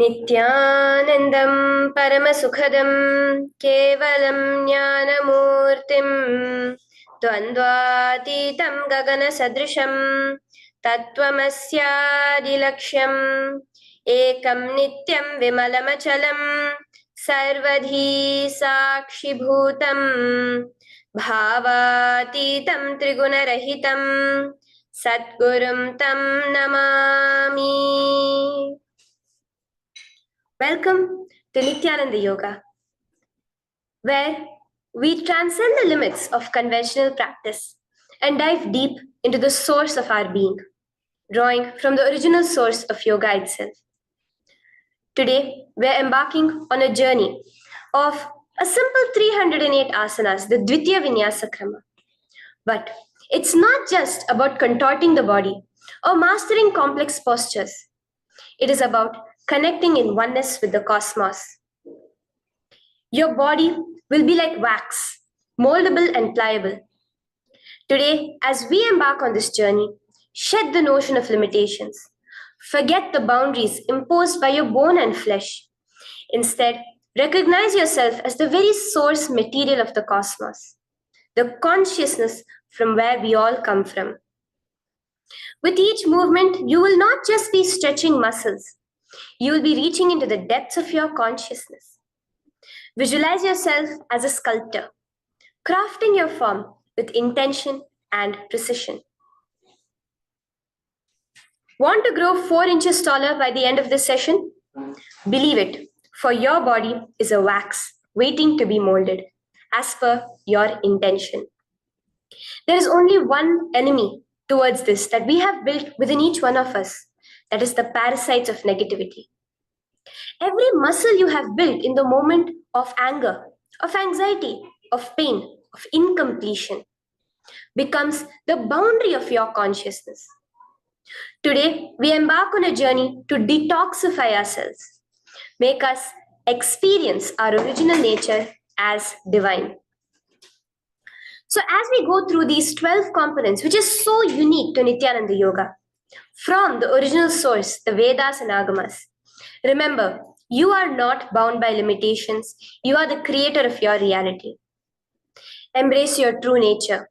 Nithyanandam Paramasukhadam Kevalam Jnanamurtim Dvandvatitam Gagana Sadrisham Tattvamasyaadilakshyam Ekam Nityam Vimalamachalam Sarvadhi Sakshibhutam Bhavatitam Trigunarahitam Satgurum Tam Namami. Welcome to Nithyananda Yoga, where we transcend the limits of conventional practice and dive deep into the source of our being, drawing from the original source of yoga itself. Today, we're embarking on a journey of a simple 308 asanas, the Dvitiya Vinyasa Krama. But it's not just about contorting the body or mastering complex postures. It is about connecting in oneness with the cosmos. Your body will be like wax, moldable and pliable. Today, as we embark on this journey, shed the notion of limitations. Forget the boundaries imposed by your bone and flesh. Instead, recognize yourself as the very source material of the cosmos, the consciousness from where we all come from. With each movement, you will not just be stretching muscles, you will be reaching into the depths of your consciousness. Visualize yourself as a sculptor, crafting your form with intention and precision. Want to grow 4 inches taller by the end of this session? Believe it, for your body is a wax waiting to be molded as per your intention. There is only one enemy towards this that we have built within each one of us, that is the parasites of negativity. Every muscle you have built in the moment of anger, of anxiety, of pain, of incompletion becomes the boundary of your consciousness. Today, we embark on a journey to detoxify ourselves, make us experience our original nature as divine. So as we go through these 12 components, which is so unique to Nithyananda Yoga, from the original source, the Vedas and Agamas, remember, you are not bound by limitations. You are the creator of your reality. Embrace your true nature.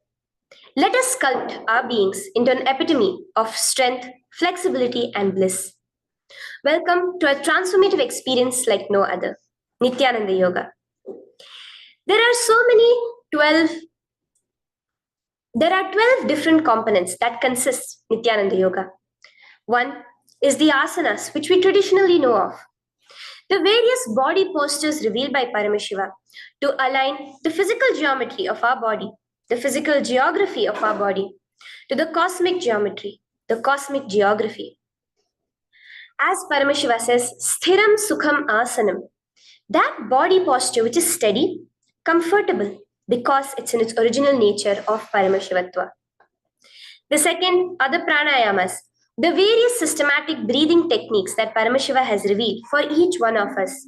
Let us sculpt our beings into an epitome of strength, flexibility, and bliss. Welcome to a transformative experience like no other, Nithyananda Yoga. There are 12 different components that consist Nithyananda Yoga. One is the asanas, which we traditionally know of. The various body postures revealed by Paramashiva to align the physical geometry of our body, the physical geography of our body, to the cosmic geometry, the cosmic geography. As Paramashiva says, Sthiram Sukham Asanam, that body posture which is steady, comfortable, because it's in its original nature of Paramashivatva. The second are the pranayamas, the various systematic breathing techniques that Paramashiva has revealed for each one of us,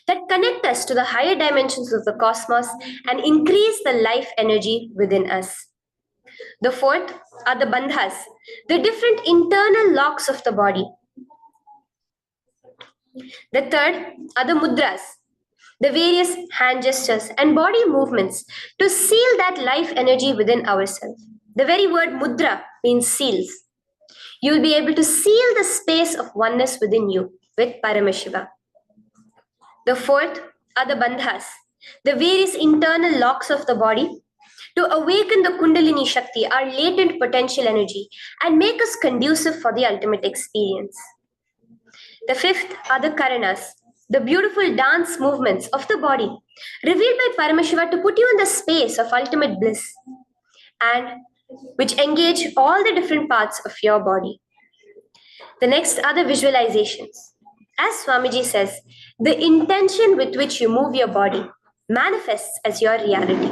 that connect us to the higher dimensions of the cosmos and increase the life energy within us. The fourth are the bandhas, the different internal locks of the body. The third are the mudras, the various hand gestures and body movements to seal that life energy within ourselves. The very word mudra means seals. You will be able to seal the space of oneness within you with Paramashiva. The fourth are the bandhas, the various internal locks of the body to awaken the Kundalini Shakti, our latent potential energy, and make us conducive for the ultimate experience. The fifth are the karanas, the beautiful dance movements of the body, revealed by Paramashiva to put you in the space of ultimate bliss, and which engage all the different parts of your body. The next are the visualizations. As Swamiji says, the intention with which you move your body manifests as your reality.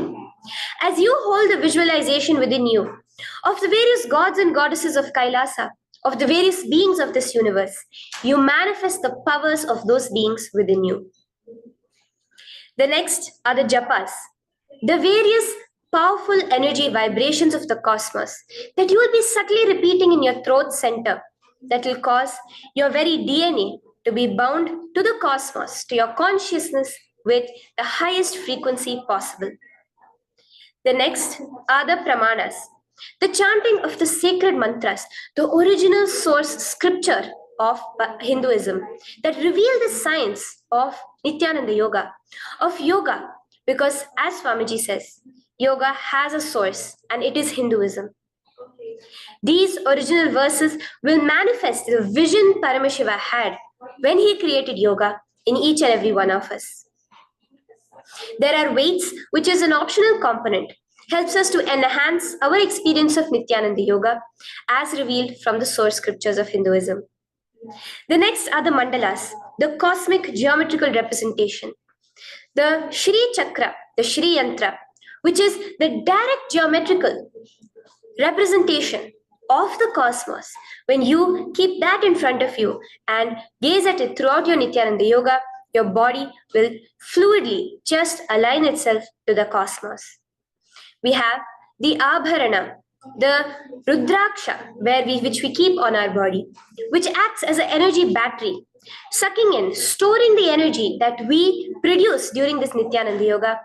As you hold the visualization within you of the various gods and goddesses of KAILASA, of the various beings of this universe, you manifest the powers of those beings within you. The next are the japas, the various powerful energy vibrations of the cosmos that you will be subtly repeating in your throat center that will cause your very DNA to be bound to the cosmos, to your consciousness with the highest frequency possible. The next are the pramanas, the chanting of the sacred mantras, the original source scripture of Hinduism that reveal the science of Nithyananda Yoga, of yoga, because as Swamiji says, yoga has a source and it is Hinduism. These original verses will manifest the vision Paramashiva had when he created yoga in each and every one of us. There are weights, which is an optional component, helps us to enhance our experience of Nithyananda Yoga as revealed from the source scriptures of Hinduism. The next are the mandalas, the cosmic geometrical representation. The Shri Chakra, the Shri Yantra, which is the direct geometrical representation of the cosmos. When you keep that in front of you and gaze at it throughout your Nithyananda Yoga, your body will fluidly just align itself to the cosmos. We have the Abharana, the Rudraksha, which we keep on our body, which acts as an energy battery, sucking in, storing the energy that we produce during this Nithyananda Yoga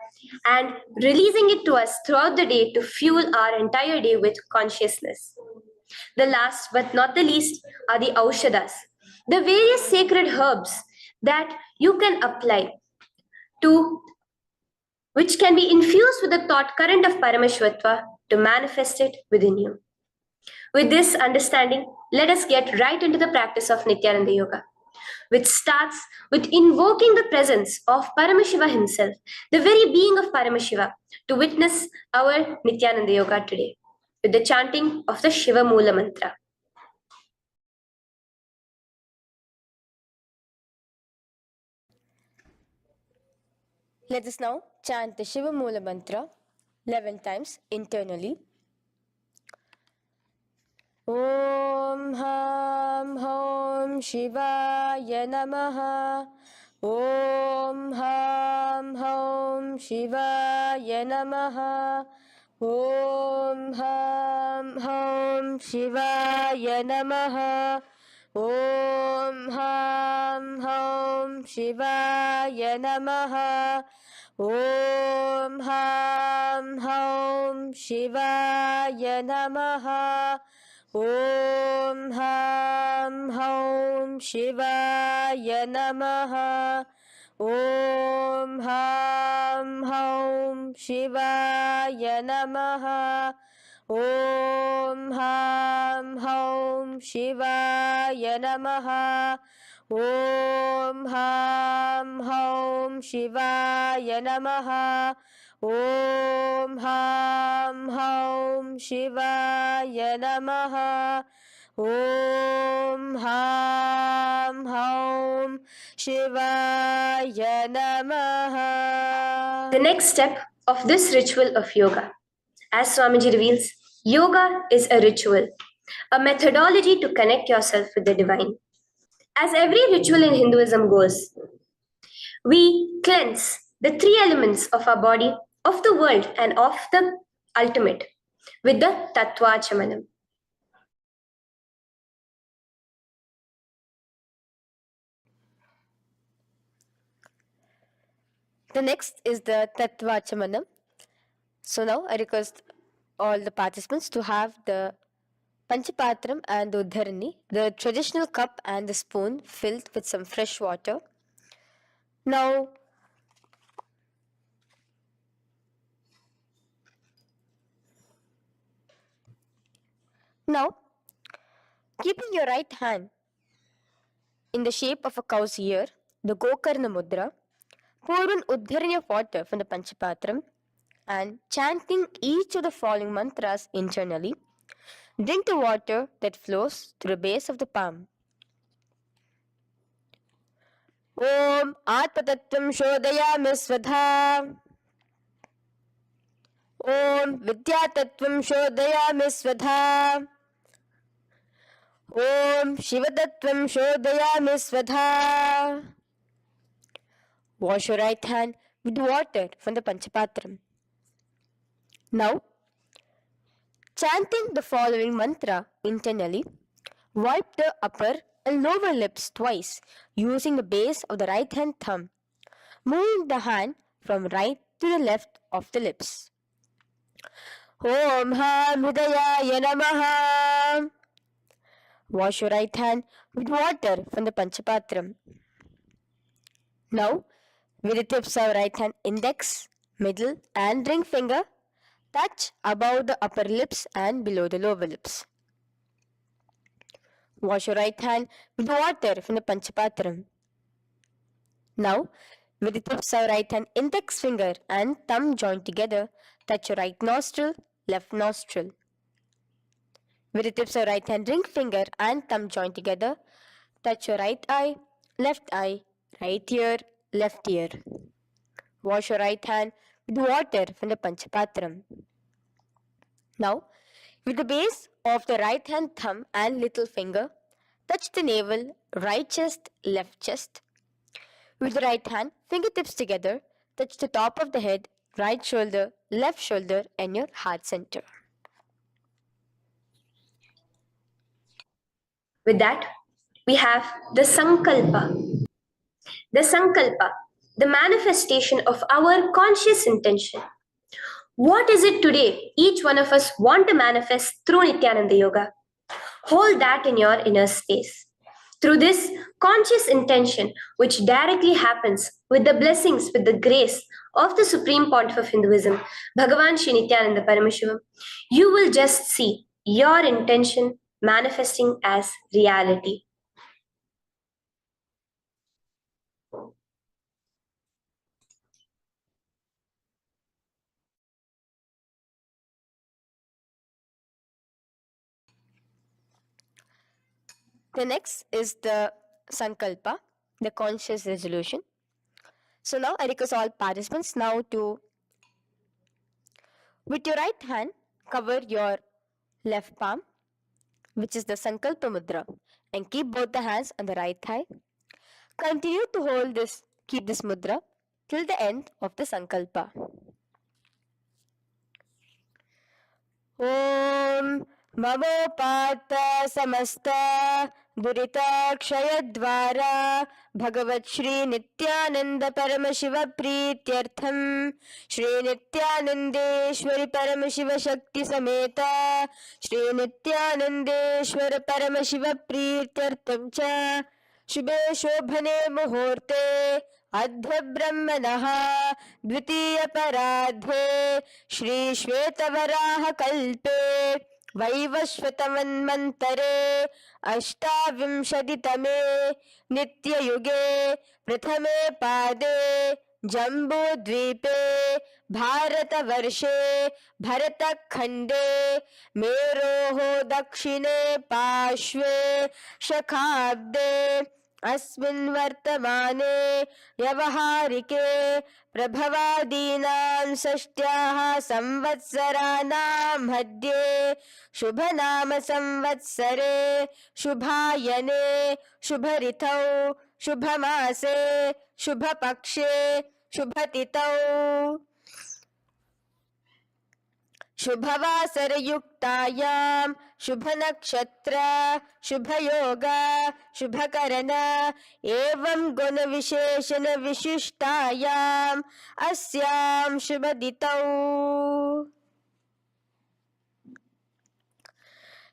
and releasing it to us throughout the day to fuel our entire day with consciousness. The last but not the least are the Aushadas, the various sacred herbs that you can apply to, which can be infused with the thought current of Parameshwatva to manifest it within you. With this understanding, let us get right into the practice of Nithyananda Yoga, which starts with invoking the presence of Paramashiva himself, the very being of Paramashiva, to witness our Nithyananda Yoga today, with the chanting of the Shiva Mula Mantra. Let us now chant the Shiva Mula Mantra 11 times internally. Om Ham Hom Shivaya Namaha. Om Ham Hom Shivaya Namaha. Om Ham Hom Shivaya Namaha. Om Ham Hom Shivaya Namaha. Om Ham Hom Shivaya Namaha. Om Ham Hom Shivaya Namaha. Om Ham Hom Shivaya Namaha. Om Ham Hom Shivaya Namaha. Om Ham Hom Shivaya Namaha. Om Ham Hom Shivaya Namaha. Om Ham Hom Shivaya Namaha. The next step of this ritual of yoga, as Swamiji reveals, yoga is a ritual, a methodology to connect yourself with the divine. As every ritual in Hinduism goes, we cleanse the three elements of our body, of the world, and of the ultimate with the Tattvachamanam. The next is the Tattvachamanam. So now I request all the participants to have the Panchapatram and the Uddharani, the traditional cup and the spoon filled with some fresh water. Now, keeping your right hand in the shape of a cow's ear, the Gokarna Mudra, pour an Uddharani of water from the Panchapatram and chanting each of the following mantras internally, drink the water that flows through the base of the palm. Om Atmatattvam Shodayami Svadha. Om Vidyatattvam Shodayami Svadha. Om Shivatattvam Shodayami Svadha. Wash your right hand with water from the Panchapatram. Now, chanting the following mantra internally, wipe the upper and lower lips twice using the base of the right hand thumb, moving the hand from right to the left of the lips. Om Ham Hridayaya Namaha. Wash your right hand with water from the Panchapatram. Now, with the tips of right hand index, middle, and ring finger, touch above the upper lips and below the lower lips. Wash your right hand with water from the Panchapatram. Now, with the tips of right hand index finger and thumb joined together, touch your right nostril, left nostril. With the tips of right hand ring finger and thumb joined together, touch your right eye, right ear, left ear. Wash your right hand with water from the Panchapatram. Now, with the base of the right hand thumb and little finger, touch the navel, right chest, left chest. With the right hand, fingertips together, touch the top of the head, right shoulder, left shoulder, and your heart center. With that, we have the Sankalpa. The Sankalpa, the manifestation of our conscious intention. What is it today each one of us want to manifest through Nithyananda Yoga? Hold that in your inner space. Through this conscious intention, which directly happens with the blessings, with the grace of the Supreme Pontiff of Hinduism, Bhagavan Sri Nithyananda Paramashivoham, you will just see your intention manifesting as reality. The next is the Sankalpa, the conscious resolution. So now I request all participants now to, with your right hand, cover your left palm, which is the Sankalpa Mudra, and keep both the hands on the right thigh. Continue to keep this mudra till the end of the Sankalpa. Om Mamopata Samasta Durita Kshayadvara Bhagavat Shri Nithyananda Paramashiva Prityartham Shri Nithyanandeshwari Paramashiva Shakti Sameta Shri Nithyanandeshwara Paramashiva Prityartham Cha Shubhe Shobhane Muhurte Adha Brahmanaha Dvitiya Paradhe Shri Shvetavaraha Kalpe Vaivashvatamanmantare Ashtavimshaditame Nityayuge Prathame Pade Jambudvipe Bharatavarshe Bharatakhande Meroho Dakshine Pashve Shakhabde अस्मिन् वर्तमाने व्यवहारिके प्रभवादीनां षष्ट्याः संवत्सराणां मध्ये शुभनाम संवत्सरे शुभायने शुभऋतौ शुभमासे शुभपक्षे शुभतिथौ शुभवासरयुक्तायां शुभनक्षत्र शुभयोग शुभकरण एवं गुणविशेषण विशिष्टायाम् अस्यां शुभदितौ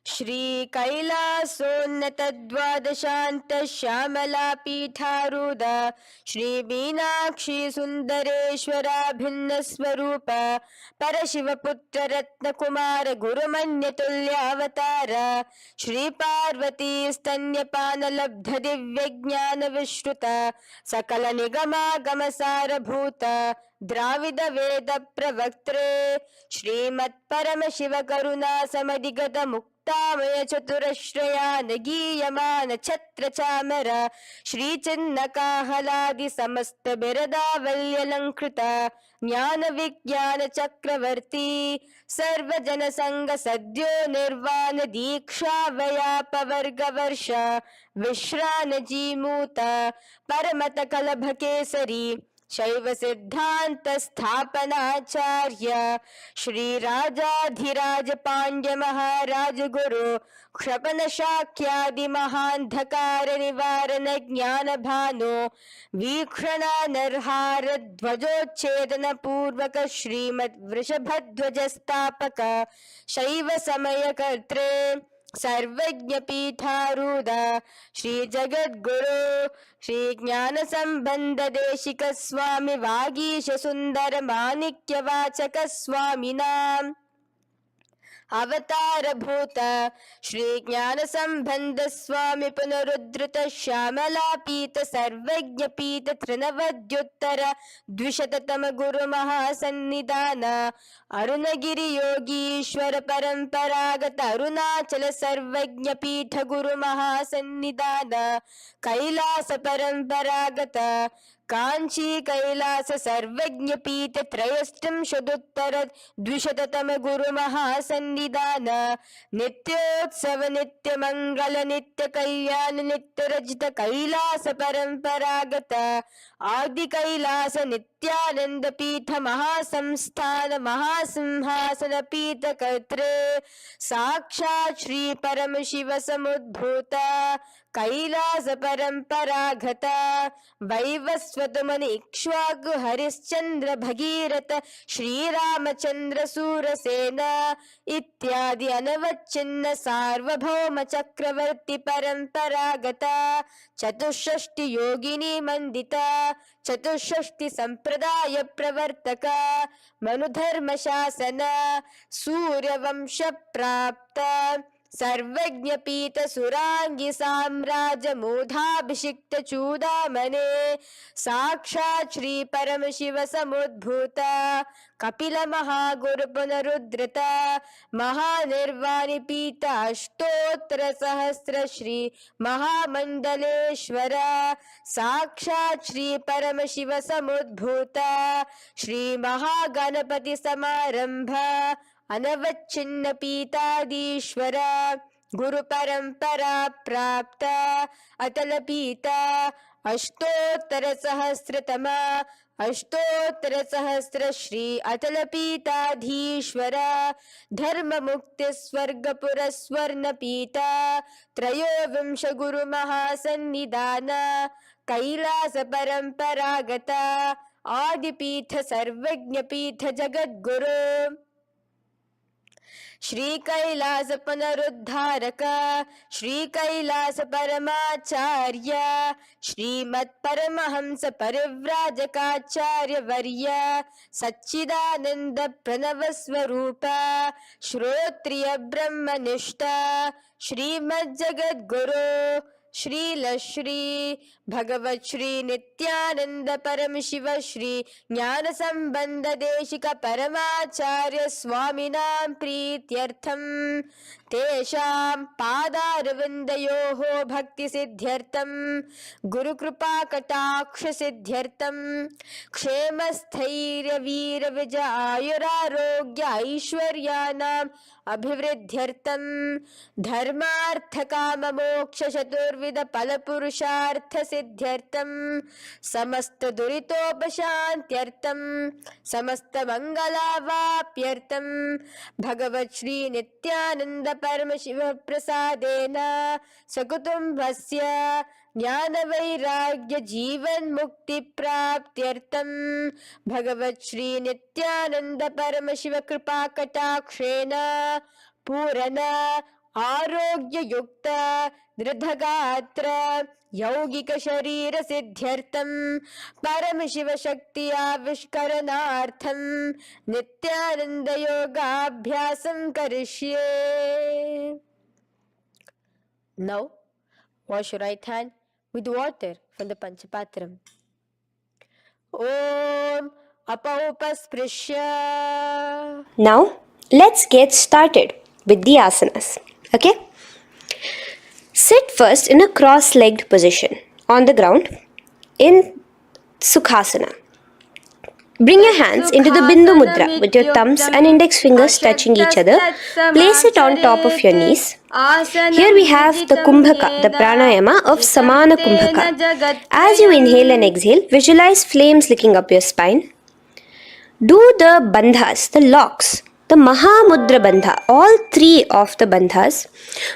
श्री कैलासोन्नत द्वादशान्त श्यामला पीठारूढ श्री मीनाक्षी सुंदरेश्वरा भिन्न स्वरूप परशिवपुत्र रत्नकुमार गुरुमन्यतुल्यावतार श्री पार्वती स्तन्यपान लब्ध दिव्य ज्ञान विश्रुत सकल निगमागम सारभूत द्राविड वेद प्रवक्त्रे श्रीमत् परम शिव करुणा समधिगत मुक्तामय चतुरश्रयान गीयमान छत्र चामर श्री चिन्ह काहलादि समस्त बिरदावल्यलंकृत ज्ञान विज्ञान चक्रवर्ती सर्वजन संग सद्यो निर्वाण दीक्षा व्याप वर्ग वर्ष विश्रान जीमूत परमत कलभ केसरी शैव सिद्धांत स्थापनाचार्य श्री राजाधिराज पांड्य महाराज गुरु क्षपन शाक्यादि महांधकार निवारण ज्ञान भानो वीक्षणा नरहार ध्वजोच्छेदन पूर्वक श्रीमद् वृषभध्वज स्थापक शैव समय कर्त्रे सर्वज्ञ पीठारूढ़ श्री जगद्गुरु श्री ज्ञान संबंध देशिक स्वामी वागीश सुंदर माणिक्य वाचक स्वामिनाम अवतार भूत श्री ज्ञान संबंध स्वामी पुनरुद्धृत श्यामला पीत सर्वज्ञ पीत त्रिनवद्युत्तर द्विशततम गुरु महासन्निधान अरुणगिरि योगीश्वर परंपरागत अरुणाचल सर्वज्ञ पीठ गुरु महासन्निधान कैलास परंपरागत कांची कैलास सर्वज्ञ पीठ त्रयस्त्रिंशदुत्तर द्विशततम गुरु महासन्निधान नित्योत्सव नित्य मंगल नित्य कल्याण नित्य रजित कैलास परंपरागत आदि कैलास नित्यानंद पीठ महासंस्थान महासिंहासन पीठ कर्त्रे साक्षात् श्री परम शिव समुद्भूत कैलास परंपरागत वैवस्वत मुनि इक्ष्वाकु हरिश्चंद्र भगीरथ श्रीरामचंद्र सूरसेन इत्यादि अनवच्छिन्न सार्वभौम चक्रवर्ती परंपरागत चतुष्षष्टि योगिनी मंडित चतुष्षष्टि संप्रदाय प्रवर्तक मनुधर्म शासन सूर्यवंश प्राप्त सर्वज्ञ पीठ सुरांगी साम्राज्य मूढ़ाभिषिक्त चूड़ामणे साक्षात् श्री परम शिव समुद्भूत कपिल महागुरु पुनरुद्धृत महानिर्वाणी पीठ अष्टोत्तर सहस्र श्री महामंडलेश्वर साक्षात् श्री परम शिव समुद्भूत श्री महागणपति समारंभ अनवच्छिन्न पीताधीश्वर गुरु परंपरा प्राप्त अतल पीता अष्टोत्तर सहस्र श्री अतल पीताधीश्वर धर्म मुक्ति स्वर्गपुर स्वर्ण पीता त्रयोविंश गुरु महासन्निधान कैलास परंपरागत आदिपीठ सर्वज्ञ पीठ जगद्गुरु श्री कैलास पुनरुद्धारक श्री कैलास परमाचार्य श्रीमत् परमहंस परिव्राजकाचार्य वर्य सच्चिदानंद प्रणव स्वरूप श्रोत्रिय ब्रह्मनिष्ठ श्रीमद् जगद्गुरु श्री भगवत श्री नित्यानंद परम शिव श्री ज्ञान संबंध देशिक परमाचार्य स्वामिनां प्रीत्यर्थम तेषां पादारविन्दयोः भक्ति सिद्ध्यर्थम गुरु कृपा कटाक्ष सिद्ध्यर्थम क्षेम स्थैर्य वीर विजय आयुरारोग्य ऐश्वर्यानाम् अभिवृद्ध्यर्थम धर्मार्थ काम मोक्ष चतुर्विध फल पुरुषार्थ सिद्ध्यर्थम समस्त दुरितोपशांत्यर्थम समस्त मंगलावाप्यर्थम भगवत श्री नित्यानंद परम शिव प्रसादेन सकुटुंबस्य ज्ञान वैराग्य जीवन मुक्ति प्राप्त्यर्थम भगवत श्री नित्यानंद परम शिव कृपा कटाक्षेण पूर्ण आरोग्य युक्त दृढ़गात्र यौगिक शरीर सिद्ध्यर्थम परम शिव शक्ति आविष्करणार्थम नित्यानंद योगाभ्यासं करिष्ये. Now wash your right hand with water from the Panchapatram. Om Apaupasprisya. Now, let's get started with the asanas. Okay? Sit first in a cross-legged position on the ground in Sukhasana. Bring your hands into the Bindu Mudra with your thumbs and index fingers touching each other. Place it on top of your knees. Here we have the Kumbhaka, the pranayama of Samana Kumbhaka. As you inhale and exhale, visualize flames licking up your spine. Do the bandhas, the locks, the Mahamudra Bandha, all three of the bandhas,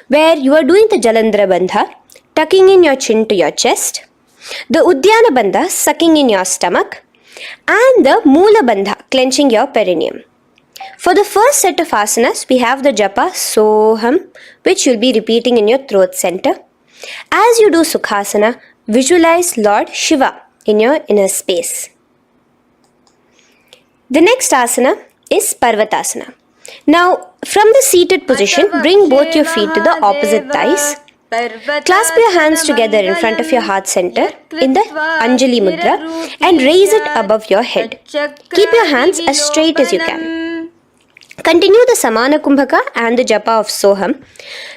where you are doing the Jalandhara Bandha, tucking in your chin to your chest, the Udyana Bandha, sucking in your stomach, and the Moola Bandha, clenching your perineum. For the first set of asanas, we have the japa Soham, which you'll be repeating in your throat center. As you do Sukhasana, visualize Lord Shiva in your inner space. The next asana is Parvatasana. Now, from the seated position, bring both your feet to the opposite thighs. Clasp your hands together in front of your heart center in the Anjali Mudra and raise it above your head. Keep your hands as straight as you can. Continue the Samana Kumbhaka and the Japa of Soham.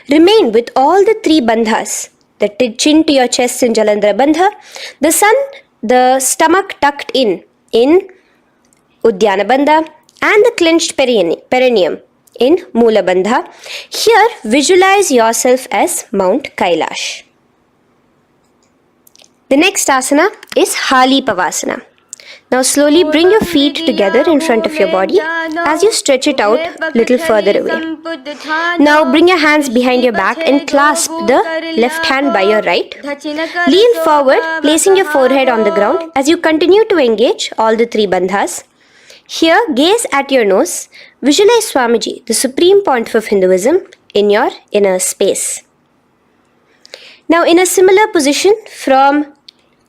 Remain with all the three bandhas, the chin to your chest in Jalandhara Bandha, the stomach tucked in Udyana Bandha, and the clenched perineum in Moola Bandha. Here, visualize yourself as Mount Kailash. The next asana is Hali Pavasana. Now slowly bring your feet together in front of your body as you stretch it out a little further away. Now bring your hands behind your back and clasp the left hand by your right. Lean forward, placing your forehead on the ground as you continue to engage all the three bandhas. Here, gaze at your nose. Visualize Swamiji, the Supreme Pontiff of Hinduism, in your inner space. Now, in a similar position from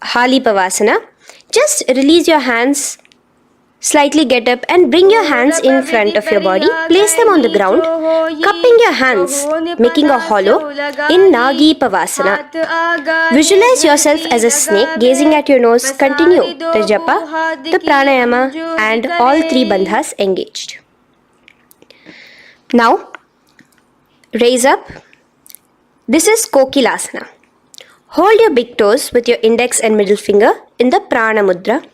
Hali Pavasana, just release your hands, slightly get up and bring your hands in front of your body. Place them on the ground, cupping your hands, making a hollow in Nagi Pavasana. Visualize yourself as a snake, gazing at your nose. Continue the japa, the pranayama, and all three bandhas engaged. Now, raise up. This is Kokilasana. Hold your big toes with your index and middle finger in the Prana Mudra.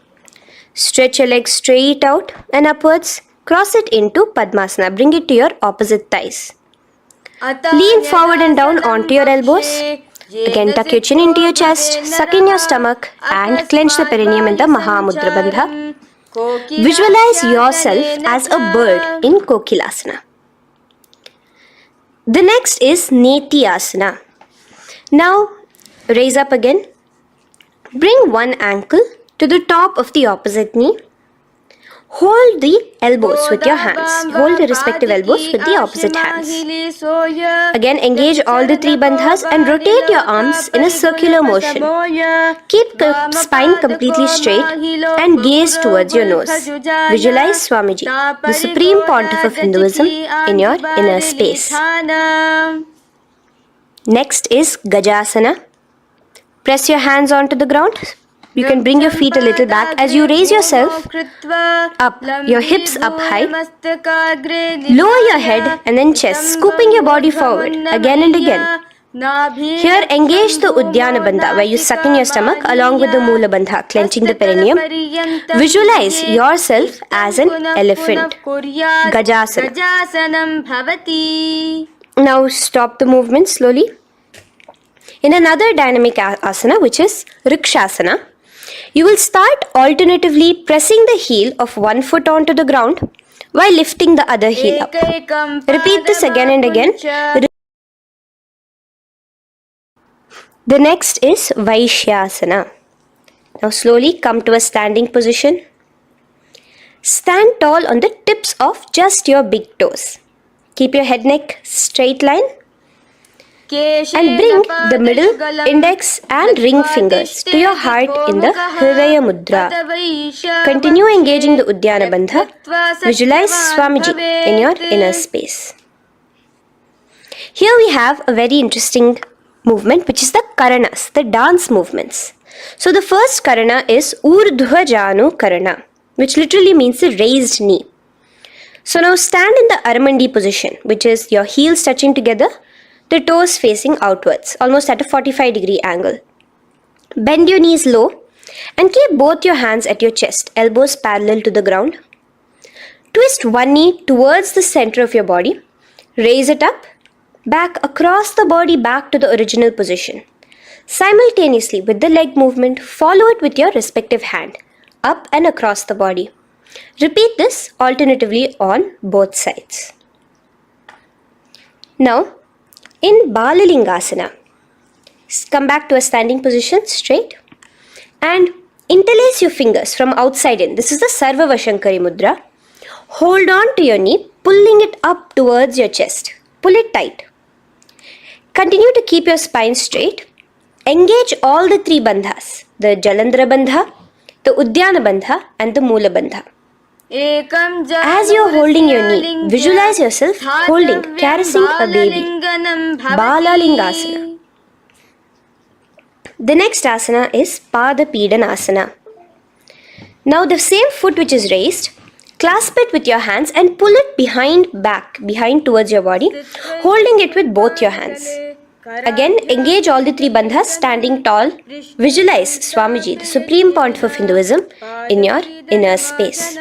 Stretch your legs straight out and upwards. Cross it into Padmasana. Bring it to your opposite thighs. Lean forward and down onto your elbows. Again, tuck your chin into your chest, suck in your stomach, and clench the perineum in the Mahamudra Bandha. Visualize yourself as a bird in Kokilasana. The next is Nithyananda. Now, raise up again. Bring one ankle to the top of the opposite knee. Hold the elbows with your hands. Hold the respective elbows with the opposite hands. Again, engage all the three bandhas and rotate your arms in a circular motion. Keep the spine completely straight and gaze towards your nose. Visualize Swamiji, the Supreme Pontiff of Hinduism, in your inner space. Next is Gajasana. Press your hands onto the ground. You can bring your feet a little back as you raise yourself up, your hips up high. Lower your head and then chest, scooping your body forward again and again. Here, engage the Udyana Bandha, where you suck in your stomach along with the Moola Bandha, clenching the perineum. Visualize yourself as an elephant. Gajasana. Now stop the movement slowly. In another dynamic asana, which is Rikshasana, you will start alternatively pressing the heel of one foot onto the ground while lifting the other heel up. Repeat this again and again. The next is Vaishyasana. Now slowly come to a standing position. Stand tall on the tips of just your big toes. Keep your head neck straight line. And bring the middle, index and ring fingers to your heart in the Hridaya Mudra. Continue engaging the Udyana Bandha. Visualize Swamiji in your inner space. Here we have a very interesting movement, which is the Karanas, the dance movements. So the first Karana is Urdhva Janu Karana, which literally means the raised knee. So now stand in the Aramandi position, which is your heels touching together, the toes facing outwards, almost at a 45-degree angle. Bend your knees low And keep both your hands at your chest, elbows parallel to the ground. Twist one knee towards the center of your body. Raise it up, back across the body back to the original position. Simultaneously with the leg movement, follow it with your respective hand, up and across the body. Repeat this alternatively on both sides. Now, in Balalingasana, come back to a standing position straight and interlace your fingers from outside in. This is the Sarva Vashankari Mudra. Hold on to your knee, pulling it up towards your chest. Pull it tight. Continue to keep your spine straight. Engage all the three bandhas, the Jalandhara Bandha, the Udyana Bandha and the Moola Bandha. As you are holding your knee, visualize yourself holding, caressing a baby. Balalingasana. The next asana is Pada Pidanasana. Now the same foot which is raised, clasp it with your hands and pull it behind towards your body, holding it with both your hands. Again, engage all the three bandhas, standing tall. Visualize Swamiji, the Supreme Pontiff of Hinduism, in your inner space.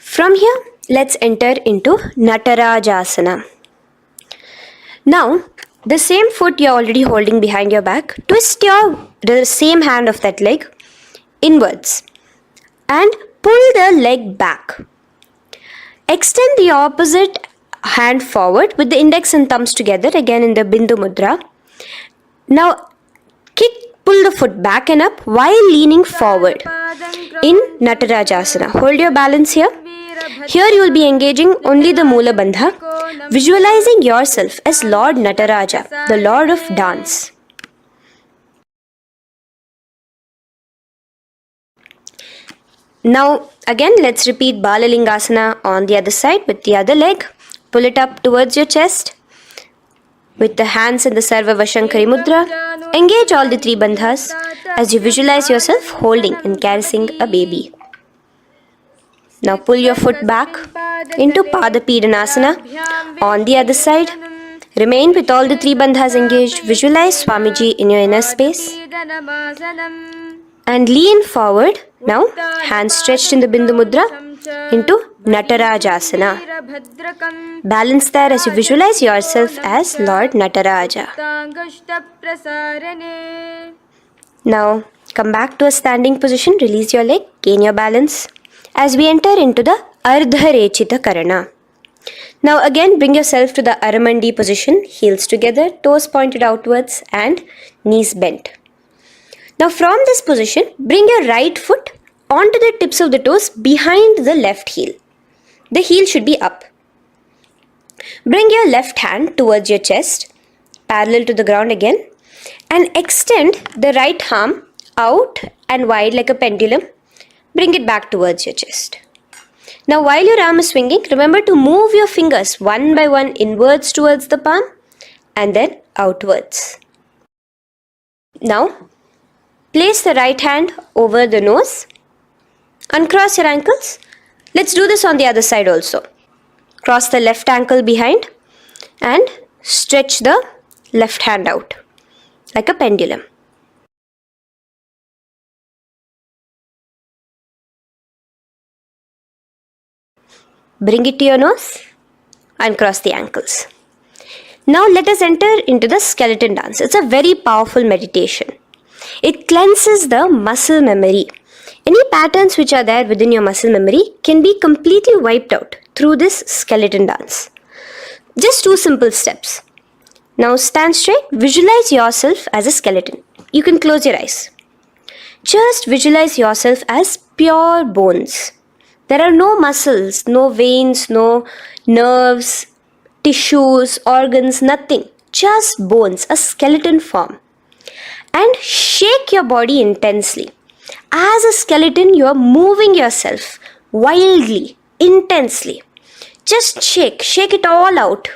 From here, let's enter into Natarajasana. Now, the same foot you're already holding behind your back, twist the same hand of that leg inwards and pull the leg back. Extend the opposite hand forward with the index and thumbs together, again in the Bindu Mudra. Now, pull the foot back and up while leaning forward in Natarajasana. Hold your balance here. Here you will be engaging only the Moola Bandha, visualizing yourself as Lord Nataraja, the Lord of Dance. Now again let's repeat Balalingasana on the other side with the other leg. Pull it up towards your chest with the hands in the Sarva Vashankari Mudra. Engage all the three bandhas as you visualize yourself holding and caressing a baby. Now pull your foot back into Pada Pidanasana on the other side. Remain with all the three bandhas engaged. Visualize Swamiji in your inner space. And lean forward. Now, hands stretched in the Bindu Mudra into Natarajasana. Balance there as you visualize yourself as Lord Nataraja. Now, come back to a standing position. Release your leg. Gain your balance. As we enter into the Ardha Rechita Karana. Now again bring yourself to the Aramandi position, heels together, toes pointed outwards and knees bent. Now from this position, bring your right foot onto the tips of the toes behind the left heel. The heel should be up. Bring your left hand towards your chest, parallel to the ground again, and extend the right arm out and wide like a pendulum. Bring it back towards your chest. Now while your arm is swinging, remember to move your fingers one by one inwards towards the palm and then outwards. Now place the right hand over the nose. Uncross your ankles. Let's do this on the other side also. Cross the left ankle behind and stretch the left hand out like a pendulum. Bring it to your nose and cross the ankles. Now let us enter into the skeleton dance. It's a very powerful meditation. It cleanses the muscle memory. Any patterns which are there within your muscle memory can be completely wiped out through this skeleton dance. Just 2 simple steps. Now stand straight, visualize yourself as a skeleton. You can close your eyes. Just visualize yourself as pure bones. There are no muscles, no veins, no nerves, tissues, organs, nothing. Just bones, a skeleton form. And shake your body intensely. As a skeleton, you are moving yourself wildly, intensely. Just shake it all out.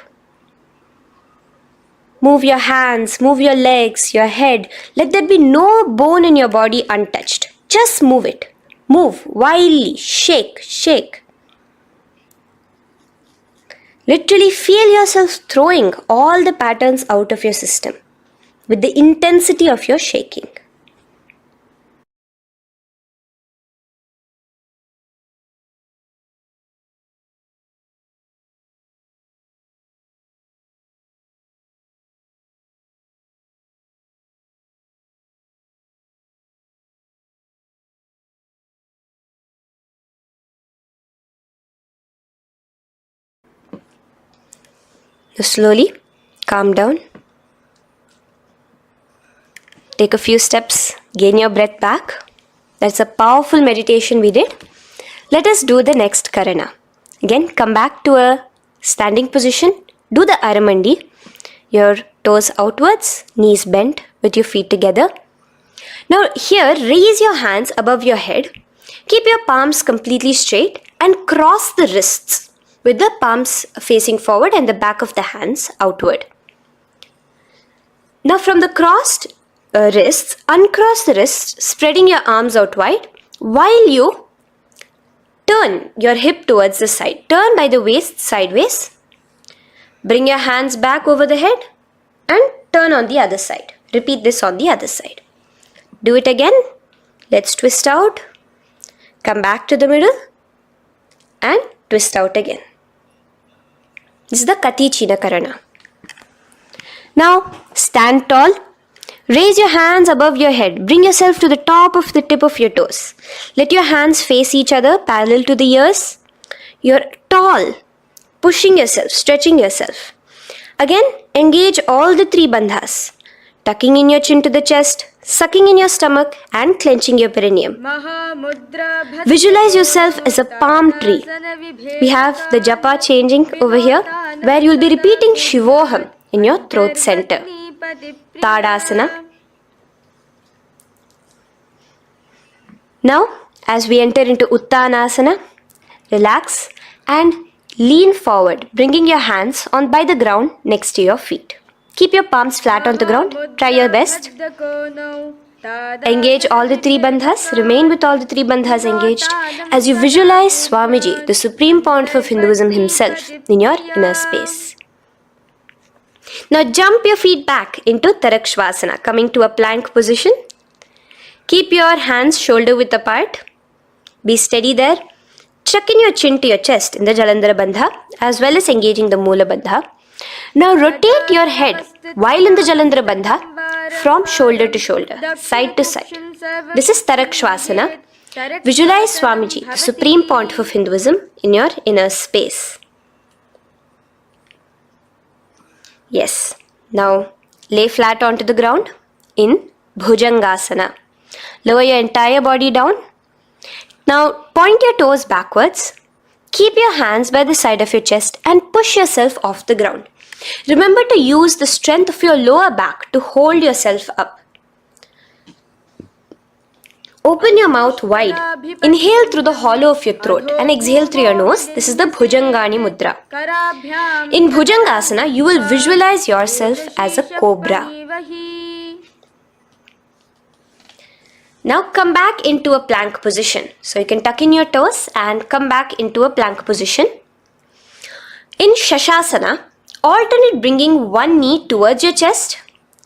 Move your hands, move your legs, your head. Let there be no bone in your body untouched. Just move it. Move wildly. Shake, shake. Literally feel yourself throwing all the patterns out of your system with the intensity of your shaking. Now slowly calm down. Take a few steps, gain your breath back. That's a powerful meditation we did. Let us do the next Karana. Again, come back to a standing position. Do the Aramandi. Your toes outwards, knees bent with your feet together. Now here, raise your hands above your head. Keep your palms completely straight and cross the wrists with the palms facing forward and the back of the hands outward. Now from the crossed wrists, uncross the wrists, spreading your arms out wide while you turn your hip towards the side. Turn by the waist sideways. Bring your hands back over the head and turn on the other side. Repeat this on the other side. Do it again. Let's twist out. Come back to the middle and twist out again. This is the Kati China Karana. Now stand tall. Raise your hands above your head. Bring yourself to the top of the tip of your toes. Let your hands face each other parallel to the ears. You're tall, pushing yourself, stretching yourself. Again, engage all the three bandhas. Tucking in your chin to the chest, sucking in your stomach and clenching your perineum. Visualize yourself as a palm tree. We have the japa changing over here where you will be repeating Shivoham in your throat center. Tadasana. Now, as we enter into Uttanasana, relax and lean forward, bringing your hands on by the ground next to your feet. Keep your palms flat on the ground. Try your best. Engage all the three bandhas. Remain with all the three bandhas engaged as you visualize Swamiji, the Supreme Pontiff of Hinduism himself, in your inner space. Now jump your feet back into Tarakshvasana, coming to a plank position. Keep your hands shoulder width apart. Be steady there. Chuck in your chin to your chest in the Jalandhara Bandha as well as engaging the Moola Bandha. Now rotate your head while in the Jalandhara Bandha from shoulder to shoulder, side to side. This is Tarakshvasana. Visualize Swamiji, the Supreme Pontiff of Hinduism, in your inner space. Yes. Now lay flat onto the ground in Bhujangasana. Lower your entire body down. Now point your toes backwards. Keep your hands by the side of your chest and push yourself off the ground. Remember to use the strength of your lower back to hold yourself up. Open your mouth wide. Inhale through the hollow of your throat and exhale through your nose. This is the Bhujangani Mudra. In Bhujangasana, you will visualize yourself as a cobra. Now come back into a plank position. So you can tuck in your toes and come back into a plank position. In Shashasana, alternate bringing one knee towards your chest,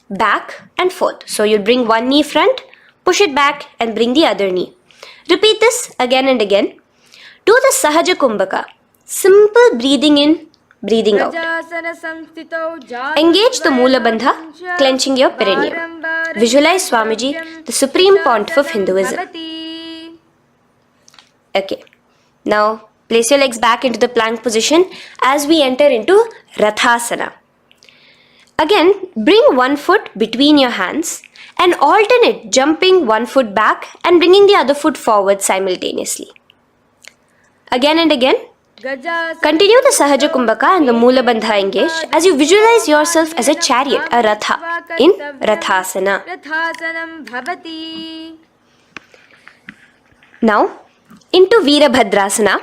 back and forth. So you'll bring one knee front, push it back and bring the other knee. Repeat this again and again. Do the Sahaja Kumbhaka. Simple breathing in, breathing out. Engage the Moola Bandha, clenching your perineum. Visualize Swamiji, the Supreme Pontiff of Hinduism. Okay. Now place your legs back into the plank position as we enter into Rathasana. Again, bring one foot between your hands and alternate jumping one foot back and bringing the other foot forward simultaneously. Again and again. Continue the Sahaja Kumbhaka and the Moola Bandha engaged as you visualize yourself as a chariot, a Ratha, in Rathasana. Now, into Veerabhadrasana.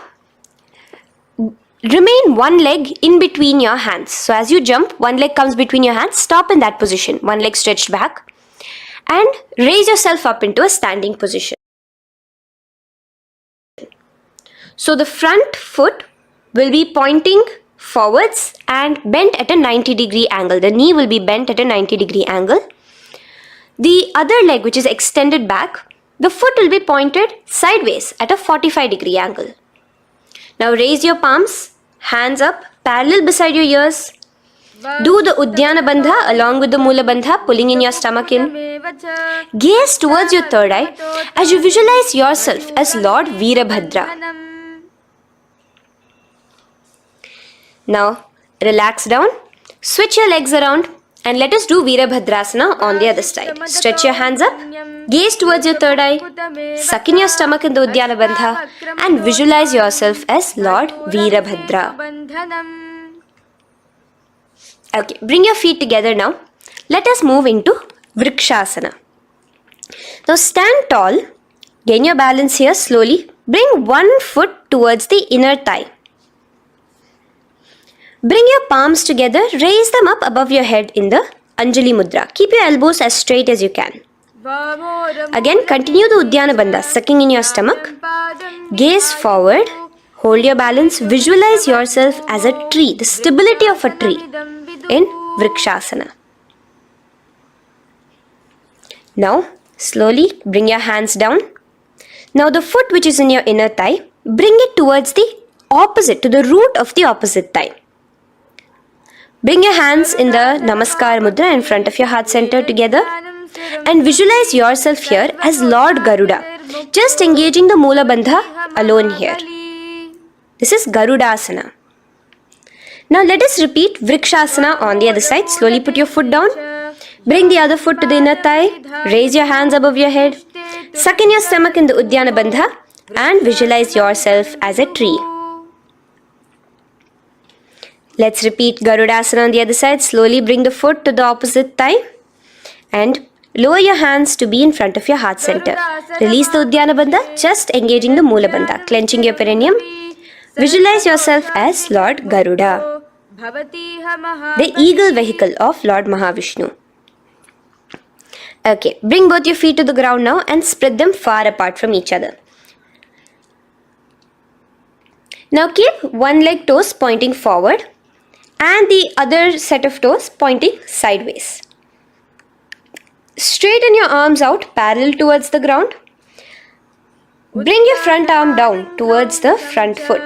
remain one leg in between your hands. So as you jump, one leg comes between your hands, stop in that position, one leg stretched back, and raise yourself up into a standing position. So the front foot will be pointing forwards and bent at a 90-degree angle. The knee will be bent at a 90-degree angle. The other leg, which is extended back, the foot will be pointed sideways at a 45-degree angle. Now raise your palms, hands up, parallel beside your ears. Do the Uddiyana Bandha along with the Mula Bandha, pulling in your stomach in. Gaze towards your third eye as you visualize yourself as Lord Veerabhadra. Now relax down, switch your legs around, and let us do Veerabhadrasana on the other side. Stretch your hands up, gaze towards your third eye, suck in your stomach in the Uddiyana Bandha, and visualize yourself as Lord Veerabhadra. Okay, bring your feet together now. Let us move into Vrikshasana. Now stand tall, gain your balance here slowly. Bring one foot towards the inner thigh. Bring your palms together, raise them up above your head in the Anjali Mudra. Keep your elbows as straight as you can. Again, continue the Uddiyana Bandha, sucking in your stomach. Gaze forward, hold your balance, visualize yourself as a tree, the stability of a tree in Vrikshasana. Now, slowly bring your hands down. Now the foot which is in your inner thigh, bring it towards the opposite, to the root of the opposite thigh. Bring your hands in the Namaskar Mudra in front of your heart center together and visualize yourself here as Lord Garuda, just engaging the Mula Bandha alone here. This is Garudasana. Now let us repeat Vrikshasana on the other side. Slowly put your foot down. Bring the other foot to the inner thigh. Raise your hands above your head. Suck in your stomach in the Uddiyana Bandha and visualize yourself as a tree. Let's repeat Garudasana on the other side. Slowly bring the foot to the opposite thigh and lower your hands to be in front of your heart center. Release the Uddiyana Bandha, just engaging the Mula Bandha, clenching your perineum. Visualize yourself as Lord Garuda, the eagle vehicle of Lord Mahavishnu. Okay, bring both your feet to the ground now and spread them far apart from each other. Now keep one leg toes pointing forward and the other set of toes pointing sideways. Straighten your arms out parallel towards the ground. Bring your front arm down towards the front foot,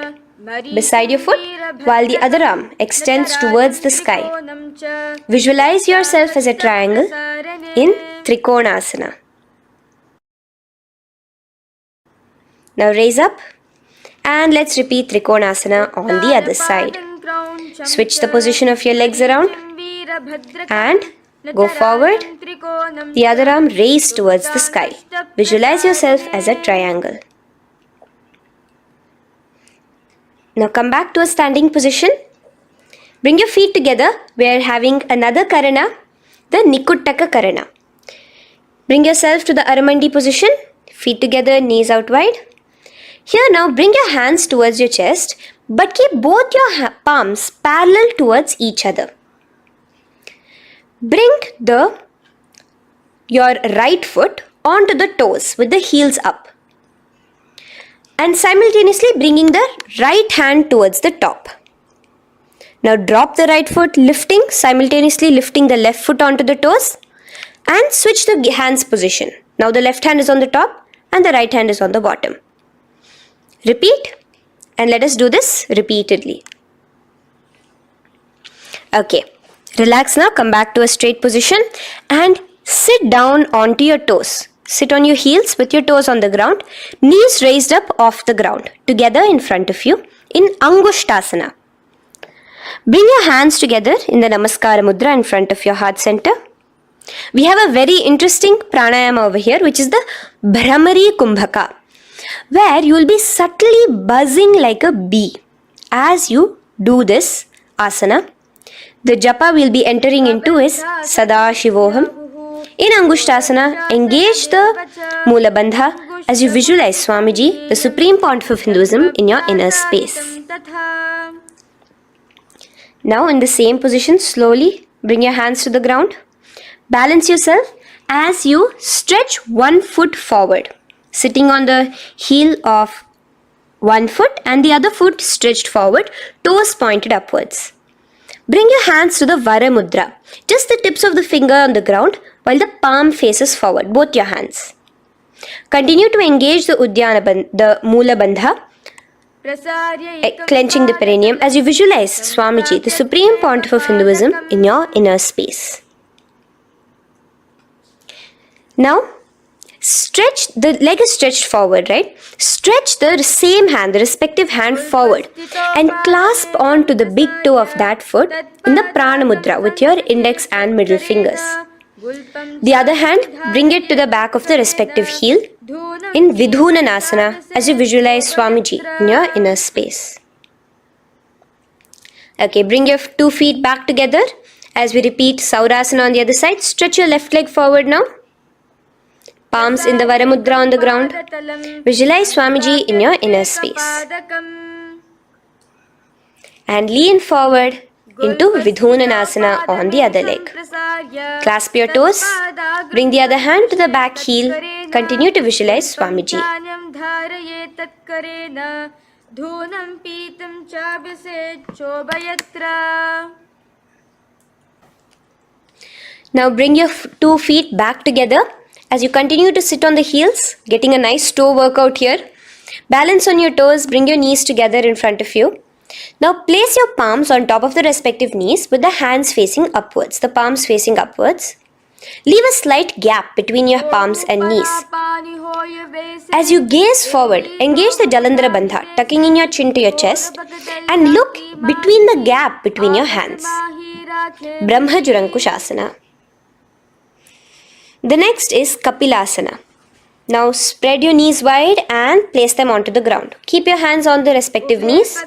beside your foot, while the other arm extends towards the sky. Visualize yourself as a triangle in Trikonasana. Now raise up and let's repeat Trikonasana on the other side. Switch the position of your legs around and go forward. The other arm raised towards the sky. Visualize yourself as a triangle. Now come back to a standing position. Bring your feet together. We are having another Karana, the Nikuttaka Karana. Bring yourself to the Aramandi position. Feet together, knees out wide. Here now bring your hands towards your chest, but keep both your palms parallel towards each other. Bring your right foot onto the toes with the heels up. And simultaneously bringing the right hand towards the top. Now drop the right foot, simultaneously lifting the left foot onto the toes and switch the hands position. Now the left hand is on the top and the right hand is on the bottom. Repeat and let us do this repeatedly. Okay, relax now, come back to a straight position and sit down onto your toes. Sit on your heels with your toes on the ground, knees raised up off the ground, together in front of you in Angushtasana. Bring your hands together in the Namaskara Mudra in front of your heart center. We have a very interesting pranayama over here, which is the Bhramari Kumbhaka, where you will be subtly buzzing like a bee as you do this asana. The japa we will be entering into is Sadashivoham. In Angushtasana, engage the Mula Bandha as you visualize Swamiji, the Supreme Pontiff of Hinduism, in your inner space. Now in the same position, slowly bring your hands to the ground. Balance yourself as you stretch one foot forward, sitting on the heel of one foot and the other foot stretched forward, toes pointed upwards. Bring your hands to the Vara Mudra, just the tips of the finger on the ground while the palm faces forward, both your hands. Continue to engage the Mula Bandha, clenching the perineum as you visualize Swamiji, the Supreme Pontiff of Hinduism, in your inner space. Now, stretch, the leg is stretched forward, right? Stretch the same hand, the respective hand forward and clasp onto the big toe of that foot in the Prana Mudra with your index and middle fingers. The other hand, bring it to the back of the respective heel in Vidhunanasana as you visualize Swamiji in your inner space. Okay, bring your 2 feet back together as we repeat Saurasana on the other side. Stretch your left leg forward now. Palms in the Vara Mudra on the ground. Visualize Swamiji in your inner space. And lean forward into Vidhunanasana on the other leg. Clasp your toes. Bring the other hand to the back heel. Continue to visualize Swamiji. Now bring your 2 feet back together as you continue to sit on the heels, getting a nice toe workout here. Balance on your toes, bring your knees together in front of you. Now place your palms on top of the respective knees with the hands facing upwards, the palms facing upwards. Leave a slight gap between your palms and knees. As you gaze forward, engage the Jalandhara Bandha, tucking in your chin to your chest, and look between the gap between your hands. Brahma Jurankushasana. The next is Kapilasana. Now spread your knees wide and place them onto the ground. Keep your hands on the respective knees.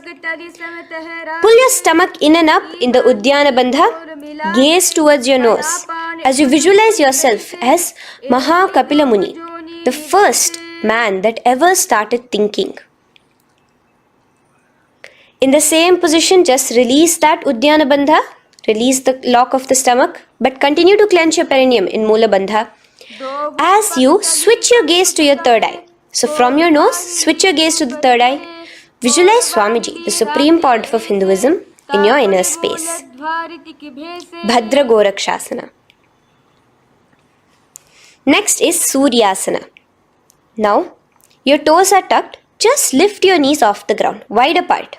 Pull your stomach in and up in the Uddiyana Bandha. Gaze towards your nose as you visualize yourself as Maha Kapila Muni, the first man that ever started thinking. In the same position, just release that Uddiyana Bandha. Release the lock of the stomach, but continue to clench your perineum in Mula Bandha as you switch your gaze to your third eye. So from your nose, switch your gaze to the third eye. Visualize Swamiji, the Supreme Pontiff of Hinduism, in your inner space. Bhadra Gorakshasana. Next is Suryasana. Now, your toes are tucked. Just lift your knees off the ground, wide apart.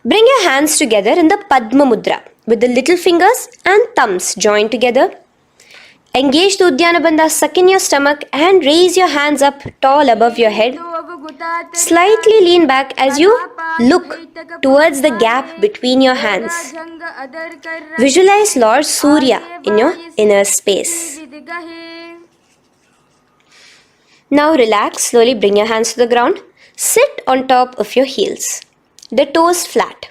Bring your hands together in the Padma Mudra with the little fingers and thumbs joined together. Engage the Uddiyana Bandha, suck in your stomach and raise your hands up tall above your head. Slightly lean back as you look towards the gap between your hands. Visualize Lord Surya in your inner space. Now relax, slowly bring your hands to the ground. Sit on top of your heels, the toes flat.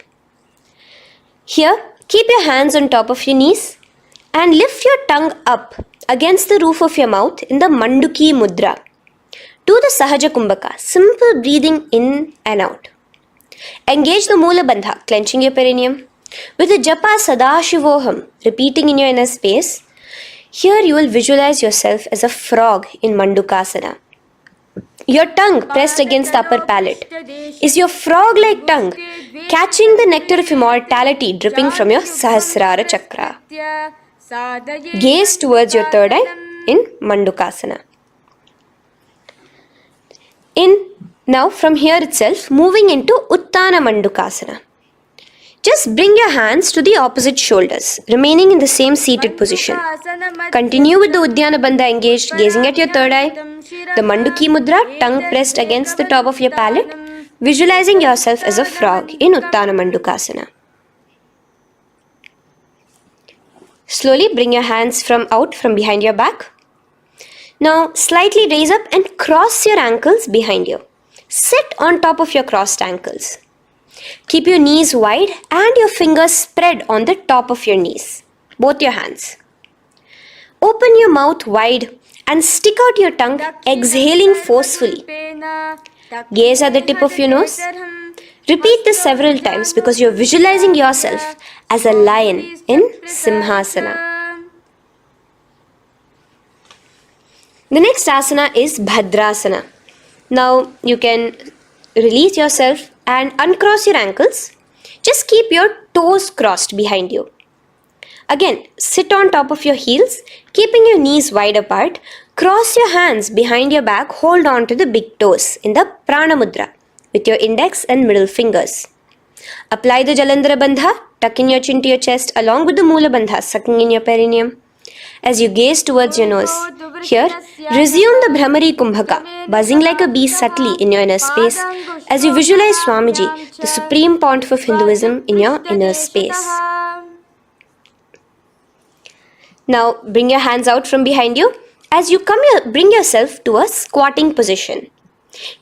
Here, keep your hands on top of your knees and lift your tongue up against the roof of your mouth in the Manduki Mudra. Do the Sahaja Kumbhaka, simple breathing in and out. Engage the Mula Bandha, clenching your perineum. With the Japa Sadashivoham, repeating in your inner space, here you will visualize yourself as a frog in Mandukasana. Your tongue pressed against the upper palate. Is your frog-like tongue catching the nectar of immortality dripping from your Sahasrara Chakra? Gaze towards your third eye in Mandukasana. Now from here itself, moving into Uttana Mandukasana. Just bring your hands to the opposite shoulders, remaining in the same seated position. Continue with the Uddiyana Bandha engaged, gazing at your third eye. The Manduki Mudra, tongue pressed against the top of your palate, visualizing yourself as a frog in Uttana Mandukasana. Slowly bring your hands out from behind your back. Now slightly raise up and cross your ankles behind you. Sit on top of your crossed ankles. Keep your knees wide and your fingers spread on the top of your knees, both your hands. Open your mouth wide and stick out your tongue, exhaling forcefully. Gaze at the tip of your nose. Repeat this several times because you're visualizing yourself as a lion in Simhasana. The next asana is Bhadrasana. Now you can release yourself and uncross your ankles. Just keep your toes crossed behind you. Again, sit on top of your heels, keeping your knees wide apart. Cross your hands behind your back, hold on to the big toes in the Prana Mudra with your index and middle fingers. Apply the Jalandhara Bandha, tuck in your chin to your chest along with the Mula Bandha, sucking in your perineum. As you gaze towards your nose, here, resume the Brahmari Kumbhaka, buzzing like a bee subtly in your inner space as you visualize Swamiji, the Supreme Pontiff of Hinduism, in your inner space. Now, bring your hands out from behind you. As you bring yourself to a squatting position.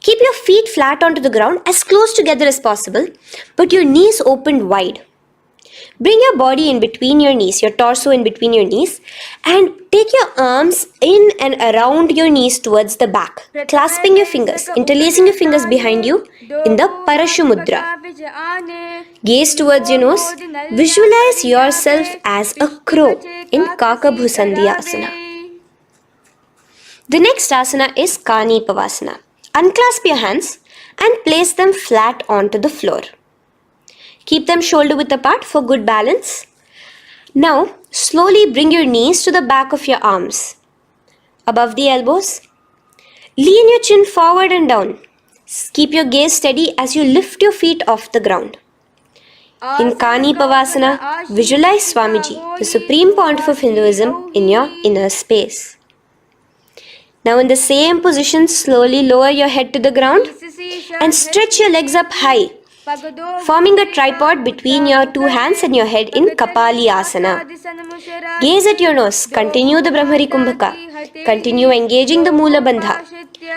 Keep your feet flat onto the ground as close together as possible, but your knees opened wide. Bring your body in between your knees, your torso in between your knees, and take your arms in and around your knees towards the back, clasping your fingers, interlacing your fingers behind you in the Parashu Mudra. Gaze towards your nose. Visualize yourself as a crow in Kakabhusandhi Asana. The next asana is Kani Pavasana. Unclasp your hands and place them flat onto the floor. Keep them shoulder width apart for good balance. Now, slowly bring your knees to the back of your arms, above the elbows. Lean your chin forward and down. Keep your gaze steady as you lift your feet off the ground. In Kani Pavasana, visualize Swamiji, the Supreme Pontiff of Hinduism, in your inner space. Now in the same position, slowly lower your head to the ground and stretch your legs up high, forming a tripod between your two hands and your head in Kapali Asana. Gaze at your nose, continue the Brahmari Kumbhaka, continue engaging the Mula Bandha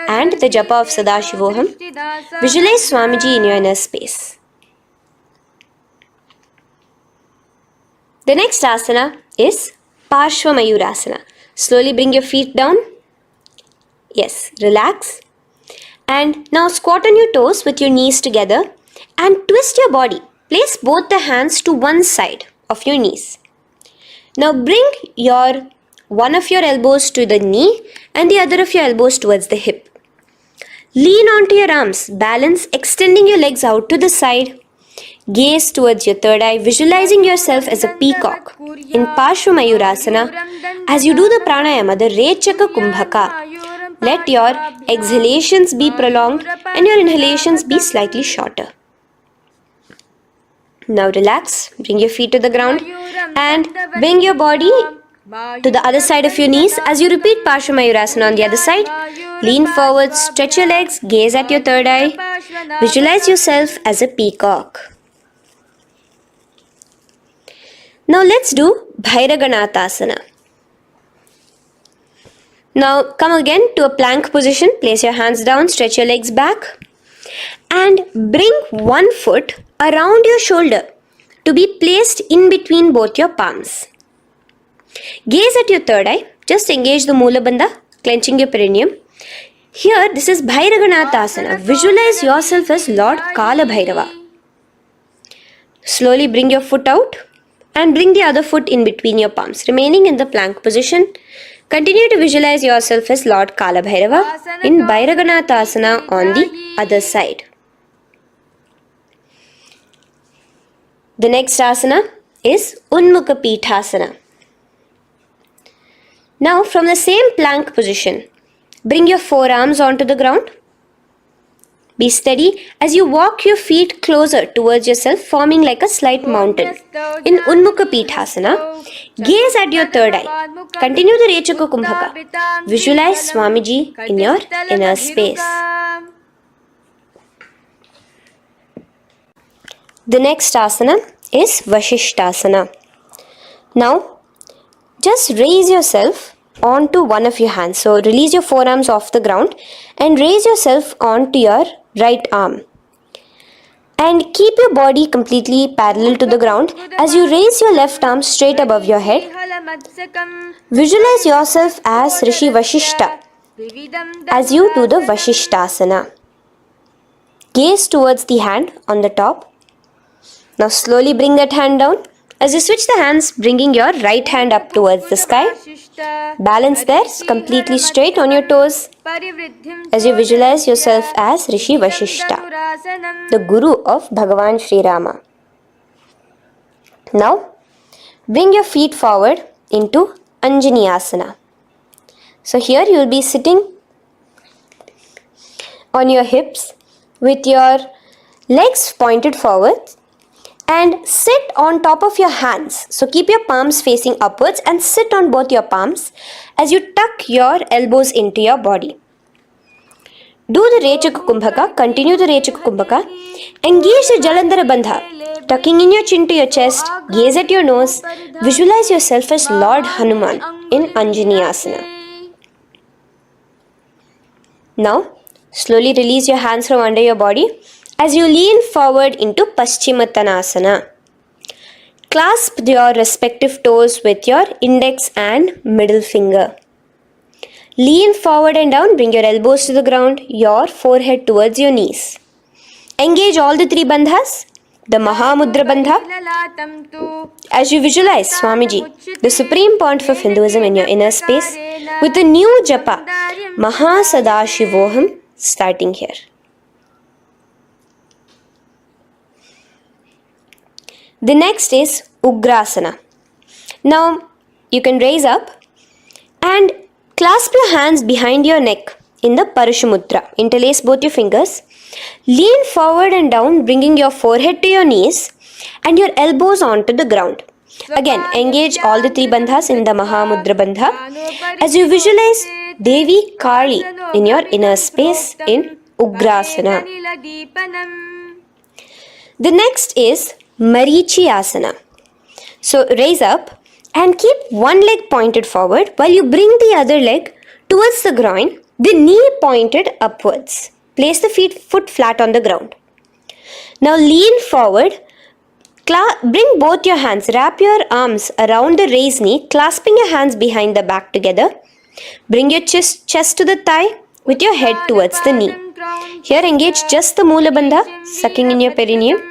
and the Japa of Sadashivoham. Visualize Swamiji in your inner space. The next asana is Parshva Mayurasana. Slowly bring your feet down. Yes, relax. And now squat on your toes with your knees together and twist your body. Place both the hands to one side of your knees. Now bring one of your elbows to the knee and the other of your elbows towards the hip. Lean onto your arms, balance, extending your legs out to the side. Gaze towards your third eye, visualizing yourself as a peacock. In Parshva Mayurasana, as you do the pranayama, the Rechaka Kumbhaka, let your exhalations be prolonged and your inhalations be slightly shorter. Now relax, bring your feet to the ground and bring your body to the other side of your knees as you repeat Parshva Mayurasana on the other side. Lean forward, stretch your legs, gaze at your third eye. Visualize yourself as a peacock. Now let's do Bhairaganathasana. Now come again to a plank position. Place your hands down, stretch your legs back and bring one foot around your shoulder to be placed in between both your palms. Gaze at your third eye. Just engage the Mula Bandha, clenching your perineum. Here, this is Bhairaganathasana. Visualize yourself as Lord Kala Bhairava. Slowly bring your foot out and bring the other foot in between your palms, remaining in the plank position. Continue to visualize yourself as Lord Kala Bhairava in Bhairaganathasana on the other side. The next asana is Unmukha Pithasana. Now from the same plank position, bring your forearms onto the ground. Be steady as you walk your feet closer towards yourself, forming like a slight mountain. In Unmukha Pithasana, gaze at your third eye. Continue the Rechaka Kumbhaka. Visualize Swamiji in your inner space. The next asana is Vashishthasana. Now, just raise yourself onto one of your hands. So release your forearms off the ground and raise yourself onto your right arm. And keep your body completely parallel to the ground as you raise your left arm straight above your head. Visualize yourself as Rishi Vashishta as you do the Vashishthasana. Gaze towards the hand on the top. Now slowly bring that hand down. As you switch the hands, bringing your right hand up towards the sky. Balance there, completely straight on your toes. As you visualize yourself as Rishi Vashishta, the Guru of Bhagavan Sri Rama. Now, bring your feet forward into Anjaneyasana. So here you will be sitting on your hips with your legs pointed forward and sit on top of your hands. So keep your palms facing upwards and sit on both your palms as you tuck your elbows into your body. Do the Rechaka Kumbhaka, continue the Rechaka Kumbhaka. Engage the Jalandhara Bandha, tucking in your chin to your chest, gaze at your nose, visualize yourself as Lord Hanuman in Anjaneyasana. Now, slowly release your hands from under your body as you lean forward into Paschimottanasana. Clasp your respective toes with your index and middle finger. Lean forward and down, bring your elbows to the ground, your forehead towards your knees. Engage all the three bandhas, the Mahamudra Bandha. As you visualize Swamiji, the Supreme Pontiff of Hinduism in your inner space, with a new japa, Mahasadashivoham, starting here. The next is Ugrasana. Now, you can raise up and clasp your hands behind your neck in the Parashamudra. Interlace both your fingers. Lean forward and down, bringing your forehead to your knees and your elbows onto the ground. Again, engage all the three bandhas in the Mahamudra Bandha as you visualize Devi Kali in your inner space in Ugrasana. The next is Marichyasana. So raise up and keep one leg pointed forward while you bring the other leg towards the groin, the knee pointed upwards. Place the foot flat on the ground. Now lean forward, bring both your hands, wrap your arms around the raised knee, clasping your hands behind the back together. Bring your chest to the thigh with your head towards the knee. Here engage just the Moola Bandha, sucking in your perineum.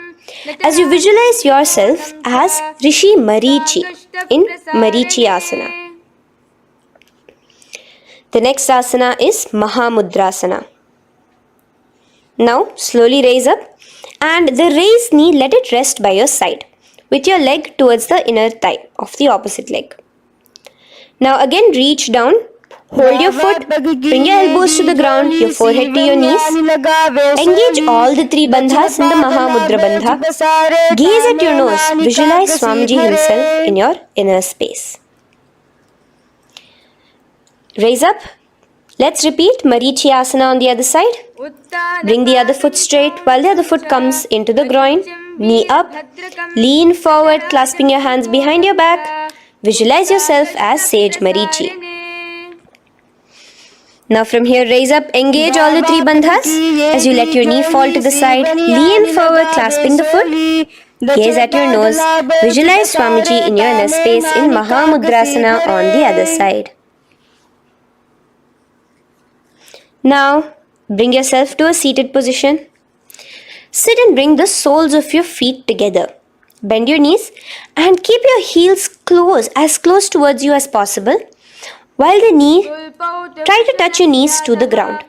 As you visualize yourself as Rishi Marichi in Marichyasana. The next asana is Mahamudrasana. Now slowly raise up and the raised knee, let it rest by your side with your leg towards the inner thigh of the opposite leg. Now again reach down. Hold your foot, bring your elbows to the ground, your forehead to your knees. Engage all the three bandhas in the Mahamudra Bandha. Gaze at your nose, visualize Swamiji himself in your inner space. Raise up. Let's repeat Marichyasana on the other side. Bring the other foot straight while the other foot comes into the groin. Knee up. Lean forward, clasping your hands behind your back. Visualize yourself as Sage Marichi. Now from here, raise up, engage all the three bandhas as you let your knee fall to the side. Lean forward, clasping the foot. Gaze at your nose. Visualize Swamiji in your inner space in Mahamudrasana on the other side. Now, bring yourself to a seated position. Sit and bring the soles of your feet together. Bend your knees and keep your heels as close towards you as possible. While try to touch your knees to the ground.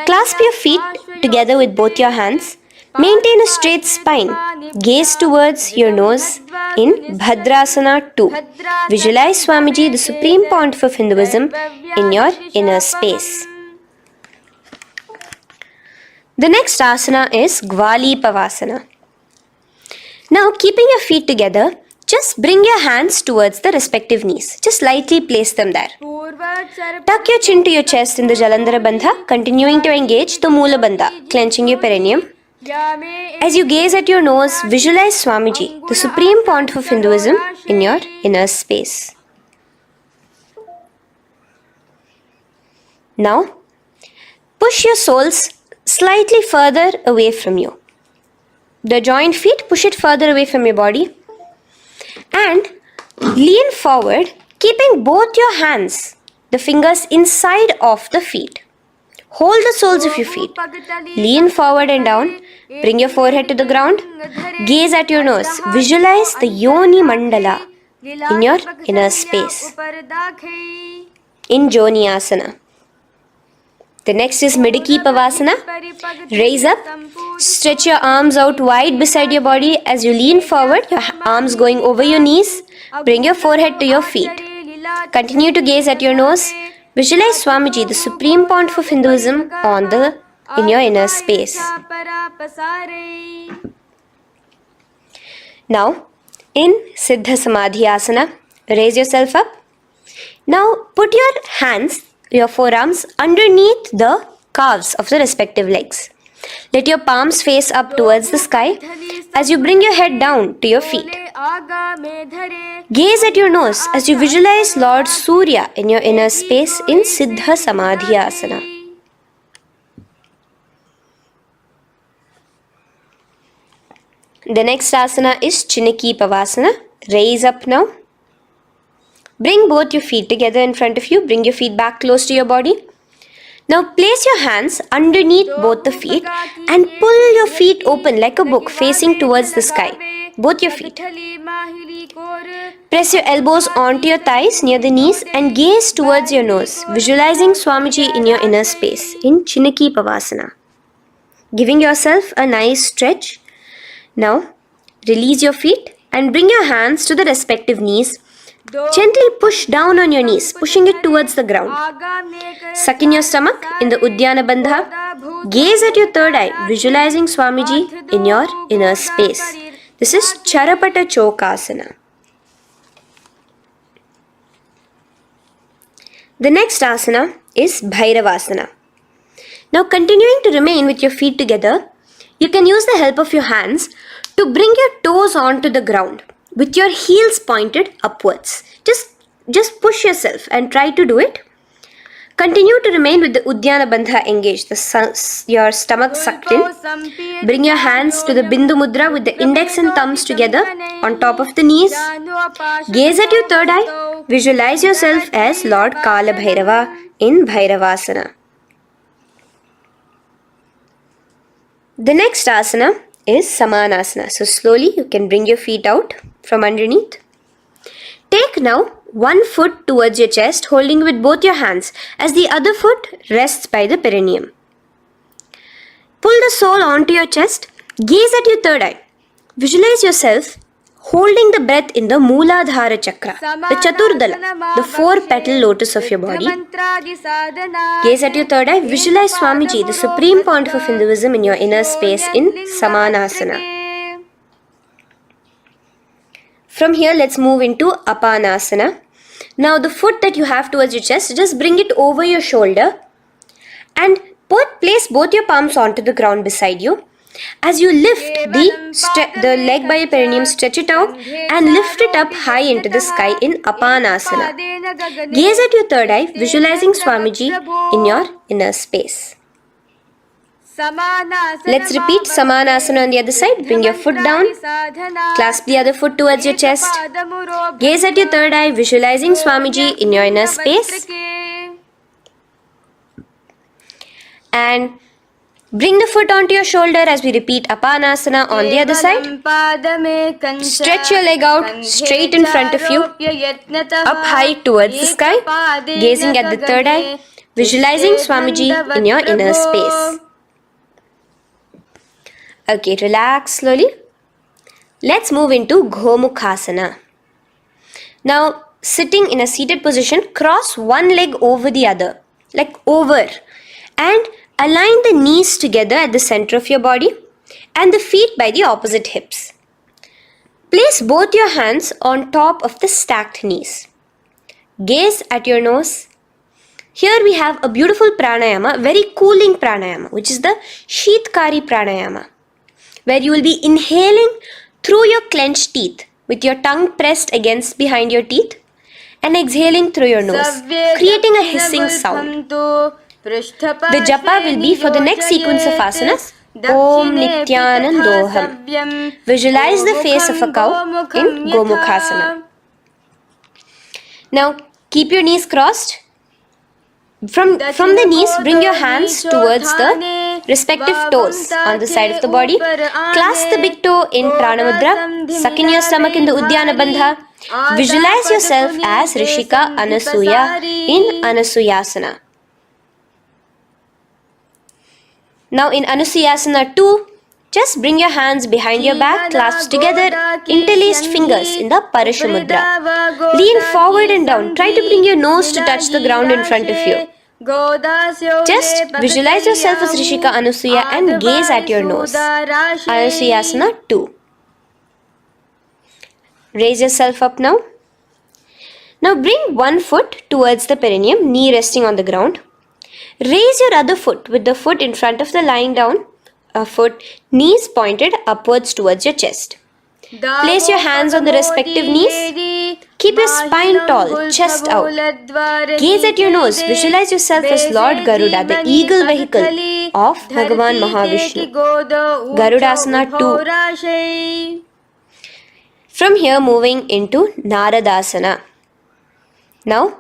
Clasp your feet together with both your hands. Maintain a straight spine. Gaze towards your nose in Bhadrasana 2. Visualize Swamiji, the Supreme Pontiff of Hinduism, in your inner space. The next asana is Gwali Pavasana. Now, keeping your feet together, just bring your hands towards the respective knees. Just lightly place them there. Tuck your chin to your chest in the Jalandhara Bandha, continuing to engage the Moola Bandha, clenching your perineum. As you gaze at your nose, visualize Swamiji, the Supreme Pontiff of Hinduism, in your inner space. Now, push your soles slightly further away from you. The joined feet, push it further away from your body. And lean forward, keeping both your hands, the fingers inside of the feet. Hold the soles of your feet. Lean forward and down. Bring your forehead to the ground. Gaze at your nose. Visualize the Yoni Mandala in your inner space. In Joni Asana. The next is Midiki Pavasana. Raise up. Stretch your arms out wide beside your body as you lean forward, your arms going over your knees. Bring your forehead to your feet. Continue to gaze at your nose. Visualize Swamiji, the Supreme Pontiff of Hinduism, in your inner space. Now, in Siddha Samadhi Asana, raise yourself up. Now, put your hands, your forearms, underneath the calves of the respective legs. Let your palms face up towards the sky as you bring your head down to your feet. Gaze at your nose as you visualize Lord Surya in your inner space in Siddha Samadhi Asana. The next asana is Chiniki Pavasana. Raise up now. Bring both your feet together in front of you. Bring your feet back close to your body. Now place your hands underneath both the feet and pull your feet open like a book facing towards the sky. Both your feet. Press your elbows onto your thighs near the knees and gaze towards your nose, visualizing Swamiji in your inner space in Chiniki Pavasana. Giving yourself a nice stretch. Now release your feet and bring your hands to the respective knees. Gently push down on your knees, pushing it towards the ground. Suck in your stomach in the Uddiyana Bandha. Gaze at your third eye, visualizing Swamiji in your inner space. This is Charapata Chokasana. The next asana is Bhairavasana. Now continuing to remain with your feet together, you can use the help of your hands to bring your toes onto the ground with your heels pointed upwards. Just push yourself and try to do it. Continue to remain with the Uddiyana Bandha engaged, your stomach sucked in. Bring your hands to the Bindu Mudra with the index and thumbs together on top of the knees. Gaze at your third eye. Visualize yourself as Lord Kala Bhairava in Bhairavasana. The next asana is Samanasana. So slowly you can bring your feet out from underneath. Take now one foot towards your chest, holding with both your hands as the other foot rests by the perineum. Pull the sole onto your chest. Gaze at your third eye. Visualize yourself holding the breath in the Mooladhara Chakra, the Chaturdala, the 4-petal lotus of your body. Gaze at your third eye. Visualize Swamiji, the Supreme Pontiff of Hinduism, in your inner space in Samanasana. From here, let's move into Apanasana. Now, the foot that you have towards your chest, just bring it over your shoulder and place both your palms onto the ground beside you. As you lift the leg by your perineum, stretch it out and lift it up high into the sky in Apanasana. Gaze at your third eye, visualizing Swamiji in your inner space. Let's repeat Samanasana on the other side. Bring your foot down. Clasp the other foot towards your chest. Gaze at your third eye, visualizing Swamiji in your inner space. And bring the foot onto your shoulder as we repeat Apanasana on the other side. Stretch your leg out straight in front of you, up high towards the sky, gazing at the third eye, visualizing Swamiji in your inner space. Okay, relax slowly. Let's move into Gomukhasana. Now, sitting in a seated position, cross one leg over the other, like over, and align the knees together at the center of your body and the feet by the opposite hips. Place both your hands on top of the stacked knees. Gaze at your nose. Here we have a beautiful pranayama, very cooling pranayama, which is the Sheetkari pranayama, where you will be inhaling through your clenched teeth with your tongue pressed against behind your teeth and exhaling through your nose, creating a hissing sound. The japa will be for the next sequence of asanas. Om Nithyananda. Visualize the face of a cow in Gomukhasana. Now keep your knees crossed. From the knees, bring your hands towards the respective toes on the side of the body. Clasp the big toe in Pranamudra. Suck in your stomach in the Udyana Bandha. Visualize yourself as Rishika Anasuya in Anasuyasana. Now in Anusuyasana 2, just bring your hands behind your back, clasped together, interlaced fingers in the Parashamudra. Lean forward and down. Try to bring your nose to touch the ground in front of you. Just visualize yourself as Rishika Anasuya and gaze at your nose. Anusuyasana 2. Raise yourself up now. Now bring one foot towards the perineum, knee resting on the ground. Raise your other foot with the foot in front of the lying down foot, knees pointed upwards towards your chest. Place your hands on the respective knees. Keep your spine tall, chest out. Gaze at your nose. Visualize yourself as Lord Garuda, the eagle vehicle of Bhagavan Mahavishnu. Garudasana 2. From here, moving into Naradasana. Now,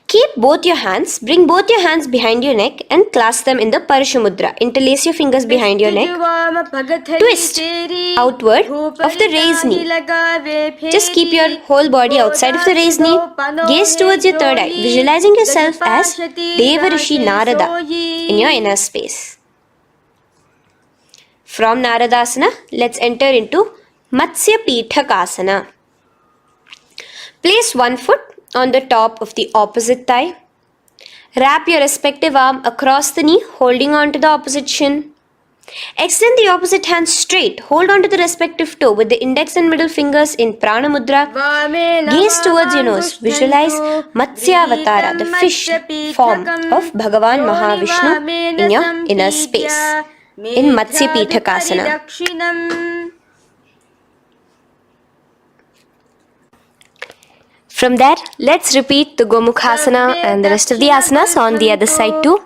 keep both your hands, bring both your hands behind your neck and clasp them in the Parashamudra. Interlace your fingers behind your neck. Twist outward of the raised knee. Just keep your whole body outside of the raised knee. Gaze towards your third eye, visualizing yourself as Devarishi Narada in your inner space. From Naradasana, let's enter into Matsya Pithakasana. Place one foot on the top of the opposite thigh. Wrap your respective arm across the knee, holding on to the opposite shin. Extend the opposite hand straight. Hold on to the respective toe with the index and middle fingers in Prana Mudra. Gaze towards your nose. Visualize Matsyavatara, the fish form of Bhagavan Mahavishnu in your inner space in Matsya Pithakasana. From there, let's repeat the Gomukhasana and the rest of the asanas on the other side too.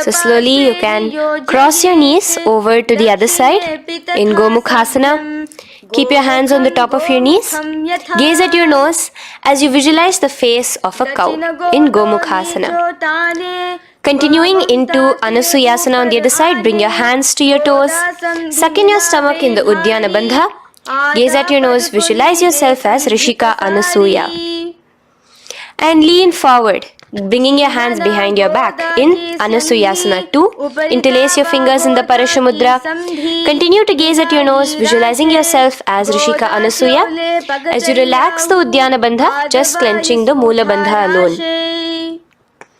So slowly you can cross your knees over to the other side in Gomukhasana. Keep your hands on the top of your knees. Gaze at your nose as you visualize the face of a cow in Gomukhasana. Continuing into Anasuyasana on the other side, bring your hands to your toes. Suck in your stomach in the Udyana Bandha. Gaze at your nose, visualize yourself as Rishika Anasuya. And lean forward, bringing your hands behind your back in Anasuyasana 2. Interlace your fingers in the Parashamudra. Continue to gaze at your nose, visualizing yourself as Rishika Anasuya. As you relax the Udyana Bandha, just clenching the Mula Bandha alone.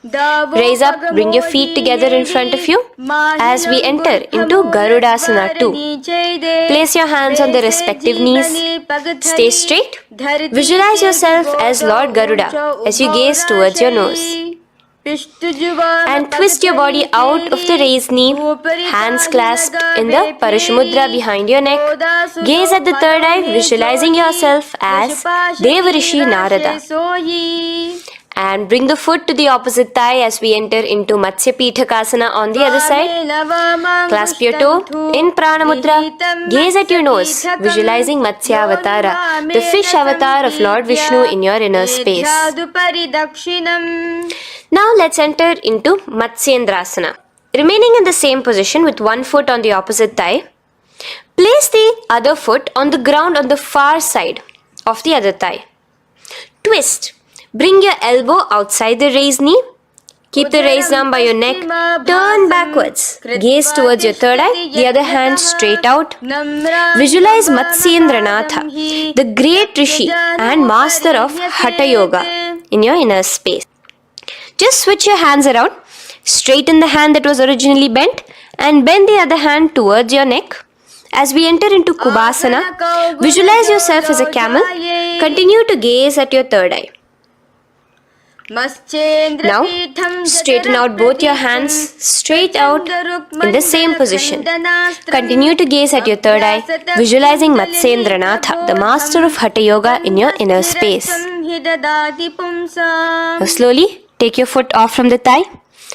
Raise up, bring your feet together in front of you as we enter into Garudasana 2. Place your hands on the respective knees. Stay straight. Visualize yourself as Lord Garuda as you gaze towards your nose. And twist your body out of the raised knee, hands clasped in the Parashamudra behind your neck. Gaze at the third eye, visualizing yourself as Devarishi Narada. And bring the foot to the opposite thigh as we enter into Matsya Pithakasana on the other side. Clasp your toe in Prana Mudra. Gaze at your nose, visualizing Matsya Avatara, the fish avatar of Lord Vishnu in your inner space. Now let's enter into Matsyendrasana. Remaining in the same position with one foot on the opposite thigh, place the other foot on the ground on the far side of the other thigh. Twist. Bring your elbow outside the raised knee. Keep the raised arm by your neck. Turn backwards. Gaze towards your third eye, the other hand straight out. Visualize Matsyendranatha, the great Rishi and master of Hatha Yoga in your inner space. Just switch your hands around. Straighten the hand that was originally bent and bend the other hand towards your neck. As we enter into Kubhasana, visualize yourself as a camel. Continue to gaze at your third eye. Now, straighten out both your hands straight out in the same position. Continue to gaze at your third eye, visualizing Matsyendranatha, the master of Hatha Yoga in your inner space. Now, slowly take your foot off from the thigh.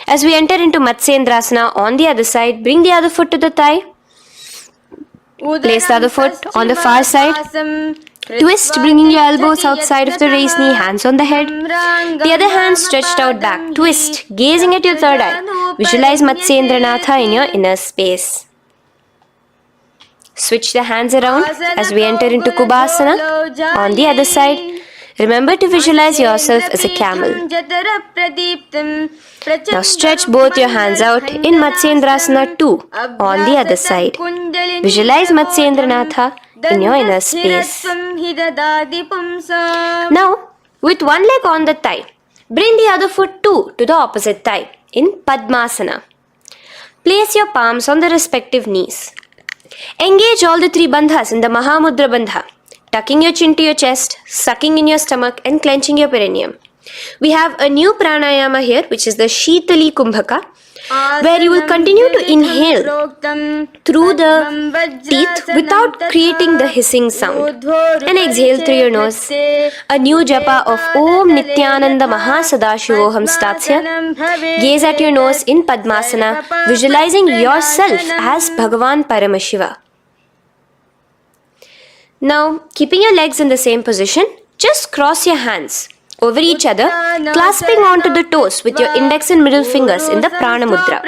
As we enter into Matsyendrasana on the other side, bring the other foot to the thigh. Place the other foot on the far side. Twist, bringing your elbows outside of the raised knee, hands on the head. The other hand stretched out back. Twist, gazing at your third eye. Visualize Matsyendranatha in your inner space. Switch the hands around as we enter into Kubhasana. On the other side, remember to visualize yourself as a camel. Now stretch both your hands out in Matsyendrasana 2 on the other side. Visualize Matsyendranatha in your inner space. Now, with one leg on the thigh, bring the other foot too to the opposite thigh in Padmasana. Place your palms on the respective knees. Engage all the three bandhas in the Mahamudra Bandha, tucking your chin to your chest, sucking in your stomach and clenching your perineum. We have a new pranayama here, which is the Shitali Kumbhaka, where you will continue to inhale through the teeth without creating the hissing sound, and exhale through your nose. A new japa of Om Nithyananda Mahasadashivoham starts here. Gaze at your nose in Padmasana, visualizing yourself as Bhagavan Paramashiva. Now, keeping your legs in the same position, just cross your hands over each other, clasping onto the toes with your index and middle fingers in the Prana Mudra.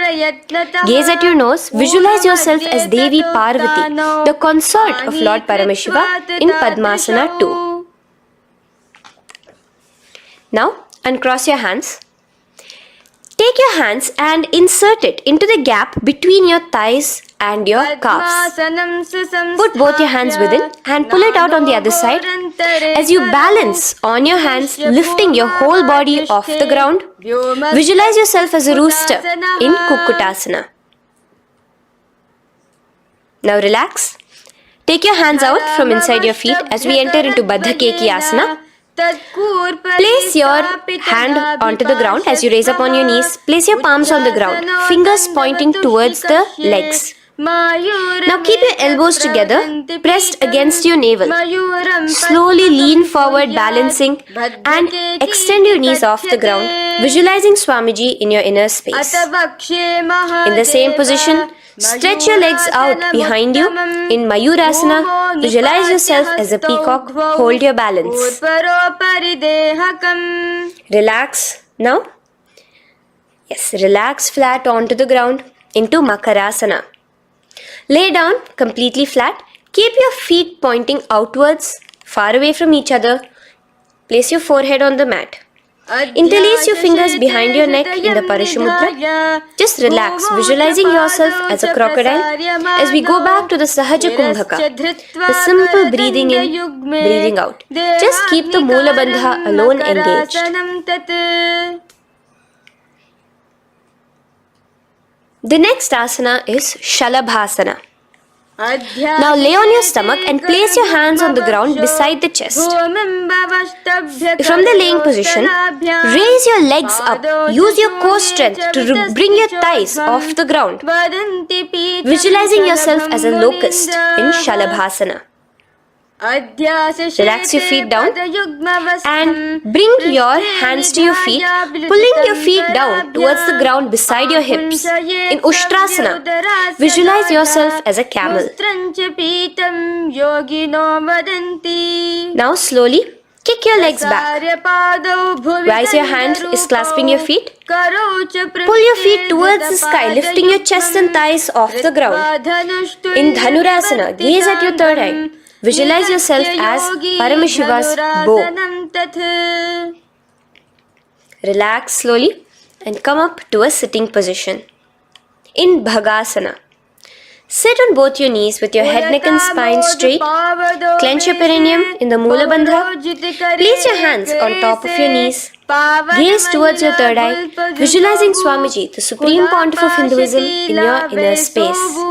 Gaze at your nose, visualize yourself as Devi Parvati, the consort of Lord Paramashiva in Padmasana 2. Now, uncross your hands. Take your hands and insert it into the gap between your thighs and your calves. Put both your hands within and pull it out on the other side. As you balance on your hands, lifting your whole body off the ground, visualize yourself as a rooster in Kukkutasana. Now relax. Take your hands out from inside your feet as we enter into Baddha Keki Asana. Place your hand onto the ground as you raise up on your knees. Place your palms on the ground, fingers pointing towards the legs. Now keep your elbows together, pressed against your navel. Slowly lean forward, balancing, and extend your knees off the ground, visualizing Swamiji in your inner space. In the same position, stretch your legs out behind you. In Mayurasana, visualize yourself as a peacock. Hold your balance. Relax now. Yes, relax flat onto the ground into Makarasana. Lay down completely flat. Keep your feet pointing outwards, far away from each other. Place your forehead on the mat. Interlace your fingers behind your neck in the Parashumudra. Just relax, visualizing yourself as a crocodile as we go back to the Sahaja Kumbhaka, the simple breathing in, breathing out. Just keep the Moola Bandha alone engaged. The next asana is Shalabhasana. Now lay on your stomach and place your hands on the ground beside the chest. From the laying position, raise your legs up. Use your core strength to bring your thighs off the ground. Visualizing yourself as a locust in Shalabhasana. Relax your feet down and bring your hands to your feet, pulling your feet down towards the ground beside your hips. In Ushtrasana, visualize yourself as a camel. Now slowly kick your legs back. Rise your hand is clasping your feet. Pull your feet towards the sky, lifting your chest and thighs off the ground. In Dhanurasana, gaze at your third eye. Visualize yourself as Paramashiva's bow. Relax slowly and come up to a sitting position. In Bhagasana, sit on both your knees with your head, neck and spine straight. Clench your perineum in the Moola Bandha. Place your hands on top of your knees. Gaze towards your third eye, visualizing Swamiji, the Supreme Pontiff of Hinduism, in your inner space.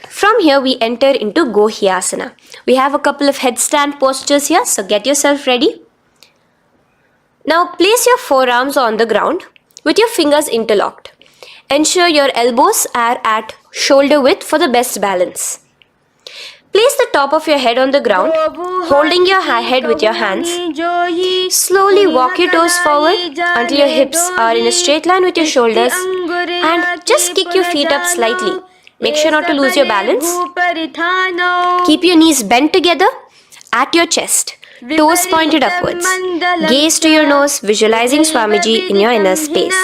From here we enter into Gohyasana. We have a couple of headstand postures here, so get yourself ready. Now place your forearms on the ground with your fingers interlocked. Ensure your elbows are at shoulder width for the best balance. Place the top of your head on the ground, holding your head with your hands. Slowly walk your toes forward until your hips are in a straight line with your shoulders, and just kick your feet up slightly, Make sure not to lose your balance. Keep your knees bent together at your chest. Toes pointed upwards. Gaze to your nose, visualizing Swamiji in your inner space.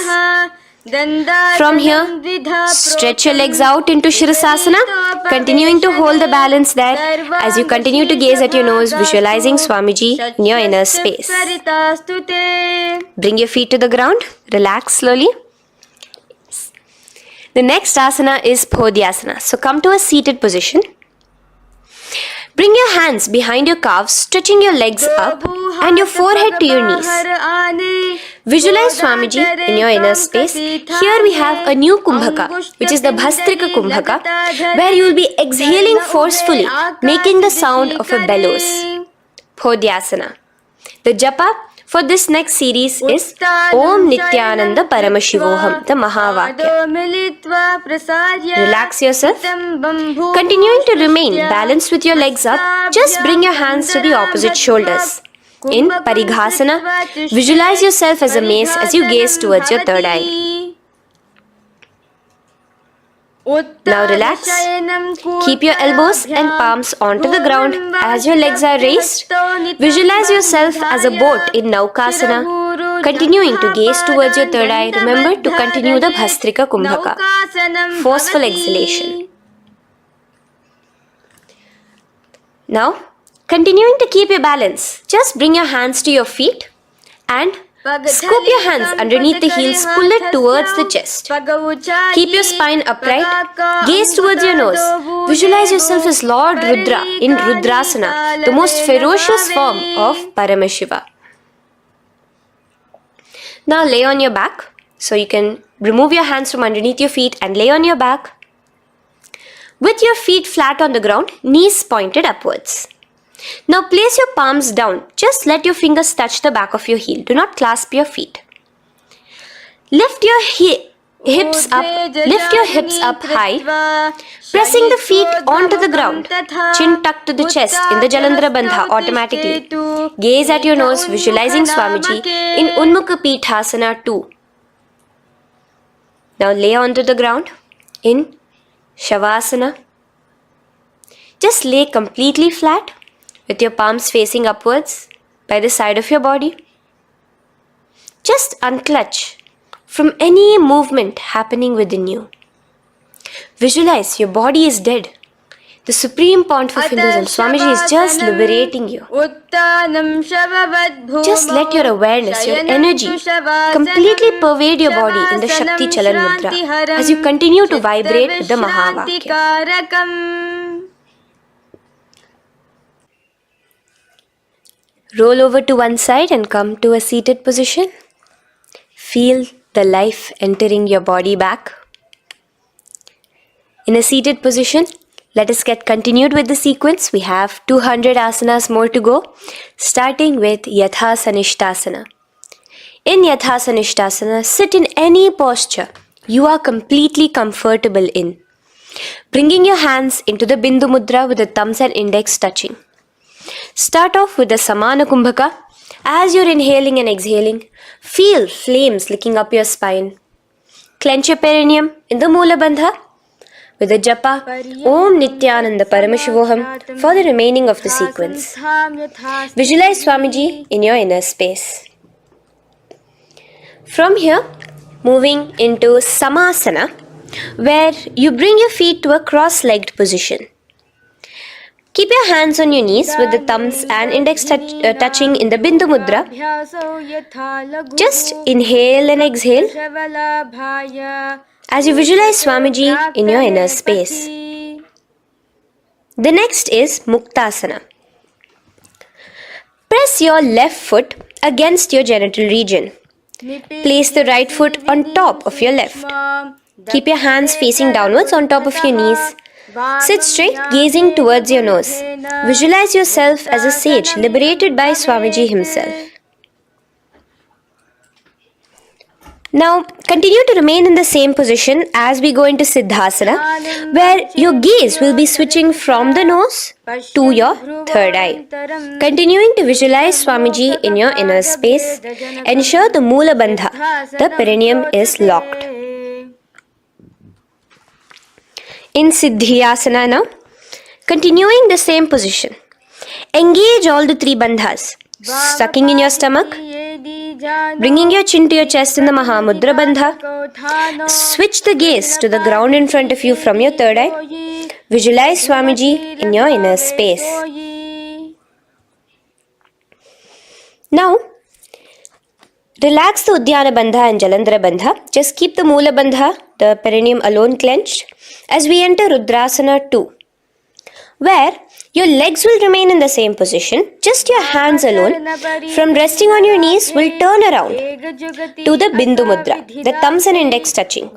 From here, stretch your legs out into Shirasasana, continuing to hold the balance there as you continue to gaze at your nose, visualizing Swamiji in your inner space. Bring your feet to the ground, relax slowly. The next asana is Podhyasana. So come to a seated position. Bring your hands behind your calves, stretching your legs up and your forehead to your knees. Visualize Swamiji in your inner space. Here we have a new Kumbhaka, which is the Bhastrika Kumbhaka, where you will be exhaling forcefully, making the sound of a bellows. Podhyasana. The japa for this next series is Om Nithyananda Paramashivoham, the Mahavakya. Relax yourself. Continuing to remain balanced with your legs up, just bring your hands to the opposite shoulders. In Parighasana, visualize yourself as a mace as you gaze towards your third eye. Now relax. Keep your elbows and palms onto the ground as your legs are raised. Visualize yourself as a boat in Naukasana. Continuing to gaze towards your third eye, remember to continue the Bhastrika Kumbhaka. Forceful exhalation. Now, continuing to keep your balance, just bring your hands to your feet and scoop your hands underneath the heels, pull it towards the chest. Keep your spine upright, gaze towards your nose. Visualize yourself as Lord Rudra in Rudrasana, the most ferocious form of Paramashiva. Now lay on your back. So you can remove your hands from underneath your feet and lay on your back. With your feet flat on the ground, knees pointed upwards. Now place your palms down. Just let your fingers touch the back of your heel. Do not clasp your feet. Lift your hips up high, pressing the feet onto the ground. Chin tucked to the chest in the Jalandhara Bandha automatically. Gaze at your nose, visualizing Swamiji in Unmukha Pithasana 2. Now lay onto the ground in Shavasana. Just lay completely flat with your palms facing upwards by the side of your body. Just unclutch from any movement happening within you. Visualize your body is dead. The Supreme Pontiff of Hinduism, Swamiji, is just liberating you. Just let your awareness, your energy completely pervade your body in the Shakti Chalan Mudra as you continue to vibrate with the Mahavakya. Roll over to one side and come to a seated position. Feel the life entering your body back. In a seated position, let us get continued with the sequence. We have 200 asanas more to go, starting with Yathasanishtasana. In Yathasanishtasana, sit in any posture you are completely comfortable in. Bringing your hands into the Bindu Mudra with the thumbs and index touching. Start off with the Samana Kumbhaka. As you're inhaling and exhaling, feel flames licking up your spine. Clench your perineum in the Moola Bandha with the japa Om Nithyananda Paramashivoham for the remaining of the sequence. Visualize Swamiji in your inner space. From here, moving into Samasana, where you bring your feet to a cross-legged position. Keep your hands on your knees with the thumbs and index touching in the Bindu Mudra. Just inhale and exhale as you visualize Swamiji in your inner space. The next is Muktasana. Press your left foot against your genital region. Place the right foot on top of your left. Keep your hands facing downwards on top of your knees. Sit straight, gazing towards your nose. Visualize yourself as a sage liberated by Swamiji himself. Now, continue to remain in the same position as we go into Siddhasana, where your gaze will be switching from the nose to your third eye. Continuing to visualize Swamiji in your inner space, ensure the Moola Bandha, the perineum, is locked. in Siddhyasana now. Continuing the same position. Engage all the three bandhas. Sucking in your stomach, bringing your chin to your chest in the Mahamudra Bandha. Switch the gaze to the ground in front of you from your third eye. Visualize Swamiji in your inner space. Now, relax the Udyana Bandha and Jalandhara Bandha. Just keep the Moola Bandha, the perineum alone clenched, as we enter Rudrasana 2, where your legs will remain in the same position, just your hands alone, from resting on your knees, will turn around to the Bindu Mudra, the thumbs and index touching.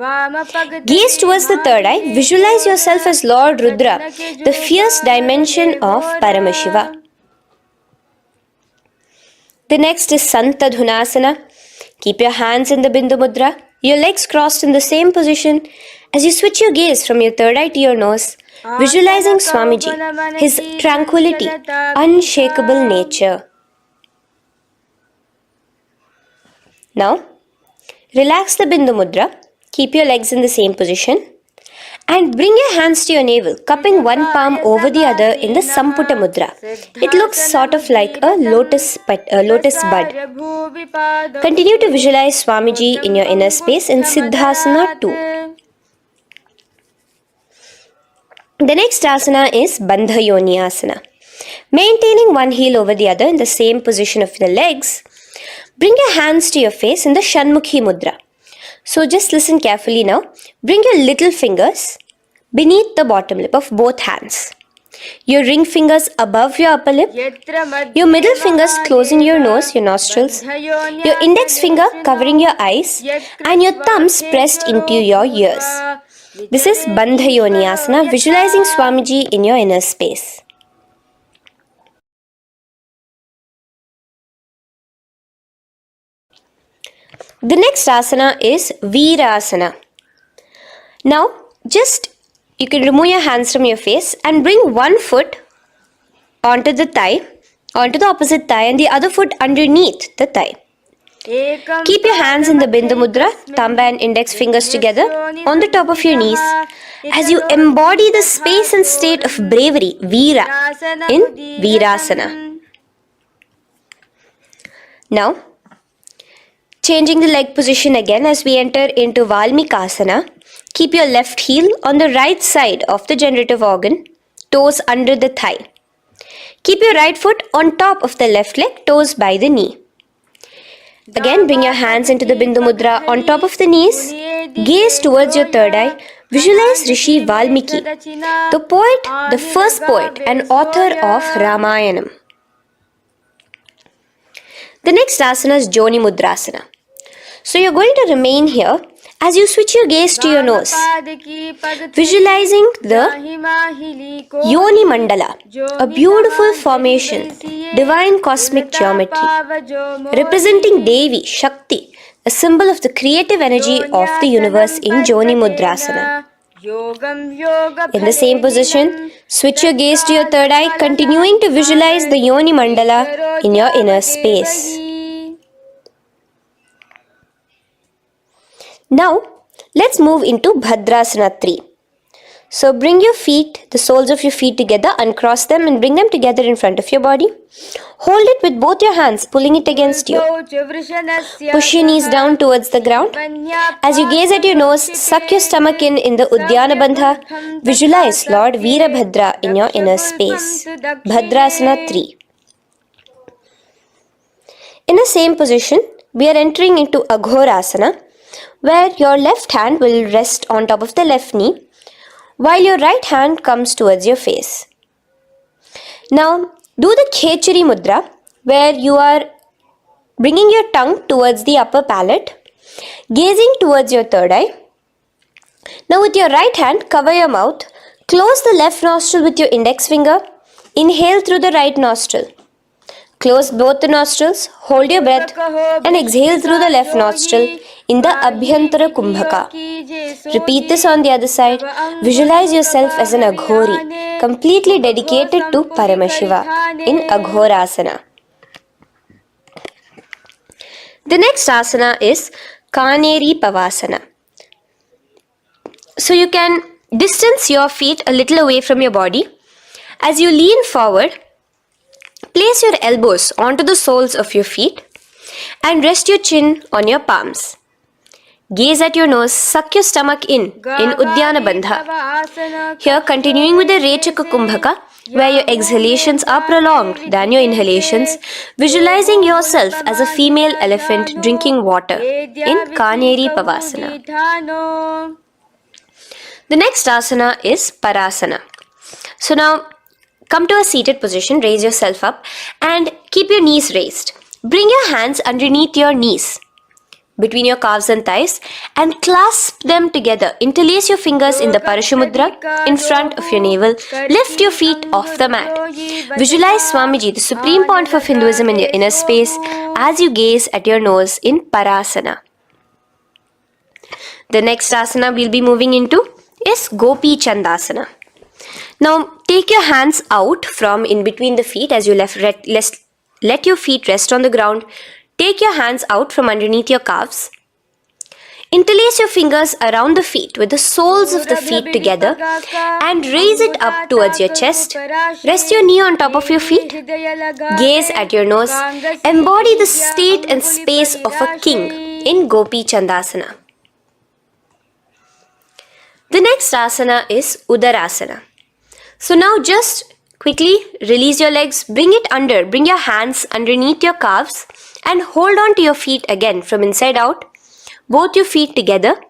Gaze towards the third eye, visualize yourself as Lord Rudra, the fierce dimension of Paramashiva. The next is Santadhunasana. Keep your hands in the Bindu Mudra, your legs crossed in the same position. As you switch your gaze from your third eye to your nose, visualizing Swamiji, his tranquility, unshakable nature. Now, relax the Bindu Mudra, keep your legs in the same position, and bring your hands to your navel, cupping one palm over the other in the Samputa Mudra. It looks sort of like a lotus bud. Continue to visualize Swamiji in your inner space in Siddhasana 2. The next asana is Bandha Yoni Asana. Maintaining one heel over the other in the same position of the legs, bring your hands to your face in the Shanmukhi Mudra. So just listen carefully now. Bring your little fingers beneath the bottom lip of both hands. Your ring fingers above your upper lip. Your middle fingers closing your nose, your nostrils. Your index finger covering your eyes. And your thumbs pressed into your ears. This is Bandha Yoni Asana, visualizing Swamiji in your inner space. The next asana is Virasana. Now, you can remove your hands from your face and bring one foot onto the thigh, onto the opposite thigh, and the other foot underneath the thigh. Keep your hands in the Bindu Mudra, thumb and index fingers together on the top of your knees as you embody the space and state of bravery, Veera, in Virasana. Now, changing the leg position again as we enter into Valmikasana. Keep your left heel on the right side of the generative organ, toes under the thigh. Keep your right foot on top of the left leg, toes by the knee. Again, bring your hands into the Bindu Mudra on top of the knees. Gaze towards your third eye. Visualize Rishi Valmiki, the poet, the first poet and author of Ramayanam. The next asana is Joni Mudrasana. So you're going to remain here as you switch your gaze to your nose, visualizing the Yoni Mandala, a beautiful formation, divine cosmic geometry, representing Devi, Shakti, a symbol of the creative energy of the universe in Joni Mudrasana. In the same position, switch your gaze to your third eye, continuing to visualize the Yoni Mandala in your inner space. Now, let's move into Bhadrasana 3. So bring your feet, the soles of your feet together, uncross them and bring them together in front of your body. Hold it with both your hands, pulling it against you. Push your knees down towards the ground. As you gaze at your nose, suck your stomach in the Udyana Bandha. Visualize Lord Veerabhadra in your inner space. Bhadrasana 3. In the same position, we are entering into Aghorasana, where your left hand will rest on top of the left knee, while your right hand comes towards your face. Now, do the Khechari Mudra, where you are bringing your tongue towards the upper palate, gazing towards your third eye. Now, with your right hand, cover your mouth, close the left nostril with your index finger, inhale through the right nostril. Close both the nostrils, hold your breath and exhale through the left nostril in the Abhyantara Kumbhaka. Repeat this on the other side. Visualize yourself as an Aghori, completely dedicated to Paramashiva in Aghorasana. The next asana is Kaneri Pavasana. So you can distance your feet a little away from your body. As you lean forward, place your elbows onto the soles of your feet and rest your chin on your palms. Gaze at your nose, suck your stomach in Uddiyana Bandha. Here, continuing with the Rechaka Kumbhaka, where your exhalations are prolonged than your inhalations, visualizing yourself as a female elephant drinking water in Kaneri Pavasana. The next asana is Parasana. So now, come to a seated position, raise yourself up and keep your knees raised. Bring your hands underneath your knees, between your calves and thighs, and clasp them together. Interlace your fingers in the Parashamudra in front of your navel. Lift your feet off the mat. Visualize Swamiji, the Supreme Pontiff of Hinduism, in your inner space as you gaze at your nose in Parasana. The next asana we'll be moving into is Gopi Chandasana. Now take your hands out from in between the feet as you let your feet rest on the ground. Take your hands out from underneath your calves. Interlace your fingers around the feet with the soles of the feet together and raise it up towards your chest. Rest your knee on top of your feet. Gaze at your nose. Embody the state and space of a king in Gopi Chandasana. The next asana is Udarasana. So now just quickly release your legs, bring your hands underneath your calves and hold on to your feet again from inside out. Both your feet together.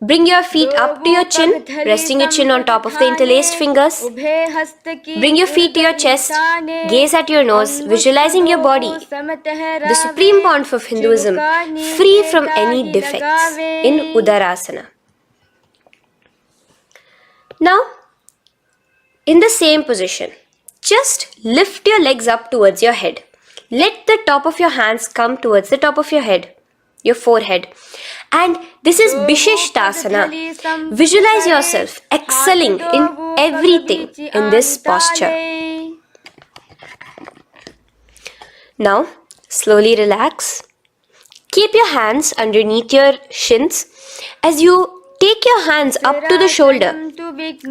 Bring your feet up to your chin, resting your chin on top of the interlaced fingers. Bring your feet to your chest, gaze at your nose, visualizing your body, the Supreme Pontiff of Hinduism, free from any defects in Udarasana. Now, in the same position, just lift your legs up towards your head. Let the top of your hands come towards the top of your head, your forehead. And this is Vishishtasana. Visualize yourself excelling in everything in this posture. Now, slowly relax. Keep your hands underneath your shins as you take your hands up to the shoulder,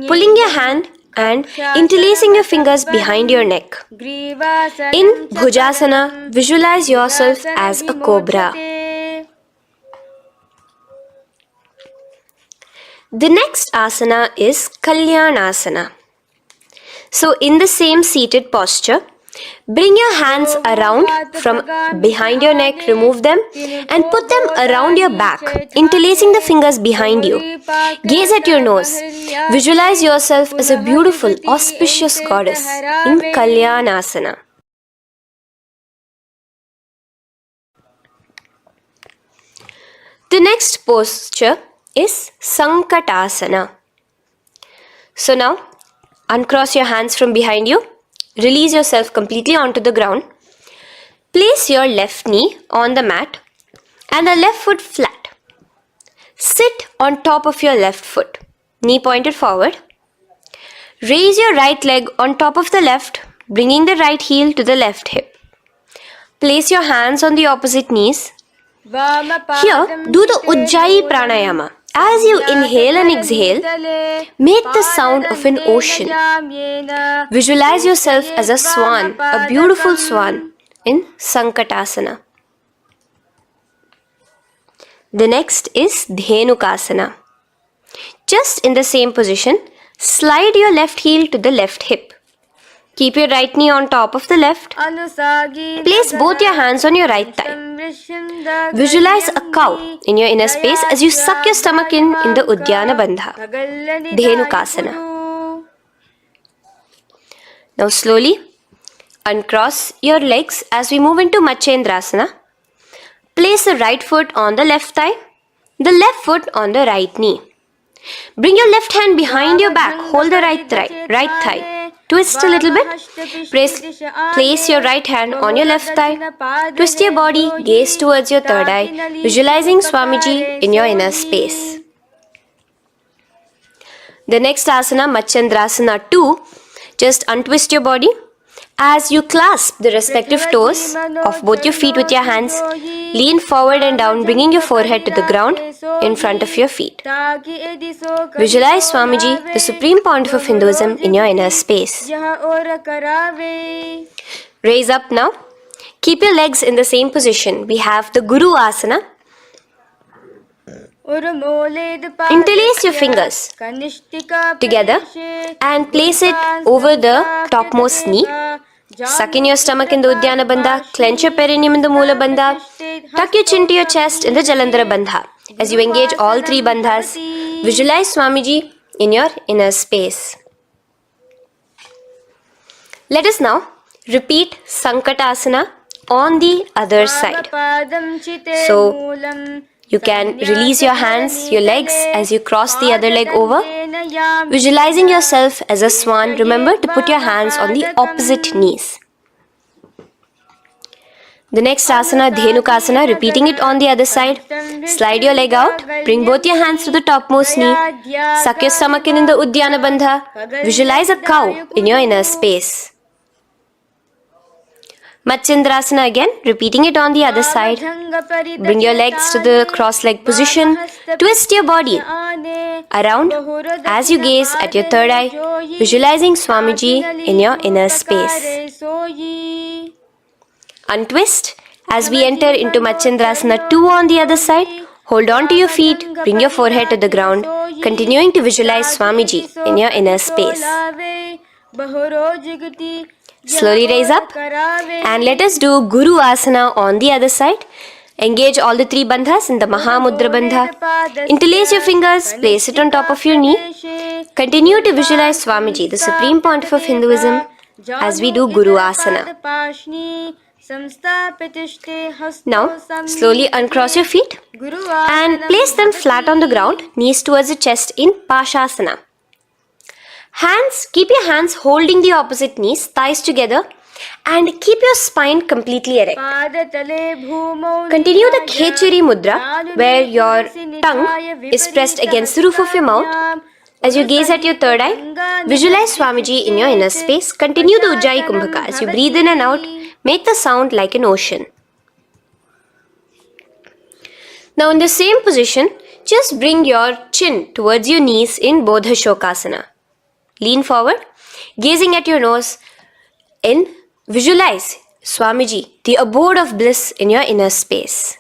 pulling your hand and interlacing your fingers behind your neck. In Bhujasana, visualize yourself as a cobra. The next asana is Kalyanasana. So in the same seated posture, bring your hands around from behind your neck, remove them and put them around your back, interlacing the fingers behind you. Gaze at your nose. Visualize yourself as a beautiful, auspicious goddess in Kalyanasana. The next posture is Sankatasana. So now, uncross your hands from behind you. Release yourself completely onto the ground. Place your left knee on the mat and the left foot flat. Sit on top of your left foot, knee pointed forward. Raise your right leg on top of the left, bringing the right heel to the left hip. Place your hands on the opposite knees. Here, do the Ujjayi Pranayama. As you inhale and exhale, make the sound of an ocean. Visualize yourself as a swan, a beautiful swan in Sankatasana. The next is Dhenukasana. Just in the same position, slide your left heel to the left hip. Keep your right knee on top of the left. Place both your hands on your right thigh. Visualize a cow in your inner space as you suck your stomach in the Uddiyana Bandha, Dhenukasana. Now slowly uncross your legs as we move into Matsyendrasana. Place the right foot on the left thigh, the left foot on the right knee. Bring your left hand behind your back, hold the right thigh. Twist a little bit. Place your right hand on your left thigh. Twist your body, gaze towards your third eye, visualizing Swamiji in your inner space. The next asana, Matsyendrasana 2, just untwist your body. As you clasp the respective toes of both your feet with your hands, lean forward and down, bringing your forehead to the ground in front of your feet. Visualize Swamiji, the Supreme Pontiff of Hinduism, in your inner space. Raise up now. Keep your legs in the same position. We have the Guru Asana. Interlace your fingers together and place it over the topmost knee. Suck in your stomach in the Uddiyana Bandha, clench your perineum in the Moola Bandha, tuck your chin to your chest in the Jalandhara Bandha. As you engage all three bandhas, visualize Swamiji in your inner space. Let us now repeat Sankatasana on the other side. So, you can release your hands, your legs as you cross the other leg over. Visualizing yourself as a swan, remember to put your hands on the opposite knees. The next asana, Dhenukasana, repeating it on the other side. Slide your leg out, bring both your hands to the topmost knee. Suck your stomach in the Uddiyana Bandha. Visualize a cow in your inner space. Matsyendrasana again, repeating it on the other side. Bring your legs to the cross-leg position. Twist your body around as you gaze at your third eye, visualizing Swamiji in your inner space. Untwist as we enter into Matsyendrasana 2 on the other side. Hold on to your feet, bring your forehead to the ground, continuing to visualize Swamiji in your inner space. Slowly raise up and let us do Guru Asana on the other side. Engage all the three bandhas in the Mahamudra Bandha. Interlace your fingers, place it on top of your knee. Continue to visualize Swamiji, the Supreme Pontiff of Hinduism, as we do Guru Asana. Now, slowly uncross your feet and place them flat on the ground, knees towards the chest in Pashasana. Keep your hands holding the opposite knees, thighs together, and keep your spine completely erect. Continue the Khechari Mudra, where your tongue is pressed against the roof of your mouth. As you gaze at your third eye, visualize Swamiji in your inner space. Continue the Ujjayi Kumbhaka. As you breathe in and out, make the sound like an ocean. Now in the same position, just bring your chin towards your knees in Bodha Shokasana. Lean forward, gazing at your nose, and visualize Swamiji, the abode of bliss in your inner space.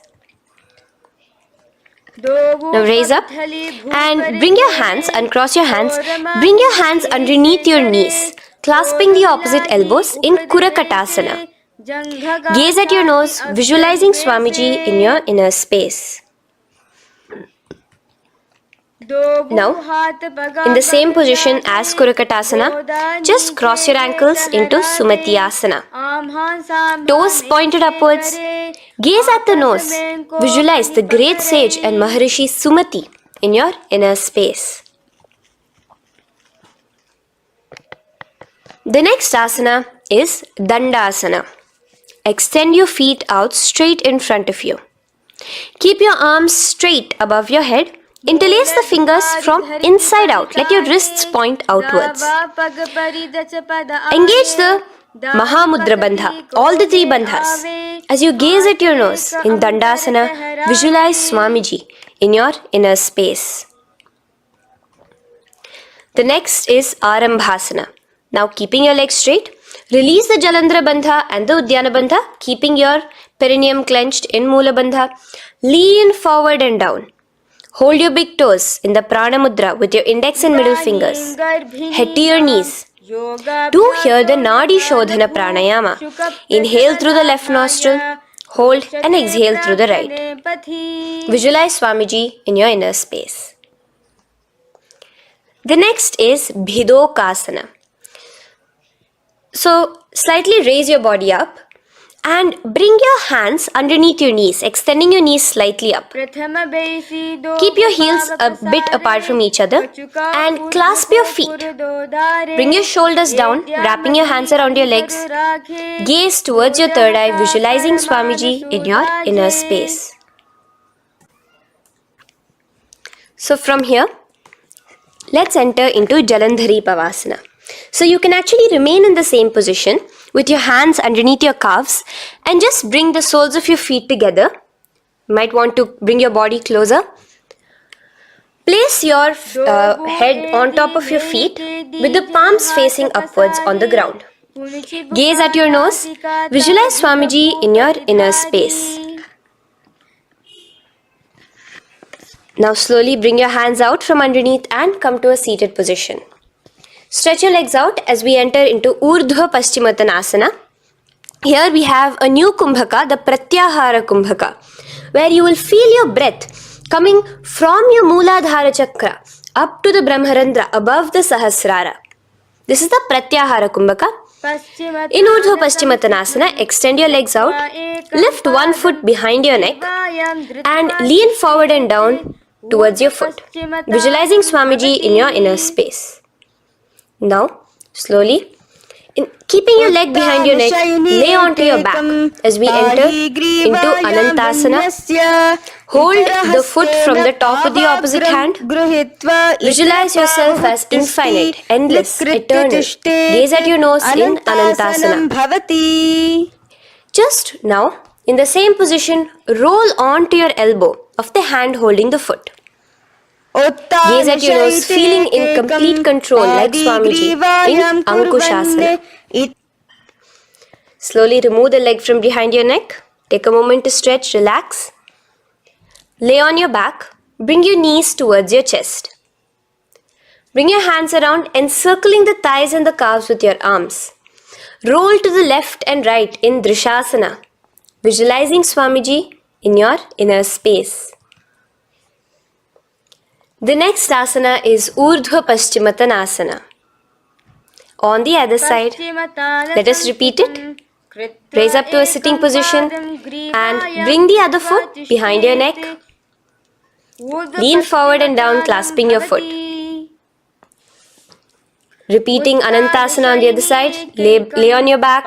Now raise up and bring your hands, uncross your hands, bring your hands underneath your knees, clasping the opposite elbows in Kurakatasana. Gaze at your nose, visualizing Swamiji in your inner space. Now, in the same position as Kurakatasana, just cross your ankles into Sumatiyasana. Toes pointed upwards. Gaze at the nose. Visualize the great sage and Maharishi Sumati in your inner space. The next asana is Dandasana. Extend your feet out straight in front of you. Keep your arms straight above your head. Interlace the fingers from inside out. Let your wrists point outwards. Engage the Mahamudra Bandha, all the three bandhas. As you gaze at your nose in Dandasana, visualize Swamiji in your inner space. The next is Arambhasana. Now keeping your legs straight, release the Jalandhara Bandha and the Uddiyana Bandha, keeping your perineum clenched in Moola Bandha. Lean forward and down. Hold your big toes in the Prana Mudra with your index and middle fingers. Head to your knees. Do here the Nadi Shodhana Pranayama. Inhale through the left nostril, hold and exhale through the right. Visualize Swamiji in your inner space. The next is Bhidokasana. So, slightly raise your body up and bring your hands underneath your knees, extending your knees slightly up. Keep your heels a bit apart from each other and clasp your feet. Bring your shoulders down, wrapping your hands around your legs. Gaze towards your third eye, visualizing Swamiji in your inner space. So from here, let's enter into Jalandhari Pavasana. So you can actually remain in the same position with your hands underneath your calves and just bring the soles of your feet together. You might want to bring your body closer. Place your head on top of your feet with the palms facing upwards on the ground. Gaze at your nose. Visualize Swamiji in your inner space. Now slowly bring your hands out from underneath and come to a seated position. Stretch your legs out as we enter into Urdhva Paschimottanasana. Here we have a new Kumbhaka, the Pratyahara Kumbhaka, where you will feel your breath coming from your Mooladhara Chakra up to the Brahmarandra above the Sahasrara. This is the Pratyahara Kumbhaka. In Urdhva Paschimottanasana, extend your legs out, lift one foot behind your neck and lean forward and down towards your foot, visualizing Swamiji in your inner space. Now, slowly, keeping your leg behind your neck, lay onto your back as we enter into Anantasana. Hold the foot from the top with the opposite hand. Visualize yourself as infinite, endless, eternal. Gaze at your nose in Anantasana. Just now, in the same position, roll onto your elbow of the hand holding the foot. Gaze at your nose, feeling in complete control like Swamiji in Ankushasana. Slowly remove the leg from behind your neck. Take a moment to stretch, relax. Lay on your back. Bring your knees towards your chest. Bring your hands around, encircling the thighs and the calves with your arms. Roll to the left and right in Drishasana, visualizing Swamiji in your inner space. The next asana is Urdhva Paschimottanasana. On the other side, let us repeat it. Raise up to a sitting position and bring the other foot behind your neck. Lean forward and down, clasping your foot. Repeating Anantasana on the other side, lay on your back,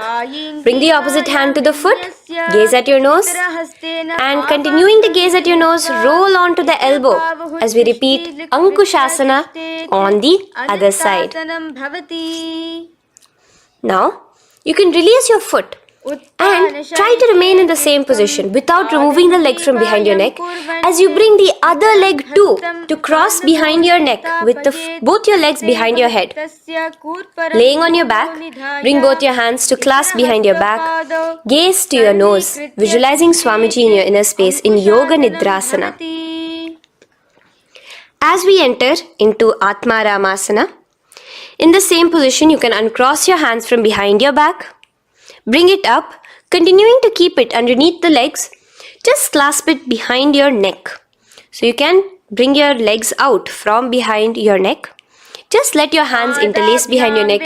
bring the opposite hand to the foot, gaze at your nose, and continuing to gaze at your nose, roll onto the elbow as we repeat Ankushasana on the other side. Now, you can release your foot and try to remain in the same position without removing the leg from behind your neck as you bring the other leg too to cross behind your neck with both your legs behind your head. Laying on your back, bring both your hands to clasp behind your back. Gaze to your nose, visualizing Swamiji in your inner space in Yoga Nidrasana. As we enter into Atmaramasana, in the same position you can uncross your hands from behind your back. Bring it up, continuing to keep it underneath the legs. Just clasp it behind your neck. So you can bring your legs out from behind your neck. Just let your hands interlace behind your neck,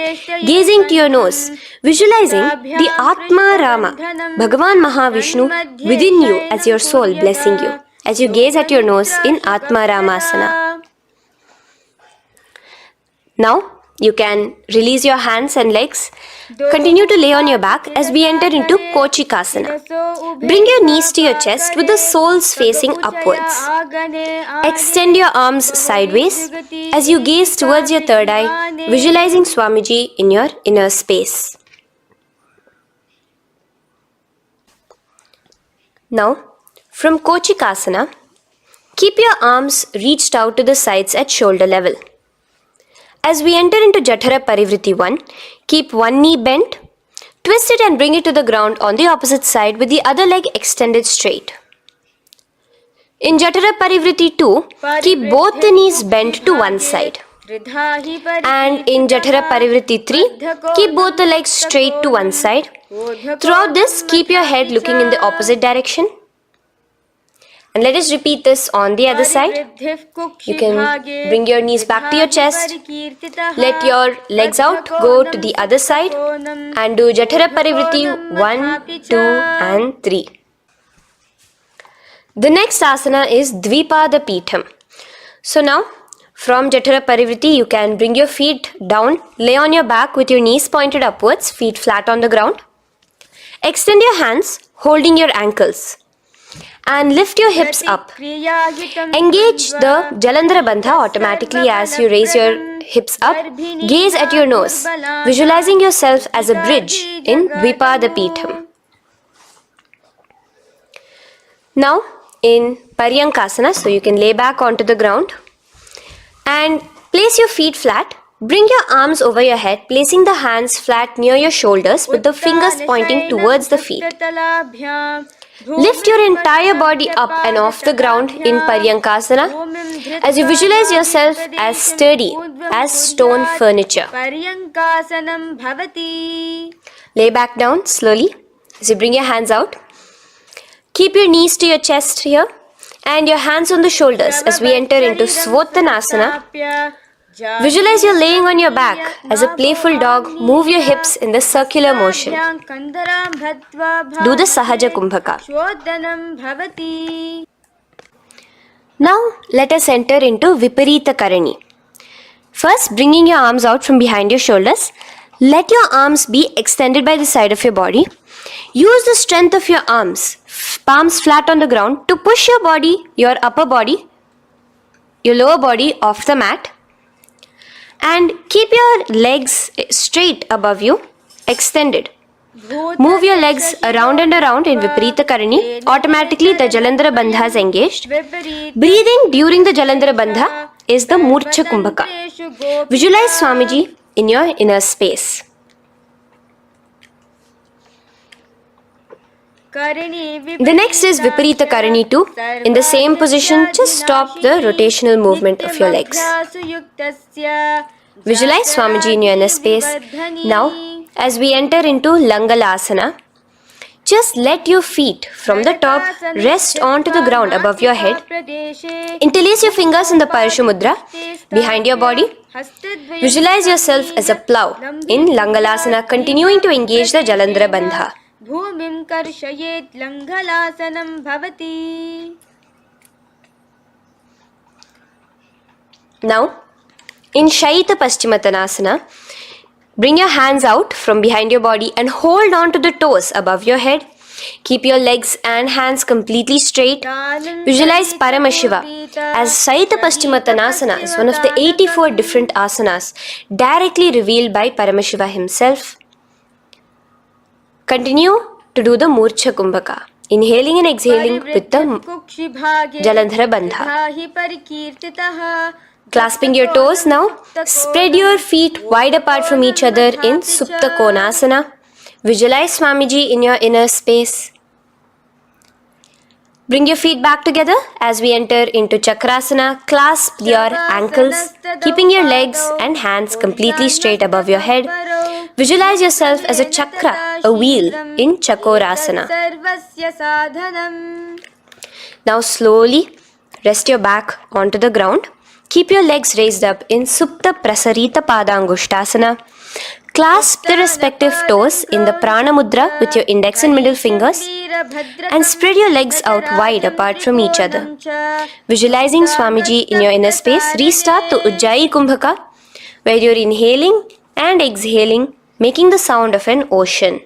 gazing to your nose, visualizing the Atma Rama, Bhagavan Mahavishnu within you as your soul blessing you, as you gaze at your nose in Atma Ramasana. Now, you can release your hands and legs. Continue to lay on your back as we enter into Kochikasana. Bring your knees to your chest with the soles facing upwards. Extend your arms sideways as you gaze towards your third eye, visualizing Swamiji in your inner space. Now, from Kochikasana, keep your arms reached out to the sides at shoulder level. As we enter into Jatara Parivritti 1, keep one knee bent, twist it and bring it to the ground on the opposite side with the other leg extended straight. In Jatara Parivritti 2, keep both the knees bent to one side. And in Jatara Parivritti 3, keep both the legs straight to one side. Throughout this, keep your head looking in the opposite direction. And let us repeat this on the other side. You can bring your knees back to your chest. Let your legs out, go to the other side and do Jatara Parivritti 1, 2 and 3. The next asana is Dvipada Pitham. So now from Jatara Parivritti you can bring your feet down, lay on your back with your knees pointed upwards, feet flat on the ground. Extend your hands holding your ankles. And lift your hips up. Engage the Jalandhara Bandha automatically as you raise your hips up, gaze at your nose, visualizing yourself as a bridge in Dvipadapitham. Now in Paryankasana, so you can lay back onto the ground and place your feet flat. Bring your arms over your head, placing the hands flat near your shoulders with the fingers pointing towards the feet. Lift your entire body up and off the ground in Paryankasana as you visualize yourself as sturdy as stone furniture. Lay back down slowly as you bring your hands out. Keep your knees to your chest here and your hands on the shoulders as we enter into Svottanasana. Visualize you're laying on your back as a playful dog. Move your hips in the circular motion. Do the Sahaja Kumbhaka. Now let us enter into Viparita Karani. First, bringing your arms out from behind your shoulders. Let your arms be extended by the side of your body. Use the strength of your arms, palms flat on the ground, to push your body, your upper body, your lower body off the mat. And keep your legs straight above you, extended. Move your legs around and around in Viparita Karani. Automatically the Jalandhara Bandha is engaged. Breathing during the Jalandhara Bandha is the Murcha Kumbhaka. Visualize Swamiji in your inner space. The next is Viparita Karani 2. In the same position, just stop the rotational movement of your legs. Visualize Swamiji in your inner space. Now, as we enter into Langalasana, just let your feet from the top rest onto the ground above your head. Interlace your fingers in the Parashu Mudra behind your body. Visualize yourself as a plow in Langalasana, continuing to engage the Jalandhara Bandha. भूमिं कर्षयेत् लङ्घलासनं भवति. Now, in Shaita Paschimottanasana, bring your hands out from behind your body and hold on to the toes above your head. Keep your legs and hands completely straight. Visualize Paramashiva as Shaita Paschimottanasana is one of the 84 different asanas directly revealed by Paramashiva himself. Continue to do the Murcha Kumbhaka, inhaling and exhaling with the Jalandhara Bandha. Clasping your toes now, spread your feet wide apart from each other in Supta Konasana. Visualize Swamiji in your inner space. Bring your feet back together as we enter into Chakrasana. Clasp your ankles, keeping your legs and hands completely straight above your head. Visualize yourself as a chakra, a wheel in Chakorasana. Now slowly rest your back onto the ground. Keep your legs raised up in Supta Prasarita Padangushtasana. Clasp the respective toes in the Prana Mudra with your index and middle fingers and spread your legs out wide apart from each other. Visualizing Swamiji in your inner space, restart the Ujjayi Kumbhaka where you're inhaling and exhaling, making the sound of an ocean.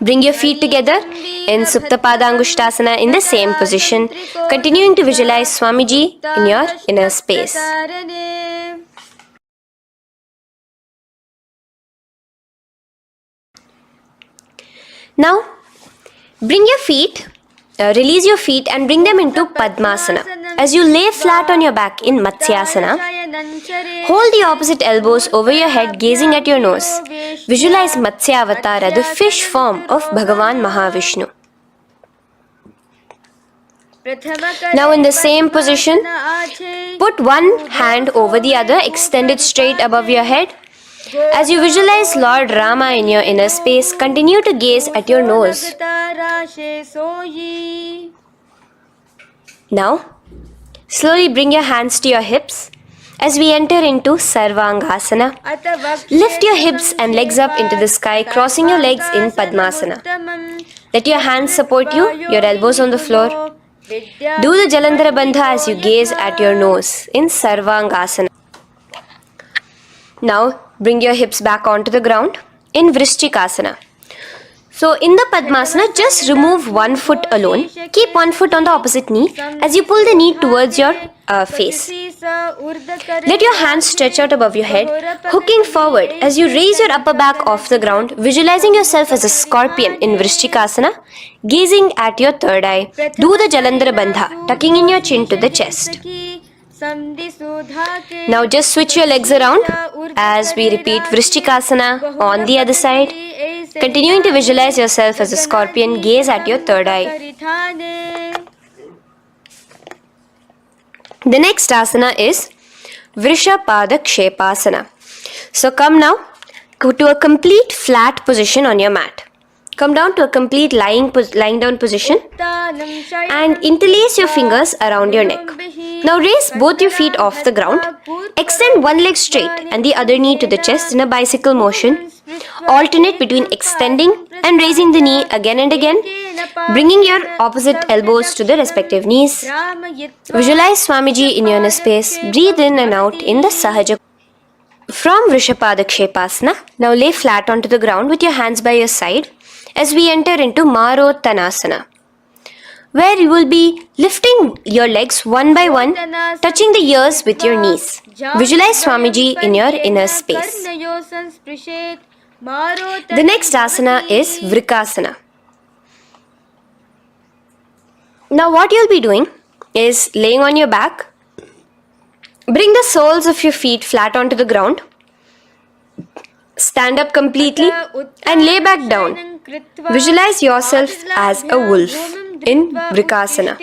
Bring your feet together in Supta Padangushtasana in the same position, continuing to visualize Swamiji in your inner space. Now, bring your feet, release your feet and bring them into Padmasana. As you lay flat on your back in Matsyasana, hold the opposite elbows over your head, gazing at your nose. Visualize Matsya Avatara, the fish form of Bhagavan Mahavishnu. Now in the same position, put one hand over the other, extended straight above your head. As you visualize Lord Rama in your inner space, continue to gaze at your nose. Now, slowly bring your hands to your hips as we enter into Sarvangasana. Lift your hips and legs up into the sky, crossing your legs in Padmasana. Let your hands support you, your elbows on the floor. Do the Jalandhara Bandha as you gaze at your nose in Sarvangasana. Now, bring your hips back onto the ground in Vrishchikasana. So in the Padmasana, just remove one foot alone. Keep one foot on the opposite knee as you pull the knee towards your face. Let your hands stretch out above your head, hooking forward as you raise your upper back off the ground, visualizing yourself as a scorpion in Vrishchikasana, gazing at your third eye. Do the Jalandhara Bandha, tucking in your chin to the chest. Now just switch your legs around as we repeat Vrishchikasana on the other side. Continuing to visualize yourself as a scorpion, gaze at your third eye. The next asana is Vrishapada Kshepasana. So come now to a complete flat position on your mat. Come down to a complete lying down position and interlace your fingers around your neck. Now raise both your feet off the ground. Extend one leg straight and the other knee to the chest in a bicycle motion. Alternate between extending and raising the knee again and again, bringing your opposite elbows to the respective knees. Visualize Swamiji in your inner space. Breathe in and out in the Sahaja. From Vrishapada Kshepasana, now lay flat onto the ground with your hands by your side as we enter into Marottanasana, where you will be lifting your legs one by one, touching the ears with your knees. Visualize Swamiji in your inner space. The next asana is Vrikasana. Now what you'll be doing is laying on your back. Bring the soles of your feet flat onto the ground. Stand up completely and lay back down. Visualize yourself as a wolf in Vrikasana.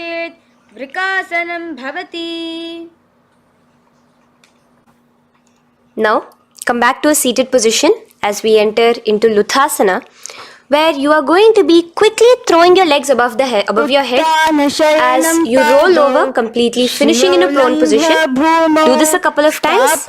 Now come back to a seated position as we enter into Luthasana, where you are going to be quickly throwing your legs above your head as you roll over completely, finishing in a prone position. Do this a couple of times.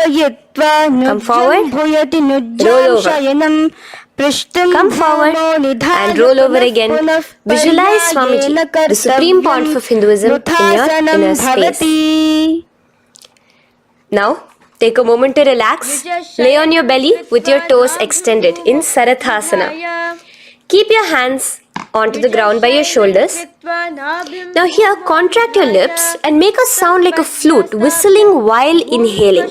Come forward, roll over. Come forward and roll over again. Visualize Swamiji, the Supreme Pontiff of Hinduism, in your inner space. Now, take a moment to relax. Lay on your belly with your toes extended in Sarathasana. Keep your hands onto the ground by your shoulders. Now here, contract your lips and make a sound like a flute, whistling while inhaling.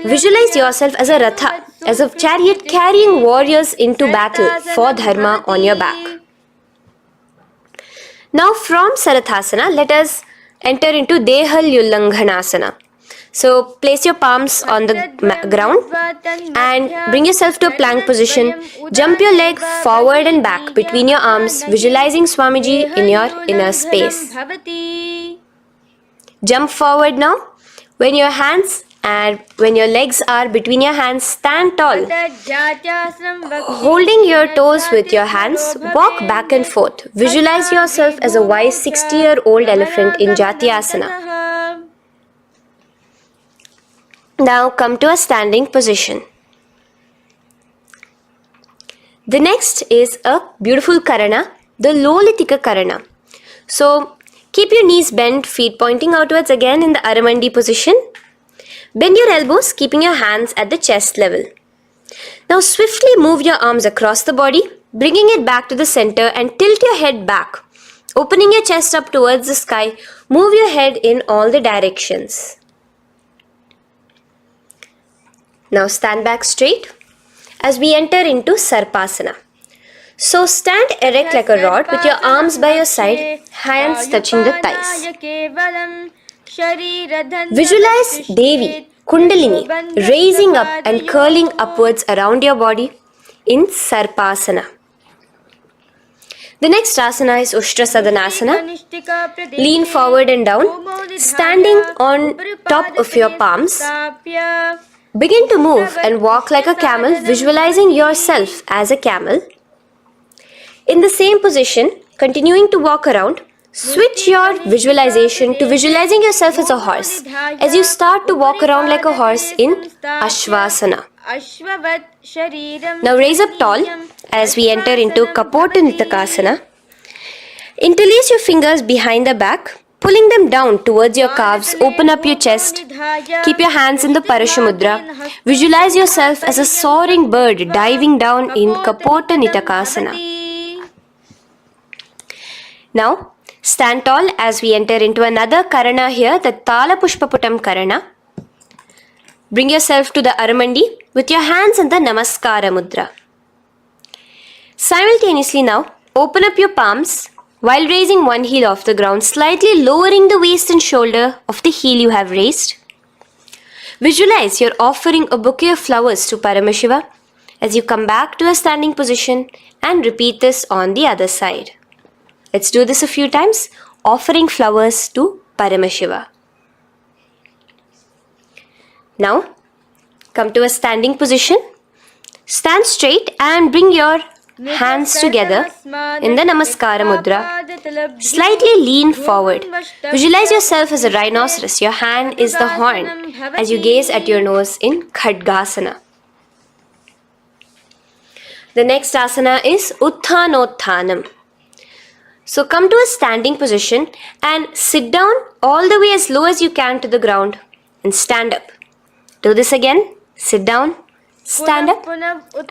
Visualize yourself as a ratha, as a chariot carrying warriors into battle for dharma on your back. Now from Sarathasana, let us enter into Dehalyullanghanasana. So place your palms on the ground and bring yourself to a plank position. Jump your leg forward and back between your arms, visualizing Swamiji in your inner space. Jump forward now. When your legs are between your hands, stand tall. Holding your toes with your hands, walk back and forth. Visualize yourself as a wise 60-year-old elephant in Jatyasana. Now come to a standing position. The next is a beautiful Karana, the Lolitika Karana. So keep your knees bent, feet pointing outwards again in the Aramandi position. Bend your elbows, keeping your hands at the chest level. Now swiftly move your arms across the body, bringing it back to the center and tilt your head back. Opening your chest up towards the sky, move your head in all the directions. Now stand back straight as we enter into Sarpasana. So stand erect like a rod with your arms by your side, hands touching the thighs. Visualize Devi, Kundalini, raising up and curling upwards around your body in Sarpasana. The next asana is Ushtrasadanasana. Lean forward and down, standing on top of your palms. Begin to move and walk like a camel, visualizing yourself as a camel. In the same position, continuing to walk around, switch your visualization to visualizing yourself as a horse as you start to walk around like a horse in Ashvasana. Now raise up tall as we enter into Kapota Nitakasana. Interlace your fingers behind the back, Pulling them down towards your calves, open up your chest. Keep your hands in the Parashamudra. Visualize yourself as a soaring bird diving down in Kapota Nitakasana. Now, stand tall as we enter into another Karana here, the Tala Pushpaputam Karana. Bring yourself to the Aramandi with your hands in the Namaskara Mudra. Simultaneously now, open up your palms while raising one heel off the ground, slightly lowering the waist and shoulder of the heel you have raised. Visualize you're offering a bouquet of flowers to Paramashiva as you come back to a standing position and repeat this on the other side. Let's do this a few times, offering flowers to Paramashiva. Now, come to a standing position. Stand straight and bring your hands together in the Namaskara Mudra. Slightly lean forward. Visualize yourself as a rhinoceros. Your hand is the horn as you gaze at your nose in Khadgasana. The next asana is Utthanotthanam. So come to a standing position and sit down all the way as low as you can to the ground and stand up. Do this again. Sit down. Stand up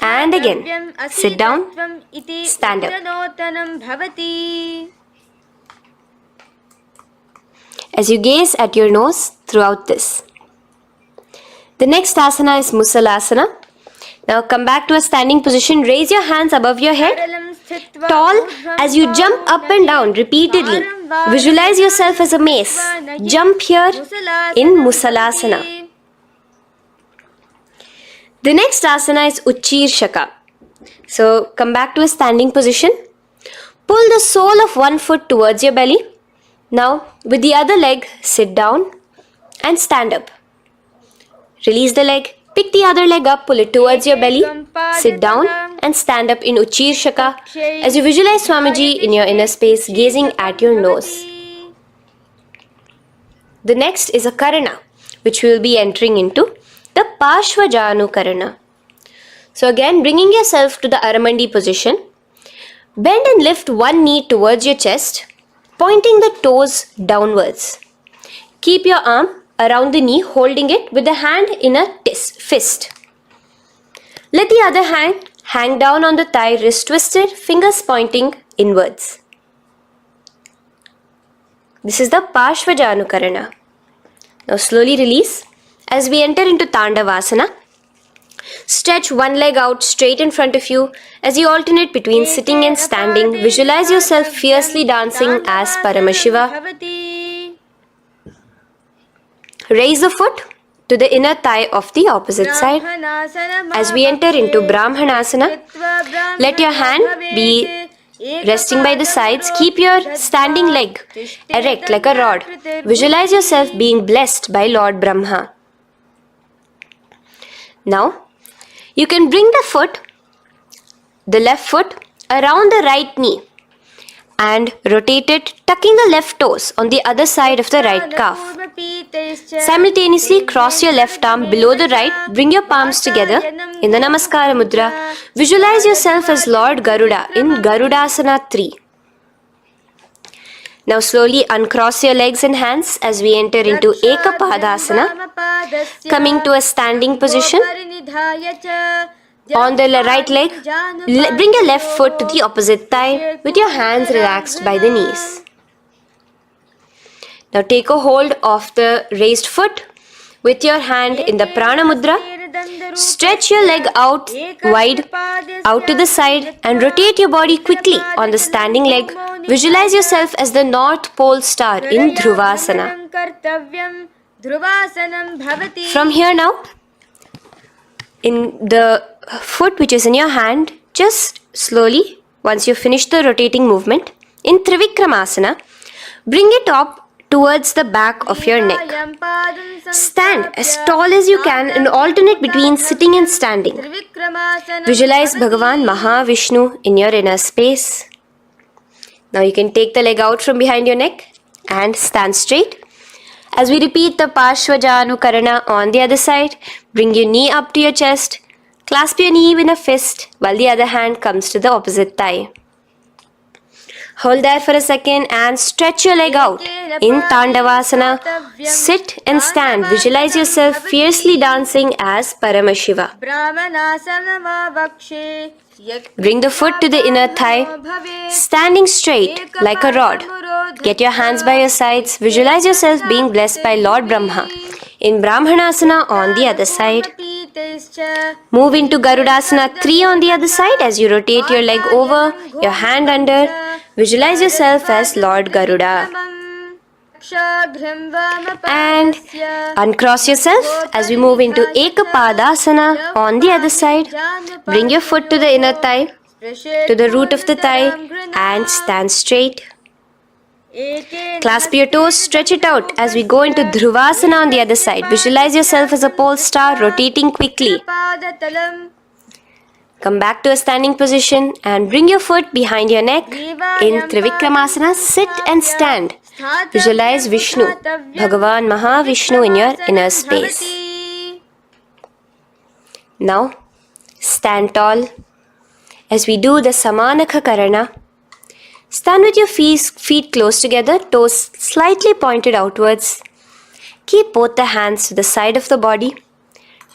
and again sit down, stand up. As you gaze at your nose throughout this. The next asana is Musalasana. Now come back to a standing position, raise your hands above your head, tall as you jump up and down repeatedly. Visualize yourself as a mace. Jump here in Musalasana. The next asana is Uchirshaka. So come back to a standing position. Pull the sole of one foot towards your belly. Now with the other leg, sit down and stand up. Release the leg. Pick the other leg up, pull it towards your belly. Sit down and stand up in Uchirshaka as you visualize Swamiji in your inner space, gazing at your nose. The next is a Karana, which we will be entering into. The Parshvajanu Karana. So again, bringing yourself to the Aramandi position. Bend and lift one knee towards your chest, pointing the toes downwards. Keep your arm around the knee, holding it with the hand in a fist. Let the other hand hang down on the thigh, wrist twisted, fingers pointing inwards. This is the Parshvajanu Karana. Now slowly release. As we enter into Tandavasana, stretch one leg out straight in front of you as you alternate between sitting and standing. Visualize yourself fiercely dancing as Paramashiva. Raise the foot to the inner thigh of the opposite side. As we enter into Brahmanasana, let your hand be resting by the sides. Keep your standing leg erect like a rod. Visualize yourself being blessed by Lord Brahma. Now, you can bring the left foot around the right knee and rotate it, tucking the left toes on the other side of the right calf. Simultaneously, cross your left arm below the right, bring your palms together in the Namaskara Mudra. Visualize yourself as Lord Garuda in Garudasana 3. Now slowly uncross your legs and hands as we enter into Ekapadasana, coming to a standing position. On the right leg, bring your left foot to the opposite thigh with your hands relaxed by the knees. Now take a hold of the raised foot with your hand in the Prana Mudra. Stretch your leg out wide, out to the side and rotate your body quickly on the standing leg. Visualize yourself as the North Pole star in Dhruvasana. From here now, in the foot which is in your hand, just slowly, once you finish the rotating movement, in Trivikramasana, bring it up towards the back of your neck. Stand as tall as you can and alternate between sitting and standing. Visualize Bhagavan Mahavishnu in your inner space. Now you can take the leg out from behind your neck and stand straight. As we repeat the Parshvajanu Karana on the other side, bring your knee up to your chest, clasp your knee in a fist while the other hand comes to the opposite thigh. Hold there for a second and stretch your leg out. In Tandavasana, sit and stand. Visualize yourself fiercely dancing as Paramashiva. Bring the foot to the inner thigh, standing straight like a rod. Get your hands by your sides. Visualize yourself being blessed by Lord Brahma. In Brahmanasana on the other side. Move into Garudasana 3 on the other side as you rotate your leg over, your hand under. Visualize yourself as Lord Garuda. And uncross yourself as we move into Ekapadasana on the other side. Bring your foot to the inner thigh, to the root of the thigh, and stand straight. Clasp your toes, stretch it out as we go into Dhruvasana on the other side. Visualize yourself as a pole star rotating quickly. Come back to a standing position and bring your foot behind your neck. In Trivikramasana, sit and stand. Visualize Vishnu, Bhagavan Mahavishnu in your inner space. Now, stand tall as we do the Samanakha Karana. Stand with your feet close together, toes slightly pointed outwards. Keep both the hands to the side of the body.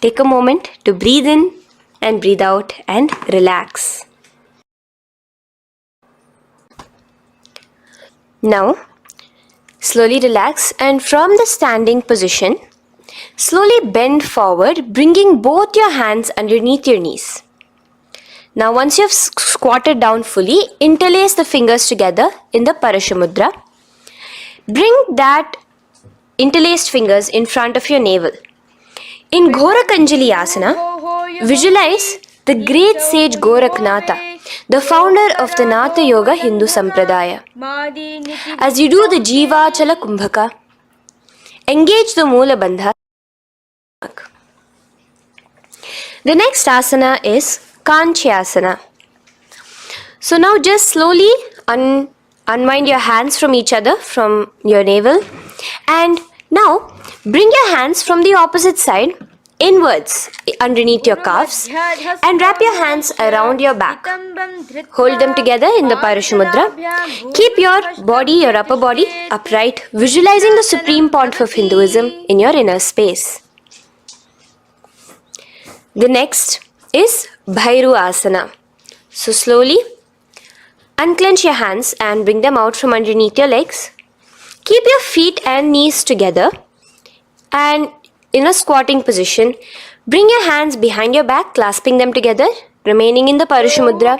Take a moment to breathe in and breathe out and relax. Now, slowly relax and from the standing position, slowly bend forward, bringing both your hands underneath your knees. Now once you have squatted down fully, interlace the fingers together in the Parashamudra. Bring that interlaced fingers in front of your navel. In Gorakanjali Asana, visualize the great sage Goraknatha, the founder of the Natha Yoga Hindu Sampradaya. As you do the Jiva Chala Kumbhaka, engage the Moola Bandha. The next asana is Kanchyasana. So now just slowly unwind your hands from each other, from your navel, and now bring your hands from the opposite side inwards underneath your calves and wrap your hands around your back. Hold them together in the Parashamudra. Keep your body, your upper body upright, visualizing the Supreme Pontiff of Hinduism in your inner space. The next is Bhairu Asana. So slowly unclench your hands and bring them out from underneath your legs. Keep your feet and knees together and in a squatting position, bring your hands behind your back, clasping them together, remaining in the Parashamudra.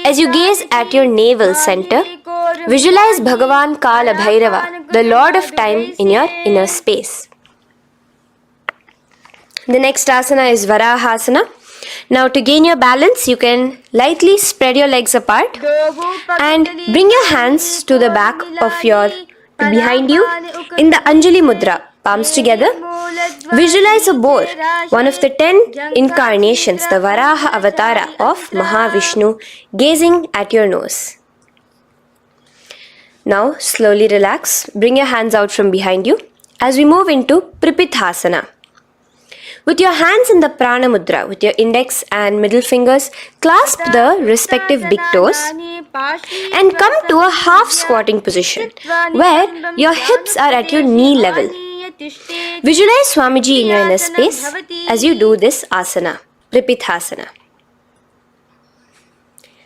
As you gaze at your navel center, visualize Bhagavan Kala Bhairava, the Lord of Time, in your inner space. The next asana is Varahasana. Now to gain your balance, you can lightly spread your legs apart and bring your hands to the back of behind you in the Anjali Mudra, palms together. Visualize a boar, one of the 10 incarnations, the Varaha Avatara of Mahavishnu, gazing at your nose. Now slowly relax, bring your hands out from behind you as we move into Pripithasana. With your hands in the Prana Mudra, with your index and middle fingers, clasp the respective big toes and come to a half squatting position where your hips are at your knee level. Visualize Swamiji in your inner space as you do this asana, Pripithasana.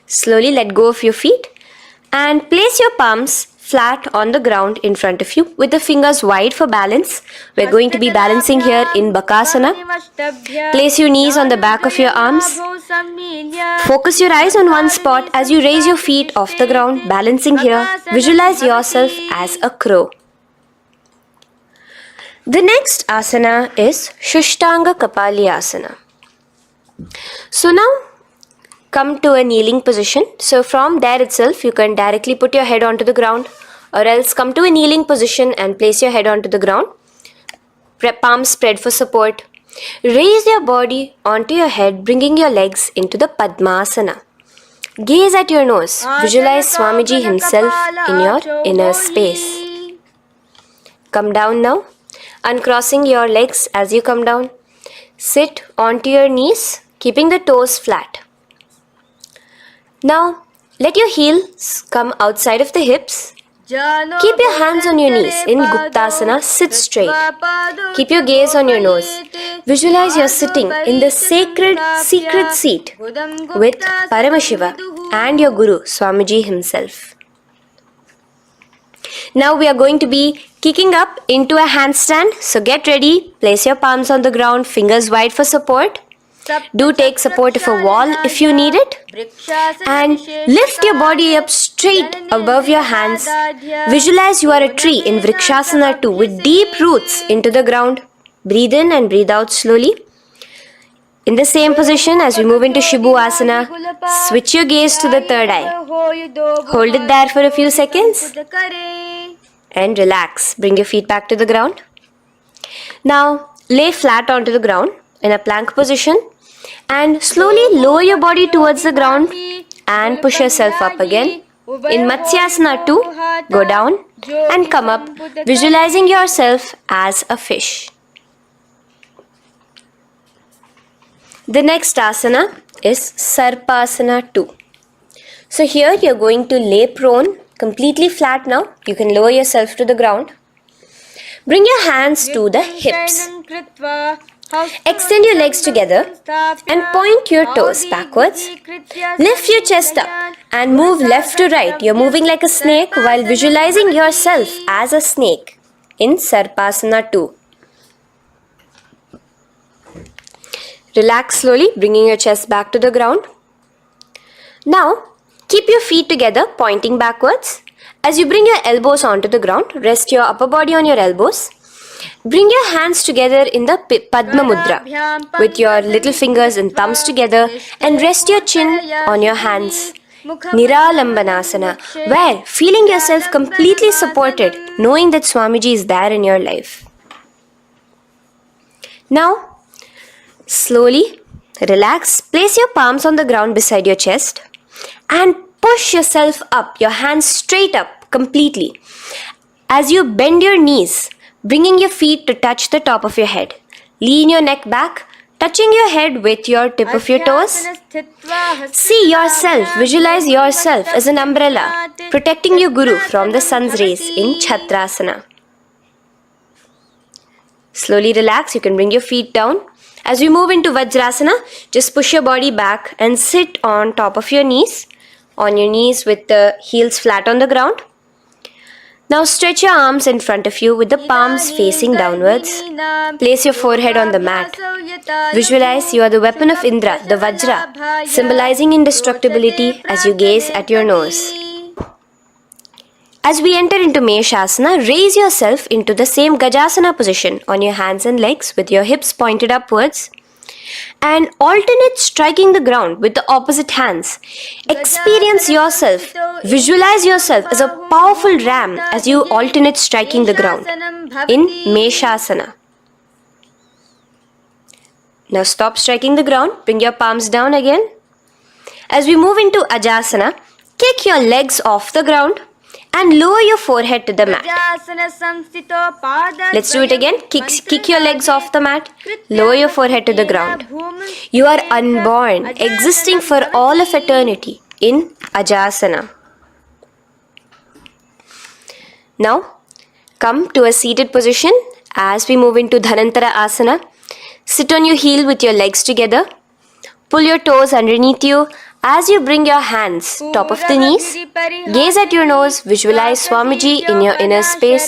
Slowly let go of your feet and place your palms flat on the ground in front of you with the fingers wide for balance. We're going to be balancing here in Bakasana. Place your knees on the back of your arms. Focus your eyes on one spot as you raise your feet off the ground, balancing here. Visualize yourself as a crow. The next asana is Shushtanga Kapali Asana. So now come to a kneeling position. So from there itself, you can directly put your head onto the ground, or else come to a kneeling position and place your head onto the ground. Palms spread for support. Raise your body onto your head, bringing your legs into the Padmasana. Gaze at your nose. Visualize Swamiji himself in your inner space. Come down now, uncrossing your legs as you come down. Sit onto your knees, keeping the toes flat. Now, Let your heels come outside of the hips. Keep your hands on your knees. In Guptasana, sit straight. Keep your gaze on your nose. Visualize you're sitting in the sacred secret seat with Paramashiva and your Guru, Swamiji himself. Now we are going to be kicking up into a handstand. So get ready. Place your palms on the ground, fingers wide for support. Do take support of a wall if you need it. And lift your body up straight above your hands. Visualize you are a tree in Vrikshasana 2 with deep roots into the ground. Breathe in and breathe out slowly. In the same position, as we move into Shibhu Asana, switch your gaze to the third eye. Hold it there for a few seconds. And relax. Bring your feet back to the ground. Now, lay flat onto the ground in a plank position. And slowly lower your body towards the ground and push yourself up again. In Matsyasana 2, go down and come up, visualizing yourself as a fish. The next asana is Sarpasana 2. So here you are going to lay prone, completely flat now. You can lower yourself to the ground. Bring your hands to the hips. Extend your legs together and point your toes backwards. Lift your chest up and move left to right. You're moving like a snake while visualizing yourself as a snake in Sarpasana 2. Relax slowly, bringing your chest back to the ground. Now, keep your feet together, pointing backwards. As you bring your elbows onto the ground, rest your upper body on your elbows. Bring your hands together in the Padma Mudra with your little fingers and thumbs together and rest your chin on your hands. Niralambanasana, where feeling yourself completely supported, knowing that Swamiji is there in your life. Now, slowly relax, place your palms on the ground beside your chest and push yourself up, your hands straight up completely. As you bend your knees, bringing your feet to touch the top of your head. Lean your neck back, touching your head with your tip of your toes. See yourself, visualize yourself as an umbrella, protecting your Guru from the sun's rays in Chhatrasana. Slowly relax, you can bring your feet down. As we move into Vajrasana, just push your body back and sit on top of your knees with the heels flat on the ground. Now stretch your arms in front of you with the palms facing downwards. Place your forehead on the mat. Visualize you are the weapon of Indra, the Vajra, symbolizing indestructibility as you gaze at your nose. As we enter into Meshasana, raise yourself into the same Gajasana position on your hands and legs with your hips pointed upwards. And alternate striking the ground with the opposite hands. Experience yourself, visualize yourself as a powerful ram as you alternate striking the ground in Meshasana. Now stop striking the ground, bring your palms down again. As we move into Ajasana, kick your legs off the ground and lower your forehead to the mat. Let's do it again. Kick your legs off the mat. Lower your forehead to the ground. You are unborn, existing for all of eternity in Ajasana. Now, come to a seated position as we move into Dhanantara Asana. Sit on your heel with your legs together. Pull your toes underneath you. As you bring your hands top of the knees, gaze at your nose, visualize Swamiji in your inner space.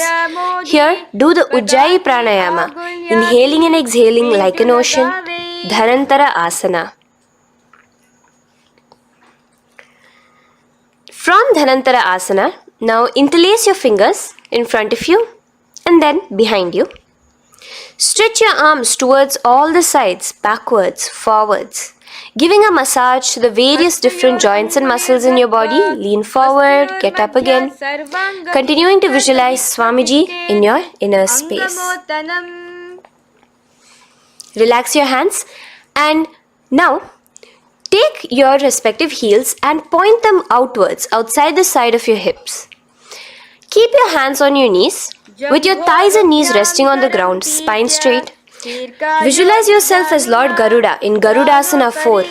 Here, do the Ujjayi Pranayama, inhaling and exhaling like an ocean, Dhanantara Asana. From Dhanantara Asana, now interlace your fingers in front of you and then behind you. Stretch your arms towards all the sides, backwards, forwards. Giving a massage to the various different joints and muscles in your body. Lean forward, get up again. Continuing to visualize Swamiji in your inner space. Relax your hands and now take your respective heels and point them outwards, outside the side of your hips. Keep your hands on your knees with your thighs and knees resting on the ground, spine straight. Visualize yourself as Lord Garuda in Garudasana 4,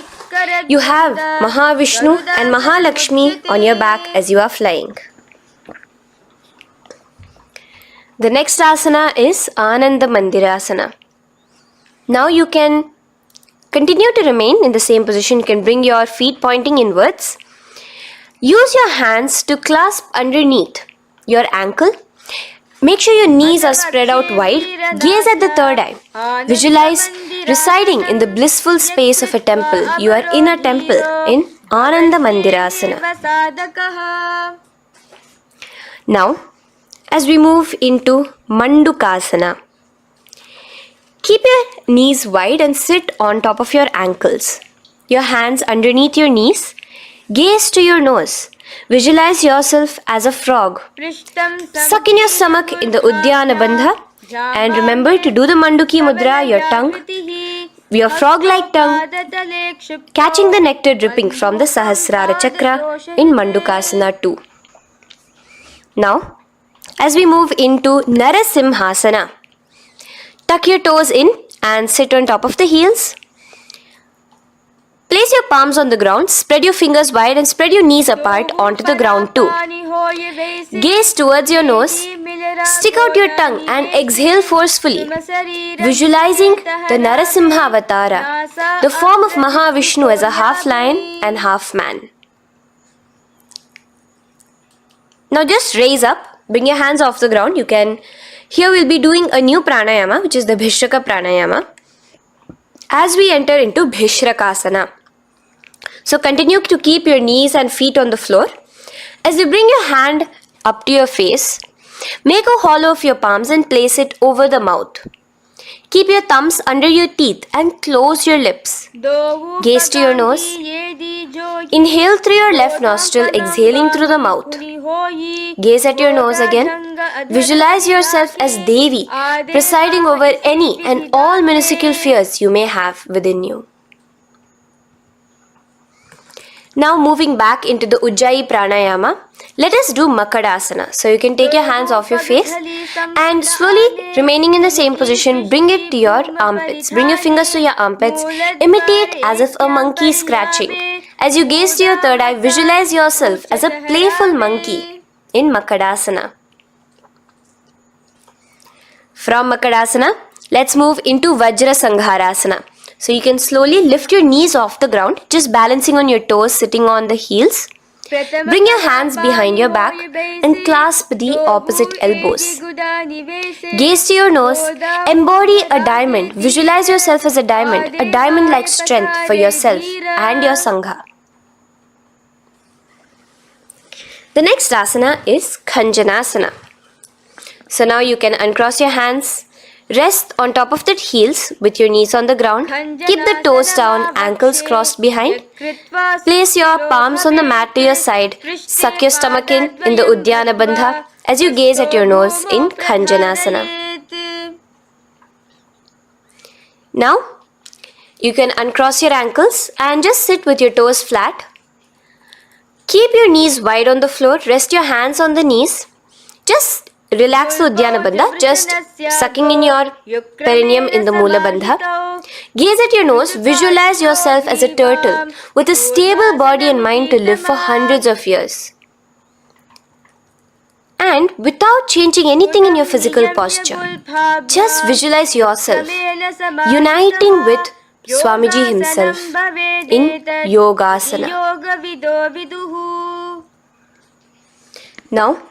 You have Mahavishnu and Mahalakshmi on your back as you are flying. The next asana is Ananda Mandirasana. Now you can continue to remain in the same position. You can bring your feet pointing inwards. Use your hands to clasp underneath your ankle. Make sure your knees are spread out wide. Gaze at the third eye. Visualize residing in the blissful space of a temple. You are in a temple in Ananda Mandirasana. Now, as we move into Mandukasana, keep your knees wide and sit on top of your ankles. Your hands underneath your knees. Gaze to your nose. Visualize yourself as a frog. Suck in your stomach in the Uddiyana Bandha. And remember to do the Manduki Mudra, your tongue, your frog-like tongue, catching the nectar dripping from the Sahasrara Chakra in Mandukasana 2. Now, as we move into Narasimhasana, tuck your toes in and sit on top of the heels. Place your palms on the ground, spread your fingers wide and spread your knees apart onto the ground too. Gaze towards your nose, stick out your tongue and exhale forcefully, visualizing the Narasimha Avatara, the form of Mahavishnu as a half lion and half man. Now just raise up, bring your hands off the ground. Here we'll be doing a new pranayama, which is the Bhishraka pranayama, as we enter into Bhishrakasana. So continue to keep your knees and feet on the floor. As you bring your hand up to your face, make a hollow of your palms and place it over the mouth. Keep your thumbs under your teeth and close your lips. Gaze to your nose. Inhale through your left nostril, exhaling through the mouth. Gaze at your nose again. Visualize yourself as Devi, presiding over any and all minuscule fears you may have within you. Now moving back into the Ujjayi Pranayama, let us do Makadasana. So you can take your hands off your face and slowly remaining in the same position, bring it to your armpits. Bring your fingers to your armpits. Imitate as if a monkey is scratching. As you gaze to your third eye, visualize yourself as a playful monkey in Makadasana. From Makadasana, let's move into Vajra Sangharasana. So you can slowly lift your knees off the ground, just balancing on your toes, sitting on the heels. Bring your hands behind your back and clasp the opposite elbows. Gaze to your nose, embody a diamond. Visualize yourself as a diamond-like strength for yourself and your Sangha. The next asana is Khanjanasana. So now you can uncross your hands. Rest on top of the heels with your knees on the ground. Keep the toes down, ankles crossed behind. Place your palms on the mat to your side. Suck your stomach in the Uddiyana Bandha as you gaze at your nose in Khanjanasana. Now, you can uncross your ankles and just sit with your toes flat. Keep your knees wide on the floor. Rest your hands on the knees. Just relax the Uddiyana Bandha, just sucking in your perineum in the Mula Bandha. Gaze at your nose, visualize yourself as a turtle with a stable body and mind to live for hundreds of years. And without changing anything in your physical posture, just visualize yourself uniting with Swamiji himself in Yogasana. Now,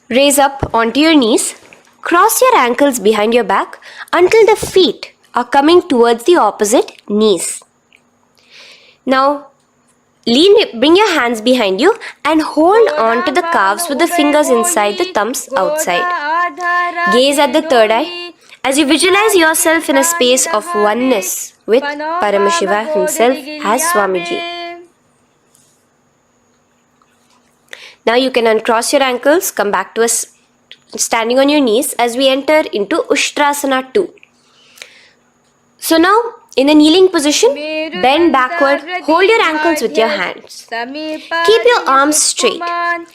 raise up onto your knees, cross your ankles behind your back until the feet are coming towards the opposite knees. Now, bring your hands behind you and hold on to the calves with the fingers inside, the thumbs outside. Gaze at the third eye as you visualize yourself in a space of oneness with Paramashivoham himself as Swamiji. Now you can uncross your ankles, come back to us standing on your knees as we enter into Ushtrasana 2. So now, in a kneeling position, bend backward, hold your ankles with your hands. Keep your arms straight.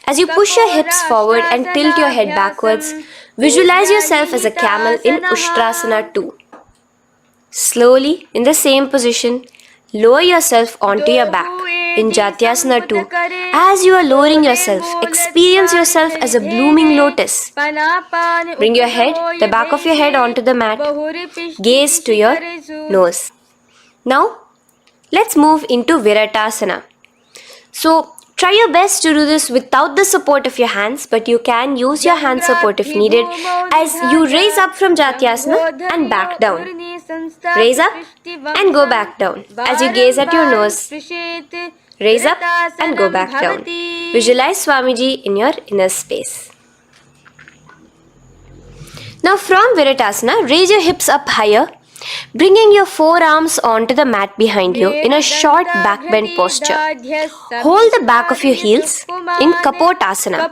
As you push your hips forward and tilt your head backwards, visualize yourself as a camel in Ushtrasana 2. Slowly, in the same position, Lower yourself onto your back in Jatyasana 2. As you are lowering yourself, experience yourself as a blooming lotus. Bring your head, the back of your head onto the mat. Gaze to your nose. Now, let's move into Viratasana. So, try your best to do this without the support of your hands, but you can use your hand support if needed as you raise up from Jatyasana and back down. Raise up and go back down as you gaze at your nose. Raise up and go back down. Visualize Swamiji in your inner space. Now from Viratasana, raise your hips up higher, bringing your forearms onto the mat behind you in a short back bend posture. Hold the back of your heels in Kapotasana.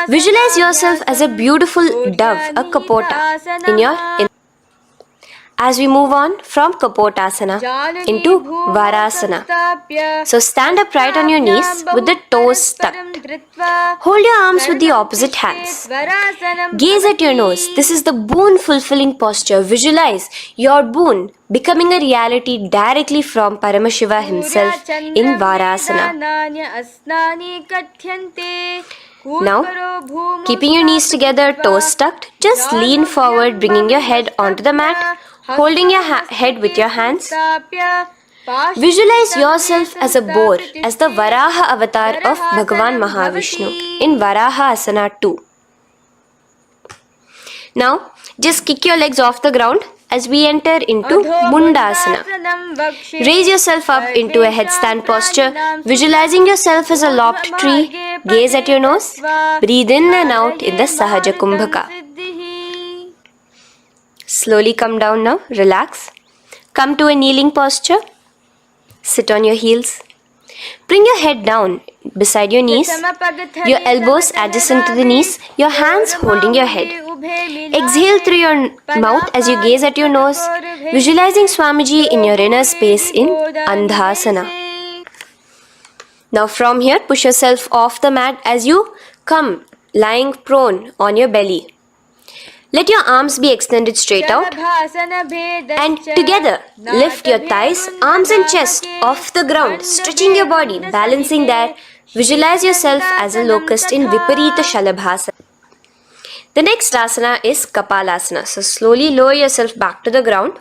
Visualize yourself as a beautiful dove, a Kapota, in your inner. As we move on from Kapotasana into Varasana. So stand upright on your knees with the toes tucked. Hold your arms with the opposite hands. Gaze at your nose. This is the boon fulfilling posture. Visualize your boon becoming a reality directly from Paramashiva himself in Varasana. Now, keeping your knees together, toes tucked, just lean forward, bringing your head onto the mat. Holding your head with your hands. Visualize yourself as a boar, as the Varaha avatar of Bhagavan Mahavishnu in Varaha Asana 2. Now, just kick your legs off the ground as we enter into Mundasana. Raise yourself up into a headstand posture, visualizing yourself as a lopped tree. Gaze at your nose. Breathe in and out in the Sahaja Kumbhaka. Slowly come down now, relax. Come to a kneeling posture. Sit on your heels. Bring your head down beside your knees, your elbows adjacent to the knees, your hands holding your head. Exhale through your mouth as you gaze at your nose, visualizing Swamiji in your inner space in Andhasana. Now from here, push yourself off the mat as you come lying prone on your belly. Let your arms be extended straight out and together lift your thighs, arms and chest off the ground, stretching your body, balancing there. Visualize yourself as a locust in Viparita Shalabhasana. The next asana is Kapalasana. So slowly lower yourself back to the ground.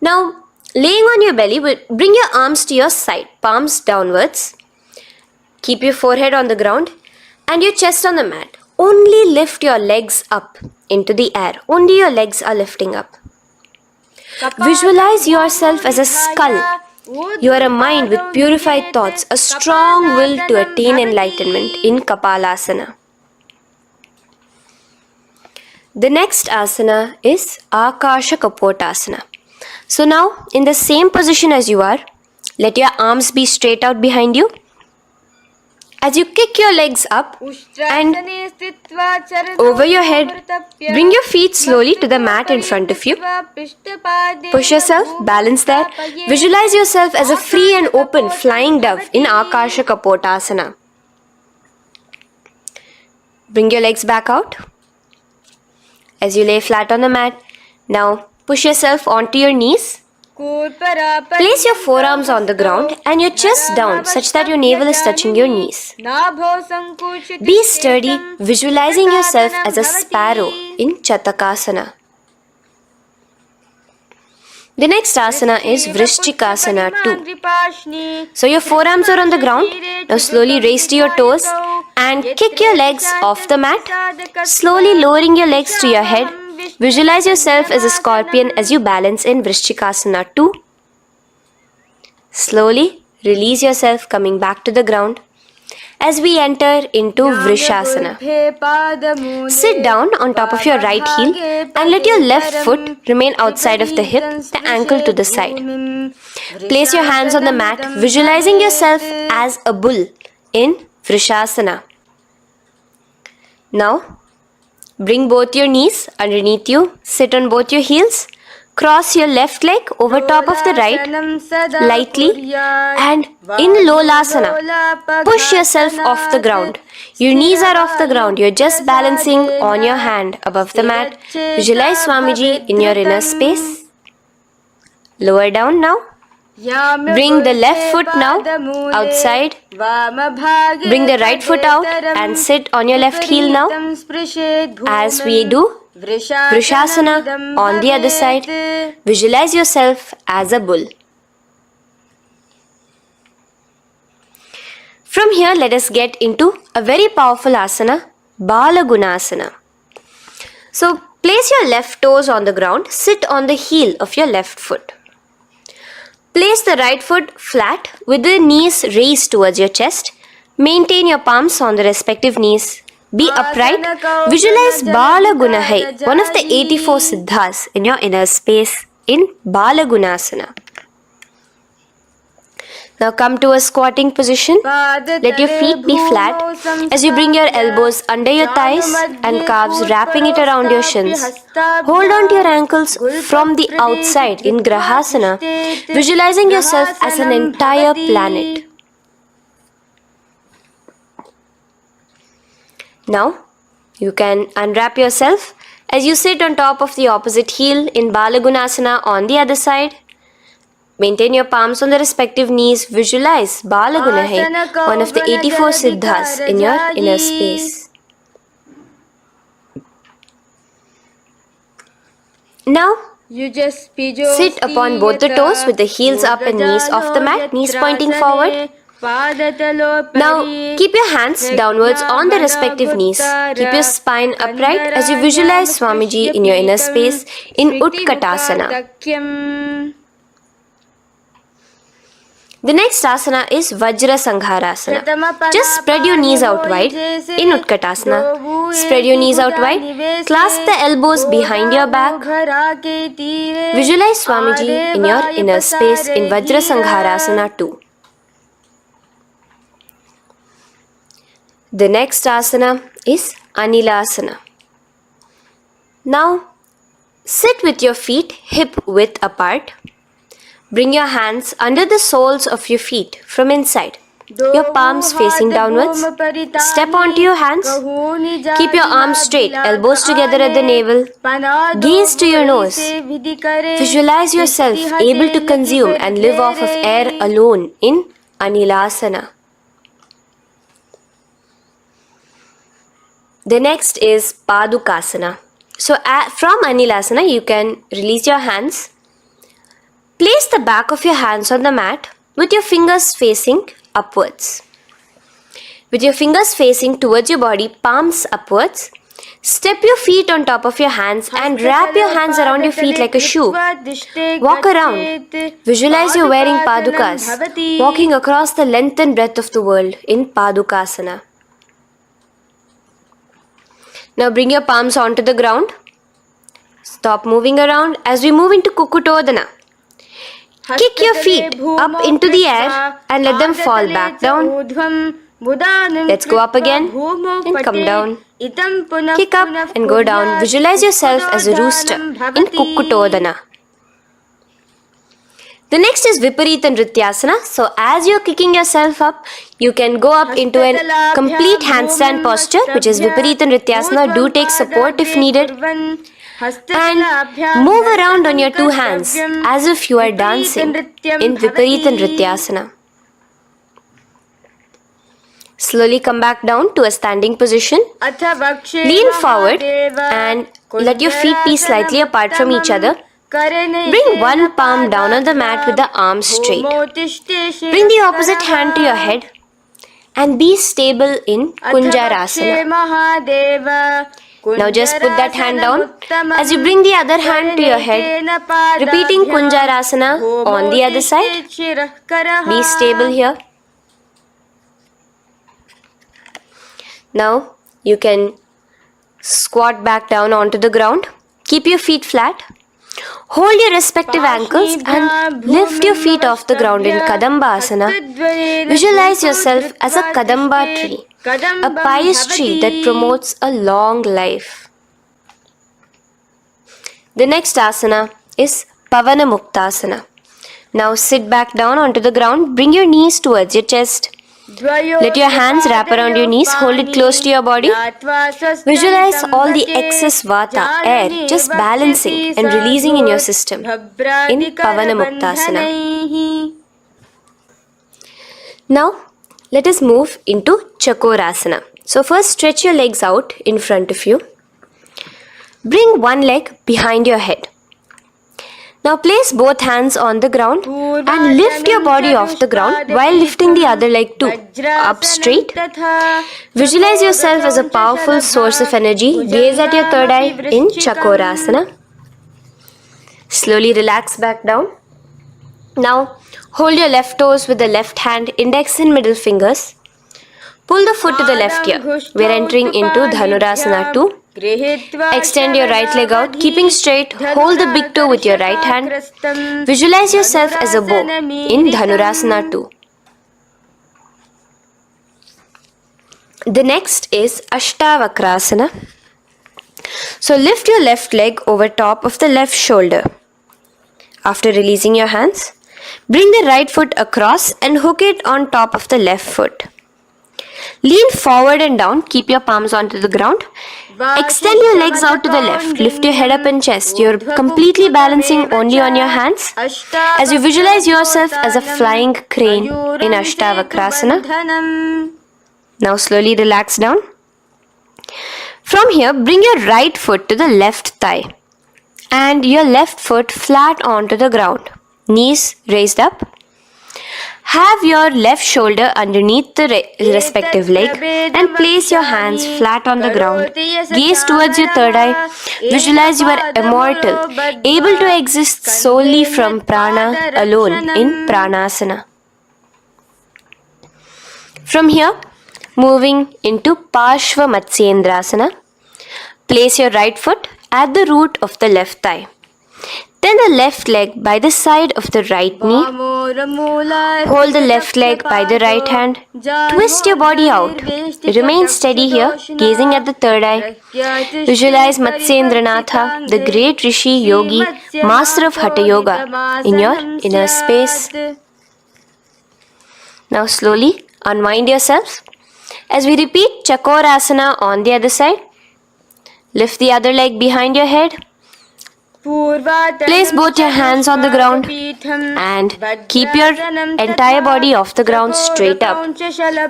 Now laying on your belly, bring your arms to your side, palms downwards. Keep your forehead on the ground and your chest on the mat. Only lift your legs up into the air. Only your legs are lifting up. Visualize yourself as a skull. You are a mind with purified thoughts, a strong will to attain enlightenment in Kapalasana. The next asana is Akasha Kapotasana. So now, in the same position as you are, let your arms be straight out behind you. As you kick your legs up and over your head, bring your feet slowly to the mat in front of you. Push yourself, balance there. Visualize yourself as a free and open flying dove in Akasha Kapotasana. Bring your legs back out as you lay flat on the mat. Now push yourself onto your knees. Place your forearms on the ground and your chest down such that your navel is touching your knees. Be sturdy, visualizing yourself as a sparrow in Chatakasana. The next asana is Vrishchikasana 2. So your forearms are on the ground. Now slowly raise to your toes and kick your legs off the mat. Slowly lowering your legs to your head. Visualize yourself as a scorpion as you balance in Vrishchikasana 2. Slowly release yourself, coming back to the ground as we enter into Vrishasana. Sit down on top of your right heel and let your left foot remain outside of the hip, the ankle to the side. Place your hands on the mat, visualizing yourself as a bull in Vrishasana. Now, bring both your knees underneath you, sit on both your heels, cross your left leg over top of the right lightly and in Lolasana, push yourself off the ground. Your knees are off the ground, you're just balancing on your hand above the mat. Visualize Swamiji in your inner space. Lower down now, Bring the left foot now outside. Bring the right foot out and sit on your left heel now. As we do Vrishasana on the other side, visualize yourself as a bull. From here, let us get into a very powerful asana, Balagunasana. So, place your left toes on the ground, sit on the heel of your left foot. Place the right foot flat with the knees raised towards your chest. Maintain your palms on the respective knees. Be upright. Visualize Balagunahai, one of the 84 siddhas in your inner space in Balagunasana. Now come to a squatting position. Let your feet be flat as you bring your elbows under your thighs and calves, wrapping it around your shins. Hold on to your ankles from the outside in Grahasana, visualizing yourself as an entire planet. Now you can unwrap yourself as you sit on top of the opposite heel in Balagunasana on the other side. Maintain your palms on the respective knees. Visualize Balagunahai, one of the 84 siddhas in your inner space. Now, sit upon both the toes with the heels up and knees off the mat, knees pointing forward. Now, keep your hands downwards on the respective knees. Keep your spine upright as you visualize Swamiji in your inner space in Utkatasana. The next asana is Vajra Sangharasana. Just spread your knees out wide in Utkatasana. Spread your knees out wide. Clasp the elbows behind your back. Visualize Swamiji in your inner space in Vajra Sangharasana too. The next asana is Anilasana. Now, sit with your feet hip width apart. Bring your hands under the soles of your feet from inside. Your palms facing downwards. Step onto your hands. Keep your arms straight, elbows together at the navel. Gaze to your nose. Visualize yourself able to consume and live off of air alone in Anilasana. The next is Padukasana. So from Anilasana, you can release your hands. Place the back of your hands on the mat with your fingers facing upwards. With your fingers facing towards your body, palms upwards. Step your feet on top of your hands and wrap your hands around your feet like a shoe. Walk around. Visualize you're wearing padukas, walking across the length and breadth of the world in Padukasana. Now bring your palms onto the ground. Stop moving around as we move into Kukutodana. Kick your feet up into the air and let them fall back down. Let's go up again and come down. Kick up and go down. Visualize yourself as a rooster in Kukutodana. The next is Viparita Nrityasana. So as you're kicking yourself up, you can go up into a complete handstand posture, which is Viparita Nrityasana. Do take support if needed. And move around on your two hands as if you are dancing in Viparita Nrityasana. Slowly come back down to a standing position. Lean forward and let your feet be slightly apart from each other. Bring one palm down on the mat with the arms straight. Bring the opposite hand to your head and be stable in Kunjarasana. Now just put that hand down as you bring the other hand to your head, repeating Kunjarasana on the other side. Be stable here. Now you can squat back down onto the ground. Keep your feet flat. Hold your respective ankles and lift your feet off the ground in Kadambasana. Visualize yourself as a Kadamba tree, a pious tree that promotes a long life. The next asana is Pavanamuktasana. Now sit back down onto the ground. Bring your knees towards your chest. Let your hands wrap around your knees, hold it close to your body. Visualize all the excess vata, air, just balancing and releasing in your system in Pavanamuktasana. Now, let us move into Chakorasana. So first stretch your legs out in front of you. Bring one leg behind your head. Now place both hands on the ground and lift your body off the ground while lifting the other leg too, up straight. Visualize yourself as a powerful source of energy. Gaze at your third eye in Chakorasana. Slowly relax back down. Now hold your left toes with the left hand, index and middle fingers. Pull the foot to the left ear. We are entering into Dhanurasana 2. Extend your right leg out, keeping straight. Hold the big toe with your right hand. Visualize yourself as a bow in Dhanurasana 2. The next is Ashtavakrasana. So lift your left leg over top of the left shoulder. After releasing your hands, bring the right foot across and hook it on top of the left foot. Lean forward and down, keep your palms onto the ground. Extend your legs out to the left, lift your head up and chest. You're completely balancing only on your hands as you visualize yourself as a flying crane in Ashtavakrasana. Now slowly relax down. From here, bring your right foot to the left thigh and your left foot flat onto the ground. Knees raised up. Have your left shoulder underneath the respective leg and place your hands flat on the ground. Gaze towards your third eye. Visualize you are immortal, able to exist solely from prana alone in Pranasana. From here, moving into Parshva Matsyendrasana. Place your right foot at the root of the left thigh. Then the left leg by the side of the right knee. Hold the left leg by the right hand. Twist your body out. Remain steady here, gazing at the third eye. Visualize Matsyendranatha, the great Rishi, Yogi, master of Hatha Yoga, in your inner space. Now slowly unwind yourselves. As we repeat Chakorasana on the other side, lift the other leg behind your head. Place both your hands on the ground and keep your entire body off the ground straight up.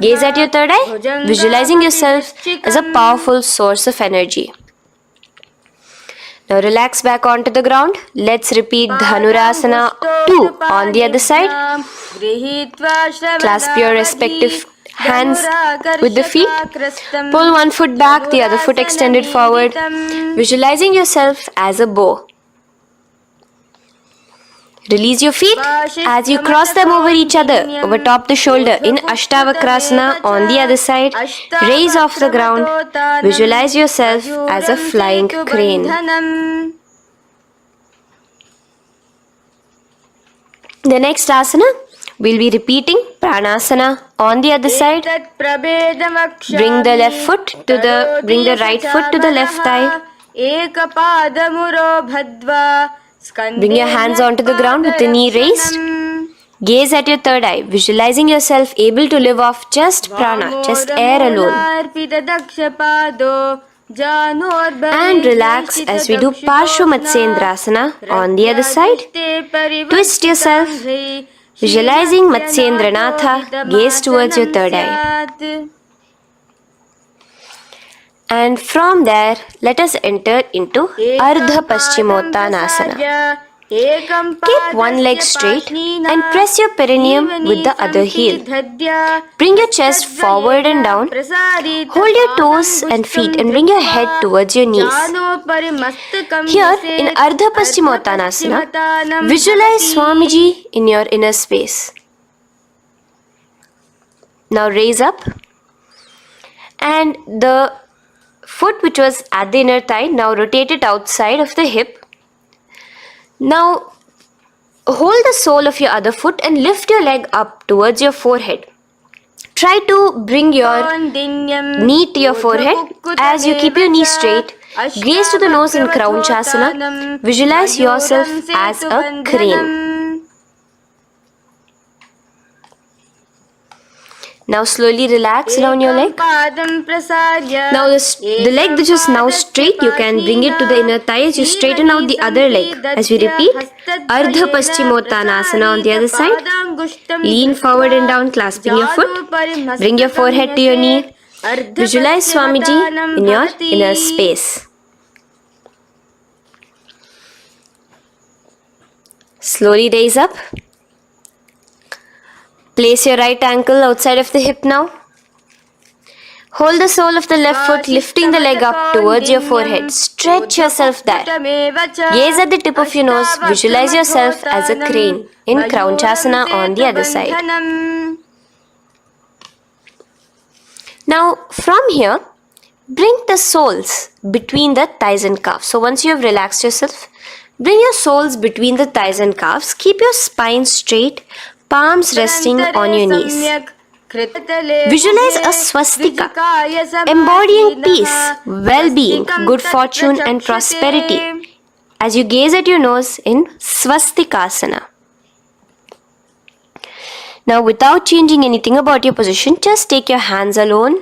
Gaze at your third eye, visualizing yourself as a powerful source of energy. Now relax back onto the ground. Let's repeat Dhanurasana 2 on the other side. Clasp your respective hands with the feet. Pull one foot back, the other foot extended forward. Visualizing yourself as a bow. Release your feet as you cross them over each other, over top the shoulder in Ashtavakrasana on the other side. Raise off the ground. Visualize yourself as a flying crane. The next asana, we'll be repeating Pranasana on the other side. Bring the right foot to the left thigh. Bring your hands onto the ground with the knee raised. Gaze at your third eye, visualizing yourself able to live off just prana, just air alone. And relax as we do Parshva Matsyendrasana on the other side. Twist yourself, visualizing Matsyendranatha, gaze towards your third eye. And from there, let us enter into Ardha Paschimottanasana. Keep one leg straight and press your perineum with the other heel. Bring your chest forward and down. Hold your toes and feet and bring your head towards your knees. Here in Ardha Paschimottanasana, visualize Swamiji in your inner space. Now raise up, and the foot which was at the inner thigh, now rotate it outside of the hip. Now hold the sole of your other foot and lift your leg up towards your forehead. Try to bring your knee to your forehead as you keep your knee straight. Gaze to the nose in Kraunchasana. Visualize yourself as a crane. Now slowly relax down your leg. Now the leg which is now straight, you can bring it to the inner thigh as you straighten out the other leg. As we repeat, Ardha Paschimottanasana on the other side. Lean forward and down, clasping your foot. Bring your forehead to your knee. Visualize Swamiji in your inner space. Slowly raise up. Place your right ankle outside of the hip now. Hold the sole of the left foot, lifting the leg up towards your forehead. Stretch yourself there. Gaze at the tip of your nose. Visualize yourself as a crane in Kraunchasana on the other side. Now, from here, bring the soles between the thighs and calves. So once you have relaxed yourself, bring your soles between the thighs and calves. Keep your spine straight, palms resting on your knees. Visualize a swastika, embodying peace, well-being, good fortune and prosperity as you gaze at your nose in swastikasana. Now without changing anything about your position, just take your hands alone.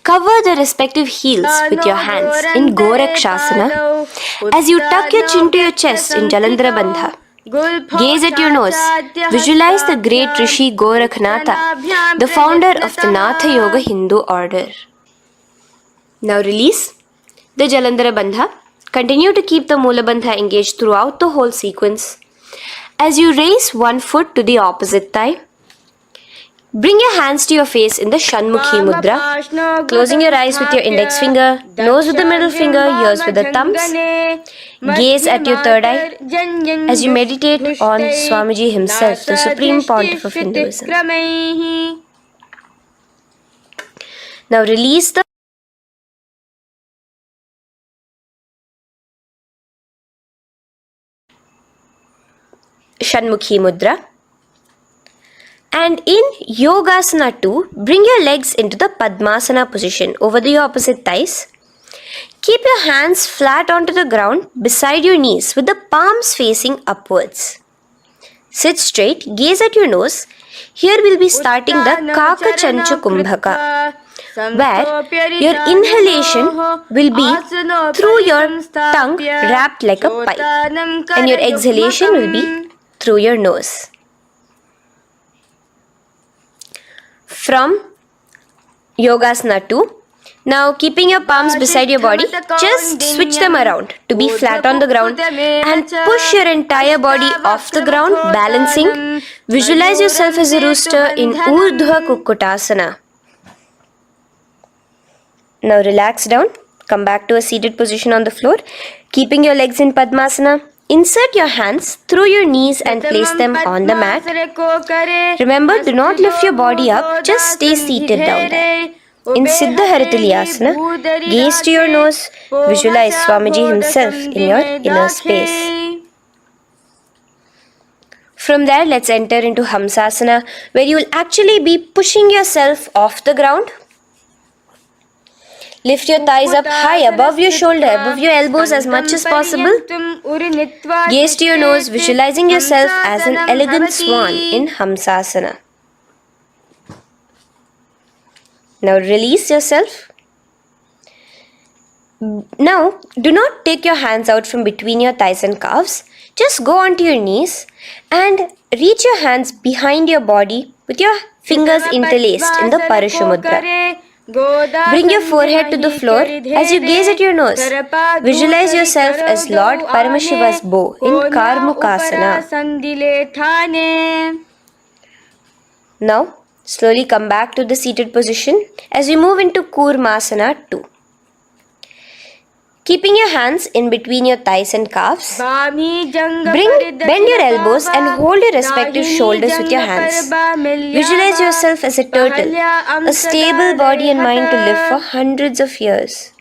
Cover the respective heels with your hands in Gorakshasana as you tuck your chin to your chest in Jalandhara Bandha. Gaze at your nose. Visualize the great Rishi Gorakhnatha, the founder of the Natha Yoga Hindu order. Now release the Jalandhara Bandha. Continue to keep the Mula Bandha engaged throughout the whole sequence. As you raise one foot to the opposite thigh, bring your hands to your face in the Shanmukhi Mudra, closing your eyes with your index finger, nose with the middle finger, ears with the thumbs. Gaze at your third eye as you meditate on Swamiji himself, the Supreme Pontiff of Hinduism. Now release the Shanmukhi Mudra. And in Yogasana 2, bring your legs into the Padmasana position over the opposite thighs. Keep your hands flat onto the ground beside your knees with the palms facing upwards. Sit straight, gaze at your nose. Here we'll be starting the Kakachancha Kumbhaka, where your inhalation will be through your tongue wrapped like a pipe, and your exhalation will be through your nose. From Yogasana 2, now keeping your palms beside your body, just switch them around to be flat on the ground and push your entire body off the ground, balancing. Visualize yourself as a rooster in Urdhva Kukkutasana. Now relax down, come back to a seated position on the floor, keeping your legs in Padmasana. Insert your hands through your knees and place them on the mat. Remember, do not lift your body up, just stay seated down there. In Siddha Harituliyasana, gaze to your nose, visualize Swamiji himself in your inner space. From there, let's enter into Hamsasana, where you will actually be pushing yourself off the ground. Lift your thighs up high above your shoulder, above your elbows as much as possible. Gaze to your nose, visualizing yourself as an elegant swan in Hamsasana. Now release yourself. Now, do not take your hands out from between your thighs and calves. Just go onto your knees and reach your hands behind your body with your fingers interlaced in the Parashu Mudra. Bring your forehead to the floor as you gaze at your nose. Visualize yourself as Lord Paramashiva's bow in Karmukasana. Now, slowly come back to the seated position as we move into Kurmasana 2. Keeping your hands in between your thighs and calves, bend your elbows and hold your respective shoulders with your hands. Visualize yourself as a turtle, a stable body and mind to live for hundreds of years.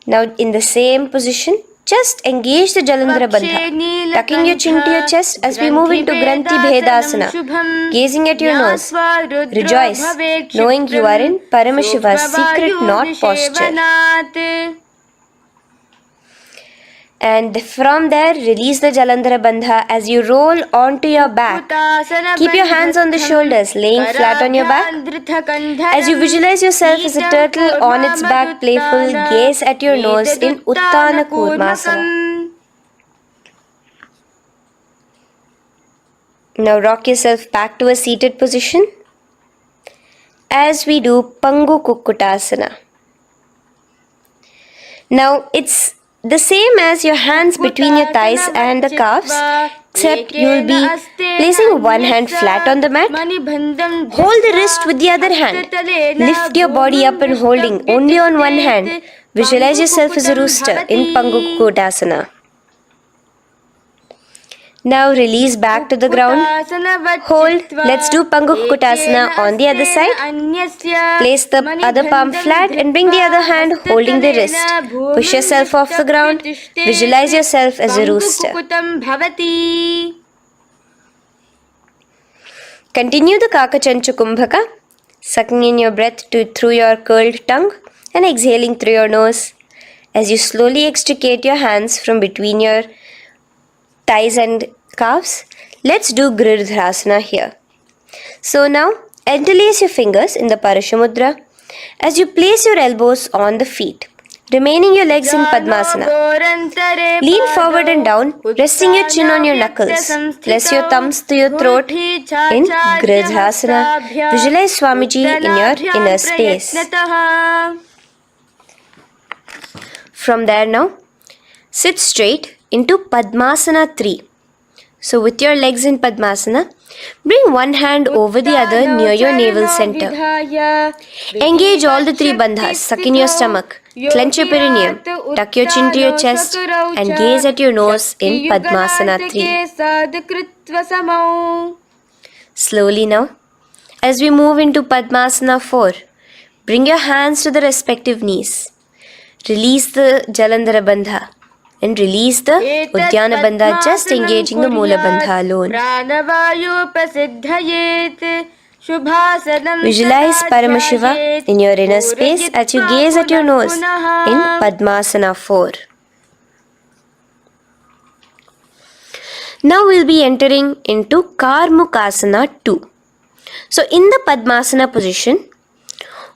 Now in the same position, just engage the Jalandhara Bandha, tucking your chin to your chest as we move into Granthi Bhedasana, gazing at your nose. Rejoice, knowing you are in Paramashiva's secret knot posture. And from there, release the Jalandhara Bandha as you roll onto your back. Keep your hands on the shoulders, laying flat on your back. As you visualize yourself as a turtle on its back, playful, gaze at your nose in Uttana Kurmasana. Now rock yourself back to a seated position as we do Pangu Kukkutasana. Now it's the same as your hands between your thighs and the calves, except you will be placing one hand flat on the mat. Hold the wrist with the other hand. Lift your body up and holding only on one hand. Visualize yourself as a rooster in Pangu Kukkutasana. Now release back to the ground. Hold. Let's do Pangu Kukkutasana on the other side. Place the other palm flat and bring the other hand holding the wrist. Push yourself off the ground. Visualize yourself as a rooster. Continue the Kakachanchu Kumbhaka, sucking in your breath through your curled tongue and exhaling through your nose. As you slowly extricate your hands from between your thighs and calves, let's do Girdharasana here. So now, interlace your fingers in the Parashamudra as you place your elbows on the feet, remaining your legs in Padmasana. Lean forward and down, resting your chin on your knuckles. Place your thumbs to your throat in Girdharasana. Visualize Swamiji in your inner space. From there now, sit straight into Padmasana 3. So with your legs in Padmasana, bring one hand over the other near your navel center. Engage all the three bandhas, suck in your stomach, clench your perineum, tuck your chin to your chest and gaze at your nose in Padmasana 3. Slowly now, as we move into Padmasana 4, bring your hands to the respective knees. Release the Jalandhara Bandha and release the Uddiyana Bandha, just engaging the Moola Bandha alone. Visualize Paramashiva in your inner space as you gaze at your nose in Padmasana 4. Now we'll be entering into Karmukasana 2. So in the Padmasana position,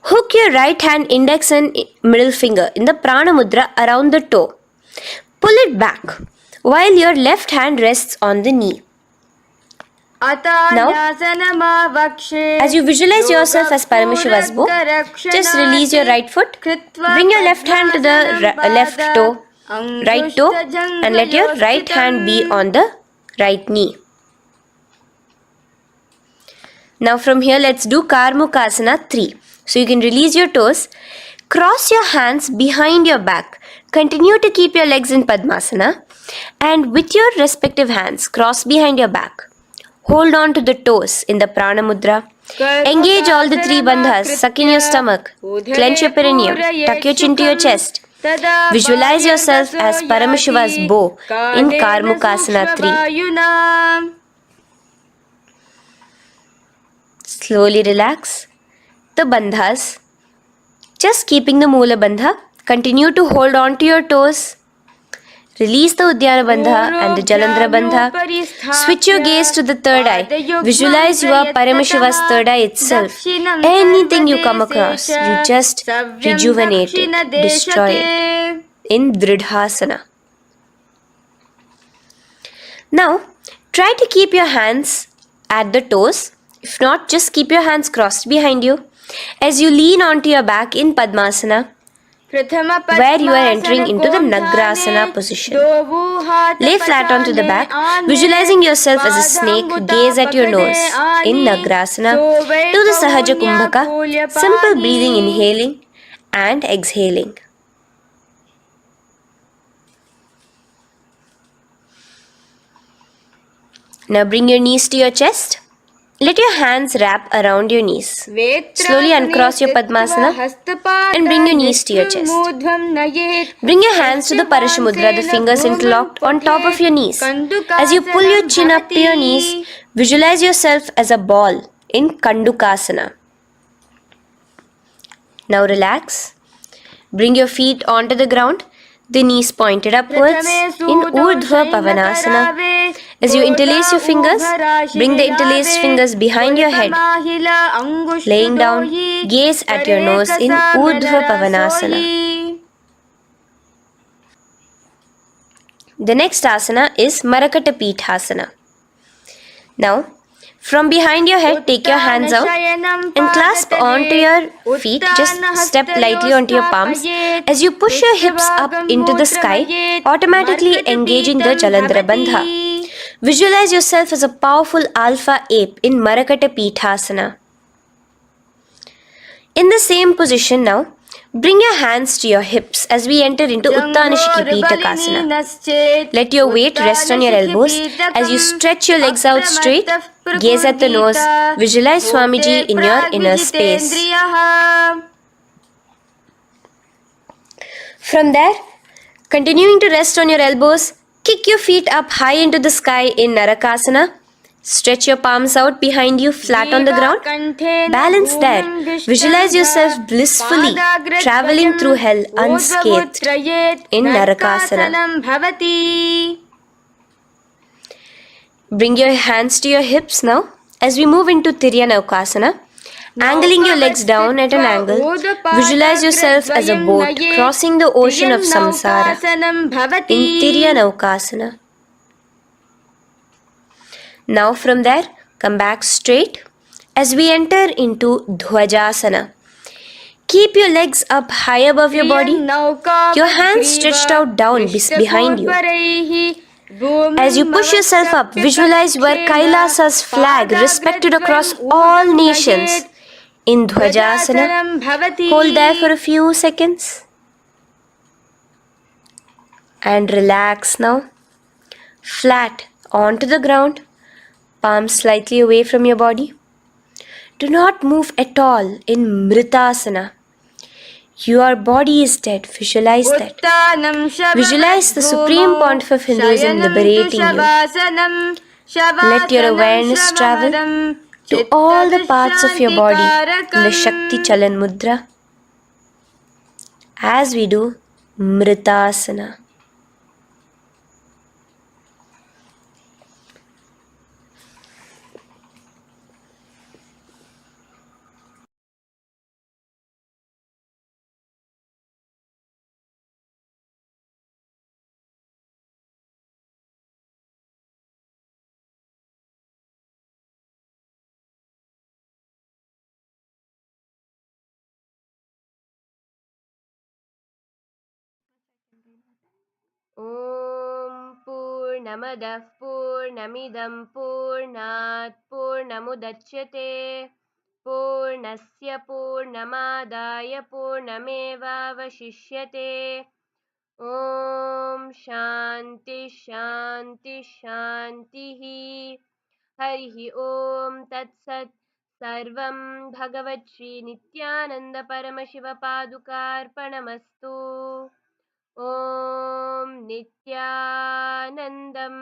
hook your right hand index and middle finger in the Prana Mudra around the toe. Pull it back while your left hand rests on the knee. Now, as you visualize yourself as Paramashiva's bow, just release your right foot, bring your left hand to the left toe, right toe, and let your right hand be on the right knee. Now from here, let's do Karmukasana 3. So you can release your toes, cross your hands behind your back, continue to keep your legs in Padmasana, and with your respective hands, cross behind your back. Hold on to the toes in the Prana Mudra. Engage all the three bandhas, suck in your stomach, clench your perineum, tuck your chin to your chest. Visualize yourself as Paramashiva's bow in Karmukasana 3. Slowly relax the bandhas, just keeping the Moola Bandha. Continue to hold on to your toes. Release the Uddiyana Bandha and the Jalandhara Bandha. Switch your gaze to the third eye. Visualize you are Paramashiva's third eye itself. Anything you come across, you just rejuvenate it, destroy it in Dridhasana. Now, try to keep your hands at the toes. If not, just keep your hands crossed behind you as you lean onto your back in Padmasana, where you are entering into the Nagrasana position. Lay flat onto the back, visualizing yourself as a snake, gaze at your nose in Nagrasana. Do the Sahaja Kumbhaka, simple breathing, inhaling and exhaling. Now bring your knees to your chest. Let your hands wrap around your knees. Slowly uncross your Padmasana and bring your knees to your chest. Bring your hands to the Parashamudra, the fingers interlocked on top of your knees. As you pull your chin up to your knees, visualize yourself as a ball in Kandukasana. Now relax. Bring your feet onto the ground. the knees pointed upwards in Urdhva Pavanasana. As you interlace your fingers, bring the interlaced fingers behind your head. Laying down, gaze at your nose in Urdhva Pavanasana. The next asana is Marakata Pithasana. Now, from behind your head, take your hands out and clasp onto your feet. Just step lightly onto your palms. As you push your hips up into the sky, automatically engaging the Jalandhara Bandha. Visualize yourself as a powerful alpha ape in Marakata Pithasana. In the same position now, bring your hands to your hips as we enter into Uttanashiki Pitakasana. Let your weight rest on your elbows as you stretch your legs out straight. Gaze at the nose. Visualize Swamiji in your inner space. From there, continuing to rest on your elbows, kick your feet up high into the sky in Narakasana. Stretch your palms out behind you, flat on the ground. Balance there. Visualize yourself blissfully traveling through hell unscathed in Narakasana. Bring your hands to your hips now as we move into Tiryanaukasana. Angling your legs down at an angle, visualize yourself as a boat crossing the ocean of samsara in Tiryanaukasana. Now from there, come back straight as we enter into Dhwajasana. Keep your legs up high above your body, your hands stretched out down behind you. As you push yourself up, visualize where Kailasa's flag respected across all nations in Dhwajasana. Hold there for a few seconds and relax now. Flat onto the ground, palms slightly away from your body. Do not move at all in Mritasana. Your body is dead. Visualize that. Visualize the Supreme Pontiff of Hinduism liberating you. Let your awareness travel to all the parts of your body in the Shakti Chalan Mudra as we do Mritasana. ॐ पूर्णमदः पूर्णमिदं पूर्णात् पूर्णमुदच्यते पूर्णस्य पूर्णमादाय पूर्णमेवावशिष्यते ॐ शान्ति शान्ति शान्तिः हरिः ॐ तत्सत् सर्वं भगवच्छ्री नित्यानन्द परमशिवपादुकार्पणमस्तु ॐ नित्यानन्दम्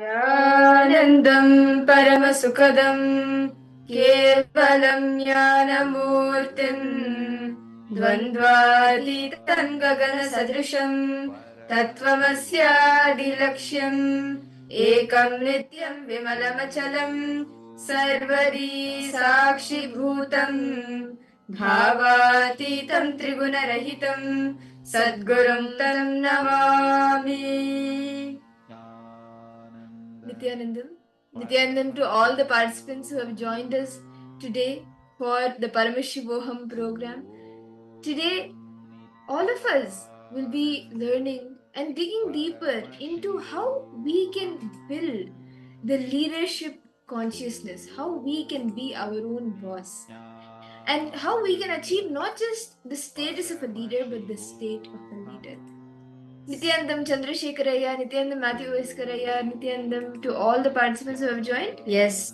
आनन्दं परमसुखदं केवलं ज्ञानमूर्तिं द्वन्द्वातीतं गगनसदृशं तत्त्वमस्यादिलक्ष्यम् एकं नित्यं विमलमचलं सर्वदी साक्षिभूतं भावातीतं त्रिगुणरहितं सद्गुरुं तं Namami. Nithyanandam to all the participants who have joined us today for the Paramashivoham program. Today, all of us will be learning and digging deeper into how we can build the leadership consciousness, how we can be our own boss, and how we can achieve not just the status of a leader but the state of a leader. Nithyanandam Chandrasekharaya, Nithyanandam Matthew Vaiskaraya, Nithyanandam to all the participants who have joined. Yes.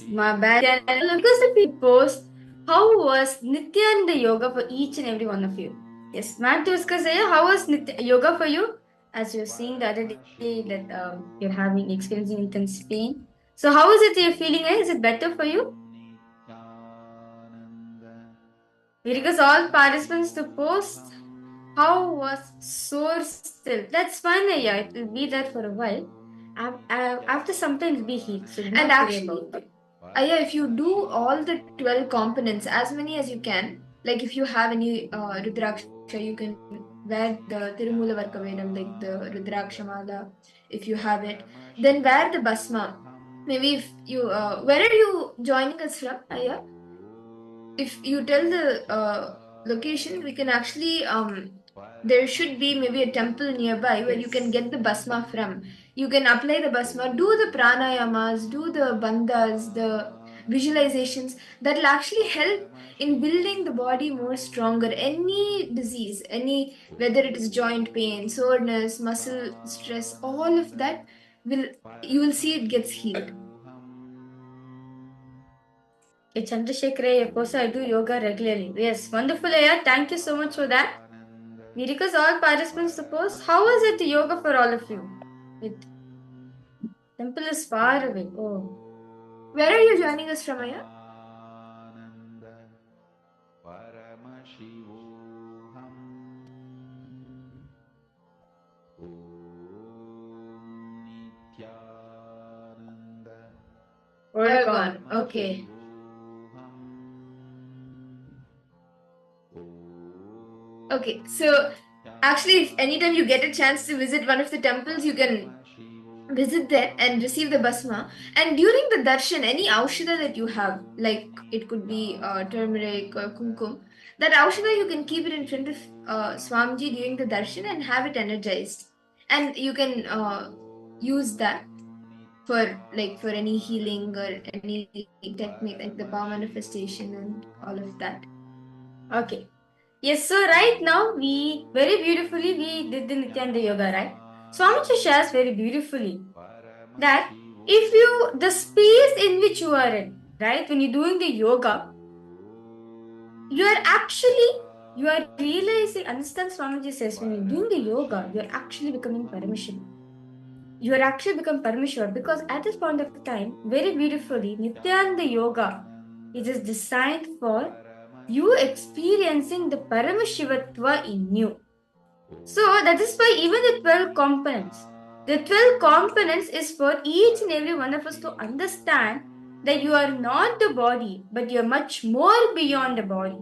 My bad. Look at the post. How was Nithyananda yoga for each and every one of you? Yes, Matthew Vaiskaraya, how was yoga for you? As you're seeing the other day that you're experiencing intense pain. So how is it you're feeling? Is it better for you? We request all participants to post how was sore still. That's fine, yeah. It will be there for a while. After some time, it will be heat. So and actually, if you do all the 12 components, as many as you can, like if you have any Rudraksha, you can wear the Tirumula Varkavedam, like the Rudraksha Mala, if you have it. Then wear the Basma. Maybe if you, where are you joining us from, Aya? If you tell the location, we can actually there should be maybe a temple nearby where you can get the basma from. You can apply the basma, do the pranayamas, do the bandhas, the visualizations that will actually help in building the body more stronger. Any disease, any whether it is joint pain, soreness, muscle stress, all of that you will see it gets healed. Okay, Chandrasekharaya, of course I do yoga regularly. Yes, wonderful, Aya. Thank you so much for that. We request all participants to post. How was it yoga for all of you? Temple is far away. Oh. Where are you joining us from, Aya? Oregon. Okay. Okay, so actually, if anytime you get a chance to visit one of the temples, you can visit there and receive the basma. And during the darshan, any aushadha that you have, like it could be turmeric or kumkum, that aushadha you can keep it in front of Swamiji during the darshan and have it energized. And you can use that for any healing or any technique like the power manifestation and all of that. Okay. Yes, so right now we very beautifully we did the Nithyananda yoga, right? Swamiji shares very beautifully that if you the space in which you are in, right, when you're doing the yoga, you are realizing, understand Swamiji says when you're doing the yoga, you're actually becoming Paramashiva. You are actually become Paramashiva because at this point of time, very beautifully, Nithyananda yoga, it is designed for you experiencing the Paramashivatva in you. So that is why even the 12 components. The 12 components is for each and every one of us to understand that you are not the body, but you are much more beyond the body.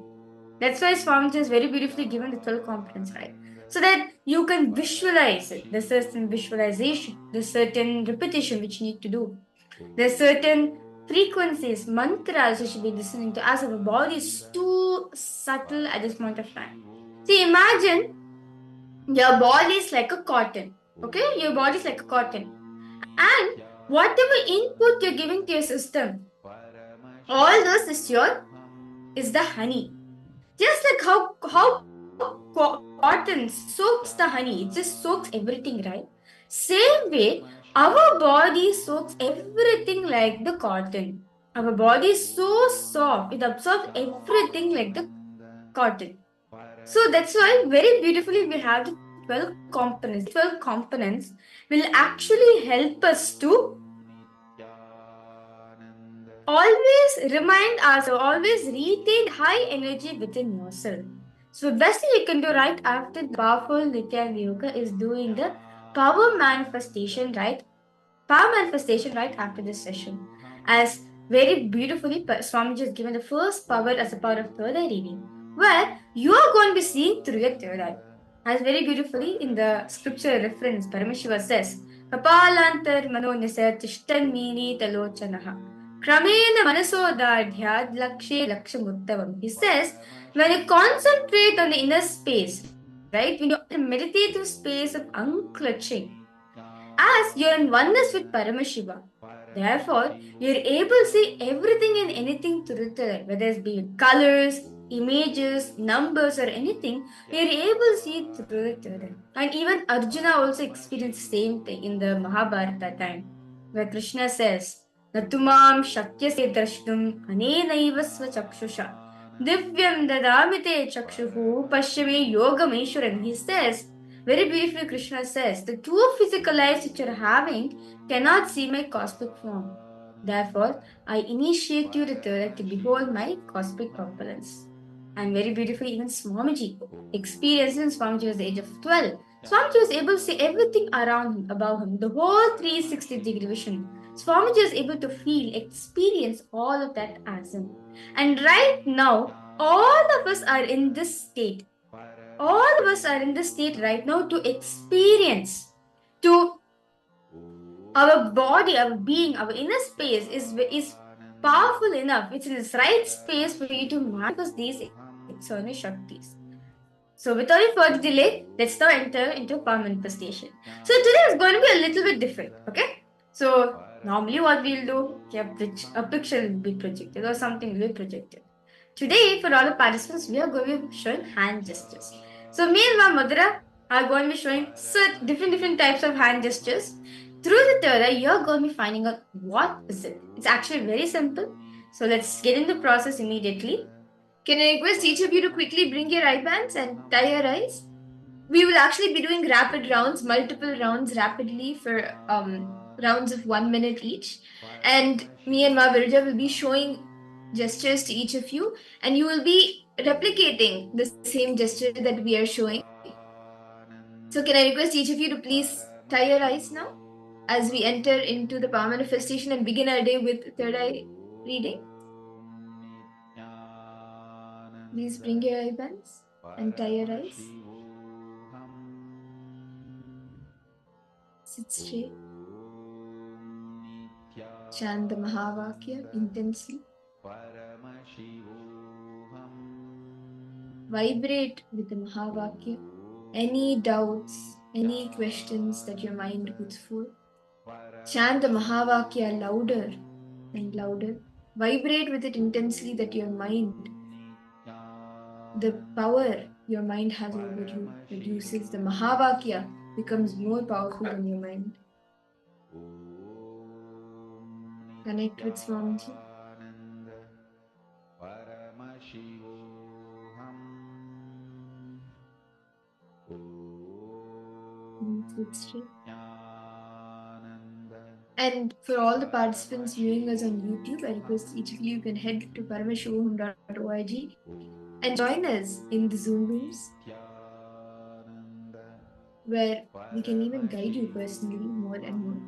That's why Swamiji has very beautifully given the 12 components, right? So that you can visualize it. There's certain visualization, there's certain repetition which you need to do. There's certain frequencies, mantras you should be listening to as our body is too subtle at this point of time. See, imagine your body is like a cotton. Okay? Your body is like a cotton. And whatever input you're giving to your system, all those is the honey. Just like how cotton soaks the honey, it just soaks everything, right? Same way, our body soaks everything like the cotton. Our body is so soft, it absorbs everything like the cotton. So that's why very beautifully we have the 12 components. 12 components will actually help us to always remind ourselves, always retain high energy within yourself. So best thing you can do right after the powerful Nithyananda Yoga is doing the power manifestation, right? Power manifestation right after this session. As very beautifully, Swamiji has given the first power as a power of third eye reading, where you are going to be seeing through your third eye. As very beautifully in the scripture reference, Paramashiva says, Kapalantar manonyasa tishtan mini talochanaha. Kramena manasodadhyad lakshe lakshamuttavam. He says, when you concentrate on the inner space, right, when you're in a meditative space of unclutching, as you're in oneness with Paramashiva. Therefore, you're able to see everything and anything through the, whether it's be colors, images, numbers, or anything, you're able to see through the. And even Arjuna also experienced the same thing in the Mahabharata time, where Krishna says, Natumam shakyase drashtum anenaiva svachakshusha. Divyam dadamite chakshuhu pashyame yogameshwaram. He says, very beautifully, Krishna says, the two physical eyes which you're having cannot see my cosmic form. Therefore, I initiate you to behold my cosmic opulence. And very beautifully, even Swamiji experienced when Swamiji was the age of 12. Swamiji was able to see everything around him, above him, the whole 360-degree vision. Swamiji was able to feel, experience all of that as him. And right now, all of us are in this state. All of us are in this state right now to experience, to our body, our being, our inner space is powerful enough. It's in this right space for you to manifest these external Shaktis. So without any further delay, let's now enter into power manifestation. So today is going to be a little bit different, okay? So normally what we'll do, a picture will be projected or something will be projected. Today, for all the participants, we are going to be showing hand gestures. So me and my mother are going to be showing different types of hand gestures. Through the third eye, you're going to be finding out what is it. It's actually very simple. So let's get in the process immediately. Can I request each of you to quickly bring your eye bands and tie your eyes? We will actually be doing rapid rounds, multiple rounds rapidly for rounds of 1 minute each. And me and Ma Virja will be showing gestures to each of you, and you will be replicating the same gesture that we are showing. So can I request each of you to please tie your eyes now as we enter into the power manifestation and begin our day with third eye reading? Please bring your eye bands and tie your eyes. Sit straight. Chant the Mahavakya intensely. Vibrate with the Mahavakya. Any doubts, any questions that your mind puts forth. Chant the Mahavakya louder and louder. Vibrate with it intensely that your mind, the power your mind has over you reduces. The Mahavakya becomes more powerful than your mind. Connect with Swamiji. Sit straight. And for all the participants viewing us on YouTube, I request each of you can head to paramashivoham.org and join us in the Zoom rooms, where we can even guide you personally more and more.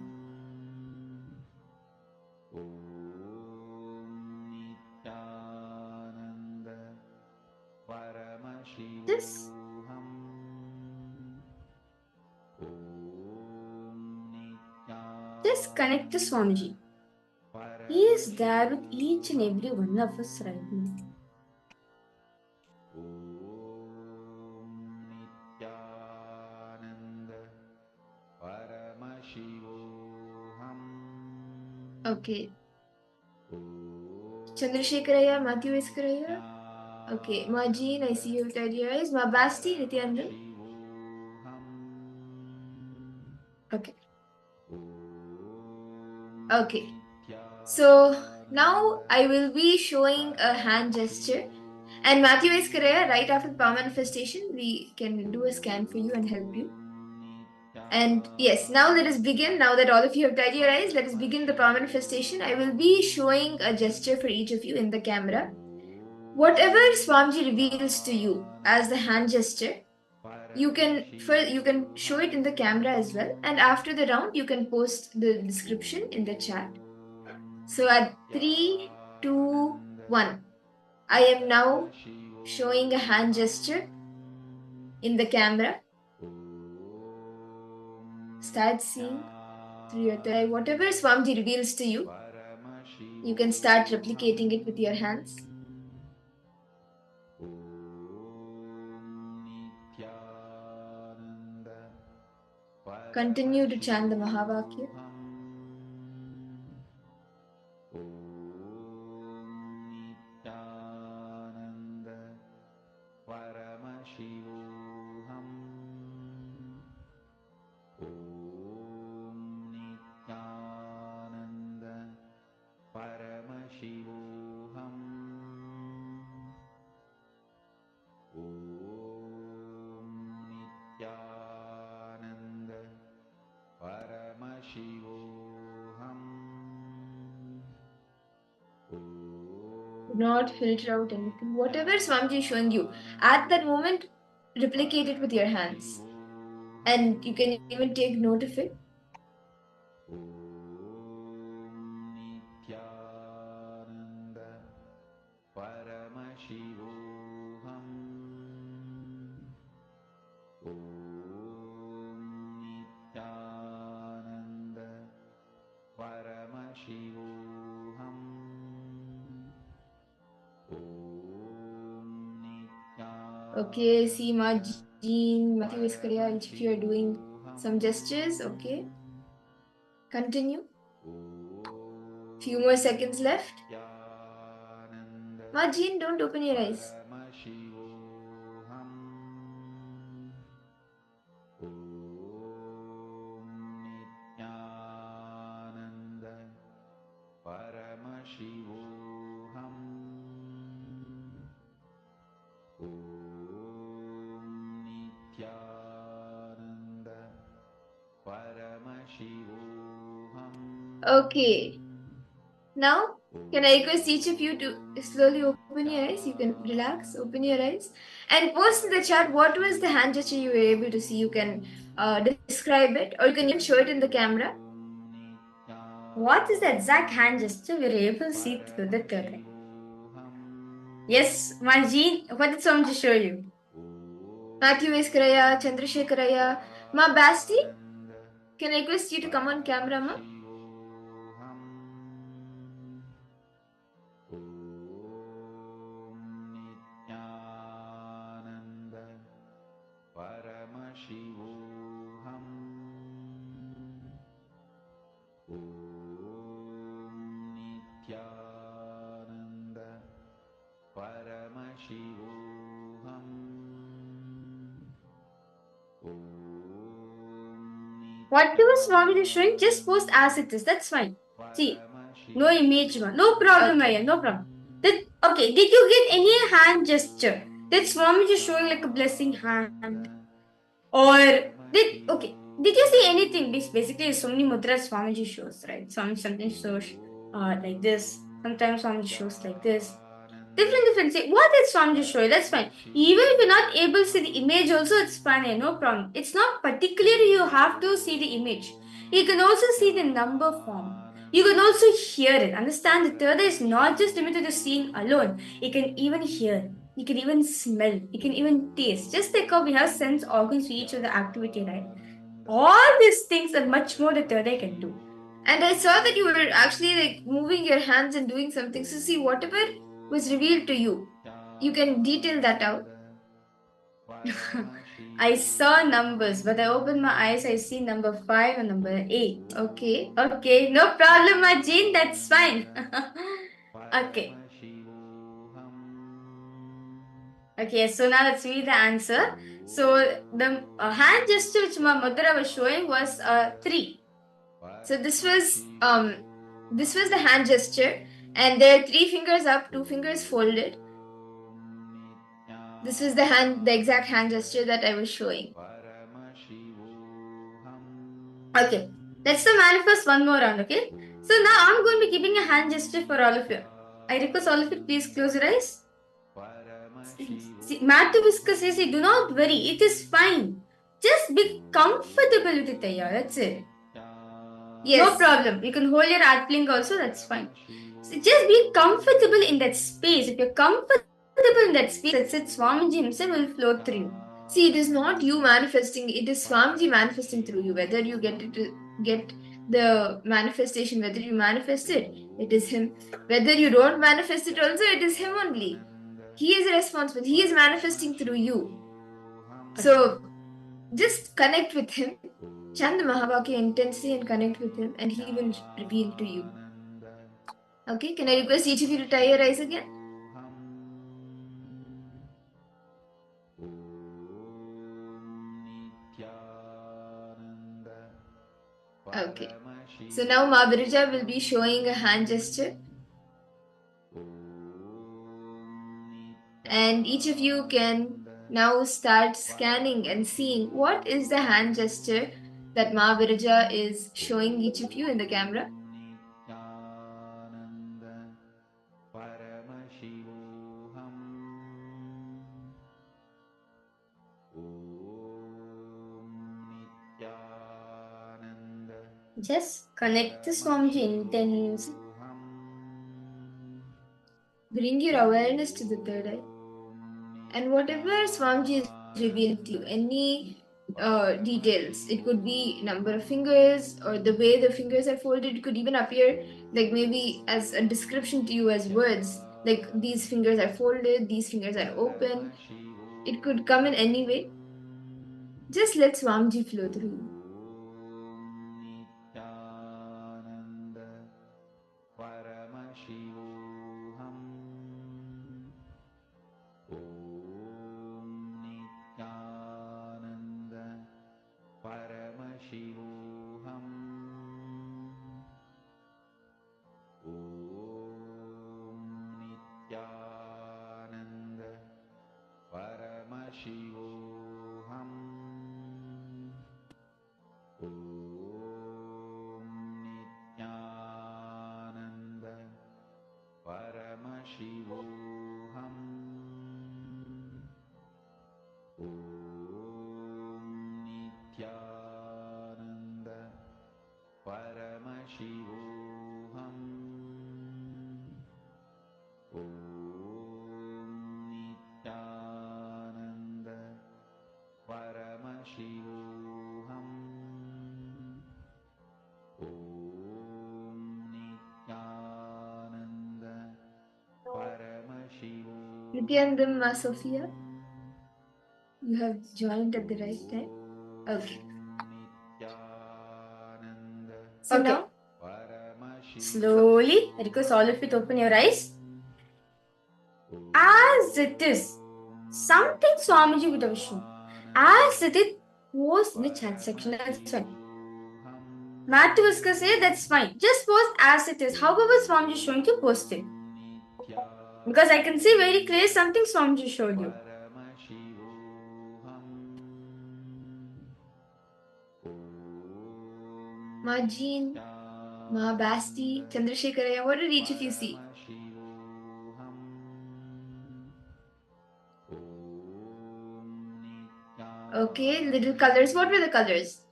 Just connect to Swamiji. He is there with each and every one of us right now. Okay. Chandrasekharaya, Matthew Iskaraya. Okay, Majin, I see you with your eyes. Ma Basti, Nithyananda. Okay. Okay. So now I will be showing a hand gesture, And Matthew S. Correa, right after the power manifestation, we can do a scan for you and help you. And yes, now let us begin. Now that all of you have tied your eyes, let us begin the power manifestation. I will be showing a gesture for each of you in the camera. Whatever Swamiji reveals to you as the hand gesture, you can show it in the camera as well. And after the round, you can post the description in the chat. So at 3, 2, 1, I am now showing a hand gesture in the camera. Start seeing through your third eye. Whatever Swamiji reveals to you, you can start replicating it with your hands. Continue to chant the Mahavakya. Paramashivoham Nithyananda Paramashivoham Nithyananda Paramashivoham. Do not filter out anything. Whatever Swamiji is showing you, at that moment, replicate it with your hands. And you can even take note of it. Nithyananda Paramashivoham Nithyananda Paramashivoham Okay, see Jean, Matthew Iskaria, each of you are doing some gestures. Okay. Continue. Few more seconds left. Jean, don't open your eyes. Okay. Now, can I request each of you to slowly open your eyes? You can relax, open your eyes, and post in the chat what was the hand gesture you were able to see. You can describe it, or you can even show it in the camera. What is the exact hand gesture we were able to see through the third eye? Yes, Manjeet, what did Swamiji show you? Matthew Iskaraya, Chandrasekharaya. Ma Basti, can I request you to come on camera, ma? Paramashivoham Nithyananda Paramashivoham Whatever Swamiji is showing, just post as it is. That's fine. See, no image, no problem, Aya, no problem. Okay, did you get any hand gesture? Did Swamiji showing like a blessing hand? Or did you see anything? Basically, so many mudras Swamiji shows, right? Sometimes shows like this. Sometimes Swamiji shows like this. Different. Say, what did Swamiji show you? That's fine. Even if you're not able to see the image, also it's fine. No problem. It's not particularly you have to see the image. You can also see the number form. You can also hear it. Understand the third eye is not just limited to seeing alone. You can even hear. You can even smell. You can even taste. Just like how we have sense organs for each of the activity, right? All these things and much more the third eye can do. And I saw that you were actually like moving your hands and doing something. So see, whatever was revealed to you, you can detail that out. I saw numbers, but I opened my eyes, I see number 5 and number 8. Okay. Okay, no problem, Jean, that's fine. Okay. Okay, so now let's read the answer. So the hand gesture which my mudra was showing was 3. So this was the hand gesture, and there are 3 fingers up, 2 fingers folded. This was the exact hand gesture that I was showing. Okay, let's manifest one more round, okay? So now I'm going to be keeping a hand gesture for all of you. I request all of you, please close your eyes. See, Matthew Whisker says, do not worry, it is fine. Just be comfortable with it, Aya. That's it. Yes. No problem. You can hold your art blink also, that's fine. So just be comfortable in that space. If you're comfortable in that space, that's it. Swamiji himself will flow through you. See, it is not you manifesting, it is Swamiji manifesting through you. Whether you get the manifestation, whether you manifest it, it is him. Whether you don't manifest it also, it is him only. He is responsible. He is manifesting through you. So just connect with him. Chant the Mahavakya intensely and connect with him, and he will reveal to you. Okay, can I request each of you to tie your eyes again? Okay. So now Mahabharija will be showing a hand gesture. And each of you can now start scanning and seeing what is the hand gesture that Mahabharija is showing each of you in the camera. Just connect the Swamiji intensely. Bring your awareness to the third eye. And whatever Swamiji is revealing to you, any details, it could be number of fingers or the way the fingers are folded, it could even appear like maybe as a description to you as words, like these fingers are folded, these fingers are open. It could come in any way. Just let Swamiji flow through you. Nithyananda, Sophia, you have joined at the right time. Okay. So okay. Now, slowly, I request all of you to open your eyes. As it is, something Swamiji would have shown. As it is, post in the chat section. That's fine. Matthew Whisker say that's fine. Just post as it is. However, Swamiji is showing you, post it. Because I can see very clear something Swamiji showed you. Ma Jean, Ma Basti, Chandrasekharaya, what did each of you see? Okay, little colors. What were the colors?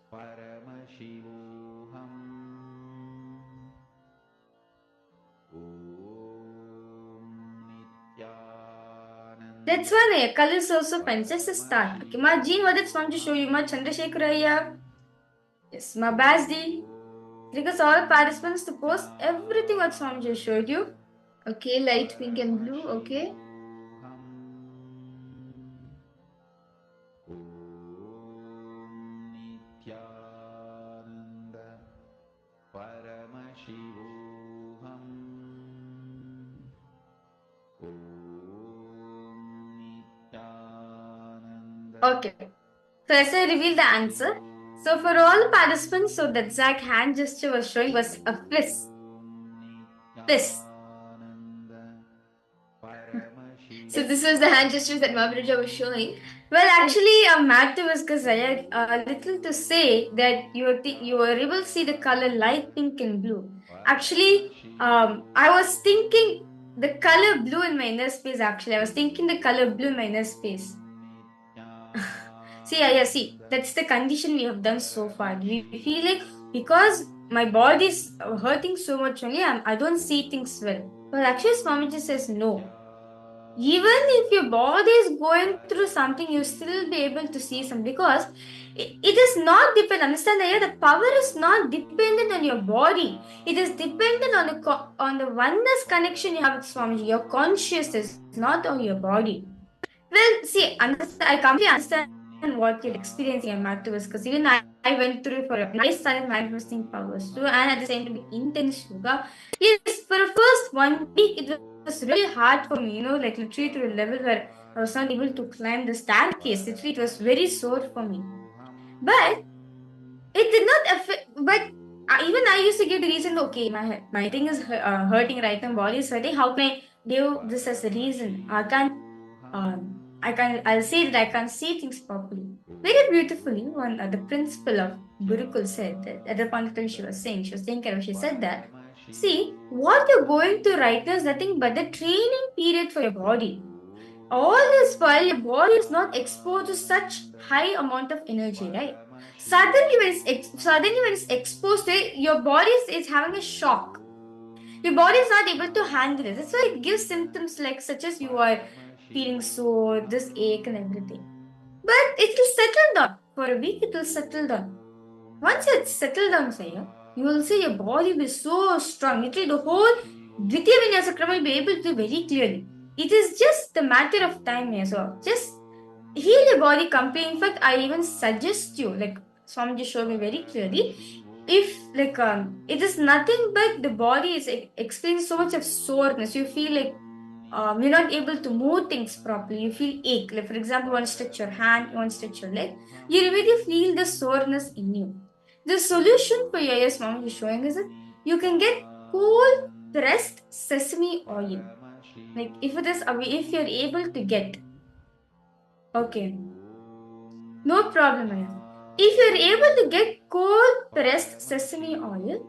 That's one. Colors also fine. Just a start. Okay, Ma Jean, what did Swamiji show you? Ma Chandrasekharaya. Yes, Ma Basti. Request all participants to post everything what Swamiji showed you. Okay, light pink and blue. Okay. Okay. So as I reveal the answer, so for all participants, so the exact hand gesture was showing was a fist. Fist. So this was the hand gestures that Mahaprabhu was showing. Well, actually, Matthew was a little to say that you were able to see the color light pink and blue. Actually, I was thinking the color blue in my inner space. Actually, I was thinking the color blue in my inner space. See, that's the condition we have done so far. We feel like because my body is hurting so much only, I don't see things well. But actually, Swamiji says no. Even if your body is going through something, you still be able to see something because it is not dependent. Understand that the power is not dependent on your body. It is dependent on the oneness connection you have with Swamiji. Your consciousness, not on your body. Well, see, I completely understand what you're experiencing at Matthew's because even I went through for I started manifesting powers too, and at the same time intense yoga. Yes, for the first 1 week it was really hard for me, like literally to a level where I was not able to climb the staircase. Literally, it was very sore for me. But it did not affect. But even I used to give the reason. Okay, my thing is hurting right now. Body is hurting. How can I give this as a reason? I'll say that I can't see things properly. Very beautifully, the principal of Gurukul said that at the point of time she was taking care of, she said that, see, what you're going through right now is nothing but the training period for your body. All this while your body is not exposed to such high amount of energy, right? Suddenly when it's exposed to it, your body is having a shock. Your body is not able to handle it. That's why it gives symptoms like such as you are feeling sore, this ache and everything. But it will settle down. For a week, it will settle down. Once it's settled down, Saya, you will see your body will be so strong. Literally, the whole Dvitiya Vinyasa will be able to do very clearly. It is just the matter of time here. So just heal your body completely. In fact, I even suggest you, like Swamiji showed me very clearly, if it is nothing but the body is experiencing so much of soreness, you feel like you're not able to move things properly, you feel ache. Like for example, you want to stretch your hand, you want to stretch your leg, you immediately feel the soreness in you. The solution for your Swami is showing is that you can get cold pressed sesame oil. Like if you're able to get, okay, no problem, Aya. If you're able to get cold pressed sesame oil,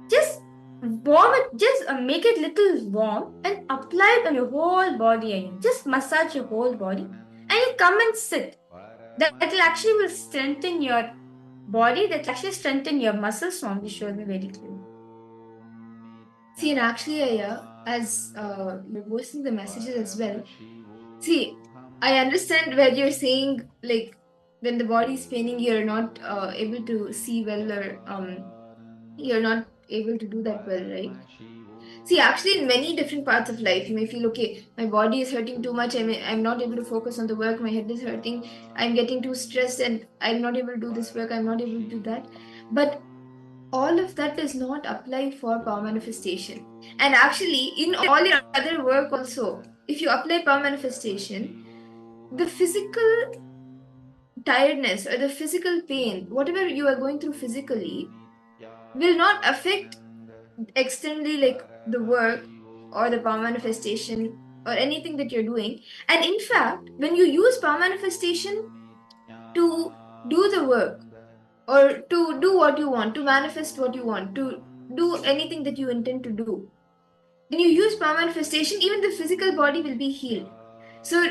just warm it, just make it little warm and apply it on your whole body again. Just massage your whole body and you come and sit. That will actually strengthen your body, that will actually strengthen your muscles. Swami showed me very clearly. See, and actually, as you're posting the messages as well, see, I understand where you're saying, like, when the body is paining, you're not able to see well, or you're not able to do that well, right? See, actually, in many different parts of life, you may feel, okay, my body is hurting too much, I'm not able to focus on the work, my head is hurting, I'm getting too stressed, and I'm not able to do this work, I'm not able to do that. But all of that does not apply for power manifestation. And actually, in all your other work also, if you apply power manifestation, the physical tiredness or the physical pain, whatever you are going through physically, will not affect externally, like the work or the power manifestation or anything that you're doing. And in fact, when you use power manifestation to do the work or to do what you want, to manifest what you want, to do anything that you intend to do, when you use power manifestation, even the physical body will be healed. So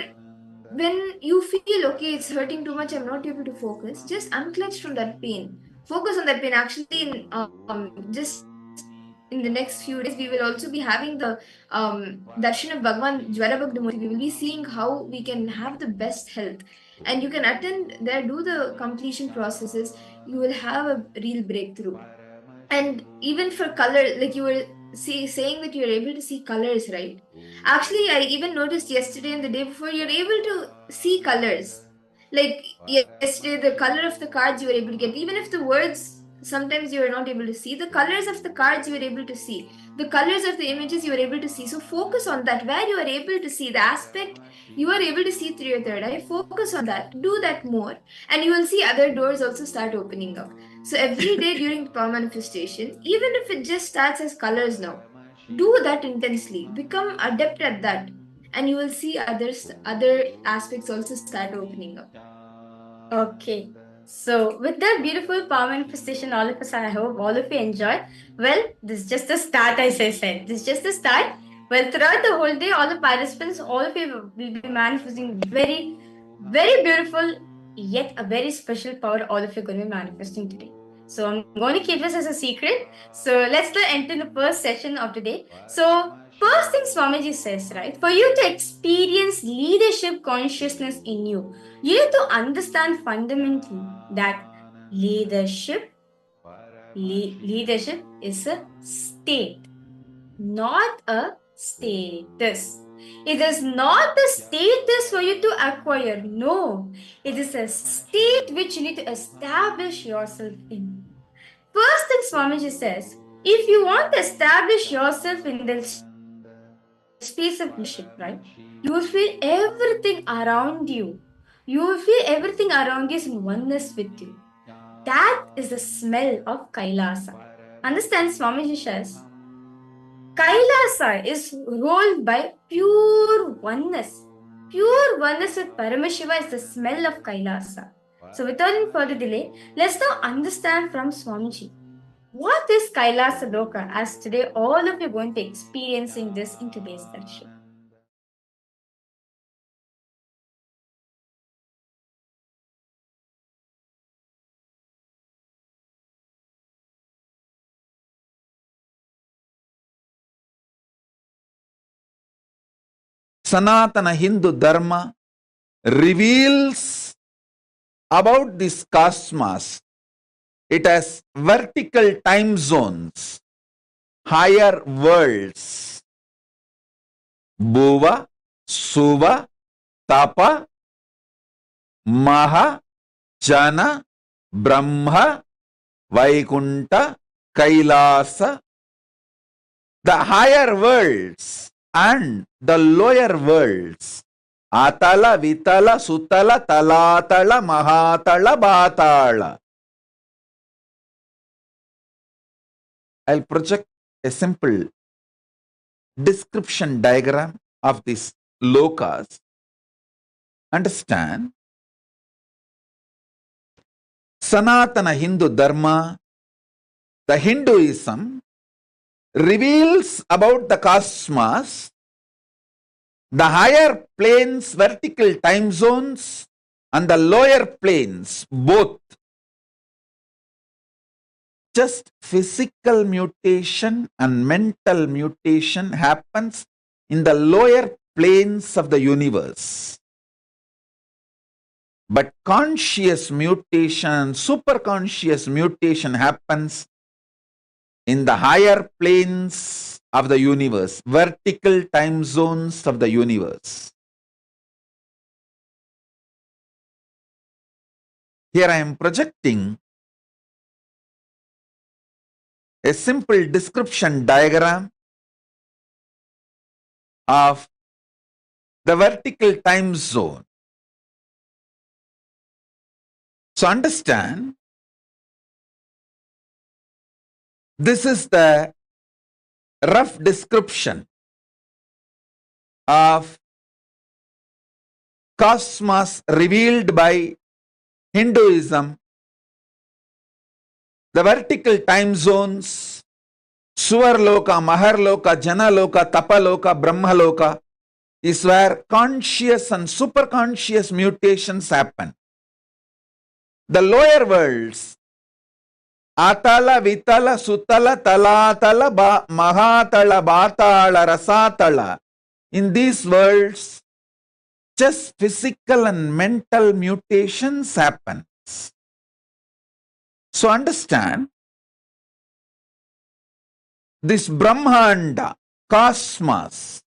when you feel, okay, it's hurting too much, I'm not able to focus, just unclench from that pain. Focus on that pain. Actually, just in the next few days, we will also be having the darshan of Bhagwan Jwarabhagdamurti. We will be seeing how we can have the best health. And you can attend there, do the completion processes. You will have a real breakthrough. And even for color, like you were saying that you're able to see colors, right? Actually, I even noticed yesterday and the day before, you're able to see colors. Like yesterday, the color of the cards you were able to get, even if the words sometimes you are not able to see, the colors of the cards you were able to see, the colors of the images you were able to see. So focus on that, where you are able to see the aspect you are able to see through your third eye. Focus on that, do that more, and you will see other doors also start opening up. So every day during the power manifestation, even if it just starts as colors now, do that intensely, become adept at that. and you will see other aspects also start opening up. Okay. So, with that beautiful power manifestation, all of us, I hope all of you enjoy. Well, this is just the start, as I said. This is just the start. Well, throughout the whole day, all the participants, all of you will be manifesting very, very beautiful, yet a very special power, all of you are going to be manifesting today. So, I'm going to keep this as a secret. So, let's enter the first session of today. So, first thing Swamiji says, right? For you to experience leadership consciousness in you, you need to understand fundamentally that leadership leadership is a state, not a status. It is not a status for you to acquire. No, it is a state which you need to establish yourself in. First thing Swamiji says, if you want to establish yourself in the space of leadership, right, you will feel everything around you. You will feel everything around you is in oneness with you. That is the smell of Kailasa. Understand, Swamiji says, Kailasa is ruled by pure oneness. Pure oneness with Paramashiva is the smell of Kailasa. So, without any further delay, let's now understand from Swamiji. What is Kailasa Loka? As today, all of you are going to be experiencing this in today's session. Sanatana Hindu Dharma reveals about this cosmos. It has vertical time zones, higher worlds, Bhuva, Suva, Tapa, Maha, Jana, Brahma, Vaikunta, Kailasa, the higher worlds and the lower worlds, Atala, Vitala, Sutala, Talatala, Mahatala, Batala. I'll project a simple description diagram of these lokas. Understand? Sanatana Hindu Dharma, the Hinduism, reveals about the cosmos, the higher planes, vertical time zones, and the lower planes, both. Just physical mutation and mental mutation happens in the lower planes of the universe. But conscious mutation, superconscious mutation happens in the higher planes of the universe, vertical time zones of the universe. Here I am projecting a simple description diagram of the vertical time zone. So understand, this is the rough description of cosmos revealed by Hinduism. The vertical time zones, Suvarloka, Maharloka, Janaloka, Tapaloka, Brahmaloka, is where conscious and superconscious mutations happen. The lower worlds, Atala, Vitala, Sutala, Talatala, Mahatala, Batala, Rasatala, in these worlds, just physical and mental mutations happen. So understand, this Brahmanda, cosmos,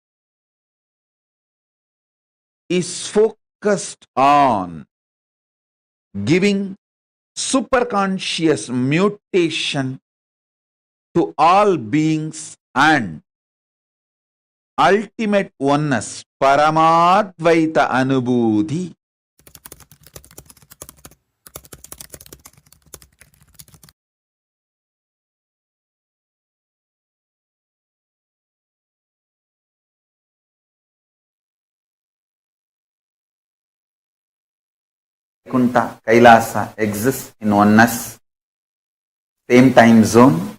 is focused on giving superconscious mutation to all beings and ultimate oneness, Paramadvaita Anubhuti. Vaikuntha, Kailasa exists in oneness, same time zone,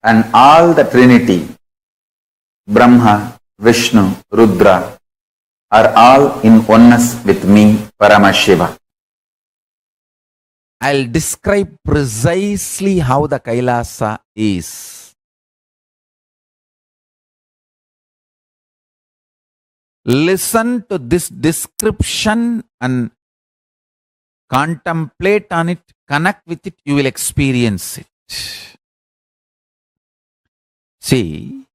and all the Trinity, Brahma, Vishnu, Rudra, are all in oneness with me, Paramashiva. I'll describe precisely how the Kailasa is. Listen to this description and contemplate on it, connect with it, you will experience it. See,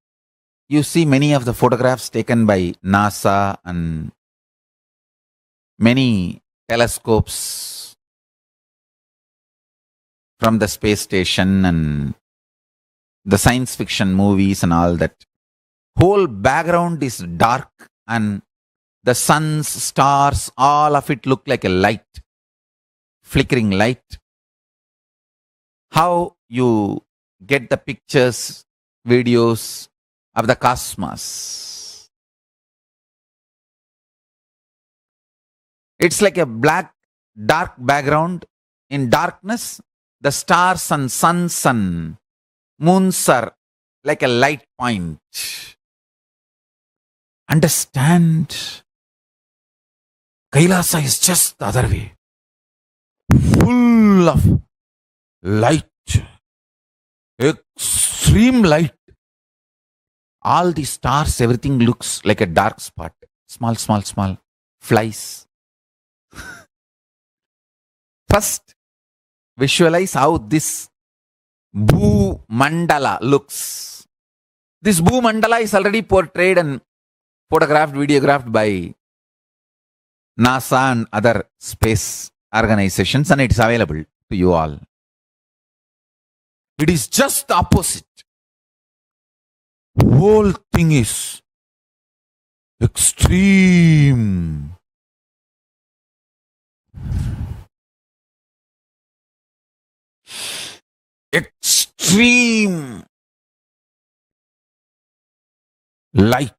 you see many of the photographs taken by NASA and many telescopes from the space station and the science fiction movies and all that. Whole background is dark and the suns, stars, all of it look like a light, flickering light. How you get the pictures, videos of the cosmos? It's like a black, dark background. In darkness, the stars and suns and moons are like a light point. Understand? Kailasa is just the other way. Full of light. Extreme light. All the stars, everything looks like a dark spot. Small, small, small flies. First, visualize how this Bhu Mandala looks. This Bhu Mandala is already portrayed and photographed, videographed by NASA and other space organizations, and it's available to you all. It is just the opposite. Whole thing is extreme. Extreme light.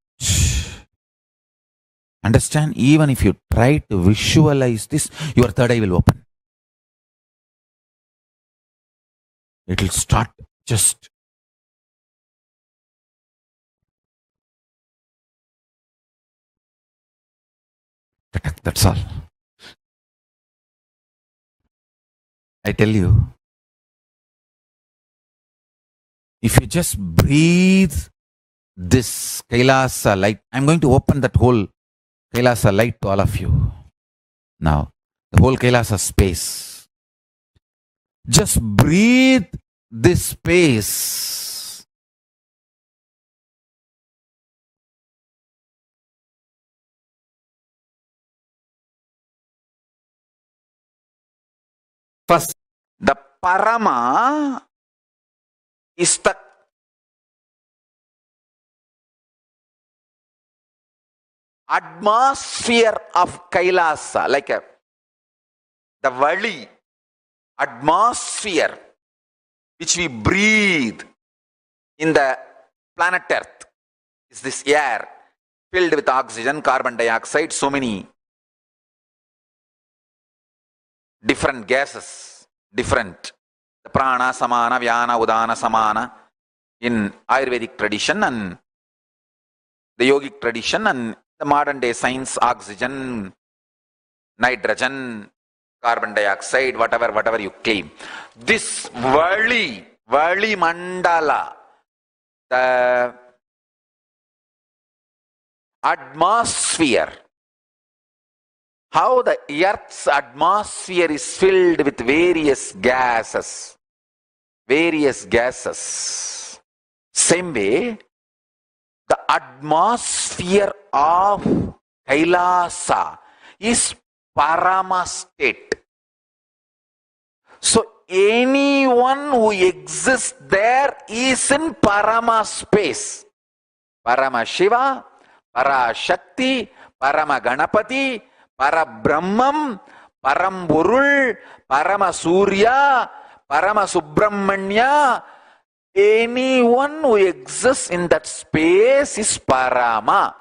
Understand? Even if you try to visualize this, your third eye will open. It will start just that's all. I tell you, if you just breathe this Kailasa light, I'm going to open that whole Kailasa light to all of you. Now, the whole Kailasa space. Just breathe this space. First, the Parama is the atmosphere of Kailasa, like the valley, atmosphere which we breathe in the planet Earth is this air filled with oxygen, carbon dioxide, so many different gases, different. The prana, samana, vyana, udana, samana in Ayurvedic tradition and the yogic tradition and the modern day science, oxygen, nitrogen, carbon dioxide, whatever you claim. This Vali Mandala, the atmosphere, how the Earth's atmosphere is filled with various gases. Same way, the atmosphere of Kailasa is Parama state. So anyone who exists there is in Parama space. Paramashiva, Parashakti, Paramaganapati, Parabrahmam, Paramburul, Paramasuriya, Paramasubramanya. Anyone who exists in that space is Parama.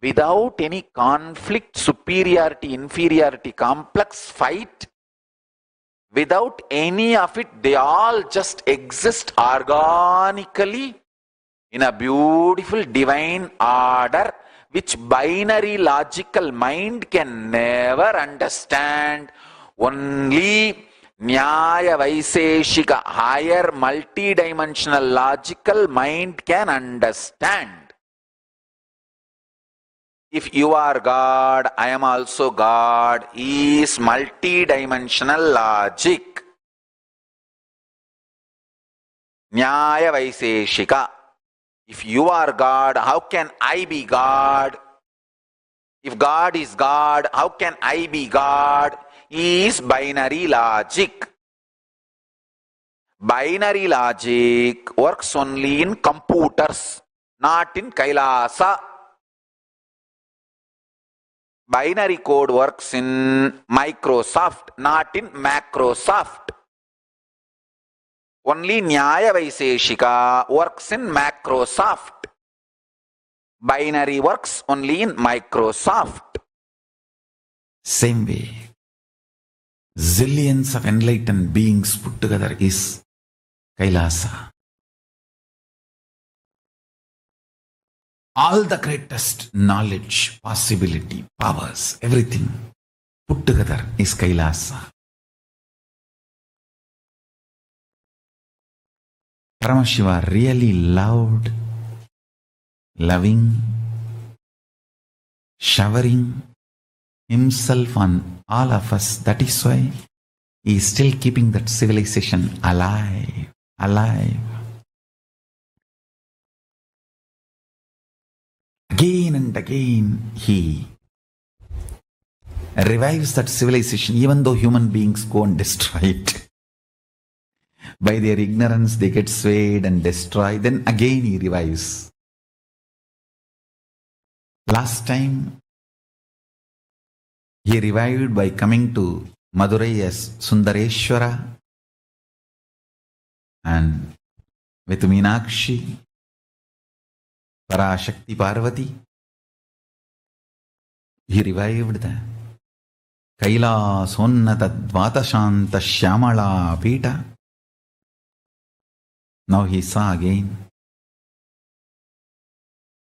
without any conflict, superiority, inferiority, complex fight, without any of it, they all just exist organically in a beautiful divine order which binary logical mind can never understand. Only Nyaya Vaiseshika, higher multidimensional logical mind can understand. If you are God, I am also God, is multidimensional logic. Nyaya Vaiseshika. If you are God, how can I be God? If God is God, how can I be God? Is binary logic. Binary logic works only in computers, not in KAILASA. Binary code works in Microsoft, not in Macrosoft. Only Nyaya Vaiseshika works in Macrosoft. Binary works only in Microsoft. Same way, zillions of enlightened beings put together is KAILASA. All the greatest knowledge, possibility, powers, everything put together is KAILASA. Paramashiva really loved, loving, showering himself on all of us. That is why he is still keeping that civilization alive, alive. Again and again he revives that civilization, even though human beings go and destroy it. By their ignorance they get swayed and destroy. Then again he revives. Last time he revived by coming to Madurai as Sundareshwara, and with Meenakshi, Parashakti Parvati, he revived the Kailasonnata Dvatashanta Shyamala Pita. Now he saw again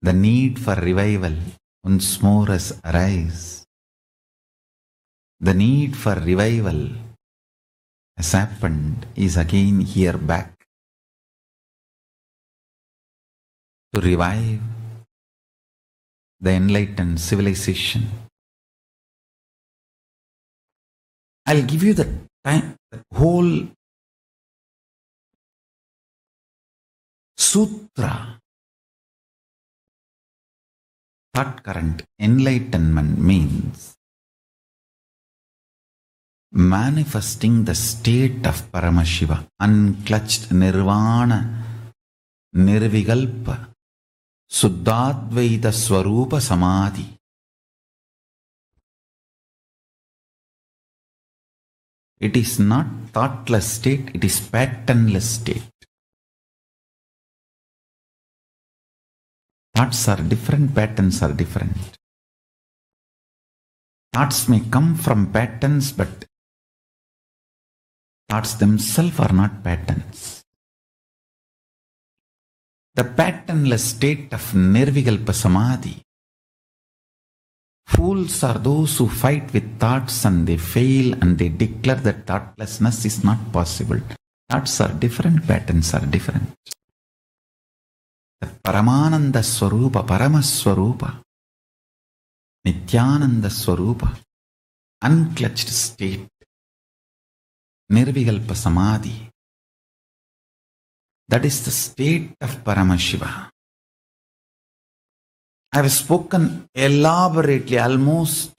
the need for revival once more has arisen. The need for revival has happened, is again here back to revive the enlightened civilization. I'll give you the time, the whole sutra. Thought current. Enlightenment means manifesting the state of Paramashiva, unclutched nirvana, nirvigalpa, Suddhadvaita Swarupa Samadhi. It is not thoughtless state, it is patternless state. Thoughts are different, patterns are different. Thoughts may come from patterns, but thoughts themselves are not patterns. The patternless state of Nirvikalpa Samadhi. Fools are those who fight with thoughts and they fail and they declare that thoughtlessness is not possible. Thoughts are different, patterns are different. The Paramananda Swarupa, Paramaswarupa, Nithyananda Swarupa, unclutched state, Nirvikalpa Samadhi. That is the state of Paramashiva. I have spoken elaborately almost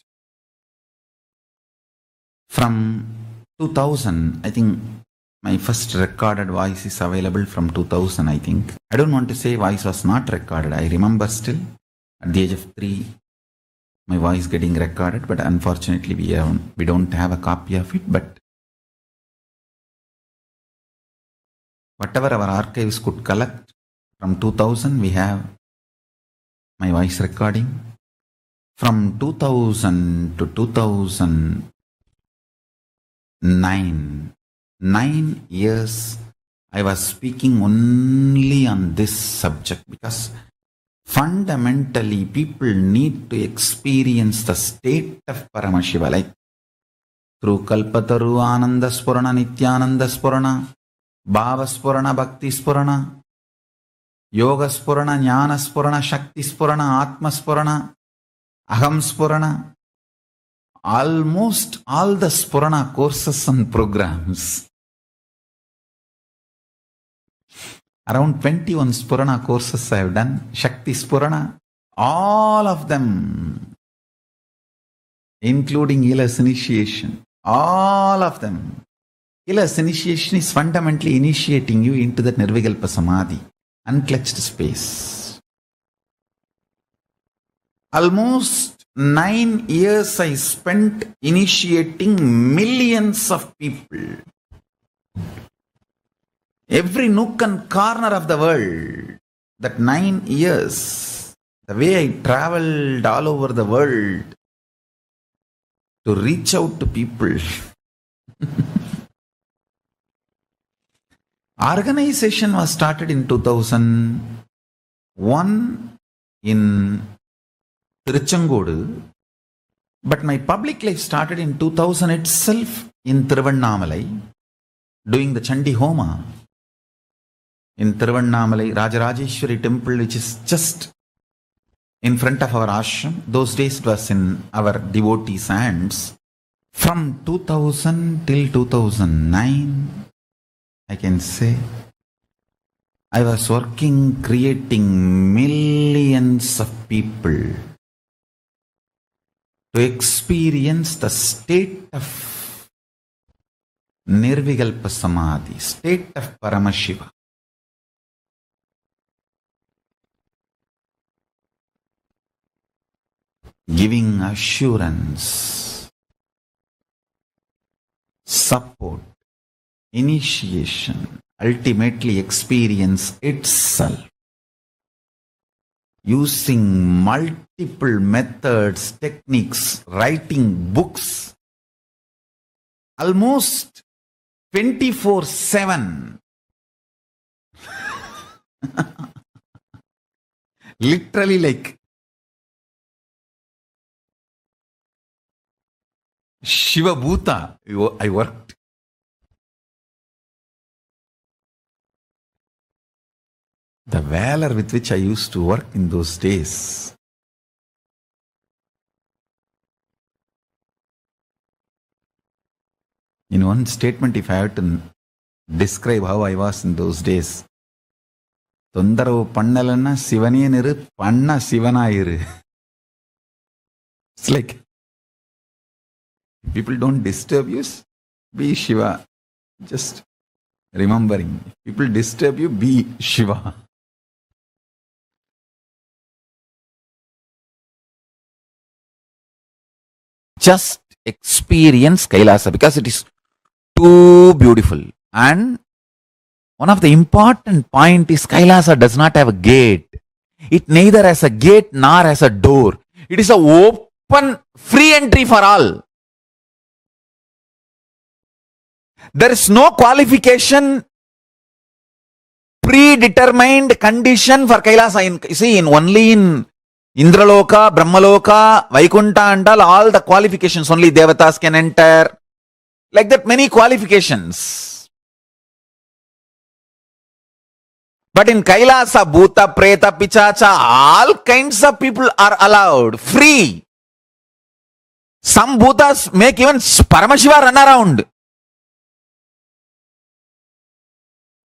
from 2000. I think my first recorded voice is available from 2000, I think. I don't want to say voice was not recorded. I remember still at the age of 3, my voice getting recorded, but unfortunately we don't have a copy of it. But whatever our archives could collect from 2000, we have my voice recording. From 2000 to 2009, 9 years, I was speaking only on this subject because fundamentally people need to experience the state of Paramashiva, like through Kalpataru, Ananda Spurana, Nithyananda Spurana, Bhava Spurana, Bhakti Spurana, Yoga Spurana, Jnana Spurana, Shakti Spurana, Atma Spurana, Aham Spurana, almost all the Spurana courses and programs. Around 21 Spurana courses I have done, Shakti Spurana, all of them, including Kailasa's initiation, all of them. Kailasa's initiation is fundamentally initiating you into the Nirvikalpa Samadhi, unclutched space. Almost 9 years I spent initiating millions of people. Every nook and corner of the world. That 9 years, the way I traveled all over the world to reach out to people. Organization was started in 2001 in Tiruchengodu, but my public life started in 2000 itself in Tiruvannamalai, doing the Chandi Homa in Tiruvannamalai, Rajarajeshwari temple, which is just in front of our ashram. Those days it was in our devotees' hands. From 2000 till 2009, I can say, I was working, creating millions of people to experience the state of Nirvikalpa Samadhi, state of Paramashiva. Giving assurance, support, initiation, ultimately experience itself. Using multiple methods, techniques, writing books, almost 24/7. Literally like Shiva Bhuta, I worked. The valor with which I used to work in those days. In one statement, if I have to describe how I was in those days, Tondaravu pannalanna Sivane niru, panna Sivana iru. It's like, people don't disturb you, be Shiva. Just remembering. If people disturb you, be Shiva. Just experience Kailasa because it is too beautiful. And one of the important point is Kailasa does not have a gate. It neither has a gate nor has a door. It is a open, free entry for all. There is no qualification, predetermined condition for Kailasa. Only in Indraloka, Brahmaloka, Vaikunta and all the qualifications, only Devatas can enter. Like that, many qualifications. But in Kailasa, Bhuta, Preta, Pichacha, all kinds of people are allowed, free. Some Bhutas make even Paramashiva run around.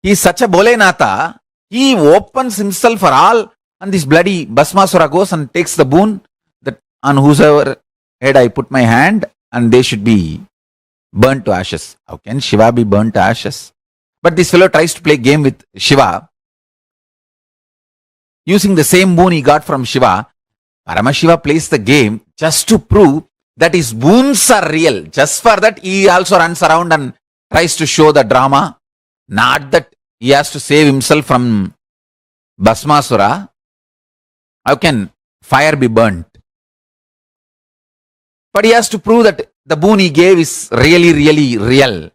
He is such a Bholenatha, he opens himself for all, and this bloody Bhasmasura goes and takes the boon that on whosoever head I put my hand, and they should be burnt to ashes. How can Shiva be burnt to ashes? But this fellow tries to play game with Shiva, using the same boon he got from Shiva. Paramashiva plays the game just to prove that his boons are real. Just for that, he also runs around and tries to show the drama. Not that he has to save himself from Bhasmasura. How can fire be burnt? But he has to prove that the boon he gave is really, really real.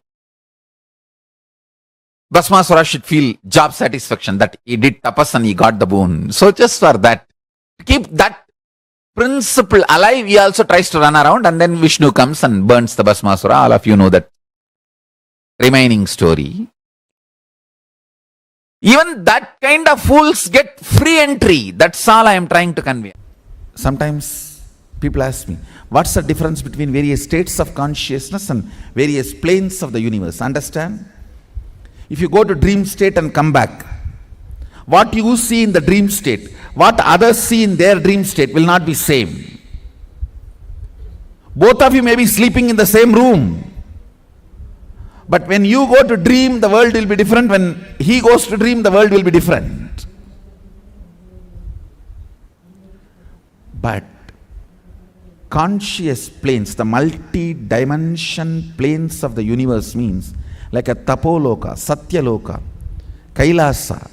Bhasmasura should feel job satisfaction that he did tapas and he got the boon. So just for that, to keep that principle alive, he also tries to run around, and then Vishnu comes and burns the Bhasmasura. All of you know that remaining story. Even that kind of fools get free entry. That's all I am trying to convey. Sometimes people ask me, what's the difference between various states of consciousness and various planes of the universe? Understand? If you go to dream state and come back, what you see in the dream state, what others see in their dream state will not be same. Both of you may be sleeping in the same room. But when you go to dream, the world will be different. When he goes to dream, the world will be different. But conscious planes, the multi-dimension planes of the universe means like a tapoloka, satyaloka, kailasa.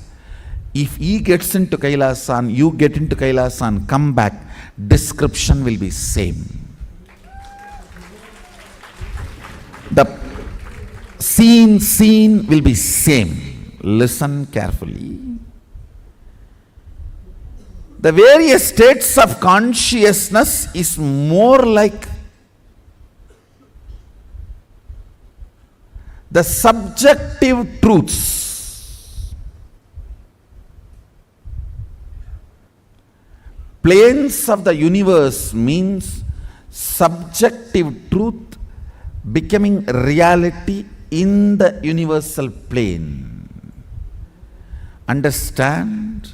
If he gets into kailasa and you get into kailasa and come back, description will be same. The scene will be same. Listen carefully. The various states of consciousness is more like the subjective truths. Planes of the universe means subjective truth becoming reality in the universal plane. Understand?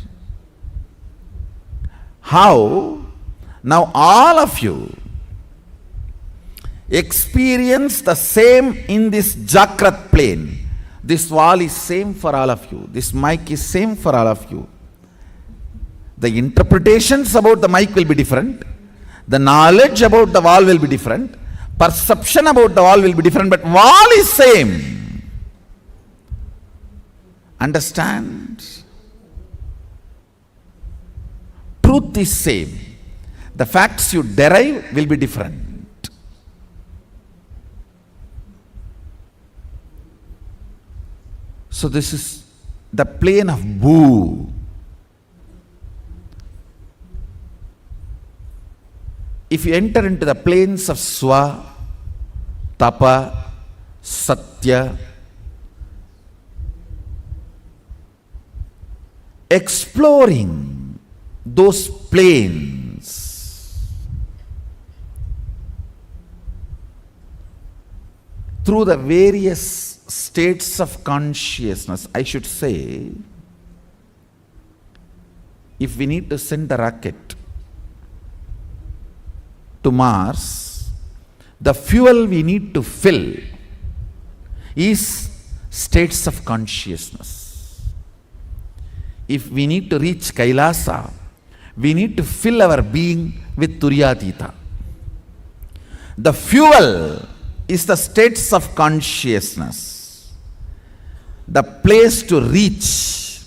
How? Now all of you experience the same in this Jakrat plane. This wall is same for all of you. This mic is same for all of you. The interpretations about the mic will be different. The knowledge about the wall will be different. Perception about the wall will be different, but wall is same. Understand? Truth is same. The facts you derive will be different. So this is the plane of Bhu. If you enter into the planes of Swa, Tapa, Satya, exploring those planes through the various states of consciousness, I should say, if we need to send a rocket to Mars, the fuel we need to fill is states of consciousness. If we need to reach Kailasa, we need to fill our being with Turyatita. The fuel is the states of consciousness. The place to reach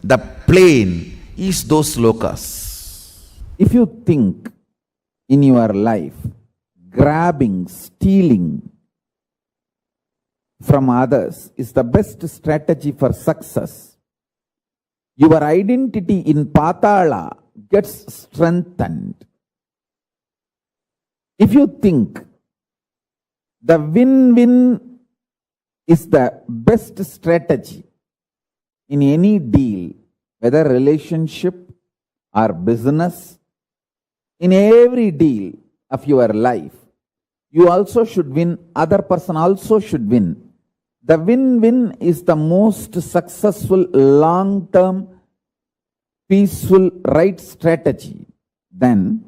the plane is those lokas. If you think in your life, grabbing, stealing from others is the best strategy for success, your identity in Patala gets strengthened. If you think the win-win is the best strategy in any deal, whether relationship or business, in every deal of your life, you also should win, other person also should win. The win-win is the most successful, long-term, peaceful, right strategy. Then,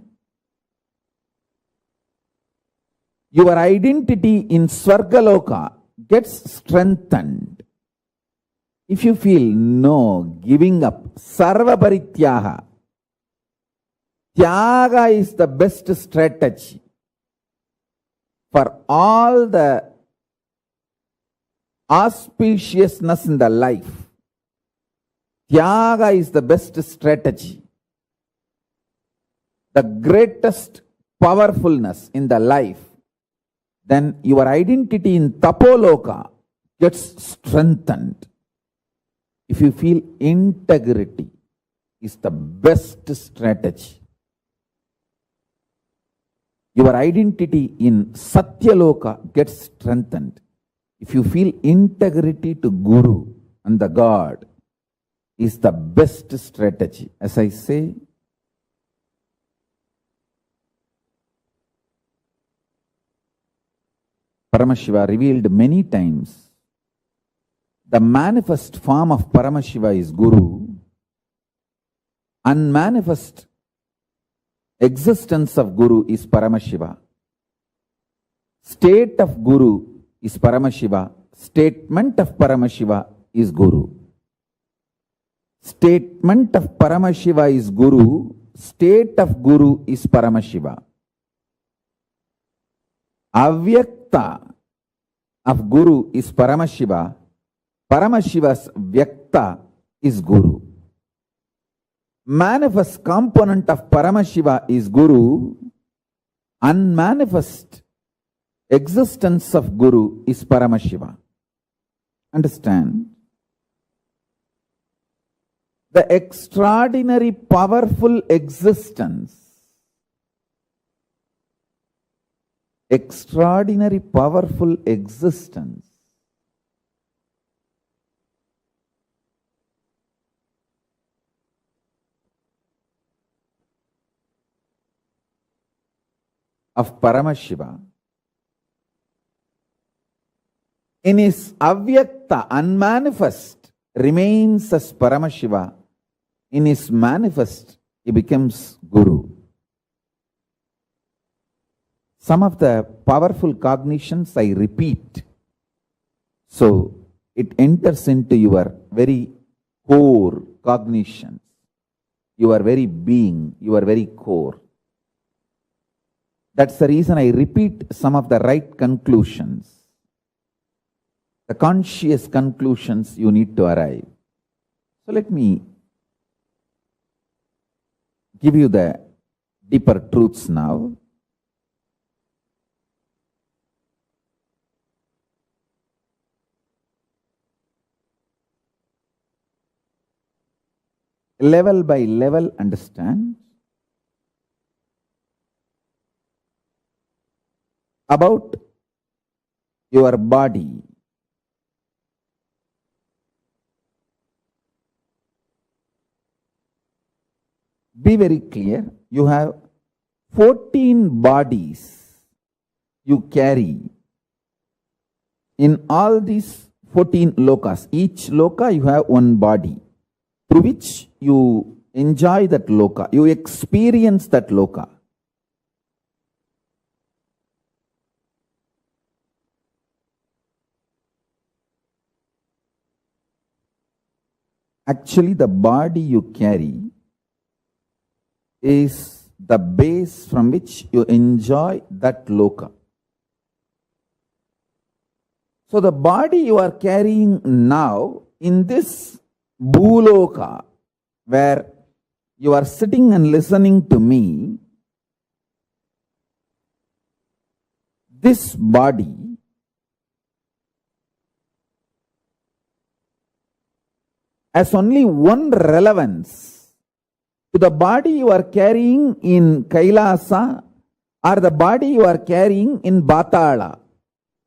your identity in Swargaloka gets strengthened. If you feel no, giving up, Sarva Parityaga, Tyaga is the best strategy for all the auspiciousness in the life. Tyaga is the best strategy. The greatest powerfulness in the life, then your identity in Tapoloka gets strengthened. If you feel integrity is the best strategy, your identity in Satyaloka gets strengthened. If you feel integrity to Guru and the God is the best strategy. As I say, Paramashiva revealed many times the manifest form of Paramashiva is Guru. Unmanifest existence of Guru is Paramashiva. State of Guru is Paramashiva. Statement of Paramashiva is Guru. Statement of Paramashiva is Guru. State of Guru is Paramashiva. Avyakta of Guru is Paramashiva. Paramashiva's Vyakta is Guru. Manifest component of Paramashiva is Guru. Unmanifest existence of Guru is Paramashiva. Understand? The extraordinary powerful existence, extraordinary powerful existence of Paramashiva in his avyakta, unmanifest, remains as Paramashiva. In his manifest, he becomes Guru. Some of the powerful cognitions I repeat, so it enters into your very core cognitions, your very being, your very core. That's the reason I repeat some of the right conclusions, the conscious conclusions you need to arrive. So let me give you the deeper truths now. Level by level, understand about your body. Be very clear. You have 14 bodies you carry. In all these 14 lokas, each loka you have one body through which you enjoy that loka, you experience that loka. Actually, the body you carry is the base from which you enjoy that loka. So the body you are carrying now in this Bhuloka, where you are sitting and listening to me, this body has only one relevance to the body you are carrying in Kailasa or the body you are carrying in Batala,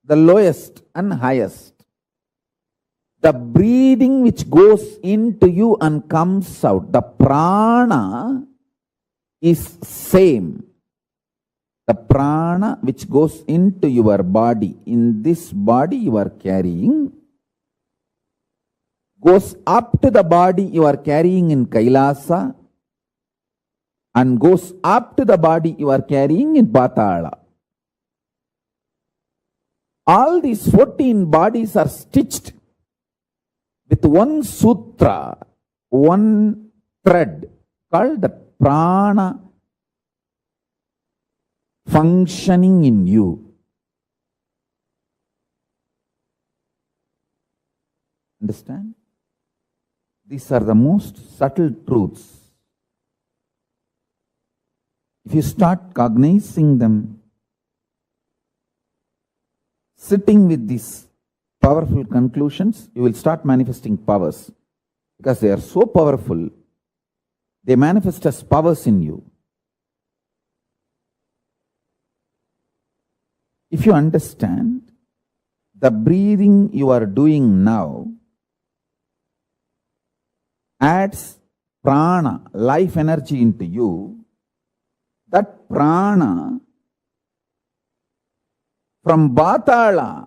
the lowest and highest. The breathing which goes into you and comes out, the prana is same. The prana which goes into your body, in this body you are carrying, goes up to the body you are carrying in Kailasa and goes up to the body you are carrying in Patala. All these 14 bodies are stitched with one sutra, one thread called the prana functioning in you. Understand? These are the most subtle truths. if you start cognizing them, sitting with these powerful conclusions, you will start manifesting powers. Because they are so powerful, they manifest as powers in you. If you understand, the breathing you are doing now adds prana, life energy into you. That prana from Batala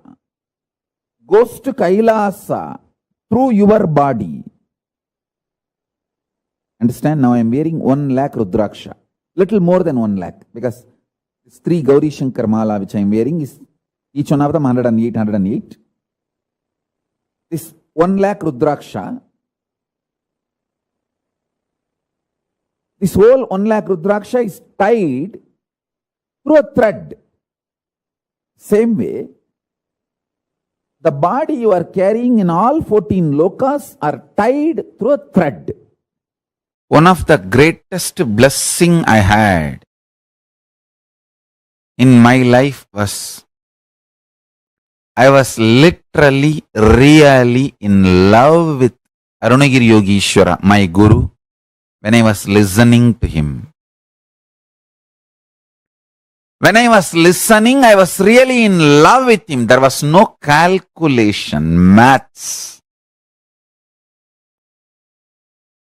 goes to Kailasa through your body. Understand? Now I am wearing 1 lakh Rudraksha. Little more than 1 lakh. Because this 3 Gauri Shankar Mala which I am wearing is each one of them 108, 108. This 1 lakh Rudraksha, this whole 1 lakh Rudraksha is tied through a thread. Same way, the body you are carrying in all 14 lokas are tied through a thread. One of the greatest blessing I had in my life was, I was literally, really in love with Arunagiri Yogeshwara, my guru, when I was listening to him. When I was listening, I was really in love with him. There was no calculation, maths.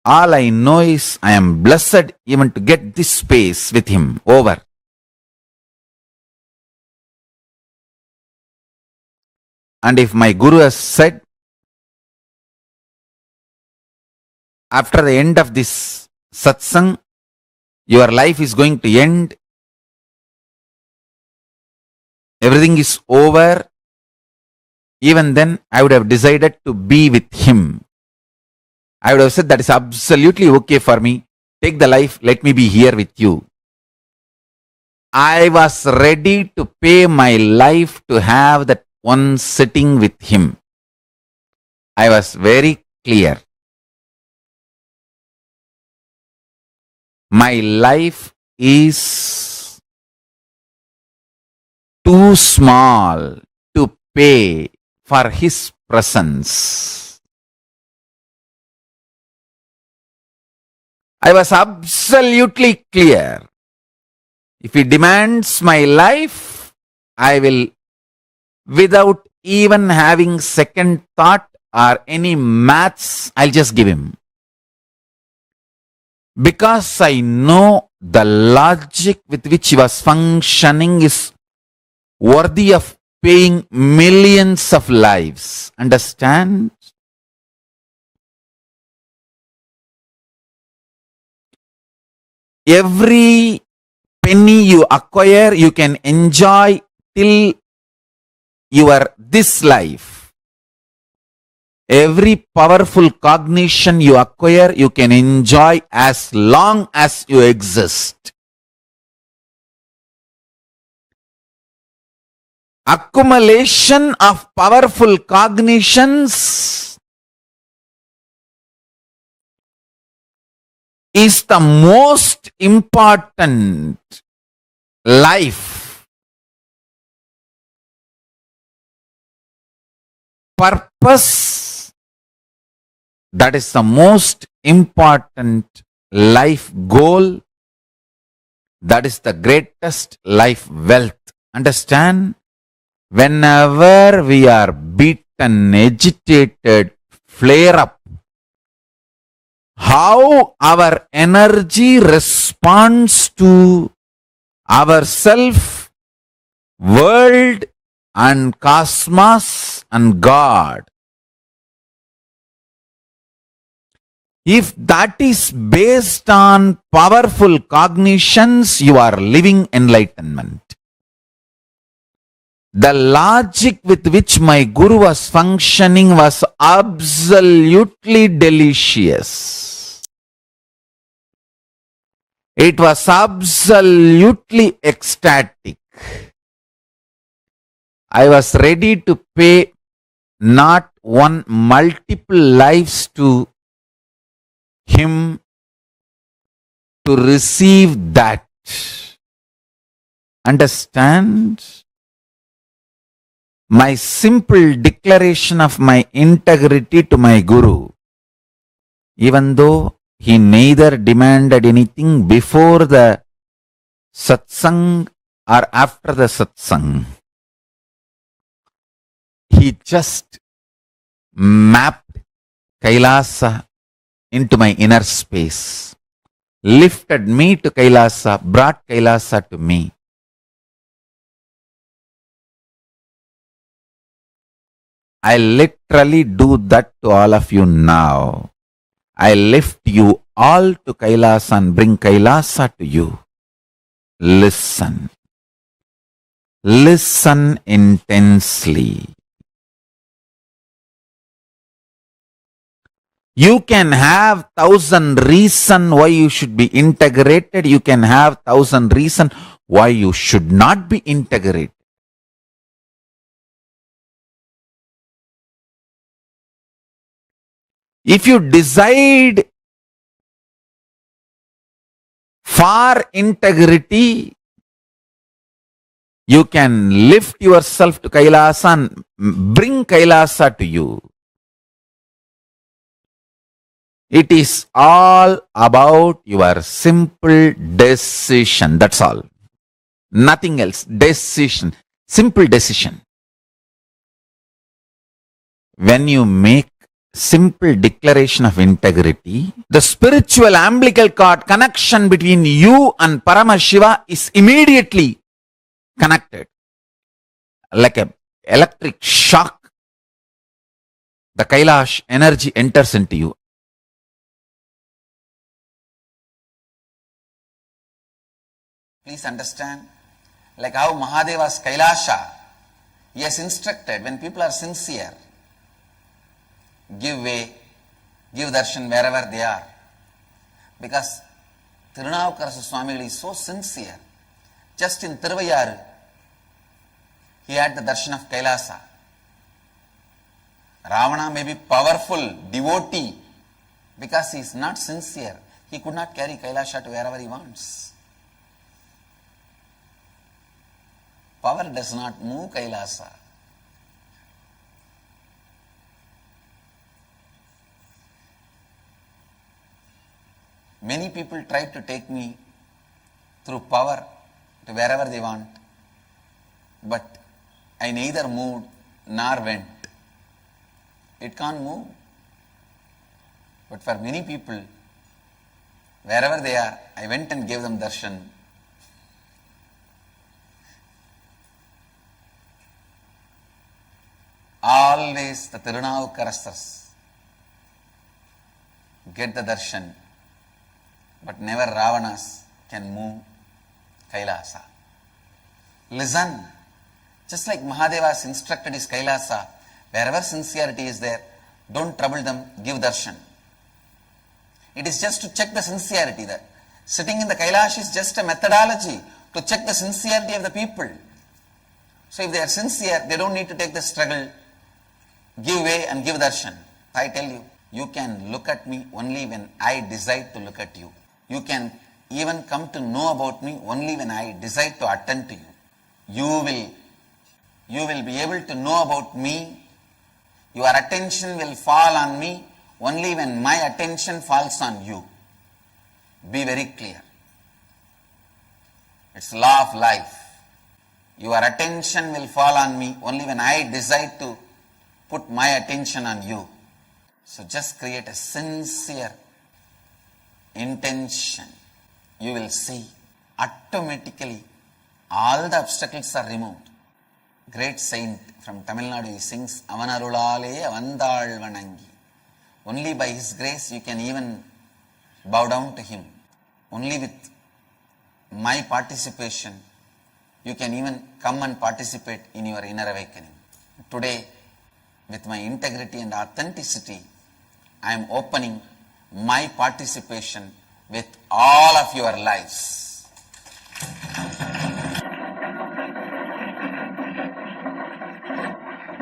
All I know is I am blessed even to get this space with him over. And if my guru has said, after the end of this satsang, your life is going to end, everything is over, even then I would have decided to be with him. I would have said that is absolutely okay for me. Take the life, let me be here with you. I was ready to pay my life to have that one sitting with him. I was very clear. My life is too small to pay for his presence. I was absolutely clear. If he demands my life, I will, without even having second thought or any maths, I'll just give him. Because I know the logic with which he was functioning is worthy of paying millions of lives. Understand? Every penny you acquire, you can enjoy till your this life. Every powerful cognition you acquire, you can enjoy as long as you exist. Accumulation of powerful cognitions is the most important life purpose. That is the most important life goal. That is the greatest life wealth. Understand? Whenever we are beaten, agitated, flare up, how our energy responds to ourself, world and cosmos and God. If that is based on powerful cognitions, you are living enlightenment. The logic with which my guru was functioning was absolutely delicious. It was absolutely ecstatic. I was ready to pay not one, multiple lives to him to receive that. understand my simple declaration of my integrity to my Guru, even though he neither demanded anything before the satsang or after the satsang. He just mapped Kailasa into my inner space, lifted me to Kailasa, brought Kailasa to me. I literally do that to all of you now. I lift you all to Kailasa and bring Kailasa to you. Listen. Listen intensely. You can have 1,000 reasons why you should be integrated. You can have 1,000 reasons why you should not be integrated. If you decide for integrity, you can lift yourself to Kailasa and bring Kailasa to you. It is all about your simple decision. That's all. Nothing else. Decision. Simple decision. When you make simple declaration of integrity, the spiritual umbilical cord connection between you and Paramashiva is immediately connected. Like an electric shock, the Kailash energy enters into you. Please understand, like how Mahadeva's Kailasha, he has instructed when people are sincere, give way, give darshan wherever they are. Because Tirunavukkarasa Swamigal is so sincere. Just in Tiruvayyaru, he had the darshan of Kailasa. Ravana may be powerful, devotee, because he is not sincere. He could not carry Kailasha to wherever he wants. Power does not move Kailasa. Many people try to take me through power to wherever they want, but I neither moved nor went. It can't move. But for many people, wherever they are, I went and gave them darshan. Always the Tirunavukkarasas get the darshan, but never Ravanas can move Kailasa. Listen, just like Mahadeva has instructed his Kailasa, wherever sincerity is there, don't trouble them, give darshan. It is just to check the sincerity. That sitting in the Kailash is just a methodology to check the sincerity of the people. So if they are sincere, they don't need to take the struggle, give way and give darshan. I tell you, you can look at me only when I decide to look at you. You can even come to know about me only when I decide to attend to you. You will be able to know about me. Your attention will fall on me only when my attention falls on you. Be very clear. It's law of life. Your attention will fall on me only when I decide to put my attention on you. So just create a sincere intention. You will see automatically all the obstacles are removed. Great saint from Tamil Nadu, he sings Avanarulale Avandal Vanangi. Only by his grace you can even bow down to him. Only with my participation you can even come and participate in your inner awakening. Today, with my integrity and authenticity, I am opening my participation with all of your lives.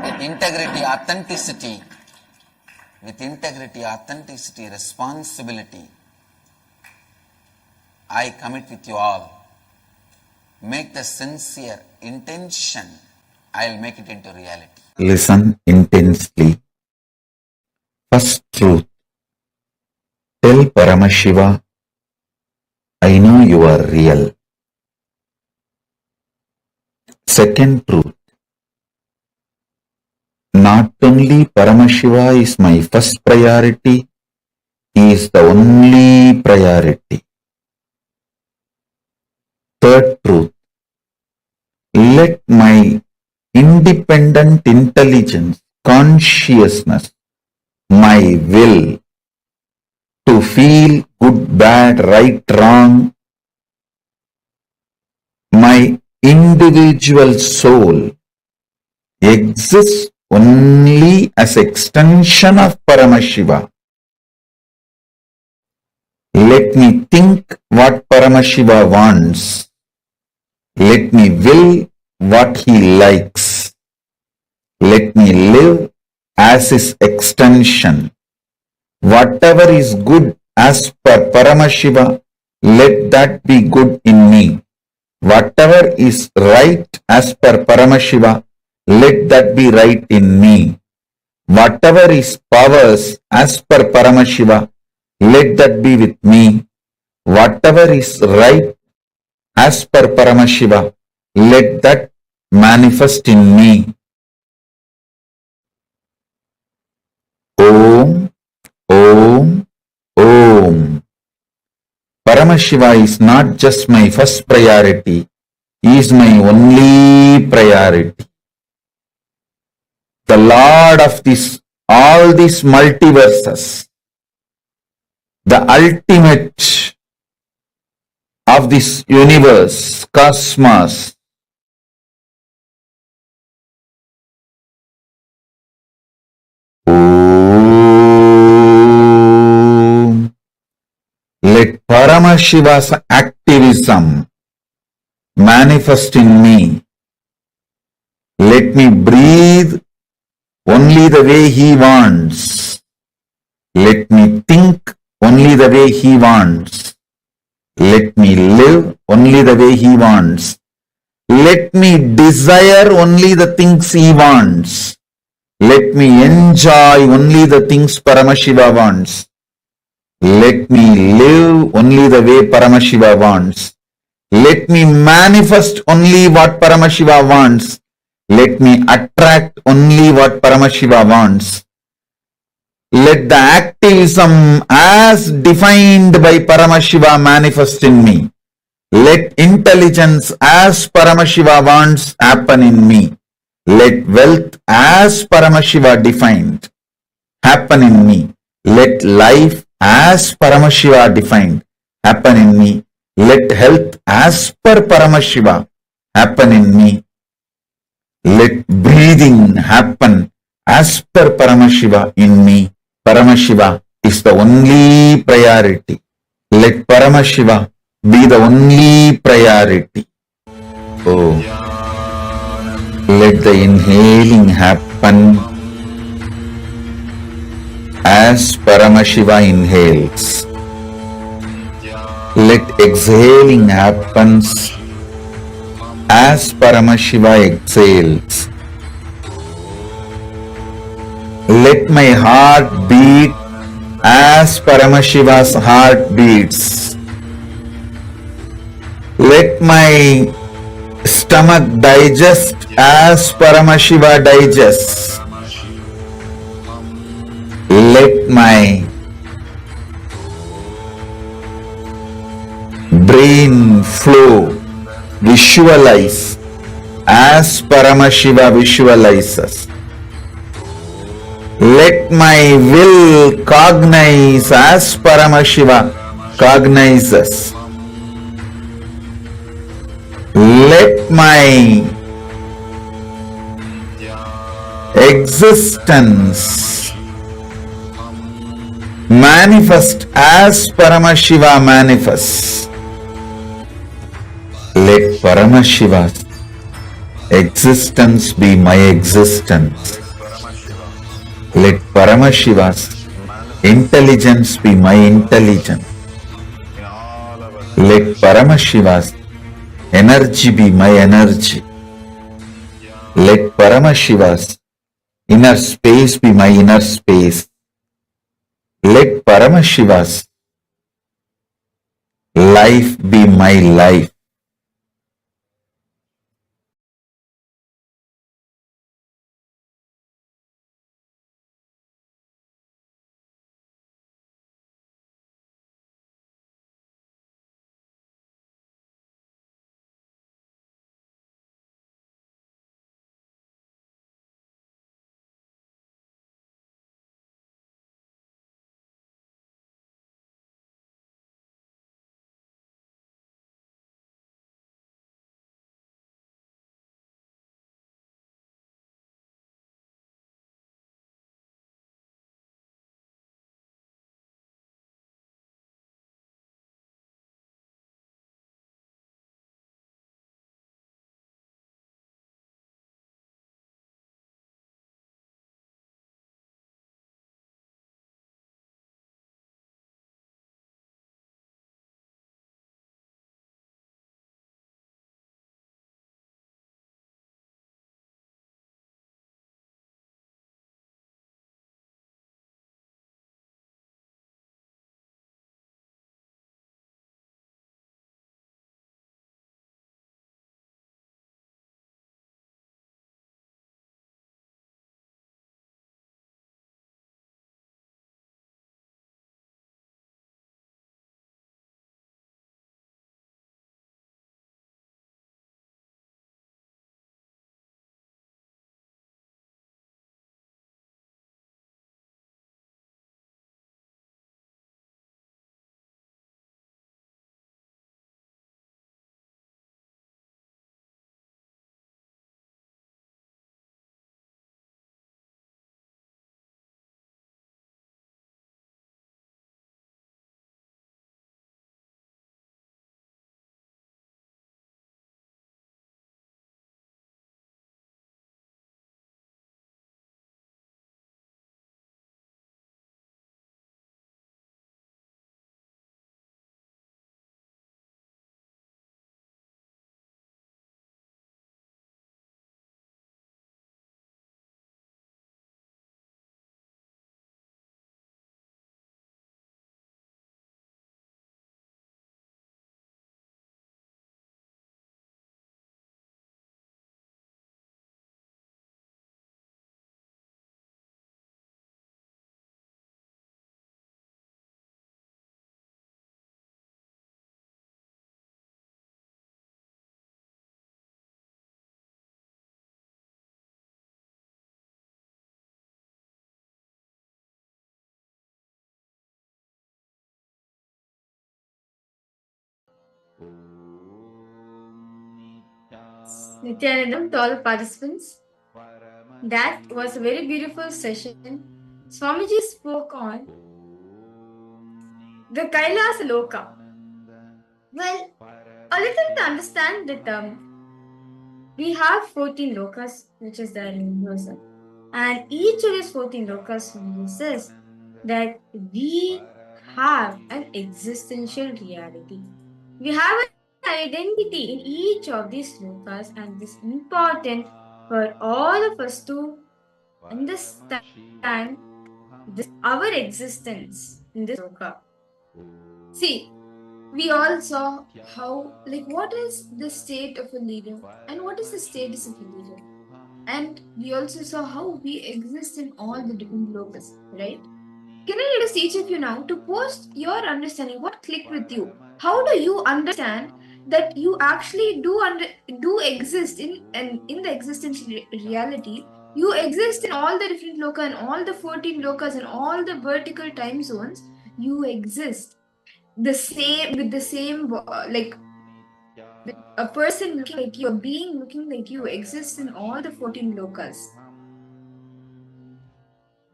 With integrity, authenticity, responsibility, I commit with you all make the sincere intention, I'll make it into reality. Listen intensely. First truth. Tell Paramashiva, I know you are real. Second truth. Not only Paramashiva is my first priority, he is the only priority. Third truth. Let my independent intelligence, consciousness, my will to feel good, bad, right, wrong, my individual soul exists only as extension of Paramashiva. Let me think what Paramashiva wants. Let me will what he likes. Let me live as his extension. Whatever is good as per Paramashiva, let that be good in me. Whatever is right as per Paramashiva, let that be right in me. Whatever is powers as per Paramashiva, let that be with me. Whatever is right as per Paramashiva, let that manifest in me. Om, Om, Om. Paramashiva is not just my first priority, he is my only priority. The Lord of all these multiverses, the ultimate of this universe, cosmos. Om. Let Paramashiva's activism manifest in me. Let me breathe only the way he wants. Let me think only the way he wants. Let me live only the way he wants. Let me desire only the things he wants. Let me enjoy only the things Paramashiva wants. Let me live only the way Paramashiva wants. Let me manifest only what Paramashiva wants. Let me attract only what Paramashiva wants. Let the activism as defined by Paramashiva manifest in me. Let intelligence as Paramashiva wants happen in me. Let wealth as Paramashiva defined happen in me. Let life as Paramashiva defined happen in me. Let health as per Paramashiva happen in me. Let breathing happen as per Paramashiva in me. Paramashiva is the only priority. Let Paramashiva be the only priority. Oh, let the inhaling happen as Paramashiva inhales. Let exhaling happens as Paramashiva exhales. Let my heart beat as Paramashiva's heart beats. Let my stomach digest as Paramashiva digests. Let my brain flow, visualize as Paramashiva visualizes. Let my will cognize as Paramashiva cognizes. Let my existence manifest as Paramashiva manifests. Let Paramashiva's existence be my existence. Let Paramashiva's intelligence be my intelligence. Let Paramashiva's energy be my energy. Let Paramashiva's inner space be my inner space. Let Paramashiva's life be my life. Nithyananda, to all the participants, that was a very beautiful session. Swamiji spoke on the Kailasa Loka. Well, a little to understand that we have 14 lokas, which is there in Hinduism, and each of these 14 lokas says that we have an existential reality. We have an identity in each of these lokas, and this is important for all of us to understand this our existence in this loka. See, we all saw how, like, what is the state of a leader and what is the status of a leader. And we also saw how we exist in all the different lokas, right? Can I request each of you now to post your understanding? What clicked with you? How do you understand that you actually do exist in the existential reality? You exist in all the different loka and all the 14 lokas and all the vertical time zones. You exist the same with the same like with a person looking like you, a being looking like you exists in all the 14 lokas.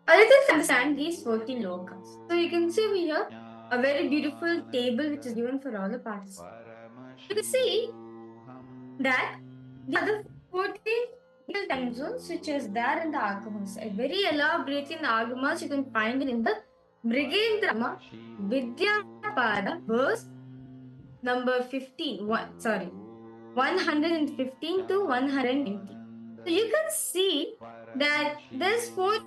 A little to understand these 14 lokas. So you can see over here a very beautiful table which is given for all the participants. You can see that we have the 14 time zones which is there in the agamas. Very elaborately in the agamas you can find it in the Brigendrama Vidyapada verse number 15. Sorry. 115 to 120. So you can see that there's 14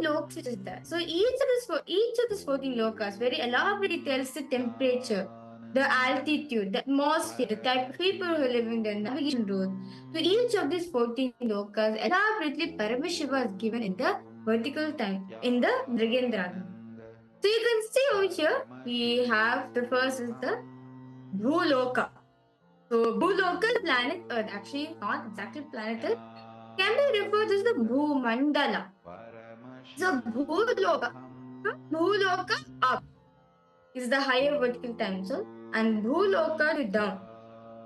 lokas which is there. So each of these 14 lokas very elaborately tells the temperature, the altitude, the atmosphere, the type of people who live in the navigation route. To each of these 14 lokas, elaborately Paramashiva is given in the vertical time, in the Brigendragam. So you can see over here, we have the first is the Bhuloka. So Bhuloka is planet Earth, actually not exactly planet Earth, can be referred as the Bhumandala. So Bhuloka up is the higher vertical time zone, and Bhuloka to down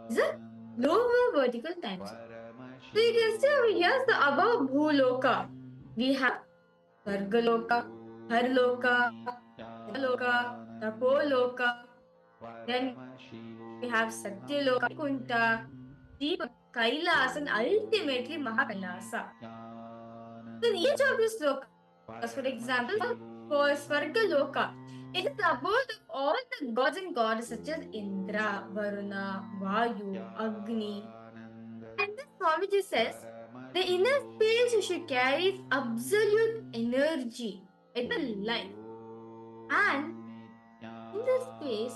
is a lower vertical time zone. So you can see over here, the above Bhuloka, we have Sargaloka, Harloka, Loka, Tapoloka, then we have Satyaloka, Kunta, Deepa, Kailasa, and ultimately Mahakailasa. In each of these lokas, for example, for Svargaloka, it is the abode of all the gods and goddesses such as Indra, Varuna, Vayu, Agni. And this Swamiji says, the inner space you should carry is absolute energy, eternal life. And in this space,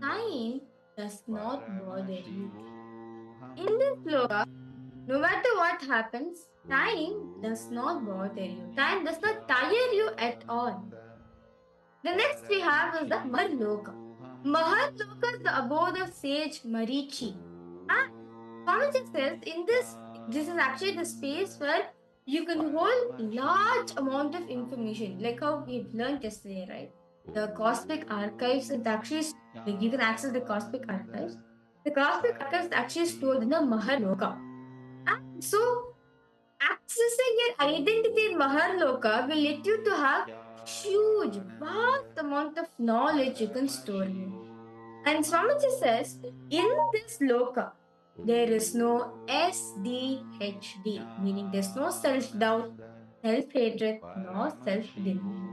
time does not bother you. In this loka, no matter what happens, time does not bother you. Time does not tire you at all. The next we have is the Maharloka. Maharloka is the abode of sage Marichi. And Swamiji says this is actually the space where you can hold large amount of information, like how we've learned yesterday, right? The cosmic archives, it actually like you can access the cosmic archives. The cosmic archives actually stored in the Maharloka. And so accessing your identity in Maharloka will let you to have huge, vast amount of knowledge you can store here. And Swamiji says, in this loka, there is no SDHD, meaning there's no self-doubt, self-hatred, nor self-denial.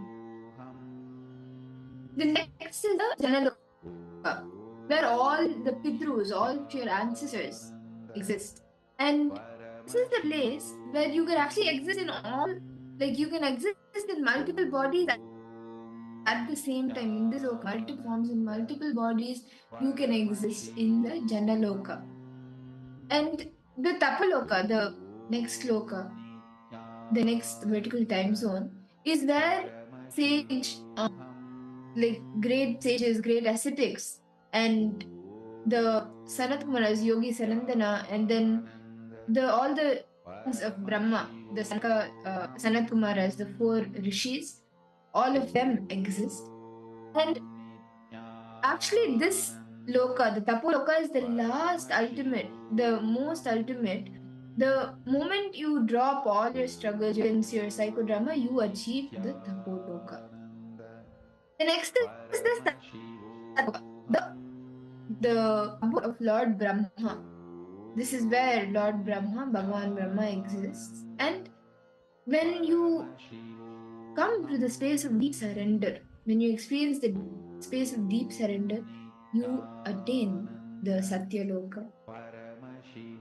The next is the Janaloka, where all the Pidrus, all your ancestors exist. And this is the place where you can actually exist in all, like you can exist in multiple bodies at the same time. In this loka, multiple forms in multiple bodies, you can exist in the Janaloka. And the Tapaloka, the next loka, the next vertical time zone, is where sage, like great sages, great ascetics, and the Sanat Kumaras, Yogi Sanandana, and then all the sons of Brahma, the Sanat Kumaras, the four rishis, all of them exist. And actually, this loka, the Tapoloka, is the last ultimate, the most ultimate. The moment you drop all your struggles, your psychodrama, you achieve the Tapoloka. The next is the abode of Lord Brahma. This is where Lord Brahma, Bhagavan Brahma exists. And when you come to the space of deep surrender, when you experience the space of deep surrender, you attain the Satya Loka.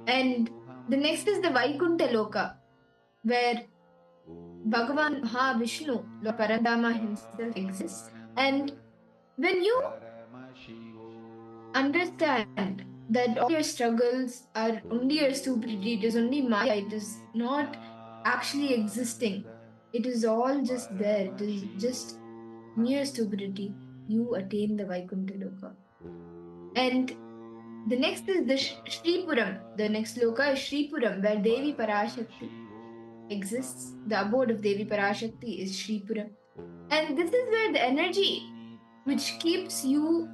And the next is the Vaikuntha Loka, where Bhagavan Mahavishnu, Lord Paradama himself exists. And when you understand that all your struggles are only your stupidity, it is only Maya, it is not actually existing, it is all just there, it is just mere stupidity, you attain the Vaikuntha Loka. And the next is the Shripuram. The next loka is Shripuram, where Devi Parashakti exists. The abode of Devi Parashakti is Shripuram. And this is where the energy which keeps you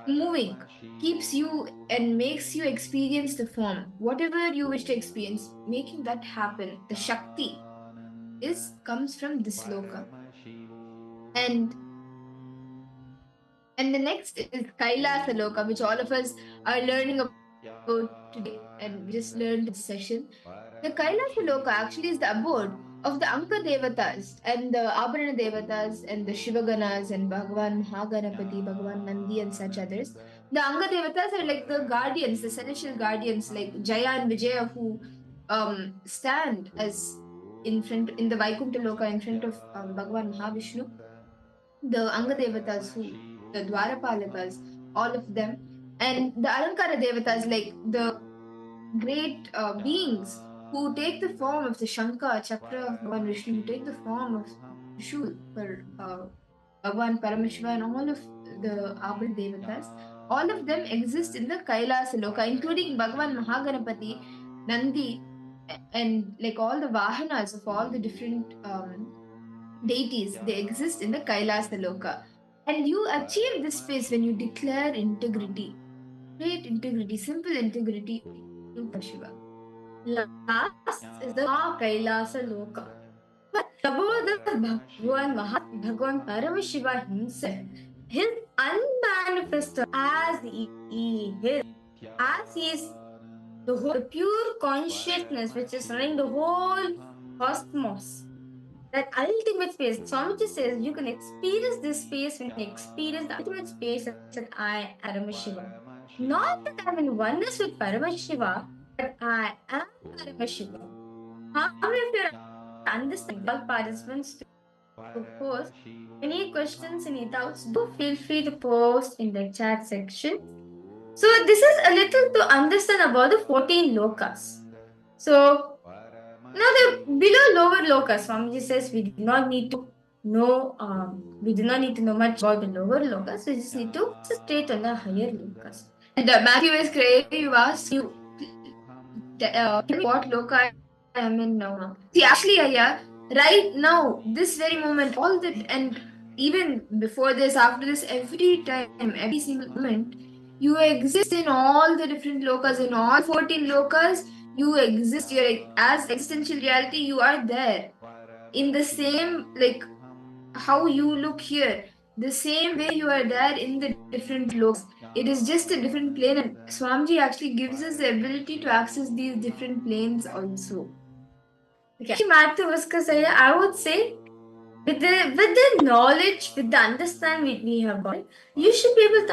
moving, keeps you and makes you experience the form. Whatever you wish to experience, making that happen, the Shakti comes from this loka. And the next is Kailasa Loka, which all of us are learning about today, and we just learned this session. The Kailasa Loka actually is the abode of the Anka Devatas and the Abharana Devatas and the Shivaganas and Bhagavan Mahaganapati, Bhagavan Nandi and such others. The Anga Devatas are like the guardians, the celestial guardians, like Jaya and Vijaya, who stand as in the Vaikuntha Loka in front of Bhagavan Mahavishnu. The Anga Devatas, the Dwarapalakas, all of them, and the Alankara Devatas, like the great beings who take the form of the Shankha, Chakra of Bhagavan Vishnu, who take the form of Trishul for Bhagavan Paramashiva, and all of the Abal Devatas, all of them exist in the Kailasa Loka, including Bhagavan Mahaganapati, Nandi, and like all the Vahanas of all the different deities, they exist in the Kailasa Loka. And you achieve this phase when you declare integrity, great integrity, simple integrity to Shiva. Last is the Kailasa Loka. But about the Bhagavan Paramashiva himself, his unmanifested as he is the whole pure consciousness which is running the whole cosmos. That ultimate space. Swamiji says you can experience this space when you experience the ultimate space that I am Paramashiva. Not that I'm in oneness with Paramashiva, but I am Paramashiva. How many of you understand? All participants to post any questions, any doubts, do feel free to post in the chat section. So this is a little to understand about the 14 lokas. So now the below lower lokas, Swamiji says we do not need to know much about the lower lokas. We just need to concentrate on the higher lokas. And Matthew is great. You asked you tell me what loka I am in now. See, actually, Aya, right now, this very moment, all that, and even before this, after this, every time, every single moment, you exist in all the different lokas, in all 14 lokas, you exist. You're as existential reality, you are there. In the same, like, how you look here, the same way you are there in the different lokas. It is just a different plane, and Swamiji actually gives us the ability to access these different planes also. Okay. I would say with the knowledge, with the understanding we have got, you should be able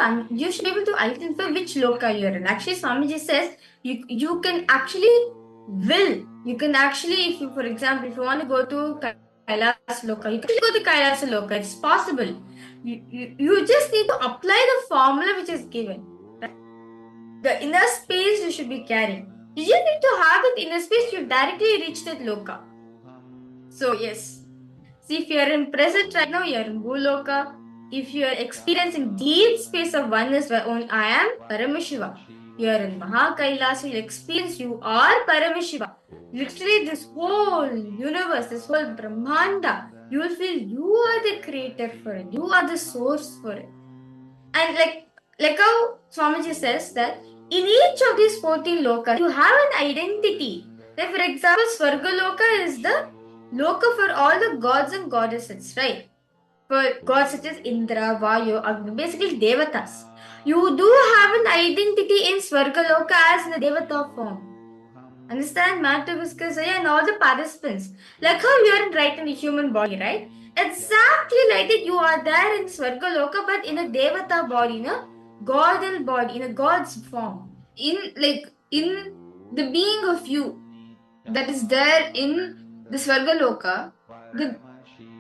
to identify which loka you're in. Actually, Swamiji says you can actually will. You can actually, if you, for example, if you want to go to Kailasa Loka, you can go to Kailasa Loka. It's possible. You just need to apply the formula which is given. Right? The inner space you should be carrying. You just need to have that inner space, you directly reach that loka. So yes. See, if you are in present right now, you are in Bhuloka. If you are experiencing deep space of oneness where only I am Paramashiva. You are in Mahakailasa, you experience you are Paramashiva. Literally this whole universe, this whole Brahmanda, you will feel you are the creator for it. You are the source for it. And like how Swamiji says that in each of these 14 lokas, you have an identity. Like for example, Swarga Loka is the Loka for all the gods and goddesses, right? For gods such as Indra, Vayu, Agni, basically Devatas. You do have an identity in Swarga Loka as in the Devata form. Understand, Matter Viskasaya and all the participants. Like how you are right in the human body, right? Exactly like that you are there in Swarga Loka, but in a Devata body, in a godal body, in a god's form. In the being of you that is there in the Swarga Loka,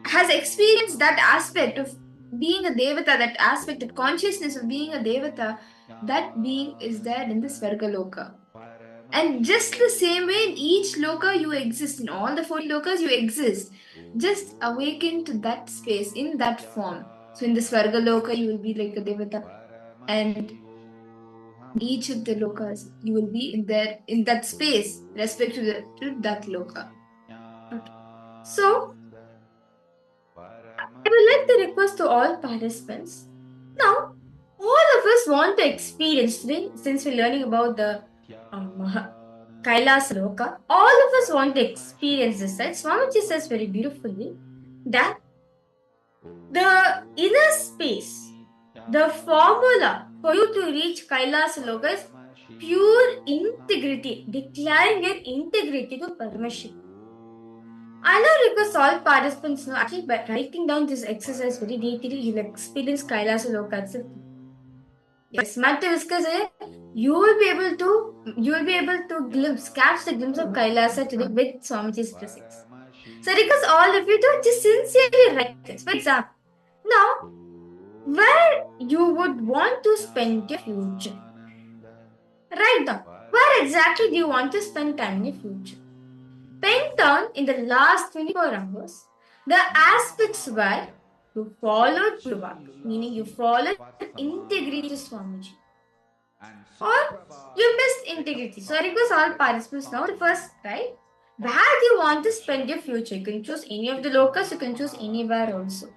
has experienced that aspect of being a Devata, that aspect, that consciousness of being a Devata, that being is there in the Swarga Loka. And just the same way in each loka you exist, in all the 4 lokas you exist. Just awaken to that space in that form. So in the Swarga Loka you will be like a Devata, and each of the lokas you will be in that space respect to that loka. Okay. So I would like to request to all participants. Now, all of us want to experience today, since we're learning about the Kailasa Loka, all of us want to experience this. Right? Swamiji says very beautifully that the inner space, the formula for you to reach Kailasa Loka is pure integrity, declaring your integrity to Paramashiva. I now request all participants know, actually by writing down this exercise very detailed, you'll experience Kailasa Loka. Yes, smart to discuss it. You will be able to catch the glimpse of Kailasa today with Swamiji's presence. So request all of you to just sincerely write this. For example, now where you would want to spend your future. Write down where exactly do you want to spend time in your future. Pen down in the last 24 hours the aspects where you followed Guruvak, meaning you followed integrity to Swamiji, or you missed integrity. So I request all participants now to first write where do you want to spend your future. You can choose any of the locus, you can choose anywhere also.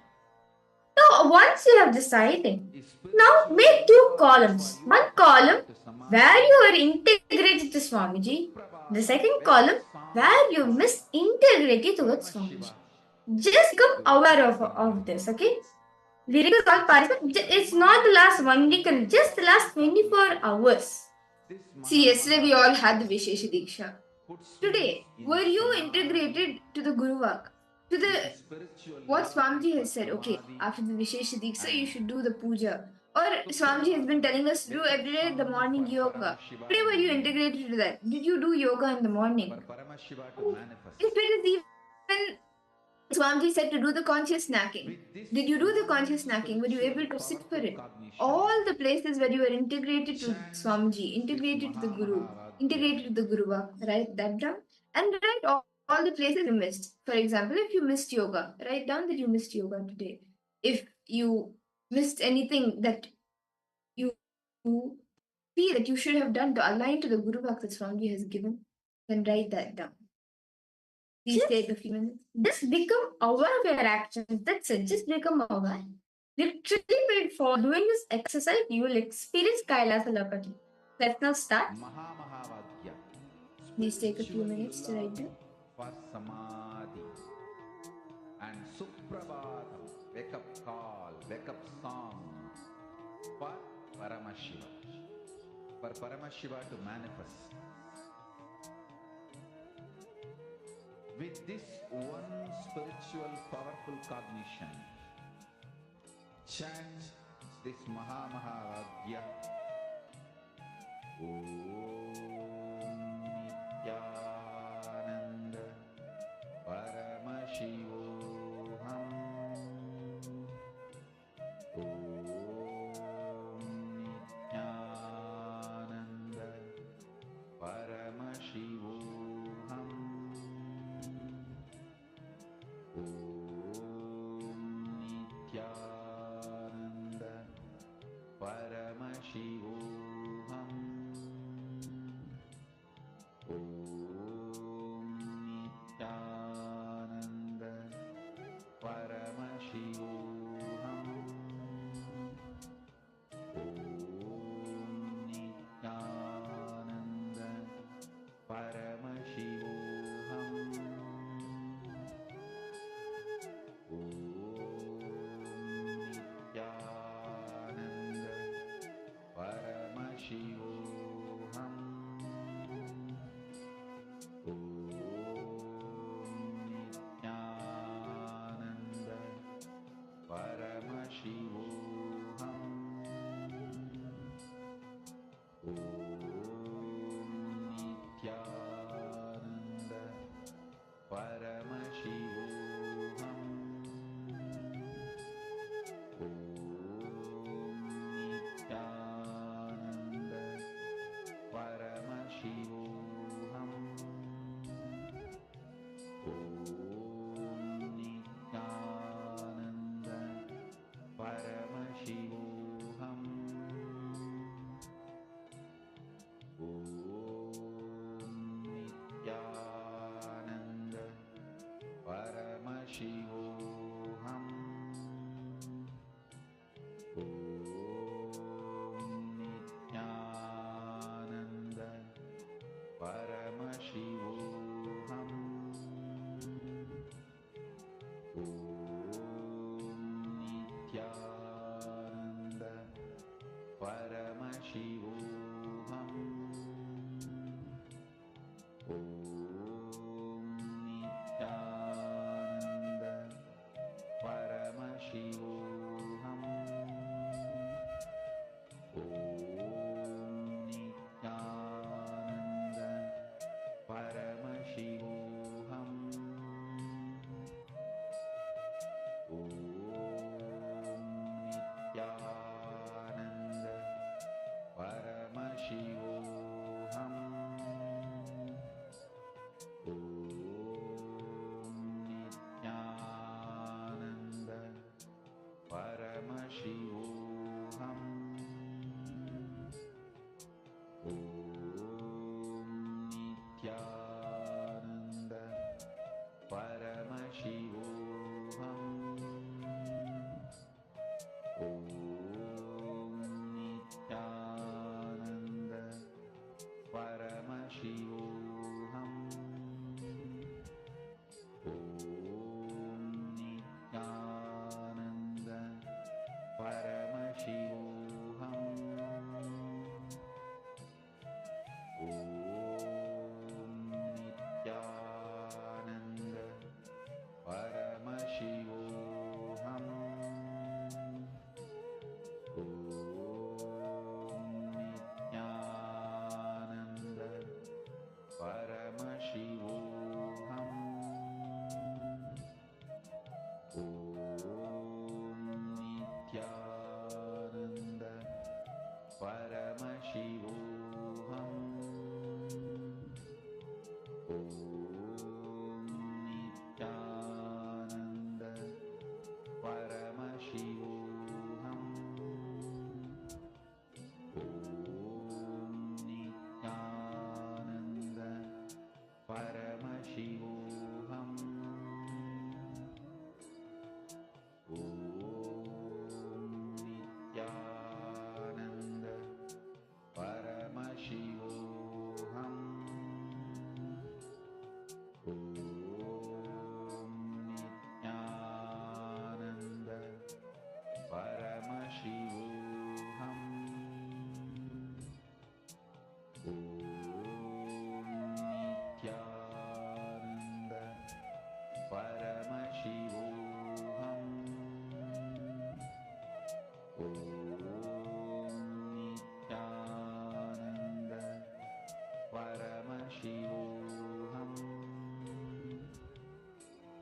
Now, once you have decided, now make two columns. One column where you are integrated to Swamiji, the second column where you miss integrity towards Swamiji. Just become aware of this, okay? We request all participants, it's not the last 1 week, just the last 24 hours. See, yesterday we all had the Vishesha Diksha. Today, were you integrated to the Guruvak? To the what Swamiji has said, okay, after the Vishesha Diksha, you should do the puja. Or Swamiji has been telling us to do every day the morning yoga. Today, were you integrated to that? Did you do yoga in the morning? If it is even Swamiji said to do the conscious snacking. Did you do the conscious snacking? Were you able to sit for it? All the places where you were integrated to Swamiji, integrated to the Guru, integrated to the Guruva, write that down and write all the places you missed. For example, if you missed yoga, write down that you missed yoga today. If you missed anything that you feel that you should have done to align to the Guru Bhakti that Swamiji has given, then write that down. Please take a few minutes. Just become aware of your actions. That's it. Just become aware. Literally, for doing this exercise, you will experience Kailasa Lokati. Let's now start. Please take a few minutes to write down. For samadhi and suprabhatam, wake up call, wake up song for Paramashiva, for Paramashiva to manifest. With this one spiritual powerful cognition, chant this Mahamahagya. Om Nithyananda Paramashivoham. Om Nithyananda Paramashivoham. Om Nithyananda Paramashivoham.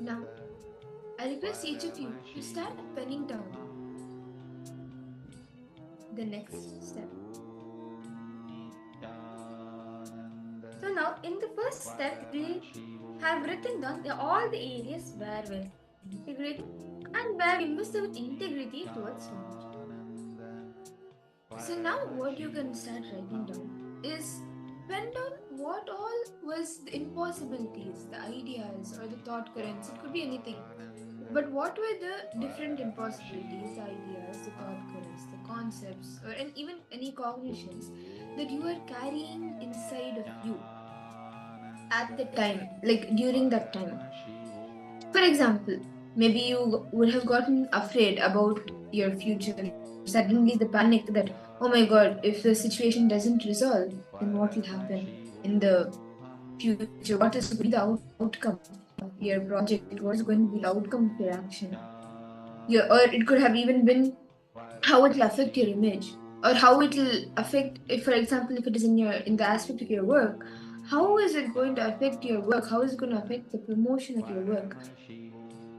Now, I request each of you to start penning down the next step. So now, in the first step, we have written down all the areas where we're integrating and where we must have integrity towards knowledge. So now what you can start writing down is pen down what all was the impossibilities, the ideas or the thought currents. It could be anything. But what were the different impossibilities, the ideas, the thought currents, the concepts, or and even any cognitions that you are carrying inside of you at the time, like during that time? For example, maybe you would have gotten afraid about your future. Suddenly, the panic that, oh my god, if the situation doesn't resolve, then what will happen in the future? What is going to be the outcome of your project? What is going to be the outcome of your action? Or it could have even been how it will affect your image, or how it will affect, if, for example, if it is in the aspect of your work, how is it going to affect your work? How is it going to affect the promotion of your work?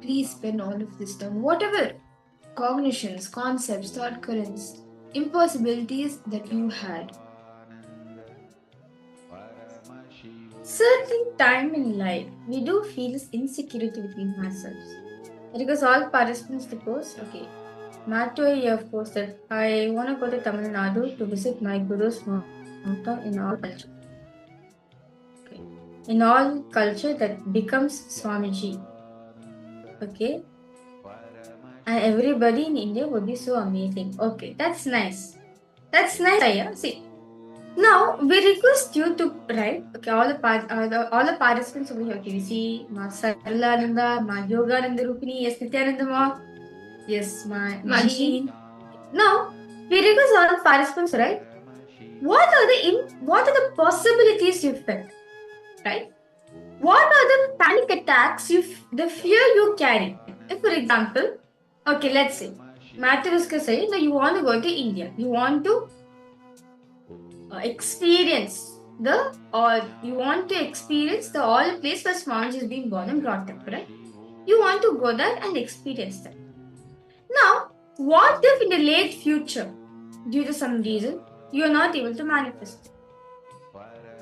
Please pen all of this down. Whatever cognitions, concepts, thought currents, impossibilities that you had. Certain time in life, we do feel this insecurity within ourselves. Because all participants suppose, okay, Matthew, you have posted, I want to go to Tamil Nadu to visit my guru's hometown in all culture. Okay. In all culture that becomes Swamiji. Okay. And everybody in India would be so amazing. Okay, that's nice. That's nice, Aya. See, now we request you to write. Okay, all the participants over here. Okay, we see Ma Saralananda, Ma Yogananda Rupini, yes, Nithyananda Ma, yes, Ma Jean. Now we request all the participants, right? What are the possibilities you felt, right? What are the panic attacks the fear you carry? If, for example, okay, let's say Matthew is saying that you want to go to India, you want to experience the all place where Swanj is being born and brought up, right? You want to go there and experience that. Now, what if in the late future, due to some reason, you are not able to manifest?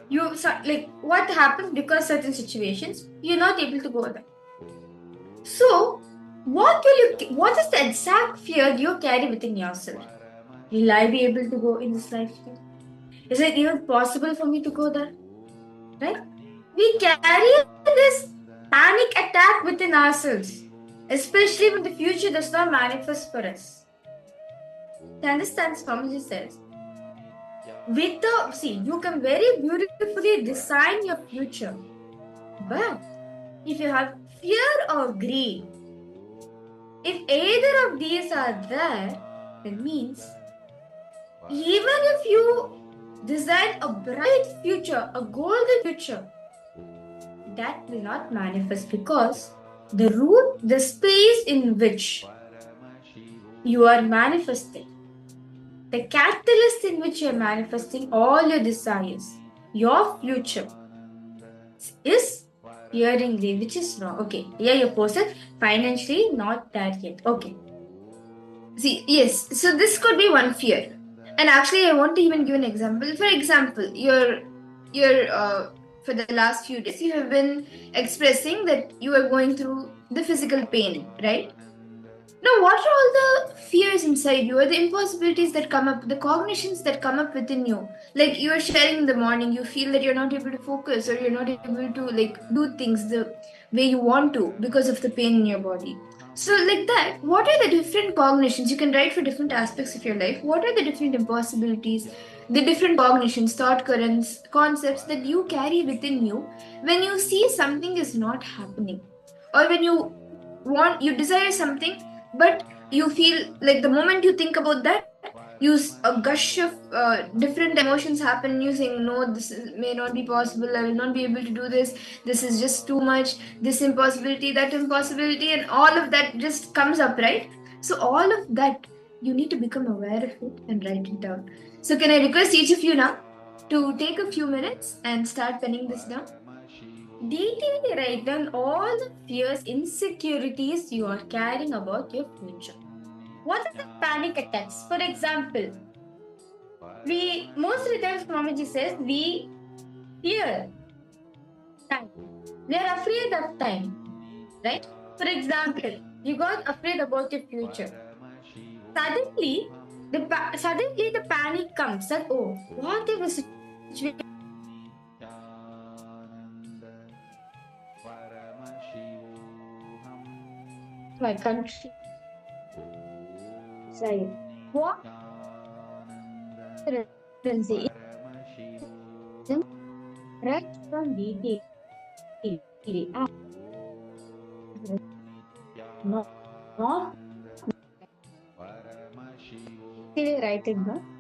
What happens because certain situations you're not able to go there. So, what is the exact fear you carry within yourself? Will I be able to go in this lifetime? Is it even possible for me to go there? Right? We carry this panic attack within ourselves, especially when the future does not manifest for us. To understand, Swamiji says, you can very beautifully design your future, but if you have fear or greed, if either of these are there, that means even if you design a bright future, a golden future, that will not manifest because the space in which you are manifesting, the catalyst in which you are manifesting all your desires, your future, is hearing greed, which is wrong. Okay, here you posted financially not that yet. Okay. See, yes, so this could be one fear. And actually, I want to even give an example. For example, for the last few days, you have been expressing that you are going through the physical pain, right? Now, what are all the fears inside you, or the impossibilities that come up, the cognitions that come up within you? Like you are sharing in the morning, you feel that you're not able to focus, or you're not able to do things the way you want to because of the pain in your body. So, like that, what are the different cognitions? You can write for different aspects of your life. What are the different impossibilities, the different cognitions, thought currents, concepts that you carry within you when you see something is not happening, or when you desire something, but you feel like the moment you think about that, a gush of different emotions happen. You saying, no, may not be possible, I will not be able to do this is just too much, this impossibility, that impossibility, and all of that just comes up, right? So all of that, you need to become aware of it and write it down. So can I request each of you now to take a few minutes and start penning this down? detail write down all the fears, insecurities you are carrying about your future. What are the panic attacks? For example, we most of the times Mamaji says we fear time. We are afraid of time, right? For example, you got afraid about your future. Suddenly, the panic comes that oh, what if a situation my country side? What currency is right from detail? Not, not write it down.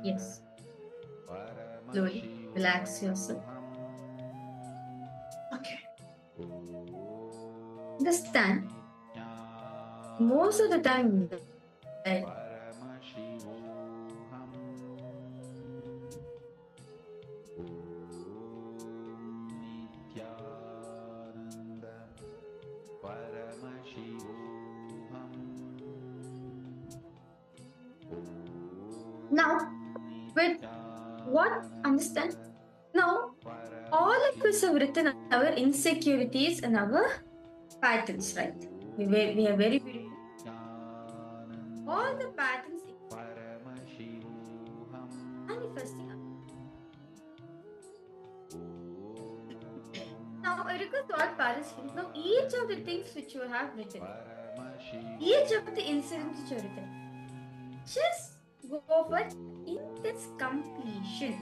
Yes. Slowly relax yourself. Okay. Understand, most of the time, like, now, with what understand? Now, all of us have written our insecurities and our patterns, right? We are very beautiful. All the patterns manifesting. Now, I request all participants, now each of the things which you have written, each of the incidents which you have written, just go for intense completion.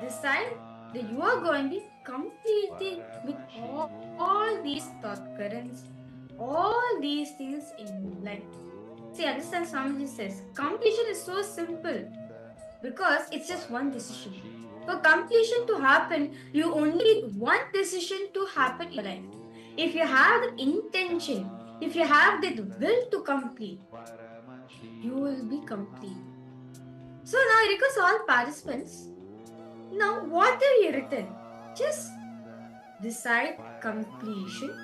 Decide that you are going to be completing with all these thought currents, all these things in life. See, understand, Swamiji says, completion is so simple because it's just one decision. For completion to happen, you only need one decision to happen in your life. If you have the intention, if you have the will to complete, you will be complete. So now I request all participants, now what have you written? Just decide completion.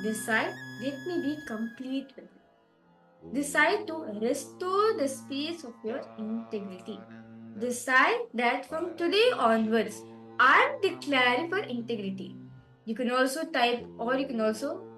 Decide, let me be complete with it. Decide to restore the space of your integrity. Decide that from today onwards, I am declaring for integrity. You can also type, or you can also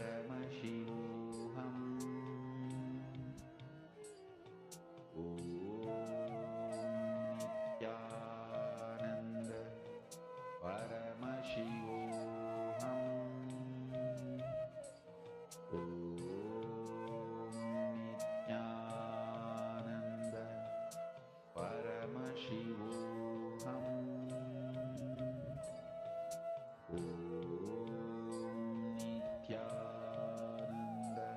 Paramashivoham. Om Nithyananda Paramashivoham. Om Nithyananda Paramashivoham. Om Nithyananda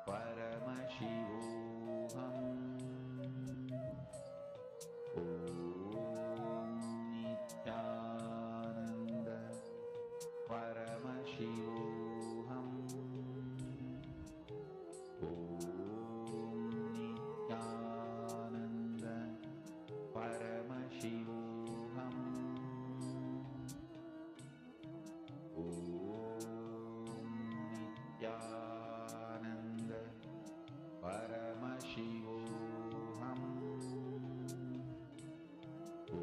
Paramashivoham. Om Nithyananda Paramashivoham. Om Nithyananda Paramashivoham. Om Nithyananda Paramashivoham. Om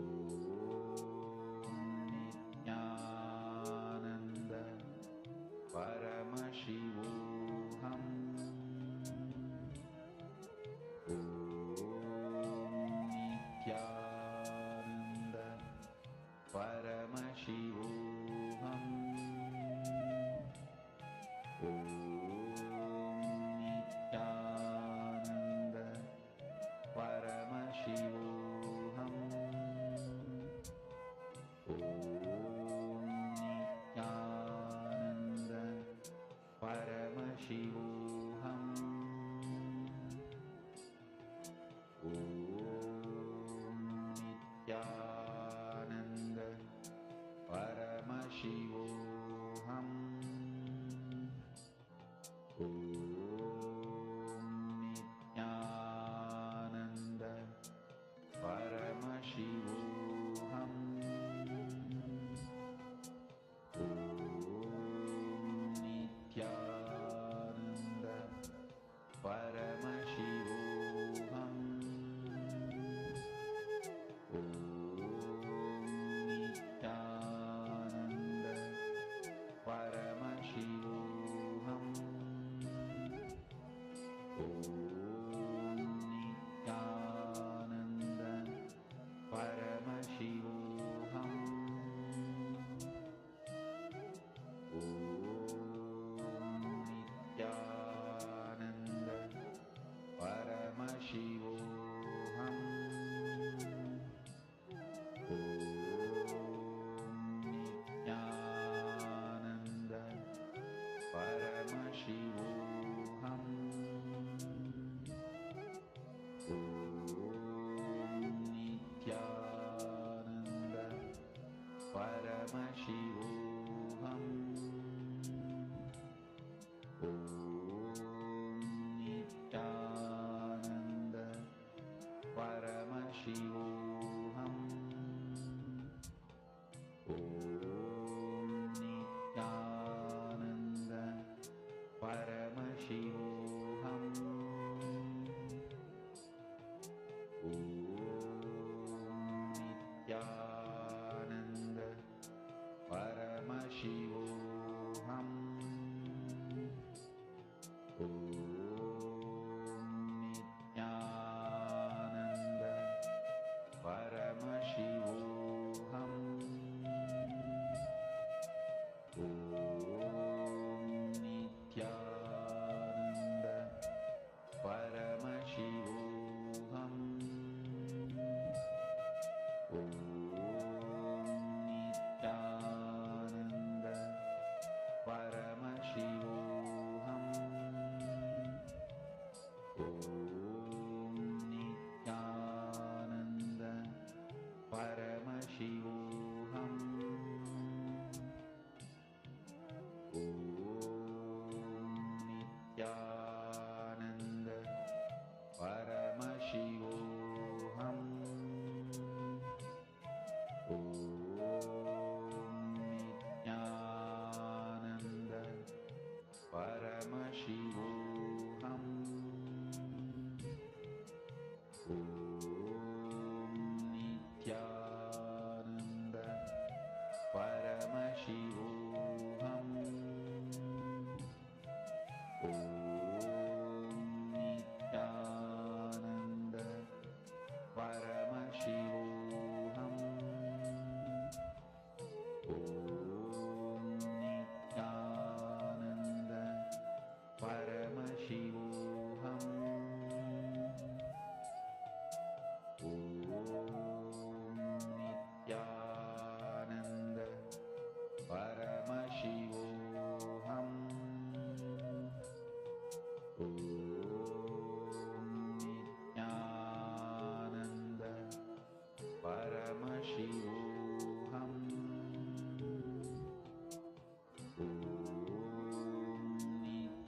Nithyananda Paramashivoham. Om Nithyananda Paramashivoham. Om Nithyananda Paramashivoham. Om Nithyananda Paramashivoham. Om Nithyananda Paramashivoham.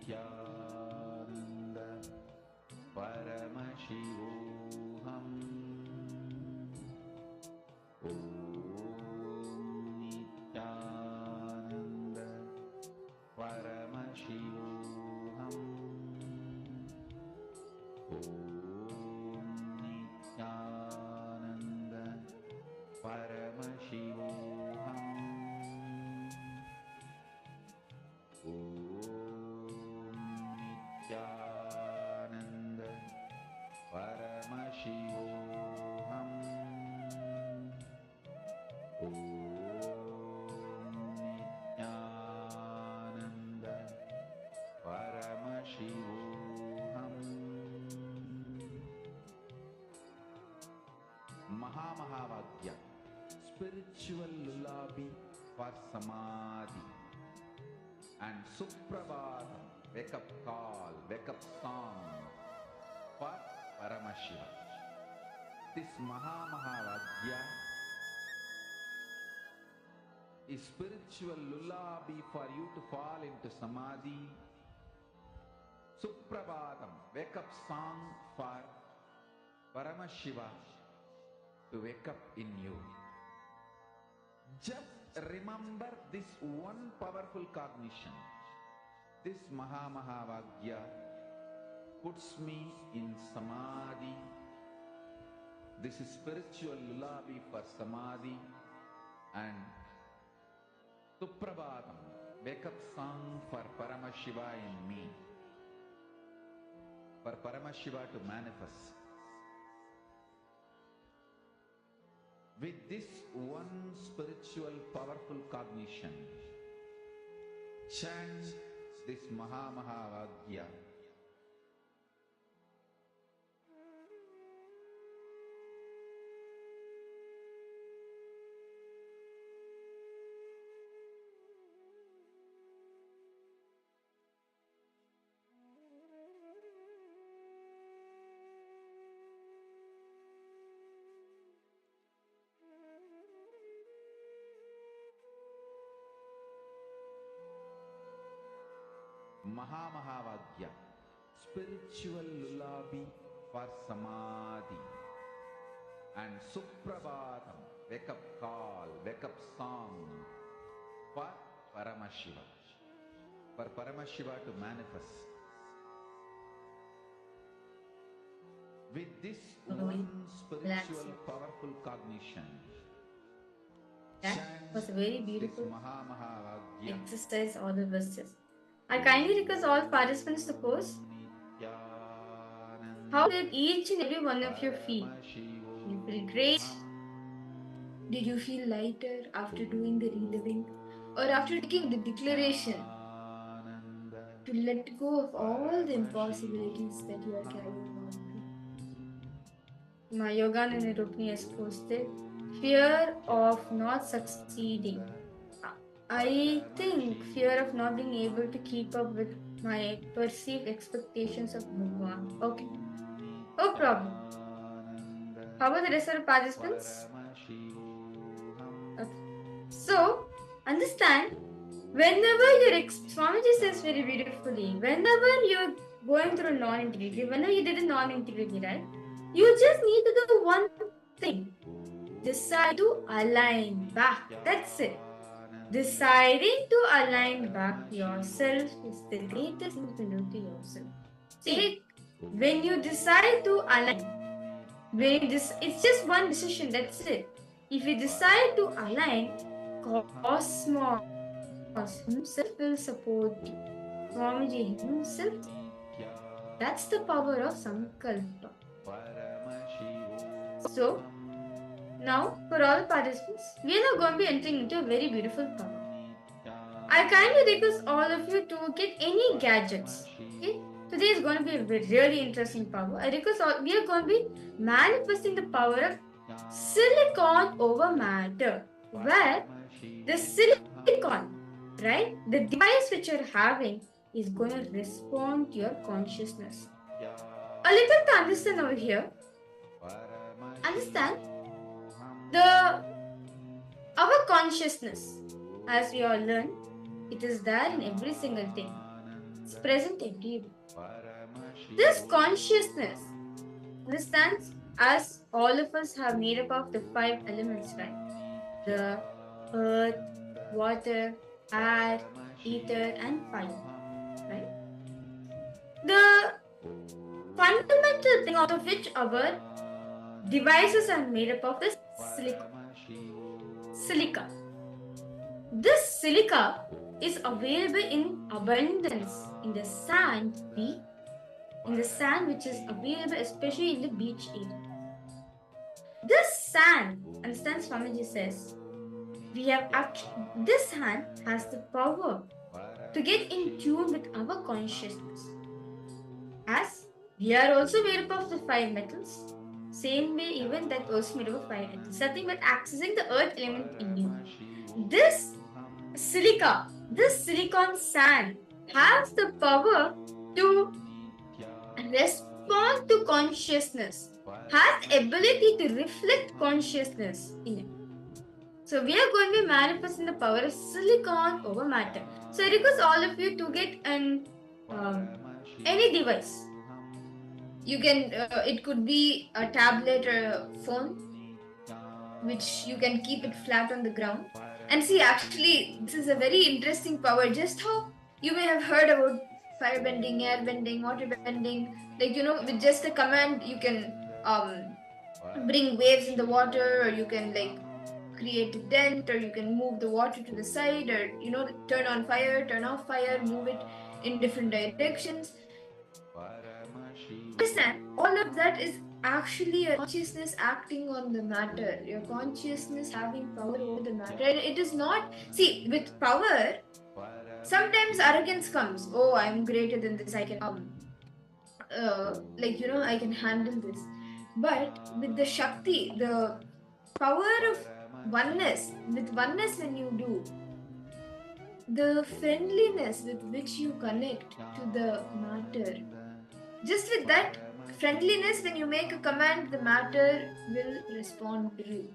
Nithyananda Paramashivoham Om Nithyananda Paramashivoham Om Nithyananda Paramashivoham Om Nithyananda Paramashivoham Om Nithyananda Paramashivoham Mahamahavagya, spiritual lullaby for Samadhi, and Suprabhatam, wake up call, wake up song for Paramashiva. This Mahamahavagya is spiritual lullaby for you to fall into Samadhi. Suprabhatam, wake up song for Paramashiva to wake up in you. Just remember this one powerful cognition. This Mahamahavagya puts me in Samadhi. This is spiritual lullaby for Samadhi, and Suprabhatam, wake up song for Paramashiva in me, for Paramashiva to manifest. With this one spiritual powerful cognition, chant this Mahamahavagya. Mahamahavagya, spiritual lullaby for Samadhi, and Suprabhatam, wake up call, wake up song for Paramashiva, for Paramashiva to manifest. With this one spiritual powerful cognition, That was a very beautiful this Mahamahavagya. exercise all of us just. I kindly request all participants to pose. How did each and every one of you feel? You feel great? Did you feel lighter after doing the reliving, or after taking the declaration to let go of all the impossibilities that you are carrying on to? My Yogananda Rukmini has posted fear of not succeeding. I think fear of not being able to keep up with my perceived expectations of Bhagwan. Okay, no problem. How about the rest of the participants? Okay. So, understand, whenever Swamiji says very beautifully, whenever you're going through non-integrity, whenever you did a non-integrity, right, you just need to do one thing. Decide to align back. That's it. Deciding to align back yourself is the greatest thing you can do to yourself. See, when you decide to align, it's just one decision, that's it. If you decide to align, Cosmos himself will support you. Swamiji himself. That's the power of Sankalpa. So, now, for all participants, we are now going to be entering into a very beautiful power. I kindly request all of you to get any gadgets. Okay? Today is going to be a really interesting power. I request we are going to be manifesting the power of silicon over matter, where the silicon, right, the device which you're having is going to respond to your consciousness. A little to understand over here. Understand? Our consciousness, as we all learn, it is there in every single thing. It's present everywhere. This consciousness understands as all of us have made up of the 5 elements, right? The earth, water, air, ether, and fire, right? The fundamental thing out of which our devices are made up of is silica. This silica is available in abundance in the sand which is available especially in the beach area. This sand, understand Swamiji says, this sand has the power to get in tune with our consciousness. As we are also made up of the 5 metals, same way even that also made up of 5 metals. Nothing but accessing the earth element in you. This silicon sand has the power to respond to consciousness, has the ability to reflect consciousness in it. So we are going to be manifesting the power of silicon over matter. So I request all of you to get any device. You can, it could be a tablet or a phone, which you can keep it flat on the ground. And see, actually, this is a very interesting power. Just how you may have heard about fire bending, air bending, water bending. Like, with just a command, you can bring waves in the water, or you can create a dent, or you can move the water to the side, or turn on fire, turn off fire, move it in different directions. Understand, all of that is actually your consciousness acting on the matter, your consciousness having power over the matter. And it is not, see, with power, sometimes arrogance comes. Oh, I'm greater than this, I can I can handle this. But with the Shakti, the power of oneness, with oneness when you do, the friendliness with which you connect to the matter, just with that friendliness, when you make a command, the matter will respond to you.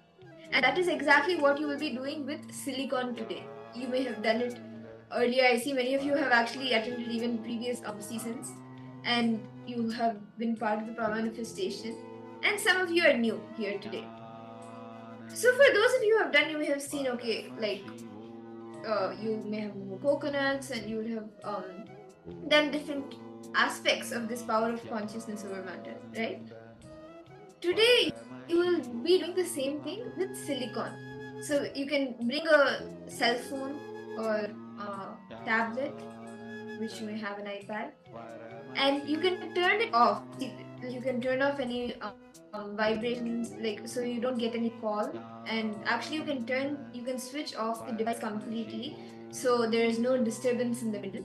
And that is exactly what you will be doing with silicon today. You may have done it earlier. I see many of you have actually attended even previous seasons, and you have been part of the power manifestation, and some of you are new here today. So for those of you who have done, you may have seen, okay, you may have coconuts, and you would have done different aspects of this power of consciousness over matter, right? Today you will be doing the same thing with silicon. So you can bring a cell phone or a tablet, which you may have an iPad, and you can turn it off. You can turn off any vibrations, so you don't get any call, and actually you can switch off the device completely, so there is no disturbance in the middle.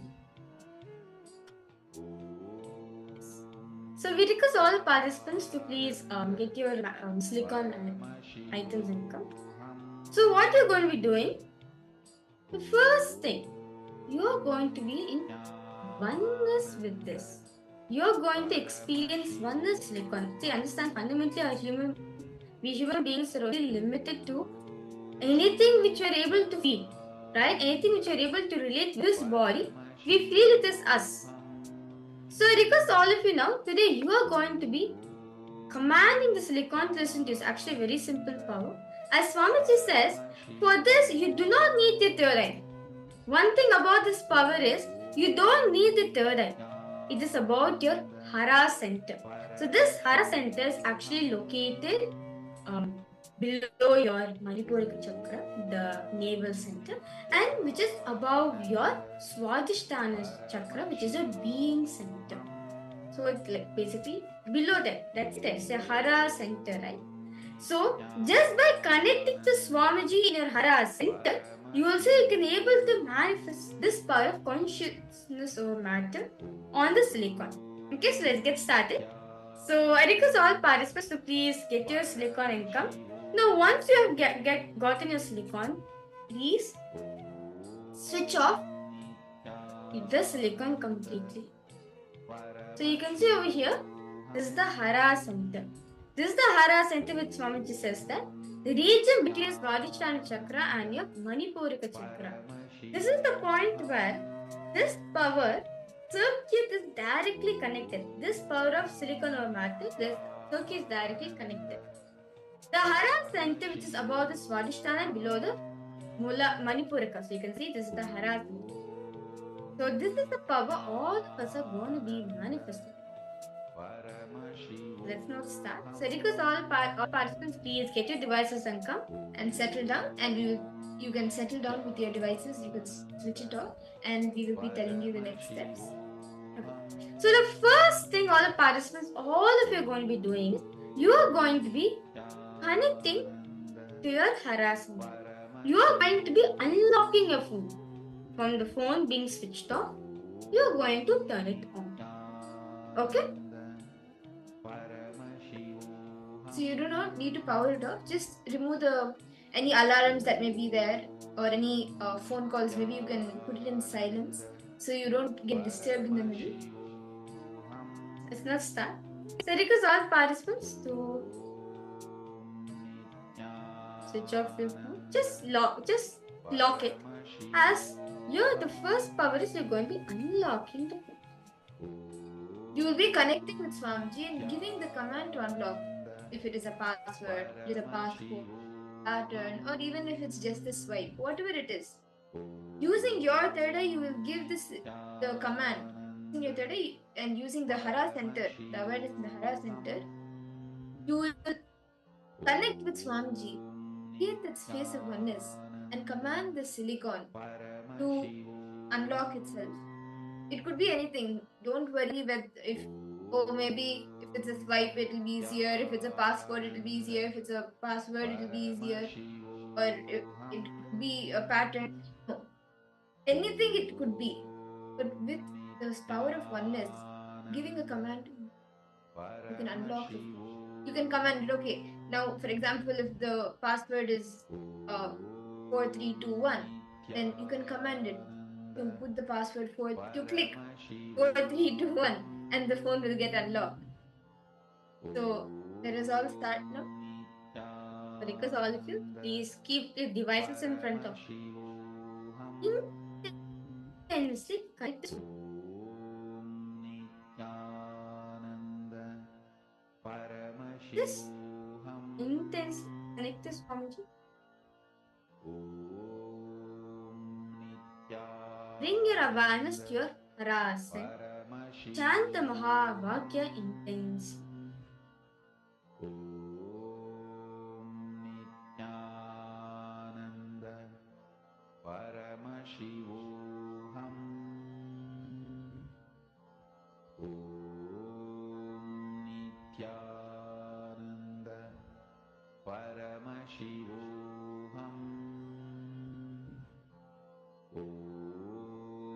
So we request all the participants to please get your silicon items and come. So what you're going to be doing, the first thing, you're going to be in oneness with this. You're going to experience oneness silicon. See, understand, fundamentally we human beings are only limited to anything which we're able to feel, right? Anything which we're able to relate to this body, we feel it is us. So I request all of you now, today you are going to be commanding the silicon to listen to. It's actually a very simple power. As Swamiji says, for this you do not need the third eye. One thing about this power is, you don't need the third eye. It is about your Hara center. So this Hara center is actually located below your Manipurika chakra, the navel center, and which is above your Swadhisthana chakra, which is your being center. So it's basically below that. That's it. It's a Hara center, right? So just by connecting to Swamiji in your Hara center, you also can able to manifest this power of consciousness over matter on the silicon. Okay, so let's get started. So I request all participants to please get your silicon and come. Now once you have gotten your silicon, please switch off the silicon completely. So you can see over here, this is the Hara center. This is the Hara center which Swamiji says that the region between Swadhisthana chakra and your Manipurika chakra. This is the point where this power circuit is directly connected. This power of silicon or matter, this circuit is directly connected. The Hara center, which is above the Swadhisthana, below the Manipuraka. So you can see this is the Hara center. So this is the power all of us are going to be manifesting. Let's not start. So request all participants, please get your devices and come and settle down, and you can settle down with your devices. You can switch it off, and we will be telling you the next steps. Okay. So the first thing all the participants, all of you are going to be doing is you are going to be connecting to your harassment. You are going to be unlocking your phone. From the phone being switched off, you are going to turn it on. Okay? So you do not need to power it off. Just remove any alarms that may be there, or any phone calls. Maybe you can put it in silence so you don't get disturbed in the middle. Let's not start. So request all participants to switch off your phone. Just lock it. As you're the first power is you're going to be unlocking the phone. You will be connecting with Swamiji and giving the command to unlock. If it is a password, it is a passcode, pattern, or even if it's just a swipe, whatever it is. Using your third eye, you will give the command. Using your third eye and using the Hara center, the awareness in the Hara center, you will connect with Swamiji, create its face of oneness, and command the silicon to unlock itself. It could be anything. Don't worry if maybe if it's a swipe it'll be easier, if it's a passcode it'll be easier, if it's a password it'll be easier, or it could be a pattern. No. Anything it could be. But with this power of oneness, giving a command, you can unlock it. You can command it, okay. Now, for example, if the password is 4321, then you can command it to put the password to click 4321, and the phone will get unlocked. So let us all start now. Because all of you, please keep your devices in front of you. Intensely connect this. This intensely connect this Swamiji. Bring your awareness to your rasa. Chant the Mahavakya intensely.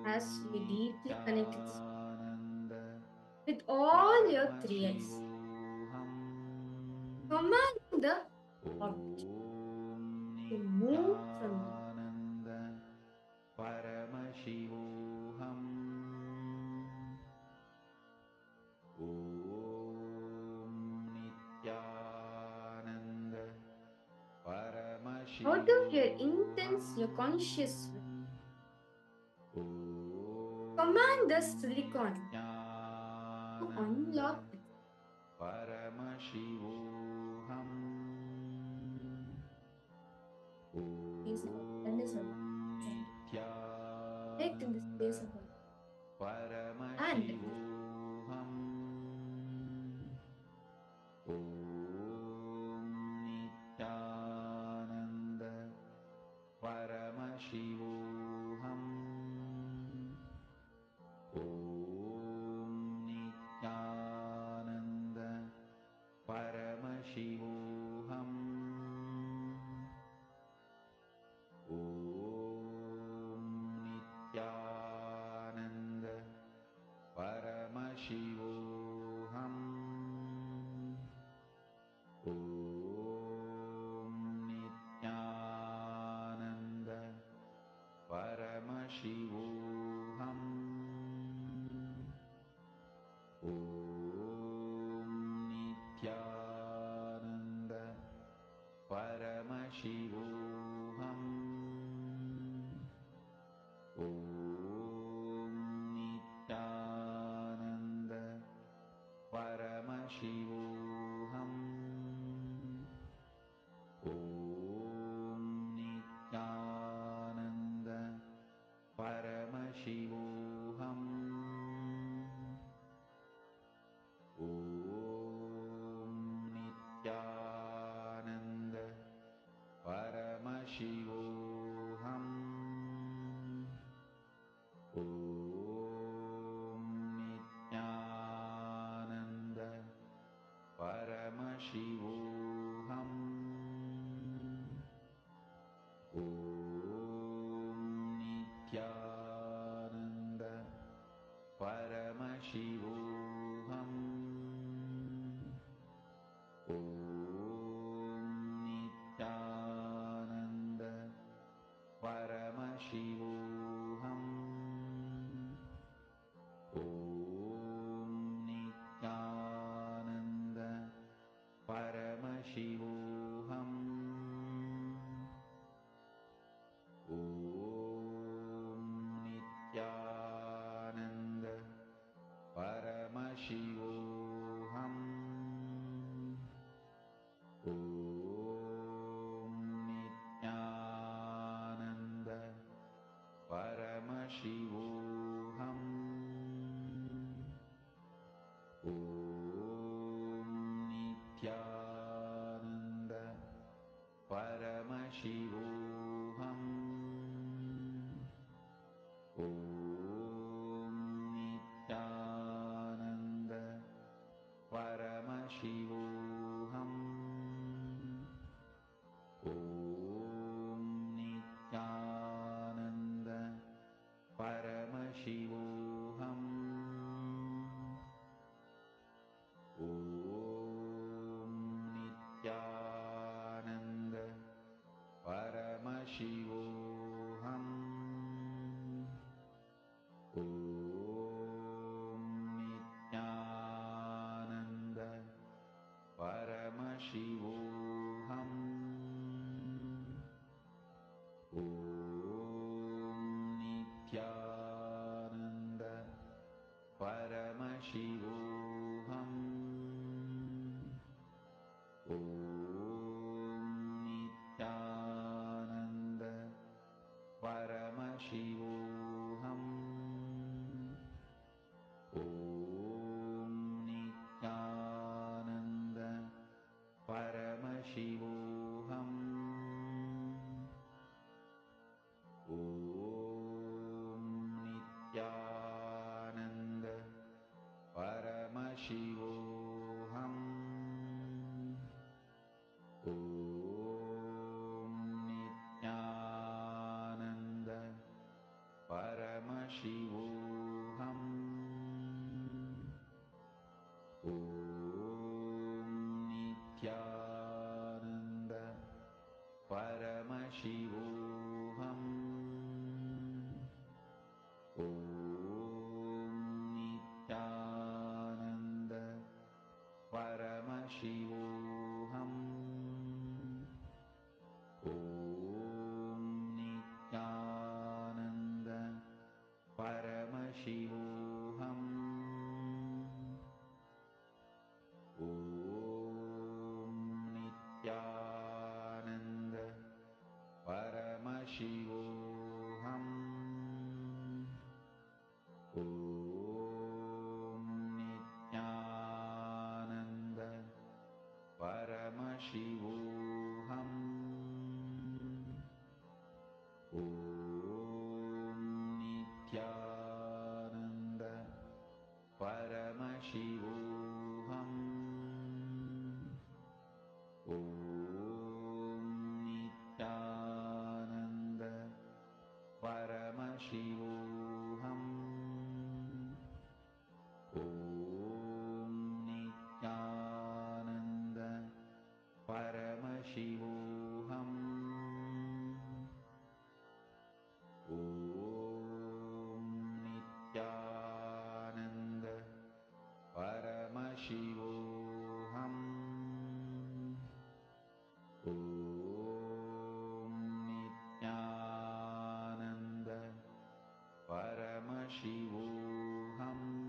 As you deeply connect with all your three eyes, command the object to move from you. Out of your intense, your conscious will, command the silicon to unlock it. Space of oneness of connect in the space of oneness. And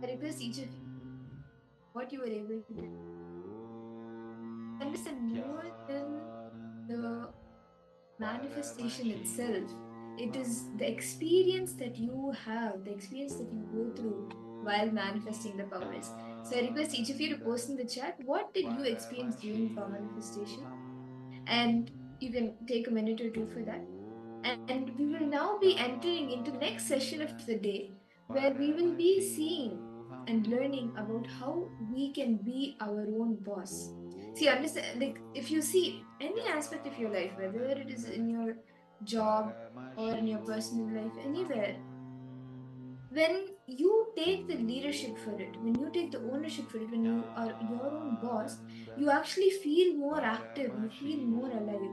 I request each of you what you were able to understand more than the manifestation itself. It is the experience that you have, the experience that you go through while manifesting the powers. So I request each of you to post in the chat what did you experience during the power manifestation, and you can take a minute or two for that. And we will now be entering into the next session of the day where we will be seeing and learning about how we can be our own boss. See, understand, like if you see any aspect of your life, whether it is in your job or in your personal life, anywhere, when you take the leadership for it, when you take the ownership for it, when you are your own boss, you actually feel more active, you feel more alive.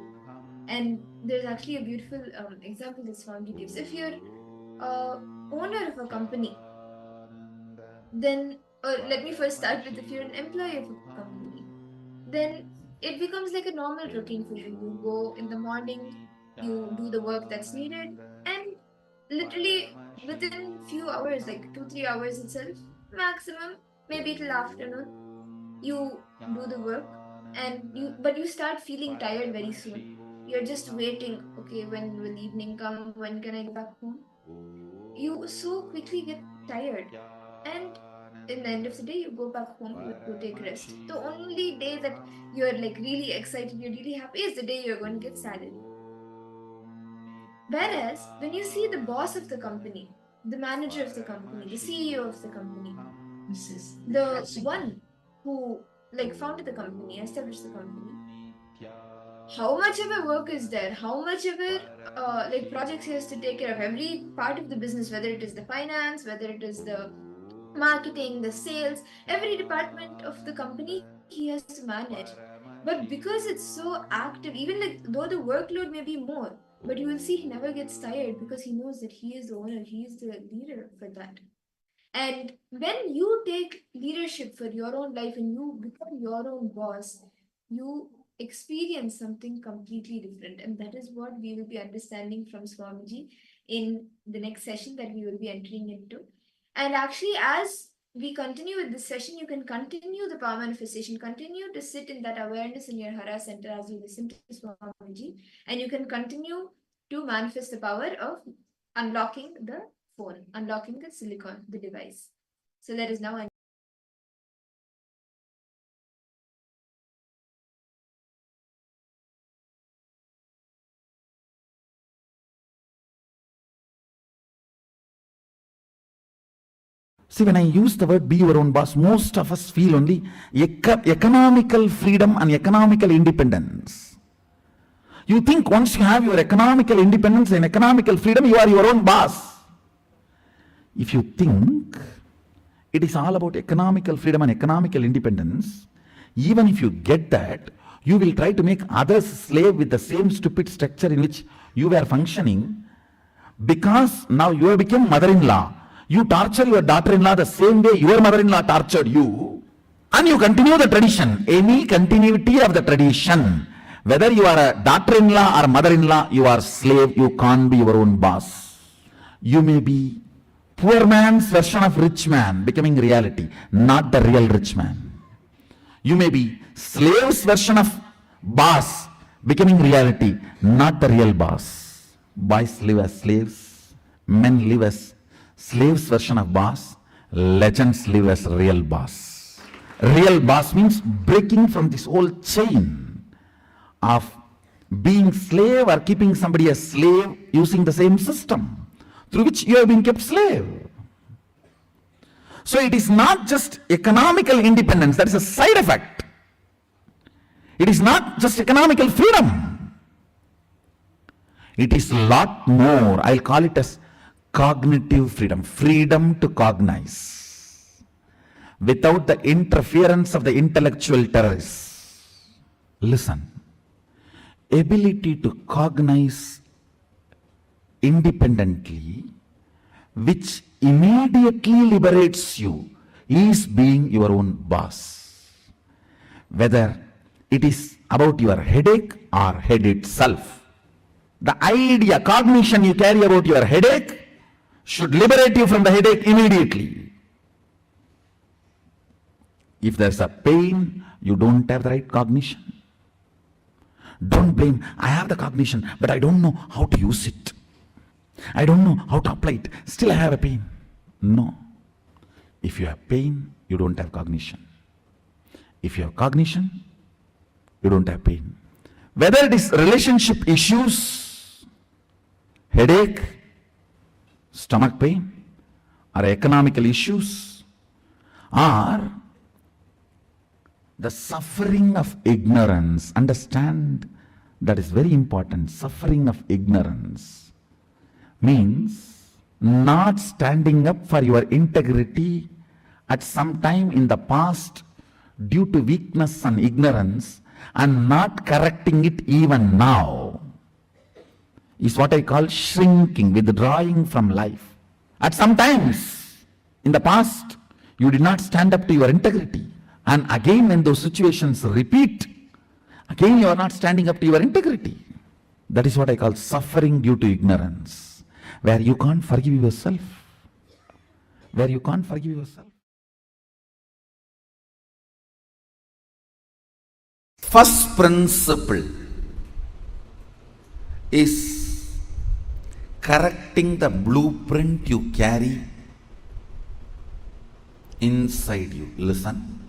And there's actually a beautiful example that Swami gives. If you're owner of a company, then let me first start with, if you're an employee of a company, then it becomes like a normal routine for you. You go in the morning, you do the work that's needed, and literally within few hours, like 2-3 hours itself, maximum, maybe till afternoon, you do the work, and you start feeling tired very soon. You're just waiting, okay, when will evening come? When can I go back home? You so quickly get tired, and in the end of the day, you go back home, you go take rest. The only day that you're like really excited, you're really happy, is the day you're going to get salary. Whereas when you see the boss of the company, the manager of the company, the CEO of the company, the one who like founded the company, established the company, how much ever work is there, how much ever like projects he has to take care of, every part of the business, whether it is the finance, whether it is the marketing, the sales, every department of the company he has to manage. But because it's so active, even like though the workload may be more, but you will see he never gets tired because he knows that he is the owner, he is the leader for that. And when you take leadership for your own life and you become your own boss, you experience something completely different. And that is what we will be understanding from Swamiji in the next session that we will be entering into. And actually, as we continue with this session, you can continue the power manifestation, continue to sit in that awareness in your Hara center as you listen to Swamiji, and you can continue to manifest the power of unlocking the phone, unlocking the silicon, the device. So let us now. See, when I use the word be your own boss, most of us feel only economical freedom and economical independence. You think once you have your economical independence and economical freedom, you are your own boss. If you think it is all about economical freedom and economical independence, even if you get that, you will try to make others slave with the same stupid structure in which you were functioning, because now you have become mother-in-law. You torture your daughter-in-law the same way your mother-in-law tortured you, and you continue the tradition. Any continuity of the tradition, whether you are a daughter-in-law or mother-in-law, you are slave. You can't be your own boss. You may be poor man's version of rich man becoming reality, not the real rich man. You may be slave's version of boss becoming reality, not the real boss. Boys live as slaves, men live as slaves version of boss, legends live as real boss. Real boss means breaking from this whole chain of being slave or keeping somebody a slave using the same system through which you have been kept slave. So it is not just economical independence, that is a side effect. It is not just economical freedom. It is a lot more. I'll call it as cognitive freedom, freedom to cognize without the interference of the intellectual terrorists. Listen, ability to cognize independently, which immediately liberates you, is being your own boss. Whether it is about your headache or head itself. The idea, cognition you carry about your headache should liberate you from the headache immediately. If there's a pain, you don't have the right cognition. Don't blame, I have the cognition, but I don't know how to use it. I don't know how to apply it. Still I have a pain. No. If you have pain, you don't have cognition. If you have cognition, you don't have pain. Whether it is relationship issues, headache, stomach pain, or economical issues, or the suffering of ignorance. Understand, that is very important. Suffering of ignorance means not standing up for your integrity at some time in the past due to weakness and ignorance, and not correcting it even now, is what I call shrinking, withdrawing from life. At some times in the past, you did not stand up to your integrity. And again, when those situations repeat, again you are not standing up to your integrity. That is what I call suffering due to ignorance, where you can't forgive yourself. Where you can't forgive yourself. First principle is correcting the blueprint you carry inside you. Listen.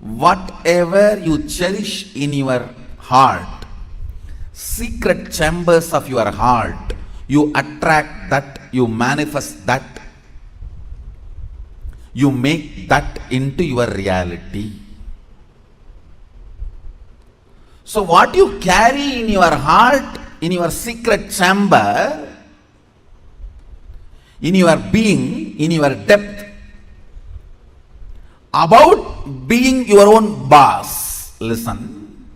Whatever you cherish in your heart, secret chambers of your heart, you attract that, you manifest that, you make that into your reality. So what you carry in your heart, in your secret chamber, in your being, in your depth, about being your own boss. Listen.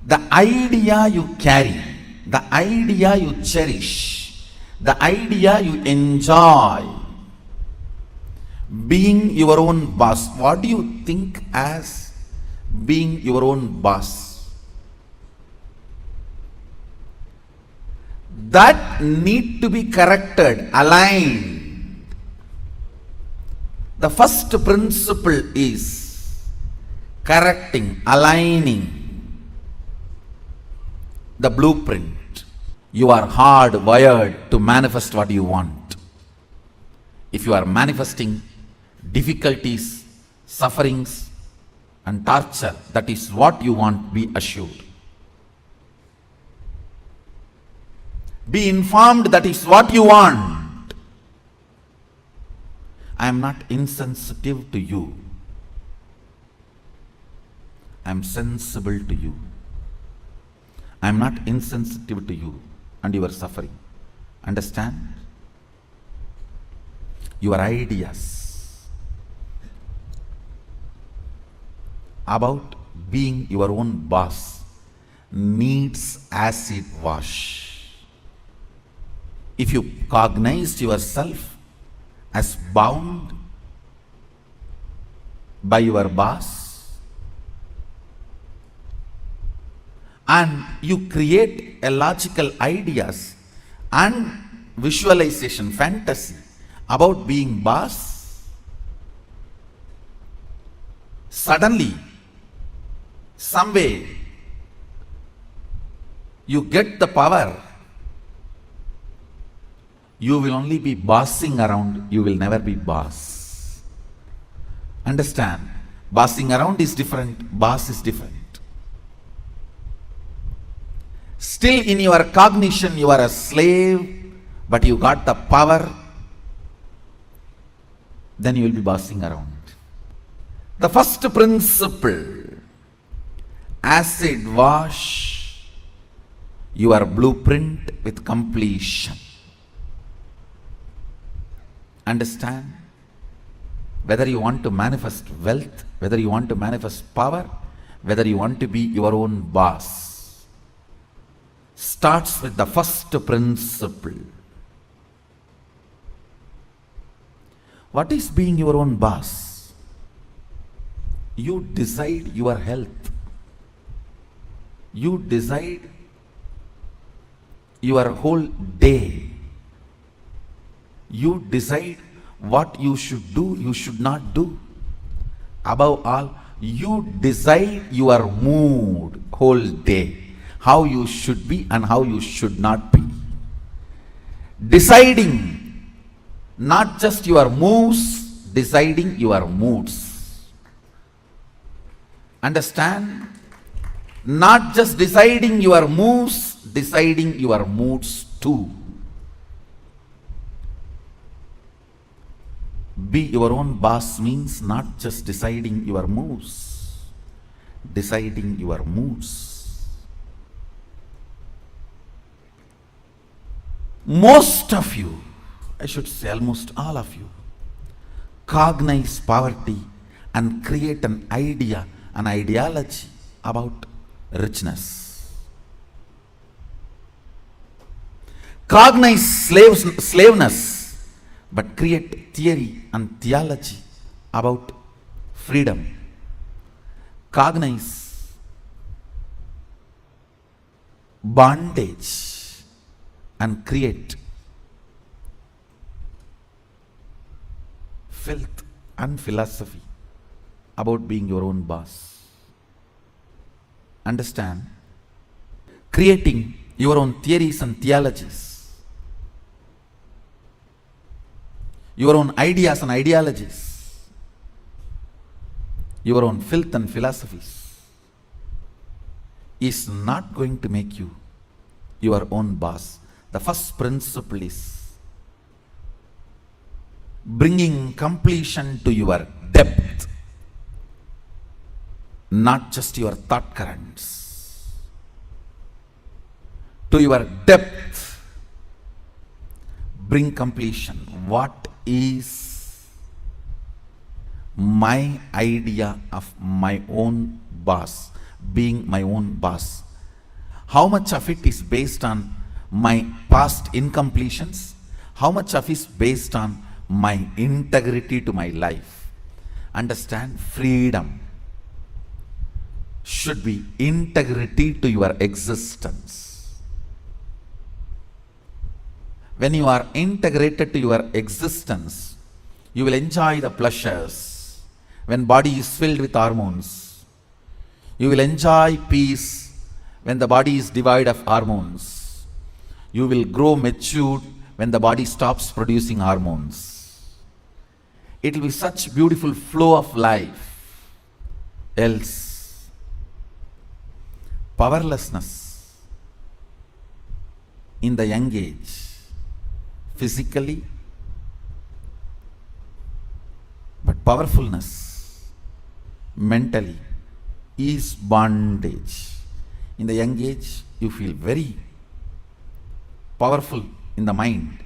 The idea you carry, the idea you cherish, the idea you enjoy, being your own boss. What do you think as being your own boss? That need to be corrected, aligned. The first principle is correcting, aligning the blueprint. You are hardwired to manifest what you want. If you are manifesting difficulties, sufferings, and torture, that is what you want, be assured. Be informed that is what you want. I am not insensitive to you. I am sensible to you. I am not insensitive to you and your suffering. Understand? Your ideas about being your own boss needs acid wash. If you cognize yourself as bound by your boss, and you create a logical ideas and visualization, fantasy about being boss, suddenly, some way, you get the power. You will only be bossing around, you will never be boss. Understand? Bossing around is different, boss is different. Still in your cognition you are a slave, but you got the power, then you will be bossing around. The first principle, acid wash your blueprint with completion. Understand? Whether you want to manifest wealth, whether you want to manifest power, whether you want to be your own boss, starts with the first principle. What is being your own boss? You decide your health. You decide your whole day. You decide what you should do, you should not do. Above all, you decide your mood whole day, how you should be and how you should not be. Deciding not just your moves, deciding your moods. Understand? Not just deciding your moves, deciding your moods too. Be your own boss means not just deciding your moves, deciding your moods. most of you, I should say almost all of you, cognize poverty and create an idea, an ideology about richness. Cognize slaveness, but create theory and theology about freedom. Cognize bondage and create filth and philosophy about being your own boss. Understand? Creating your own theories and theologies, your own ideas and ideologies, your own filth and philosophies is not going to make you your own boss. The first principle is bringing completion to your depth, not just your thought currents. To your depth, bring completion. What is my idea of my own boss, being my own boss? How much of it is based on my past incompletions? How much of it is based on my integrity to my life? Understand, freedom should be integrity to your existence. When you are integrated to your existence, you will enjoy the pleasures. When body is filled with hormones, you will enjoy peace. When the body is devoid of hormones, you will grow matured when the body stops producing hormones. It will be such beautiful flow of life. Else, powerlessness in the young age, physically, but powerfulness mentally is bondage. In the young age, you feel very powerful in the mind,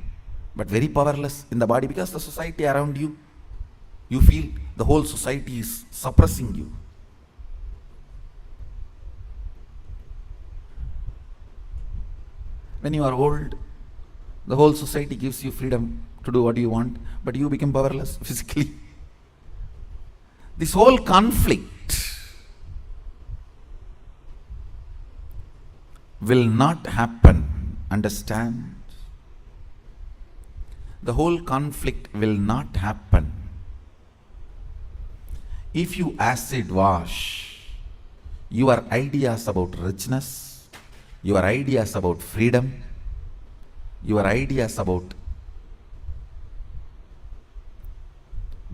but very powerless in the body because the society around you, you feel the whole society is suppressing you. When you are old, the whole society gives you freedom to do what you want, but you become powerless physically. This whole conflict will not happen. Understand? The whole conflict will not happen if you acid wash your ideas about richness, your ideas about freedom, your ideas about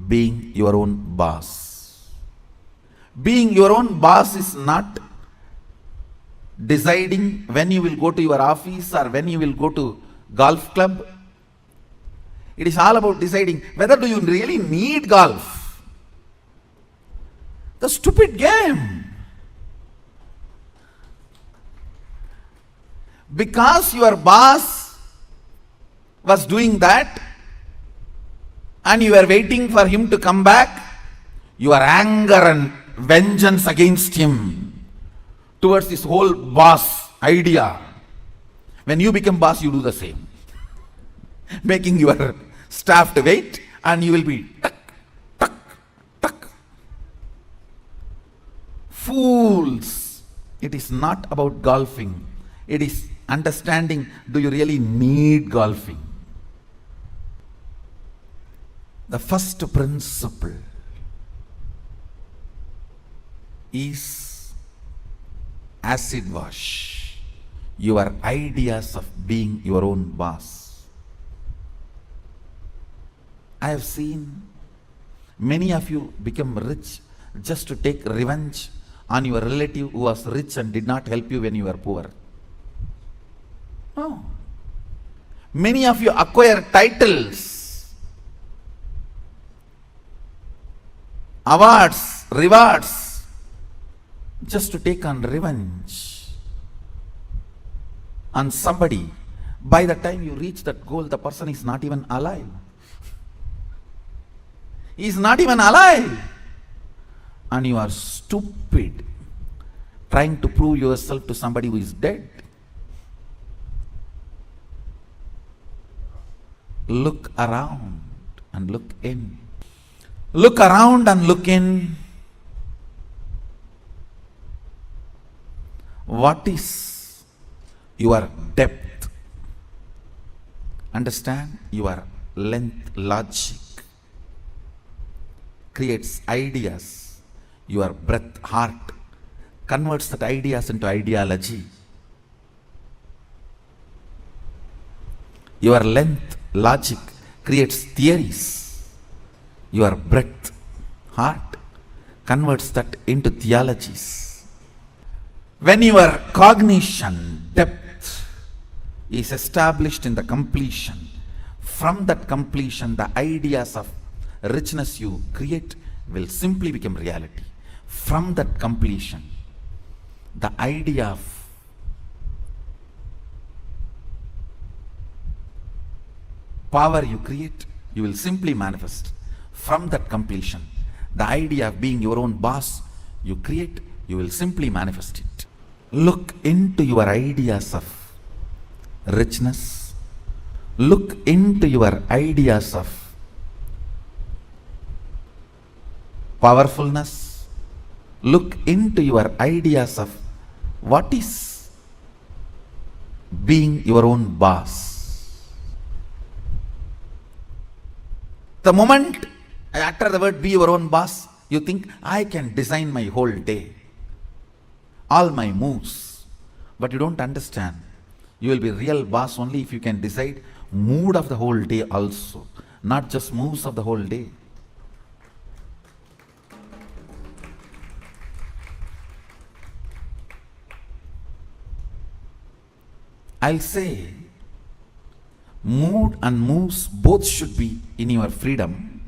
being your own boss. Being your own boss is not deciding when you will go to your office or when you will go to golf club. It is all about deciding whether do you really need golf. The stupid game. Because your boss was doing that and you are waiting for him to come back, your anger and vengeance against him towards this whole boss idea. When you become boss, you do the same. Making your staff to wait and you will be tuck, tuck, tuck. Fools. It is not about golfing. It is understanding, do you really need golfing? The first principle is acid wash your ideas of being your own boss. I have seen many of you become rich just to take revenge on your relative who was rich and did not help you when you were poor. No. Many of you acquire titles, awards, rewards, just to take on revenge on somebody By the time you reach that goal, the person is not even alive. He is not even alive. And you are stupid trying to prove yourself to somebody who is dead. Look around and look in. Look around and look in. What is your depth? Understand? Your length, logic creates ideas. Your breath, heart converts that ideas into ideology. Your length, logic creates theories. Your breath, heart converts that into theologies. When your cognition, depth is established in the completion, from that completion, the ideas of richness you create will simply become reality. From that completion, the idea of power you create, you will simply manifest. From that completion, the idea of being your own boss you create, you will simply manifest it. Look into your ideas of richness. Look into your ideas of powerfulness. Look into your ideas of what is being your own boss. The moment I utter the word be your own boss, you think I can design my whole day, all my moves. But you don't understand. You will be real boss only if you can decide mood of the whole day also, not just moves of the whole day. I'll say mood and moves both should be in your freedom.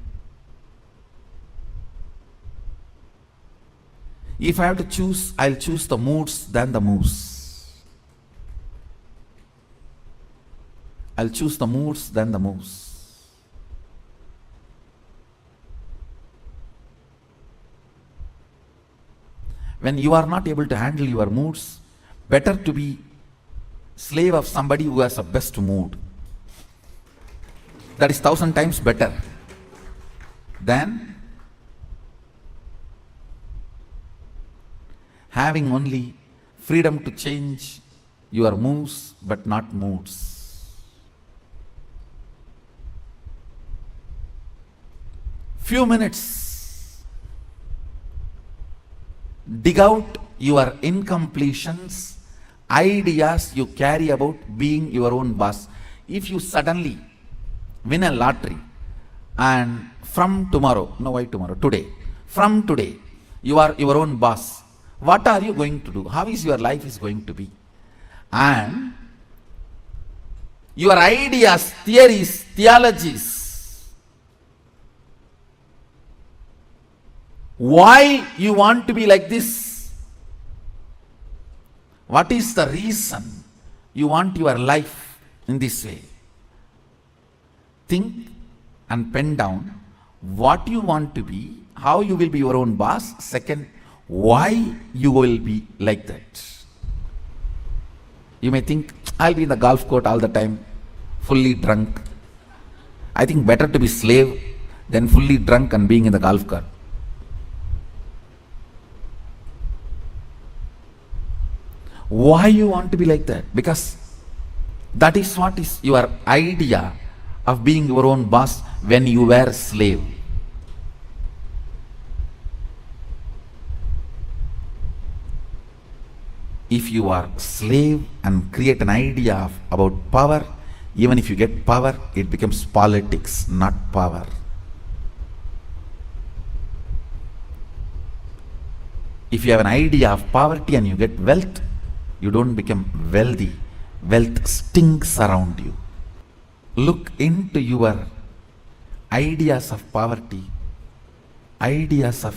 If I have to choose, I'll choose the moods than the moves. I'll choose the moods than the moves. When you are not able to handle your moods, better to be slave of somebody who has a best mood. That is 1,000 times better than having only freedom to change your moves but not moods. Few minutes. Dig out your incompletions, ideas you carry about being your own boss. If you suddenly win a lottery and from tomorrow, no why tomorrow, today, from today, you are your own boss, what are you going to do? How is your life is going to be? And your ideas, theories, theologies, why you want to be like this? What is the reason you want your life in this way? Think and pen down what you want to be, how you will be your own boss. Second, why you will be like that. You may think, I'll be in the golf court all the time, fully drunk. I think better to be slave than fully drunk and being in the golf cart. Why you want to be like that? Because that is what is your idea of being your own boss when you were a slave. If you are slave and create an idea about power, even if you get power, it becomes politics, not power. If you have an idea of poverty and you get wealth, you don't become wealthy. Wealth stinks around you. Look into your ideas of poverty, ideas of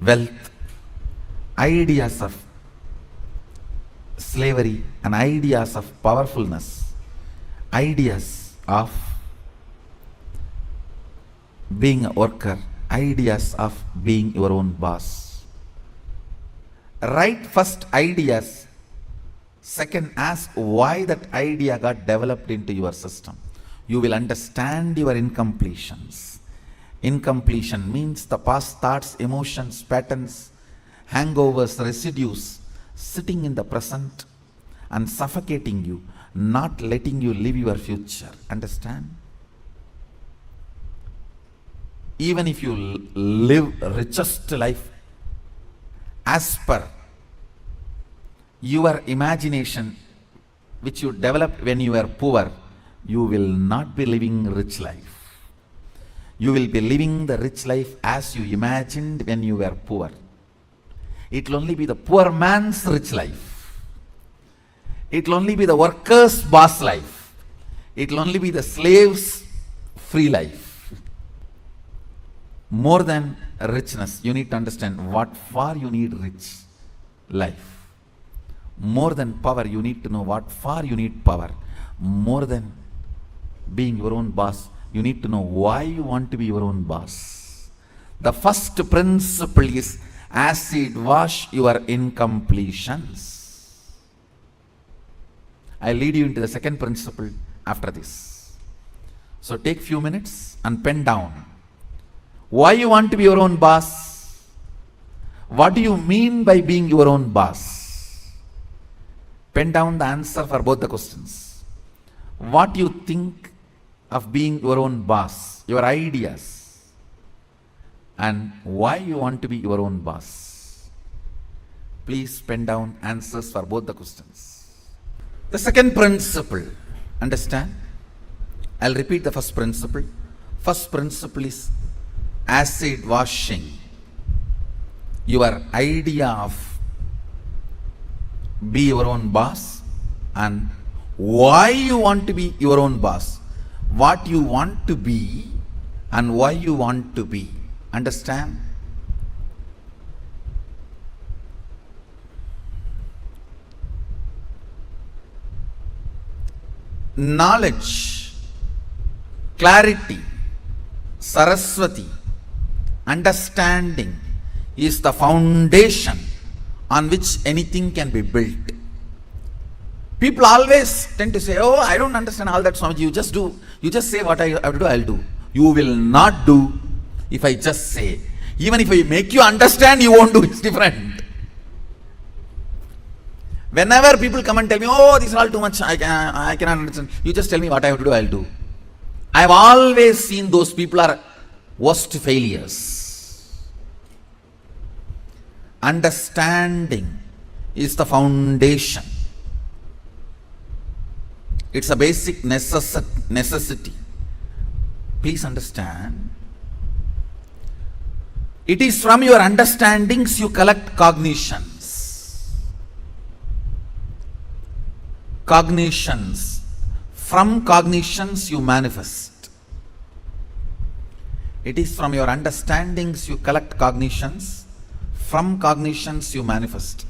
wealth, ideas of slavery and ideas of powerfulness, ideas of being a worker, ideas of being your own boss. Write first ideas. Second, ask why that idea got developed into your system. You will understand your incompletions. Incompletion means the past thoughts, emotions, patterns, hangovers, residues sitting in the present and suffocating you, not letting you live your future. Understand? Even if you live richest life as per your imagination which you developed when you were poor, you will not be living rich life. You will be living the rich life as you imagined when you were poor. It will only be the poor man's rich life. It will only be the worker's boss life. It will only be the slave's free life. More than richness, you need to understand what for you need rich life. More than power, you need to know what for you need power. More than being your own boss, you need to know why you want to be your own boss. The first principle is acid wash your incompletions. I'll lead you into the second principle after this. So take few minutes and pen down. Why you want to be your own boss? What do you mean by being your own boss? Pen down the answer for both the questions. What you think of being your own boss, your ideas, and why you want to be your own boss. Please pen down answers for both the questions. The second principle, understand? I'll repeat the first principle. First principle is acid washing your idea of be your own boss and why you want to be your own boss, what you want to be and why you want to be. Understand? Knowledge, clarity, Saraswati, understanding is the foundation on which anything can be built. People always tend to say, oh, I don't understand all that, Swamiji. You just say what I have to do, I'll do. You will not do if I just say. Even if I make you understand, you won't do. It's different. Whenever people come and tell me, oh, this is all too much, I cannot understand. You just tell me what I have to do, I'll do. I have always seen those people are worst failures. Understanding is the foundation. It's a basic necessity. Please understand. It is from your understandings you collect cognitions. Cognitions. From cognitions you manifest. It is from your understandings you collect cognitions. From cognitions you manifest.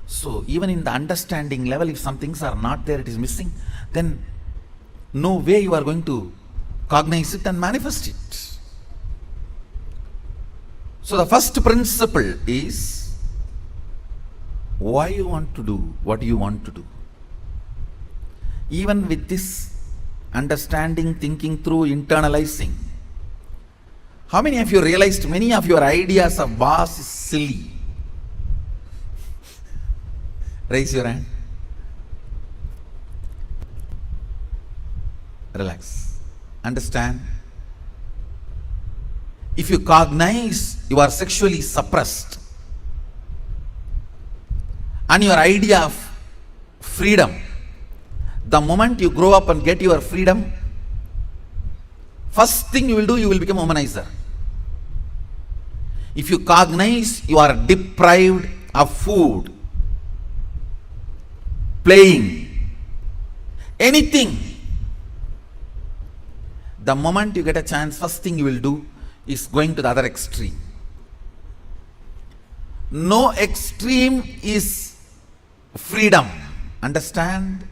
So even in the understanding level, if some things are not there, it is missing, then no way you are going to cognize it and manifest it. So the first principle is why you want to do what you want to do. Even with this understanding, thinking through, internalizing, how many of you realized many of your ideas of boss is silly? Raise your hand. Relax. Understand? If you cognize you are sexually suppressed and your idea of freedom, the moment you grow up and get your freedom, first thing you will do, you will become a womanizer. If you cognize you are deprived of food, playing, anything, the moment you get a chance, first thing you will do is going to the other extreme. No extreme is freedom. Understand?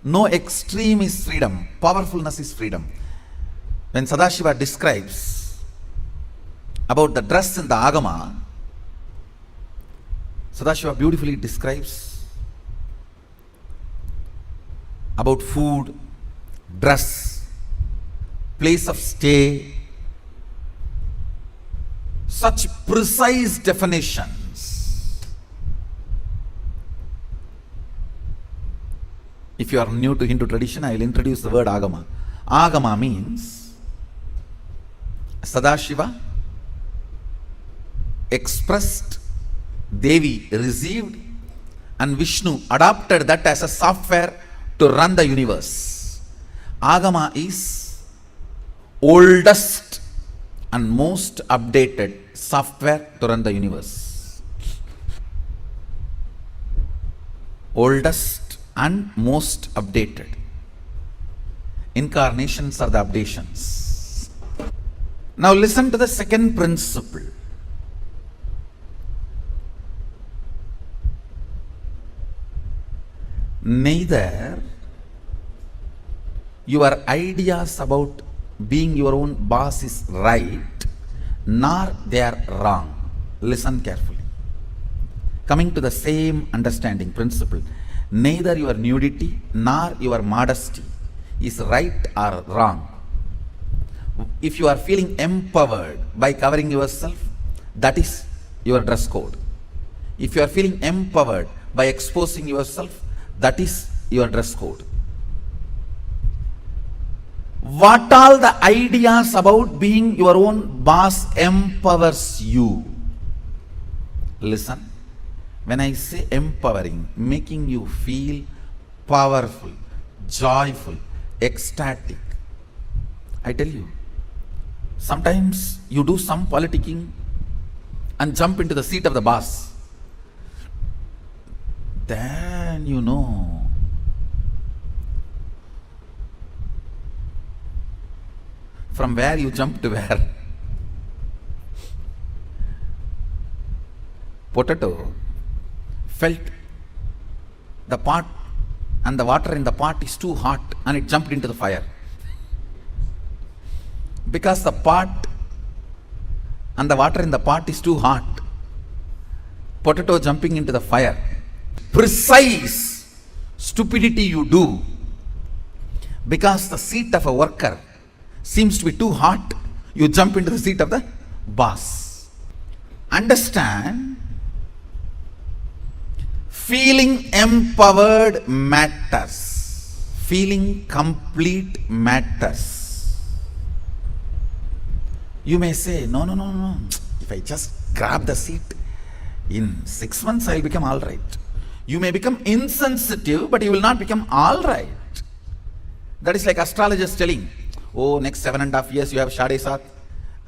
No extreme is freedom. Powerfulness is freedom. When Sadashiva describes about the dress in the Agama, Sadashiva beautifully describes about food, dress, place of stay, such precise definitions. If you are new to Hindu tradition, I will introduce the word Agama. Agama means Sadashiva expressed, Devi received, and Vishnu adopted that as a software to run the universe. Agama is oldest and most updated software to run the universe. Oldest and most updated. Incarnations are the updations. Now listen to the second principle. Neither your ideas about being your own boss is right, nor they are wrong. Listen carefully. Coming to the same understanding principle, neither your nudity nor your modesty is right or wrong. If you are feeling empowered by covering yourself, that is your dress code. If you are feeling empowered by exposing yourself, that is your dress code. What all the ideas about being your own boss empowers you? Listen, when I say empowering, making you feel powerful, joyful, ecstatic, I tell you, sometimes you do some politicking and jump into the seat of the boss. Then you know from where you jump to where. Potato felt the pot and the water in the pot is too hot and it jumped into the fire. Because the pot and the water in the pot is too hot, potato jumping into the fire. Precise stupidity you do because the seat of a worker seems to be too hot, you jump into the seat of the boss. Understand, feeling empowered matters. Feeling complete matters. You may say, no. If I just grab the seat, in 6 months I will become all right. You may become insensitive, but you will not become all right. That is like astrologers telling, oh, next 7.5 years you have Shade Saath.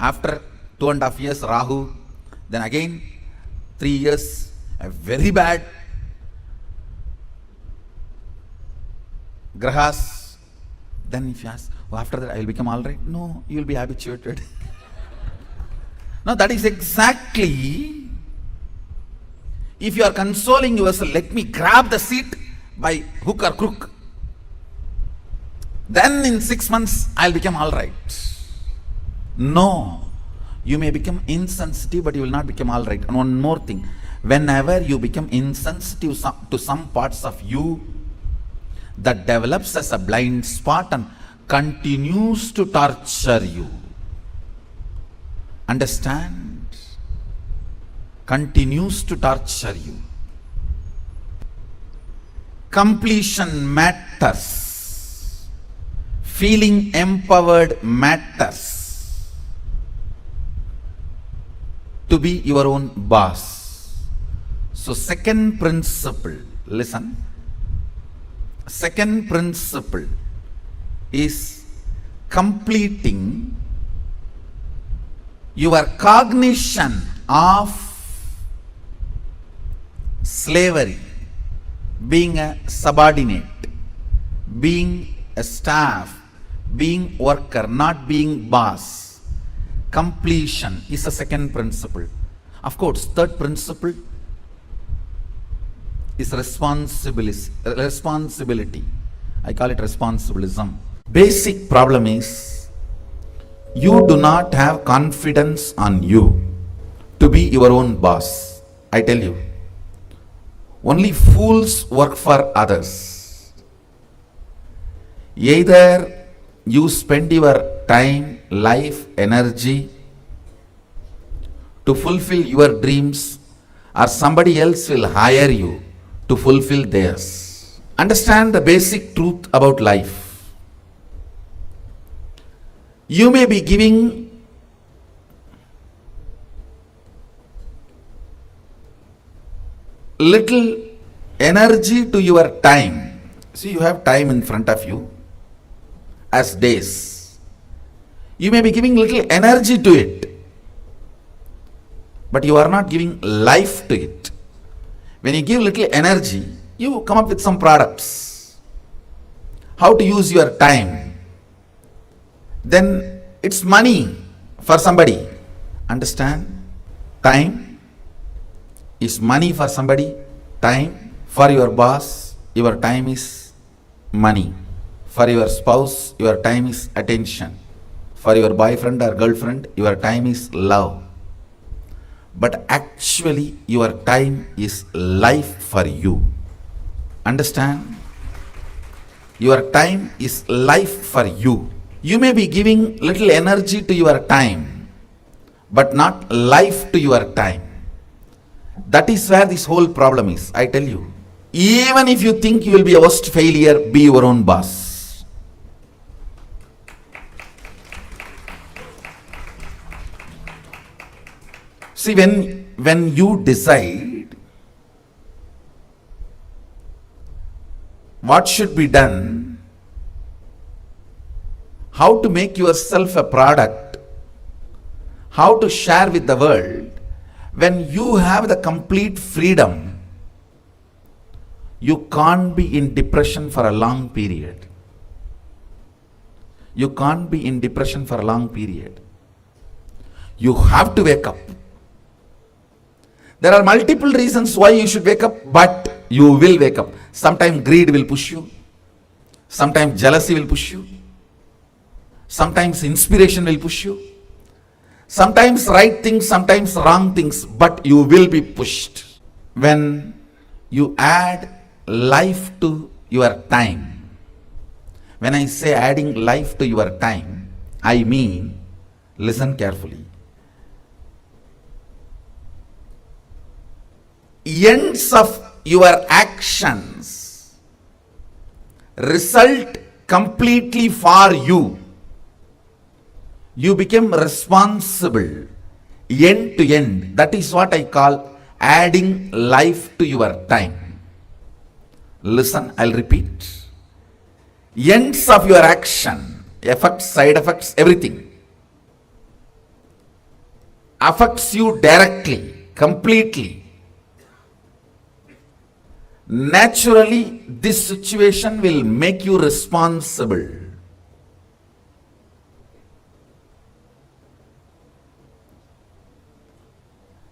After 2.5 years, Rahu. Then again, 3 years, very bad Grahas. Then if you ask, oh, after that I will become all right. No, you will be habituated. No, that is exactly. If you are consoling yourself, let me grab the seat by hook or crook. Then in 6 months, I'll become all right. No. You may become insensitive, but you will not become all right. And one more thing. Whenever you become insensitive to some parts of you, that develops as a blind spot and continues to torture you. Understand? Continues to torture you. Completion matters. Feeling empowered matters. To be your own boss. So second principle, listen. Second principle is completing your cognition of slavery, being a subordinate, being a staff, being worker, not being boss. Completion is the second principle. Of course, third principle, is responsibility. I call it responsibilism. Basic problem is you do not have confidence on you to be your own boss. I tell you, only fools work for others. Either you spend your time, life, energy to fulfill your dreams, or somebody else will hire you to fulfill theirs. Understand the basic truth about life. You may be giving little energy to your time. See, you have time in front of you as days. You may be giving little energy to it, but you are not giving life to it. When you give little energy, you come up with some products. How to use your time. Then it's money for somebody. Understand? Time is money for somebody. Time for your boss, your time is money. For your spouse, your time is attention. For your boyfriend or girlfriend, your time is love. But actually, your time is life for you. Understand? Your time is life for you. You may be giving little energy to your time, but not life to your time. That is where this whole problem is, I tell you. Even if you think you will be a worst failure, be your own boss. See, when you decide what should be done, how to make yourself a product, how to share with the world, when you have the complete freedom, you can't be in depression for a long period. You can't be in depression for a long period. You have to wake up. There are multiple reasons why you should wake up, but you will wake up. Sometimes greed will push you. Sometimes jealousy will push you. Sometimes inspiration will push you. Sometimes right things, sometimes wrong things, but you will be pushed. When you add life to your time, when I say adding life to your time, I mean, listen carefully. Ends of your actions result completely for you. You become responsible end to end. That is what I call adding life to your time. Listen, I'll repeat. Ends of your action, effects, side effects, everything affects you directly, completely. Naturally, this situation will make you responsible.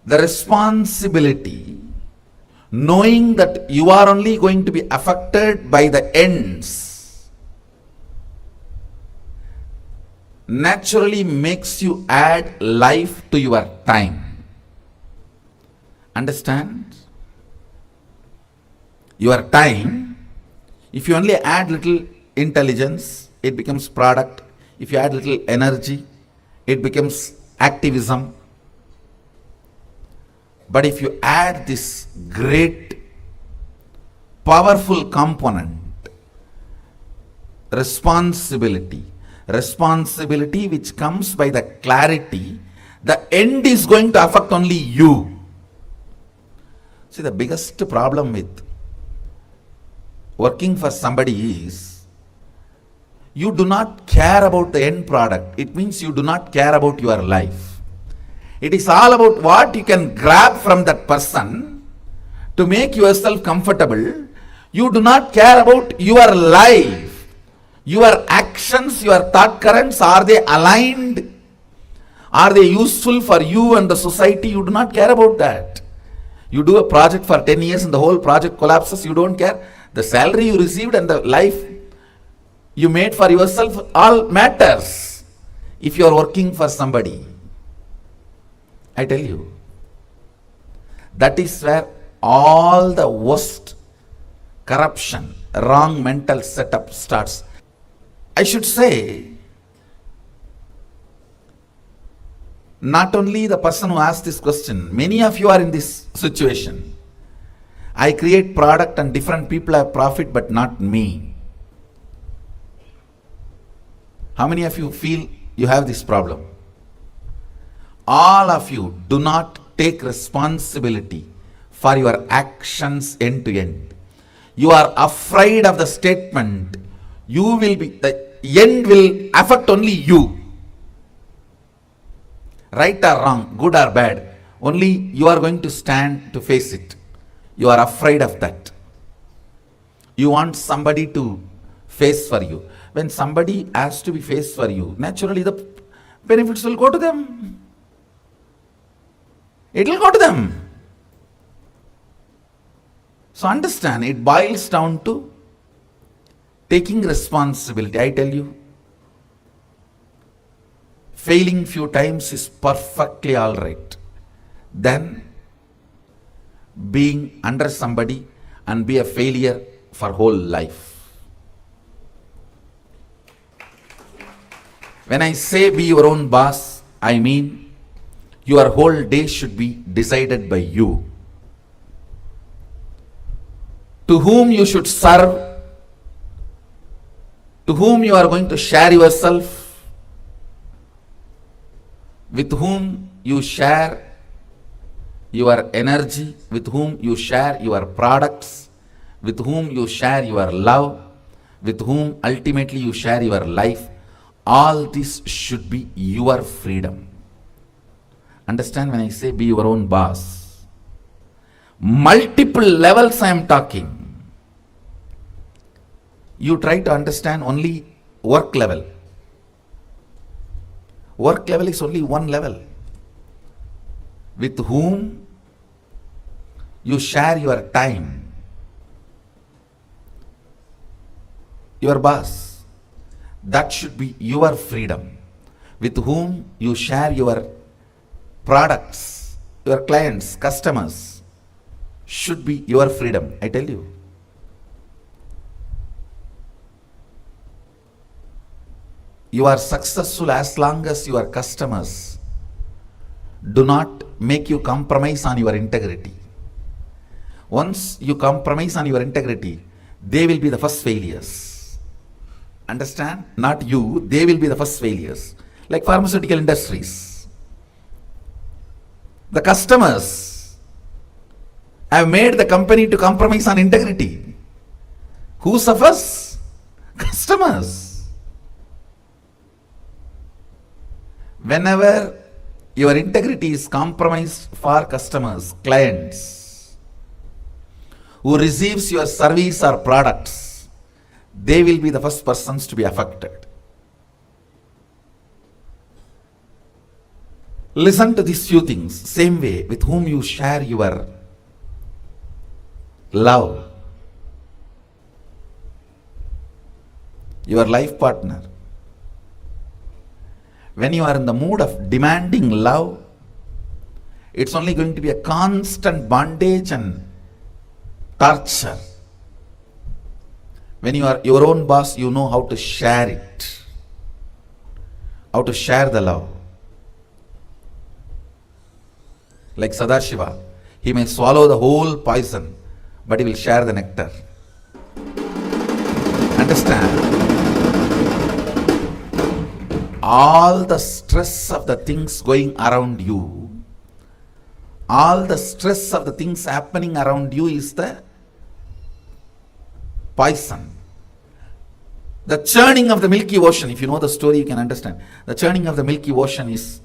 The responsibility, knowing that you are only going to be affected by the ends, naturally makes you add life to your time. Understand? Your time, if you only add little intelligence, it becomes product. If you add little energy, it becomes activism. But if you add this great, powerful component, responsibility which comes by the clarity, the end is going to affect only you. See, the biggest problem with working for somebody is you do not care about the end product. It means you do not care about your life. It is all about what you can grab from that person to make yourself comfortable. You do not care about your life. Your actions, your thought currents, are they aligned? Are they useful for you and the society? You do not care about that. You do a project for 10 years and the whole project collapses, you don't care. The salary you received and the life you made for yourself all matters if you are working for somebody. I tell you, that is where all the worst corruption, wrong mental setup starts. I should say, not only the person who asked this question, many of you are in this situation. I create product and different people have profit, but not me. How many of you feel you have this problem? All of you do not take responsibility for your actions end to end. You are afraid of the statement, the end will affect only you. Right or wrong, good or bad, only you are going to stand to face it. You are afraid of that. You want somebody to face for you. When somebody has to be faced for you, naturally the benefits will go to them. It will go to them. So understand, it boils down to taking responsibility. I tell you, failing few times is perfectly all right. Then being under somebody and be a failure for whole life. When I say be your own boss, I mean your whole day should be decided by you. To whom you should serve, to whom you are going to share yourself, with whom you share your energy, with whom you share your products, with whom you share your love, with whom ultimately you share your life. All this should be your freedom. Understand when I say be your own boss? Multiple levels I am talking. You try to understand only work level. Work level is only one level. With whom you share your time. Your boss. That should be your freedom. With whom you share your products, your clients, customers, should be your freedom. I tell you. You are successful as long as your customers do not make you compromise on your integrity. Once you compromise on your integrity, they will be the first failures. Understand? Not you, they will be the first failures. Like pharmaceutical industries. The customers have made the company to compromise on integrity. Who suffers? Customers. Whenever your integrity is compromised for customers, clients, who receives your service or products, they will be the first persons to be affected. Listen to these few things. Same way, with whom you share your love, your life partner. When you are in the mood of demanding love, it's only going to be a constant bondage and torture. When you are your own boss, you know how to share it, how to share the love. Like Sadashiva, he may swallow the whole poison, but he will share the nectar. Understand? All the stress of the things going around you, all the stress of the things happening around you is the poison. The churning of the Milky Ocean, if you know the story, you can understand. The churning of the Milky Ocean is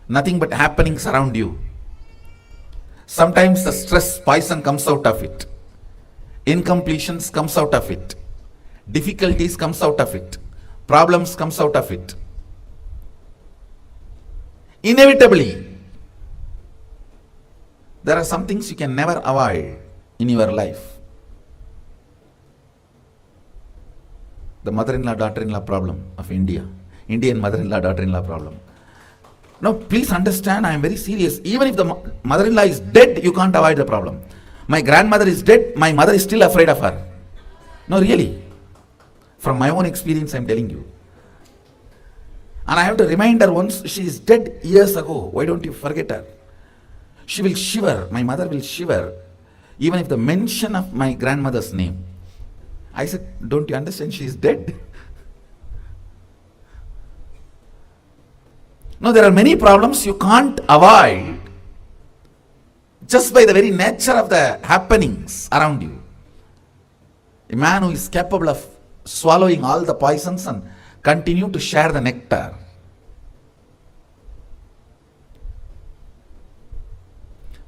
nothing but happenings around you. Sometimes the stress poison comes out of it. Incompletions comes out of it. Difficulties comes out of it. Problems comes out of it. There are some things you can never avoid in your life. The mother-in-law, daughter-in-law problem of India. Indian mother-in-law, daughter-in-law problem. Now, please understand, I am very serious. Even if the mother-in-law is dead, you can't avoid the problem. My grandmother is dead, my mother is still afraid of her. No, really. From my own experience, I am telling you. And I have to remind her once she is dead years ago. Why don't you forget her? She will shiver. My mother will shiver even if the mention of my grandmother's name. I said, don't you understand? She is dead. No, there are many problems you can't avoid just by the very nature of the happenings around you. A man who is capable of swallowing all the poisons and continue to share the nectar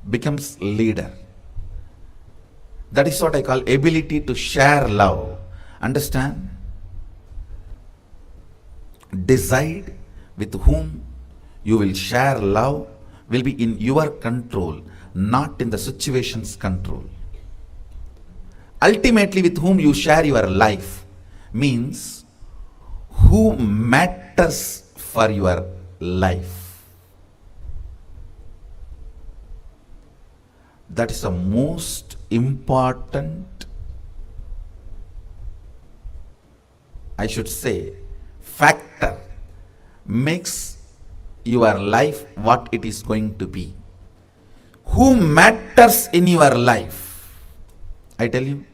becomes leader. That is what I call ability to share love. Understand? Decide with whom you will share love will be in your control, not in the situation's control. Ultimately, with whom you share your life means who matters for your life. That is the most important, I should say, factor makes your life what it is going to be. Who matters in your life? I tell you,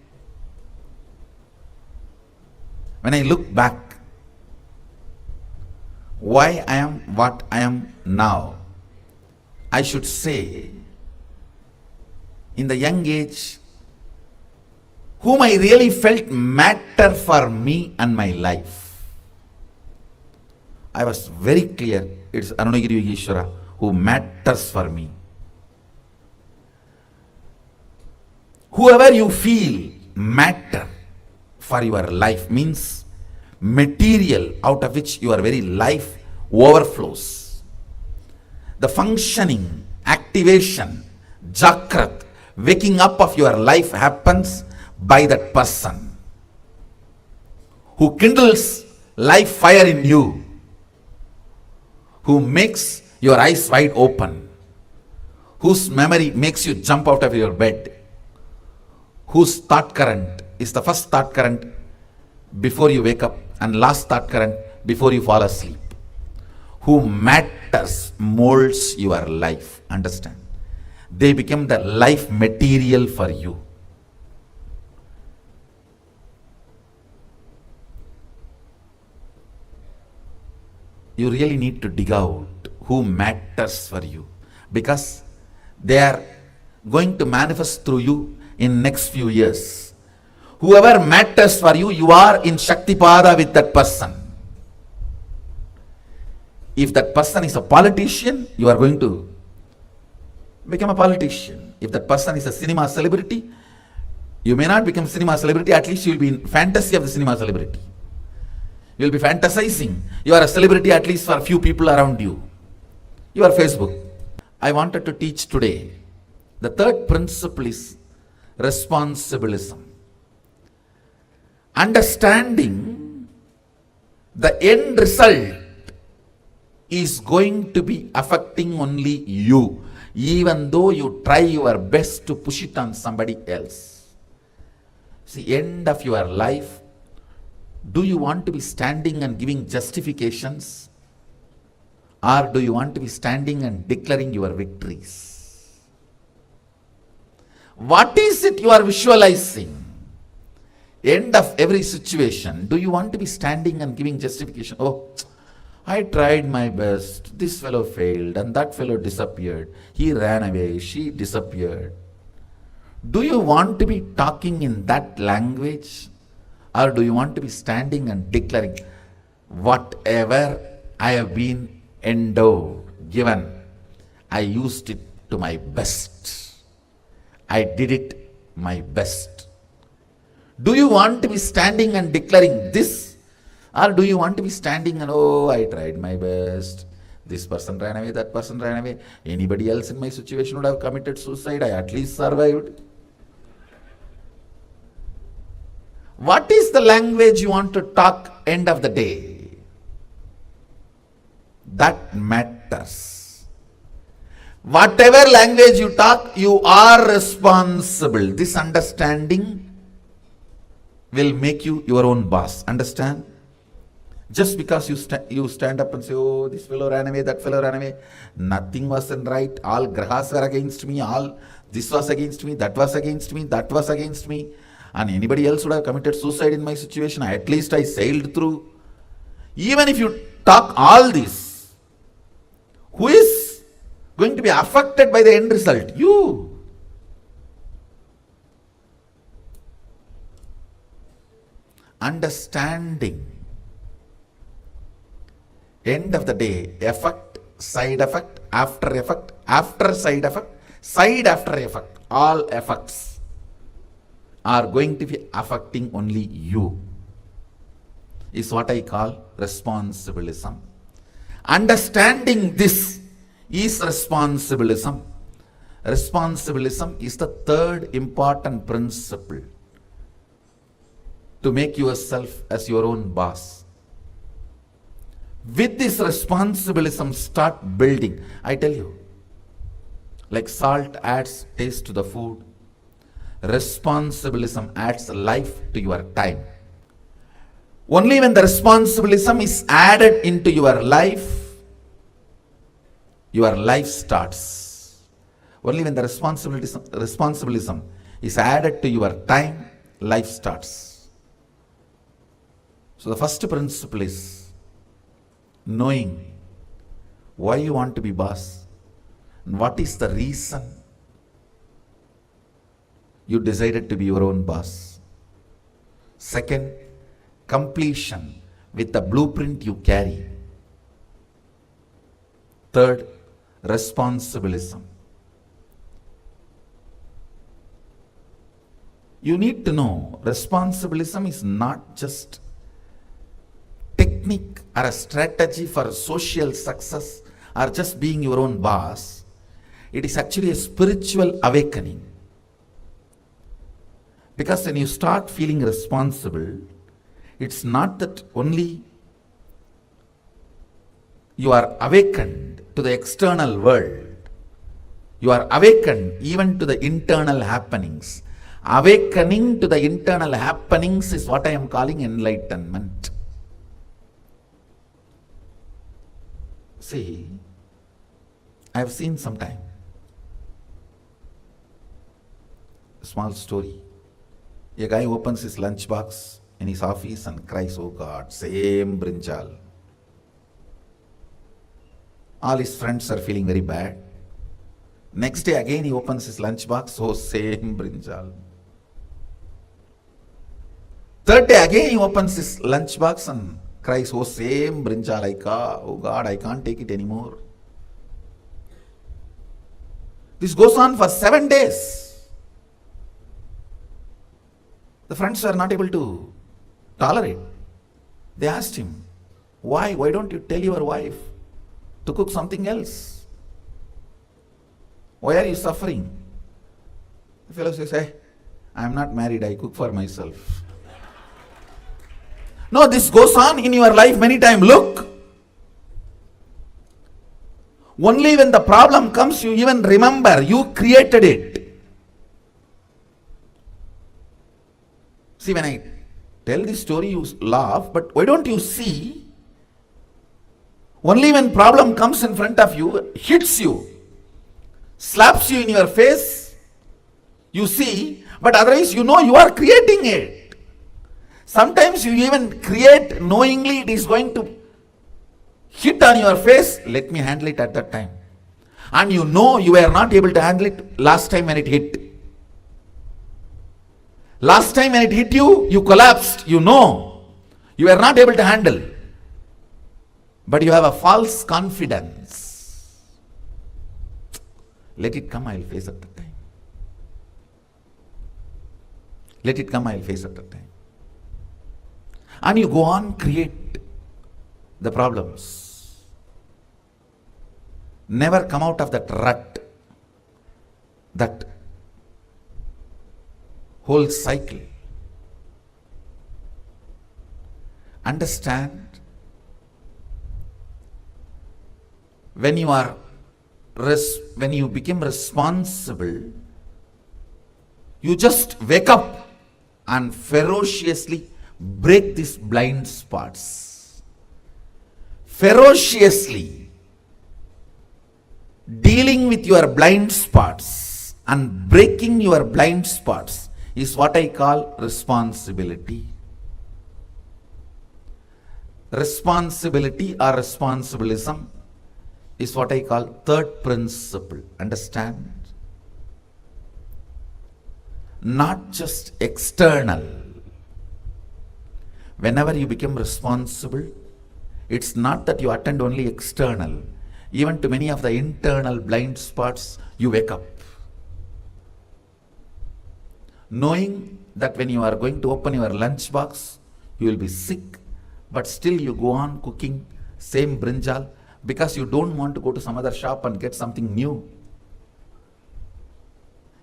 when I look back, why I am what I am now, I should say, in the young age, whom I really felt matter for me and my life. I was very clear, it's Arunagiri Yogeshwara who matters for me. Whoever you feel matter for your life means material out of which your very life overflows. The functioning, activation, Jakrat, waking up of your life happens by that person who kindles life fire in you, who makes your eyes wide open, whose memory makes you jump out of your bed, whose thought current is the first thought current before you wake up and last thought current before you fall asleep, who matters, molds your life. Understand? They become the life material for you. You really need to dig out who matters for you, because they are going to manifest through you in next few years. Whoever matters for you, you are in Shaktipada with that person. If that person is a politician, you are going to become a politician. If that person is a cinema celebrity, you may not become cinema celebrity, at least you will be in fantasy of the cinema celebrity. You will be fantasizing. You are a celebrity at least for a few people around you. You are Facebook. I wanted to teach today. The third principle is responsibilism. Understanding the end result is going to be affecting only you, even though you try your best to push it on somebody else. See, end of your life, do you want to be standing and giving justifications, or do you want to be standing and declaring your victories? What is it you are visualizing? End of every situation, do you want to be standing and giving justification? Oh, I tried my best, this fellow failed, and that fellow disappeared, he ran away, she disappeared. Do you want to be talking in that language, or do you want to be standing and declaring, whatever I have been endowed, given, I used it to my best, I did it my best? Do you want to be standing and declaring this, or do you want to be standing and, oh, I tried my best, This person ran away, that person ran away. Anybody else in my situation would have committed suicide. I at least survived. What is the language you want to talk end of the day? That matters. Whatever language you talk, you are responsible. This understanding will make you your own boss. Understand? Just because you stand up and say, oh, this fellow ran away, that fellow ran away. Nothing wasn't right. All grahas were against me. All this was against me, that was against me, that was against me. And anybody else would have committed suicide in my situation. At least I sailed through. Even if you talk all this, who is going to be affected by the end result? You. Understanding. End of the day, effect, side effect, after side effect, side after effect. All effects are going to be affecting only you. Is what I call responsibilism. Understanding this is responsibilism. Responsibilism is the third important principle to make yourself as your own boss. With this responsibilism, start building. I tell you, like salt adds taste to the food, responsibilism adds life to your time. Only when the responsibilism is added into your life starts. Only when the responsibilism is added to your time, life starts. So the first principle is knowing why you want to be boss and what is the reason you decided to be your own boss. Second, completion with the blueprint you carry. Third, responsibilism. You need to know responsibilism is not just technique or a strategy for social success or just being your own boss. It is actually a spiritual awakening. Because when you start feeling responsible, it's not that only you are awakened to the external world, you are awakened even to the internal happenings. Awakening to the internal happenings is what I am calling enlightenment. See, I have seen sometime a small story. A guy opens his lunchbox in his office and cries, oh God, same brinjal. All his friends are feeling very bad. Next day again he opens his lunchbox, oh same brinjal. Third day again he opens his lunchbox and cries, oh same brinjal, oh God, I can't take it anymore. This goes on for 7 days. The friends were not able to tolerate. They asked him, why don't you tell your wife to cook something else? Why are you suffering? The fellow says, hey, I am not married, I cook for myself. No, this goes on in your life many times. Look, only when the problem comes, you even remember you created it. See, when I tell this story, you laugh, but why don't you see? Only when problem comes in front of you, hits you, slaps you in your face, you see, but otherwise you know you are creating it. Sometimes you even create knowingly it is going to hit on your face, let me handle it at that time. And you know you were not able to handle it last time when it hit. Last time when it hit you, you collapsed, you know. You were not able to handle. But you have a false confidence. Let it come, I will face at that time. Let it come, I will face at that time. And you go on, create the problems. Never come out of that rut, that whole cycle. Understand, when you become responsible, you just wake up and ferociously break these blind spots. Ferociously dealing with your blind spots and breaking your blind spots is what I call responsibility. Responsibility or responsibilism is what I call third principle. Understand? Not just external. Whenever you become responsible, it's not that you attend only external. Even to many of the internal blind spots, you wake up. Knowing that when you are going to open your lunch box, you will be sick, but still you go on cooking same brinjal because you don't want to go to some other shop and get something new,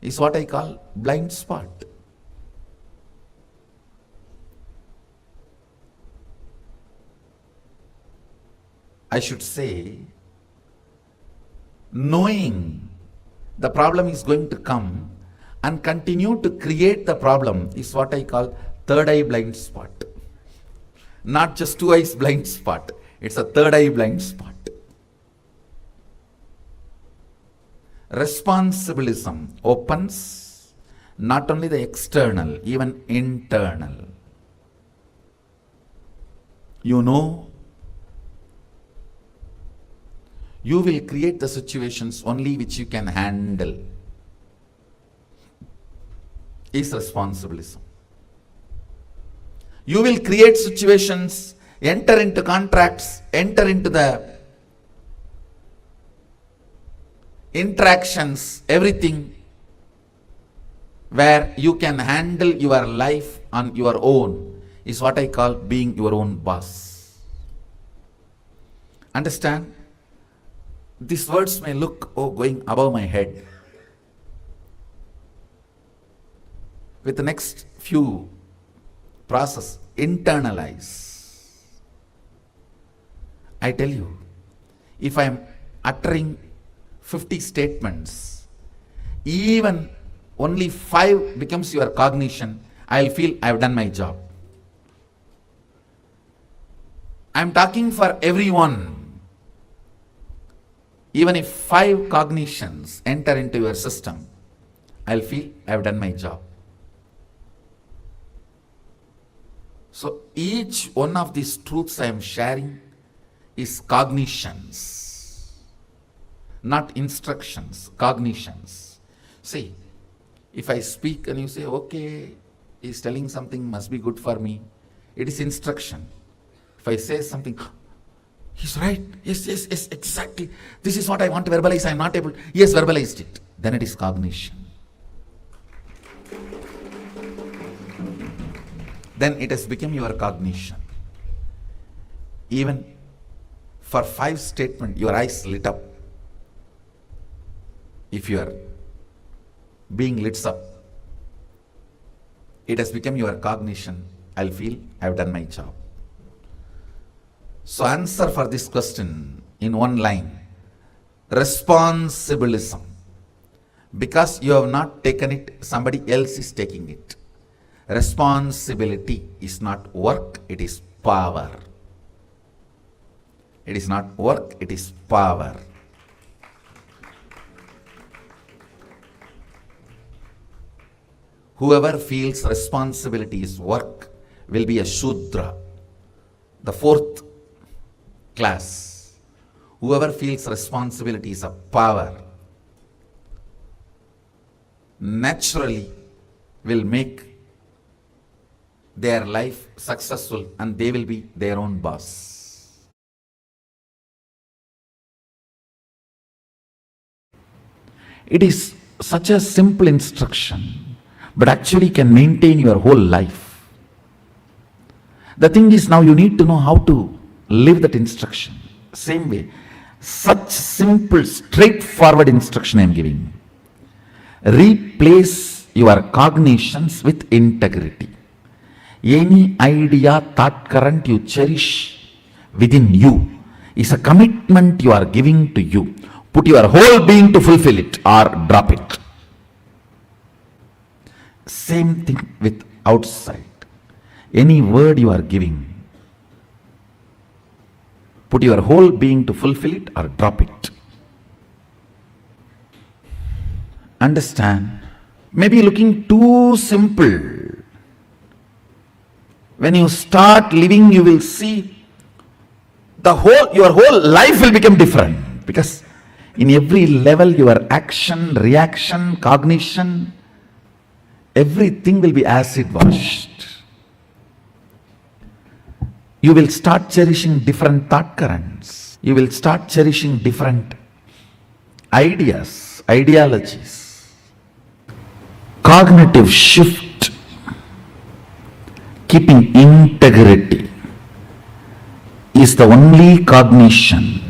is what I call blind spot. I should say, knowing the problem is going to come and continue to create the problem is what I call third eye blind spot. Not just two eyes blind spot, it's a third eye blind spot. Responsibilism opens not only the external, even internal. You know, you will create the situations only which you can handle. Is responsibilism. You will create situations, enter into contracts, enter into the interactions, everything where you can handle your life on your own is what I call being your own boss. Understand? These words may look, going above my head. With the next few process, internalize. I tell you, if I am uttering 50 statements, even only 5 becomes your cognition, I'll feel I've done my job. I'm talking for everyone. Even if 5 cognitions enter into your system, I'll feel I've done my job. So each one of these truths I am sharing is cognitions, not instructions, cognitions. See, if I speak and you say, okay, he's telling something must be good for me, it is instruction. If I say something, he's right, yes, exactly, this is what I want to verbalize, I'm not able, yes, verbalized it, then it is cognition. Then it has become your cognition. Even for 5 statements, your eyes lit up. If you are being lit up, it has become your cognition. I'll feel I've done my job. So answer for this question in one line. Responsibilism. Because you have not taken it, somebody else is taking it. Responsibility is not work, it is power. It is not work, it is power. Whoever feels responsibility is work will be a Shudra, the 4th class. Whoever feels responsibility is a power, naturally will make their life successful and they will be their own boss. It is such a simple instruction, but actually can maintain your whole life. The thing is, now you need to know how to live that instruction. Same way, Such simple, straightforward instruction I am giving. Replace your cognitions with integrity. Any idea, thought current you cherish within you is a commitment you are giving to you. Put your whole being to fulfill it or drop it. Same thing with outside. Any word you are giving, put your whole being to fulfill it or drop it. Understand? Maybe looking too simple. When you start living, you will see your whole life will become different, because in every level your action, reaction, cognition, everything will be acid washed. You will start cherishing different thought currents. You will start cherishing different ideas, ideologies. Cognitive shift, keeping integrity, is the only cognition,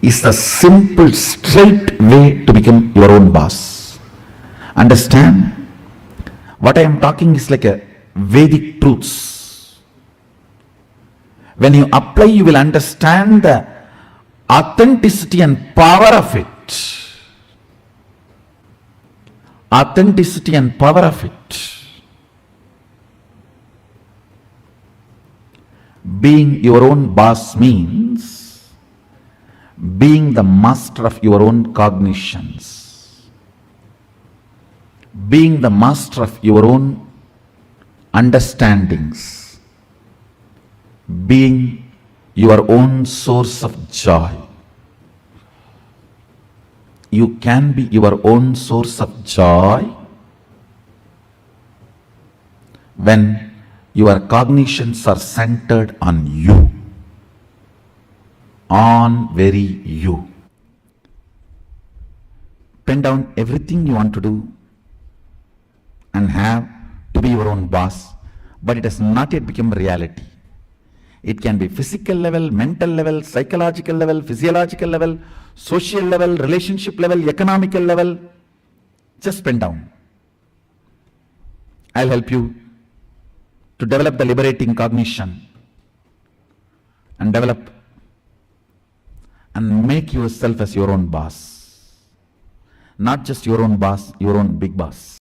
is the simple, straight way to become your own boss. Understand? What I am talking is like a Vedic truths. When you apply, you will understand the authenticity and power of it. Authenticity and power of it. Being your own boss means being the master of your own cognitions, being the master of your own understandings, being your own source of joy. You can be your own source of joy when your cognitions are centered on you, on very you. Pen down everything you want to do and have to be your own boss, but it has not yet become reality. It can be physical level, mental level, psychological level, physiological level, social level, relationship level, economical level. Just pen down. I'll help you to develop the liberating cognition and develop and make yourself as your own boss. Not just your own boss, your own big boss.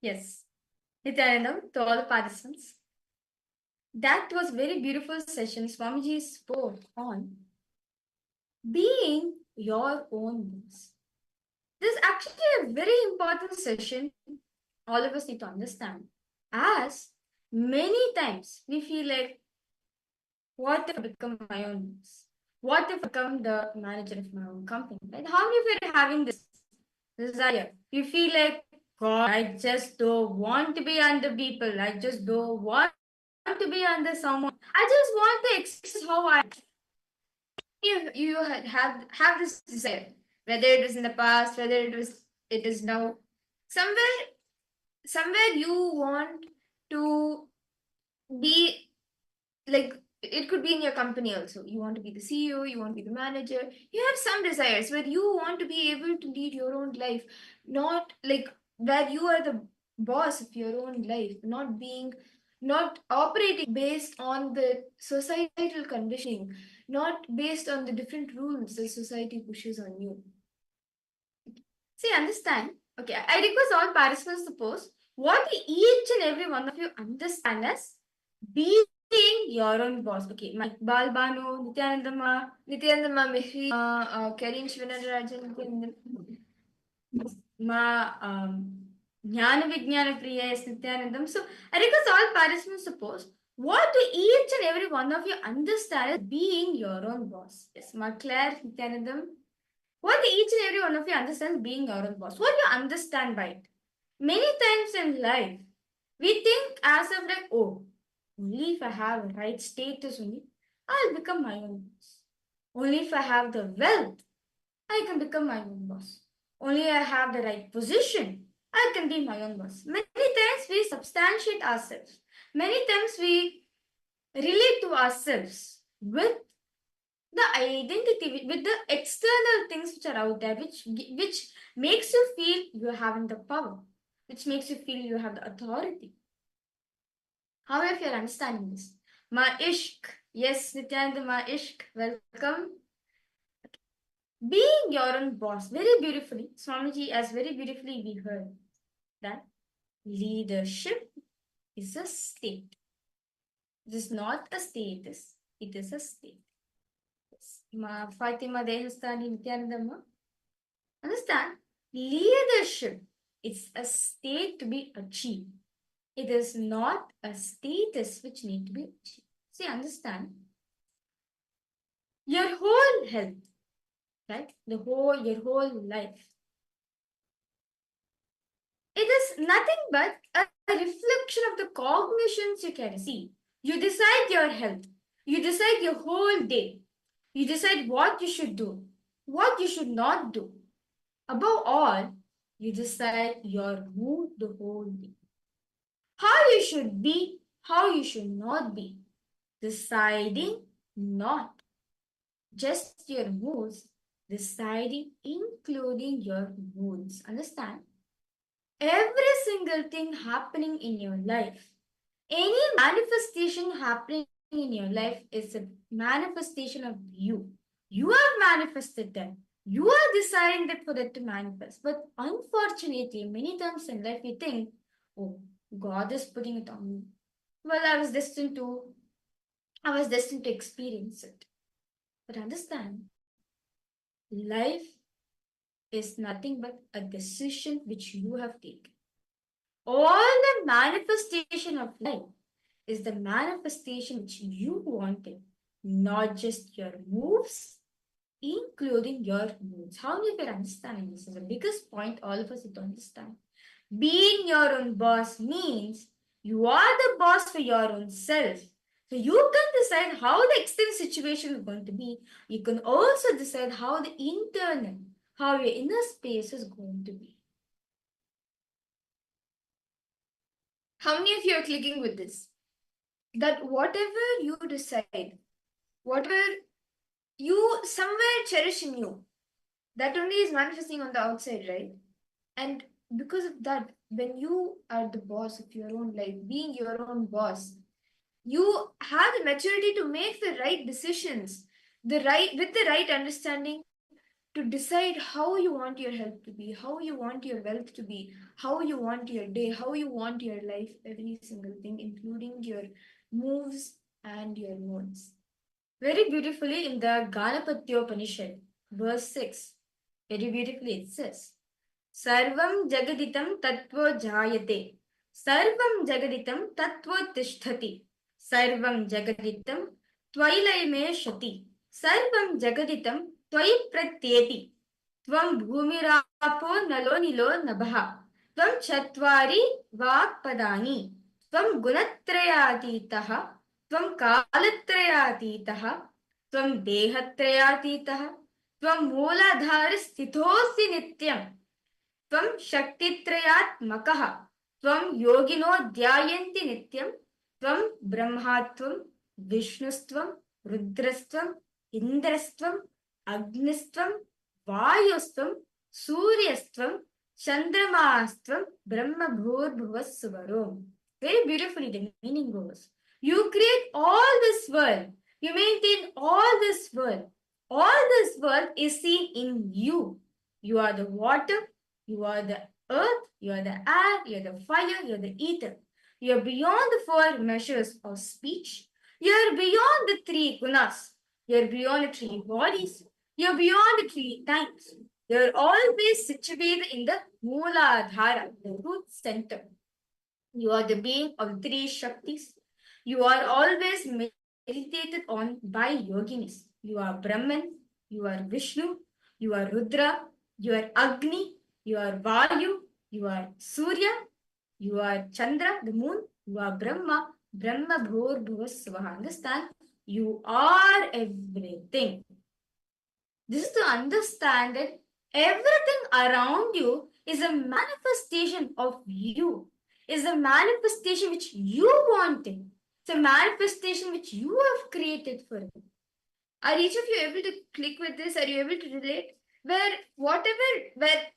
Yes. Nithyananda, to all the participants. That was very beautiful session. Swamiji spoke on being your own boss. This is actually a very important session all of us need to understand. As many times we feel like, what if I become my own boss? What if I become the manager of my own company? Right? How many of you are having this desire? You feel like, God, I just don't want to be under people. I just don't want to be under someone. I just want to express how I. You have this desire, whether it was in the past, whether it is now, somewhere you want to be like, it could be in your company also. You want to be the CEO, you want to be the manager. You have some desires where you want to be able to lead your own life, not like where you are the boss of your own life, not operating based on the societal conditioning, not based on the different rules the society pushes on you. See, understand? Okay, I request all participants to post what each and every one of you understand as being your own boss. Okay, my Bal Banu, Nithyananda Mihi, Karin Shivanarajan, Ma Jnana Vijnana Priya is Nithyanandam. So I request all participants to post what do each and every one of you understand as being your own boss. Yes, Ma Claire Nithyanandam. What each and every one of you understands being your own boss. What do you understand by it? Many times in life, we think as of like, oh, only if I have the right status only, I'll become my own boss. Only if I have the wealth, I can become my own boss. Only I have the right position, I can be my own boss. Many times we substantiate ourselves. Many times we relate to ourselves with the identity, with the external things which are out there, which makes you feel you're having the power, which makes you feel you have the authority. How if you're understanding this? Ma ishq. Yes, Nithyananda, ma ishq. Welcome. Being your own boss, very beautifully, Swamiji, as very beautifully we heard that leadership is a state. It is not a status, it is a state. Yes. Ma Fatima Dehastani Nithyananda, understand? Leadership is a state to be achieved. It is not a status which need to be achieved. See, understand? Your whole health, right? Your whole life. It is nothing but a reflection of the cognitions you can see. You decide your health. You decide your whole day. You decide what you should do, what you should not do. Above all, you decide your mood the whole day. How you should be, how you should not be. Deciding not just your moods, deciding including your moods. Understand? Every single thing happening in your life, any manifestation happening in your life is a manifestation of you. You have manifested that. You are deciding that for that to manifest. But unfortunately, many times in life we think, oh, God is putting it on me. Well, I was destined to experience it. But understand, life is nothing but a decision which you have taken. All the manifestation of life is the manifestation which you wanted, not just your moves, including your moods. How many of you are understanding this? Is the biggest point all of us need to understand. Being your own boss means you are the boss for your own self. So you can decide how the external situation is going to be. You can also decide how the internal, how your inner space is going to be. How many of you are clicking with this? That whatever you decide, whatever you somewhere cherish in you, that only is manifesting on the outside, right? And because of that, when you are the boss of your own life, being your own boss, you have the maturity to make the right decisions, with the right understanding, to decide how you want your health to be, how you want your wealth to be, how you want your day, how you want your life, every single thing, including your moves and your modes. Very beautifully in the Ganapatyopanishad, verse 6, very beautifully it says, Sarvam Jagaditam Tattva Jayate, Sarvam Jagaditam Tattva Tishtati, Sarvam Jagaditam Twailayme Shati, Sarvam Jagaditam Twai Pratyeti, Tvam Bhumirapo Nalo Nilo Nabha, Tvam Chatvari Vakpadani, Tvam Gunatrayatitaha, त्वं कालत्रयातीतः त्वं देहत्रयातीतः त्वं मूलाधारस्थितोऽसि नित्यं त्वं शक्तित्रयात्मकः त्वं योगिनो ध्यायन्ति नित्यं त्वं ब्रह्मात्वं विष्णुस्त्वं रुद्रस्त्वं इन्द्रस्त्वं अग्निस्त्वं वायुस्त्वं सूर्यस्त्वं चन्द्रमास्त्वं ब्रह्मभूर्भुवस्सुवरो. Very beautifully the meaning goes. You create all this world. You maintain all this world. All this world is seen in you. You are the water. You are the earth. You are the air. You are the fire. You are the ether. You are beyond the four measures of speech. You are beyond the three gunas. You are beyond the three bodies. You are beyond the three times. You are always situated in the Mooladhara, the root center. You are the being of three Shaktis. You are always meditated on by yoginis. You are Brahman, you are Vishnu, you are Rudra, you are Agni, you are Vayu, you are Surya, you are Chandra, the moon, you are Brahma, Brahma Bhur Bhuva Swaha. Understand? You are everything. This is to understand that everything around you is a manifestation of you, is a manifestation which you wanted. It's a manifestation which you have created for it. Are each of you able to click with this? Are you able to relate? Where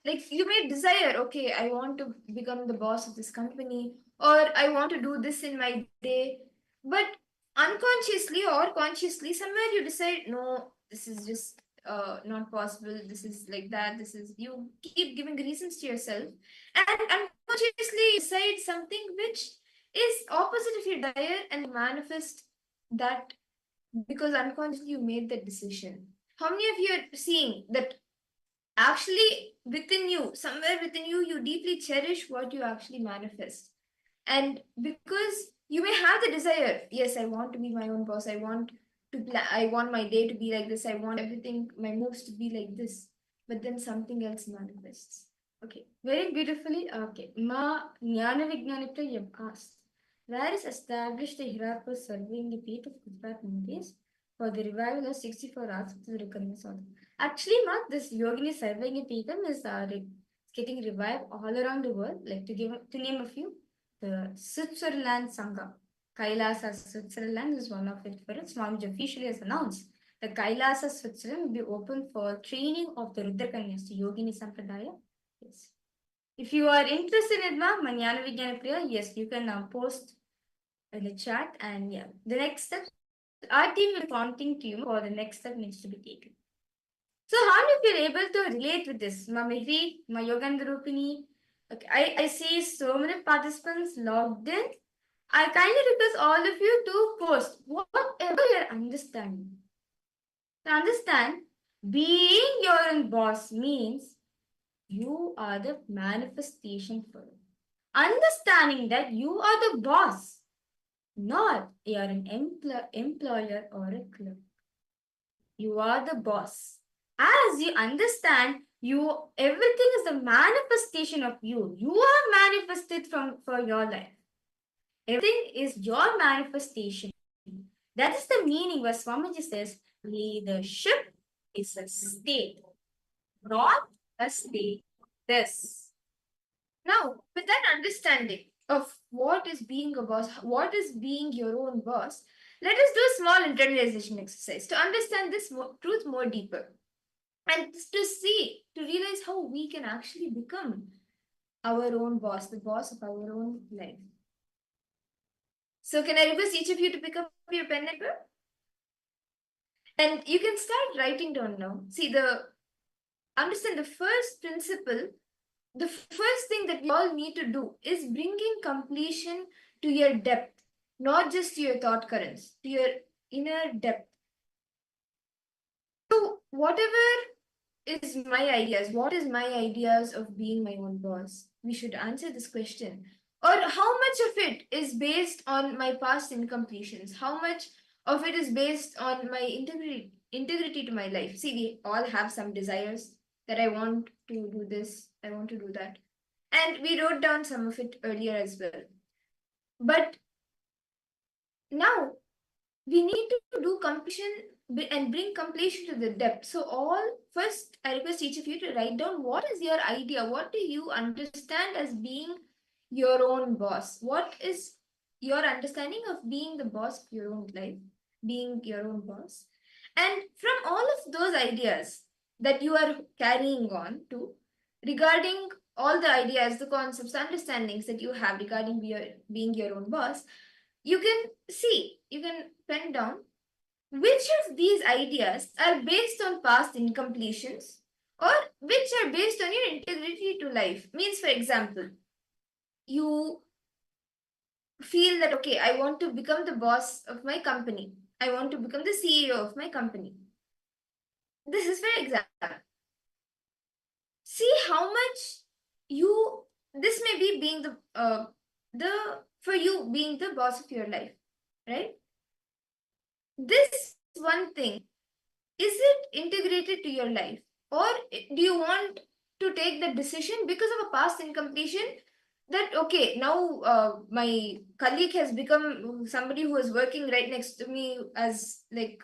like you may desire, okay, I want to become the boss of this company, or I want to do this in my day, but unconsciously or consciously, somewhere you decide, no, this is just not possible. This is like that. This is, you keep giving reasons to yourself, and unconsciously you decide something which is opposite of your desire and manifest that because unconsciously you made that decision. How many of you are seeing that actually within you, somewhere within you, you deeply cherish what you actually manifest? And because you may have the desire, yes, I want to be my own boss, I want to I want my day to be like this, I want everything, my moves to be like this, but then something else manifests. Okay, very beautifully. Okay, Ma Jnana Vijnanita you have asked, where is established the hierarchy serving the feet of Gujarat Monkeys for the revival of 64 hours of the recurring song? Actually, Ma, this Yogini serving a Peetham is getting revived all around the world. Like to name a few, the Switzerland Sangha, KAILASA Switzerland is one of it. For it, Swamiji officially has announced the KAILASA Switzerland will be open for training of the Rudrakanyas to Yogini Sampradaya. Yes. If you are interested in Jnana Vijnana Priya, yes, you can post in the chat, and yeah, the next step, our team will be prompting to you for the next step needs to be taken. So how many of you are able to relate with this? Ma Mihri, Ma Yogandarupini. Okay, I see so many participants logged in. I kindly request all of you to post whatever you're understanding. To understand, being your own boss means you are the manifestation for it. Understanding that you are the boss, not you are an employer or a clerk. You are the boss. As you understand, everything is a manifestation of you. You are manifested for your life. Everything is your manifestation. That is the meaning where Swamiji says, leadership is a state, not a state. This. Now, with that understanding of what is being a boss, what is being your own boss, let us do a small internalization exercise to understand this truth more deeper and to realize how we can actually become our own boss, the boss of our own life. So, can I request each of you to pick up your pen and paper? And you can start writing down now. See, the understand the first principle, the first thing that we all need to do is bringing completion to your depth, not just to your thought currents, to your inner depth. So, whatever is my ideas, what is my ideas of being my own boss? We should answer this question. Or how much of it is based on my past incompletions? How much of it is based on my integrity to my life? See, we all have some desires that I want to do this, I want to do that. And we wrote down some of it earlier as well. But now we need to do completion and bring completion to the depth. So first, I request each of you to write down what is your idea? What do you understand as being your own boss? What is your understanding of being the boss of your own life, being your own boss? And from all of those ideas that you are carrying on to, regarding all the ideas, the concepts, understandings that you have regarding being your own boss, you can pen down which of these ideas are based on past incompletions or which are based on your integrity to life. Means, for example, you feel that, okay, I want to become the boss of my company, I want to become the CEO of my company. This is for example. See how much this may be being the for you being the boss of your life, right? This one thing, is it integrated to your life, or do you want to take the decision because of a past incompletion that, okay, now my colleague has become somebody who is working right next to me as like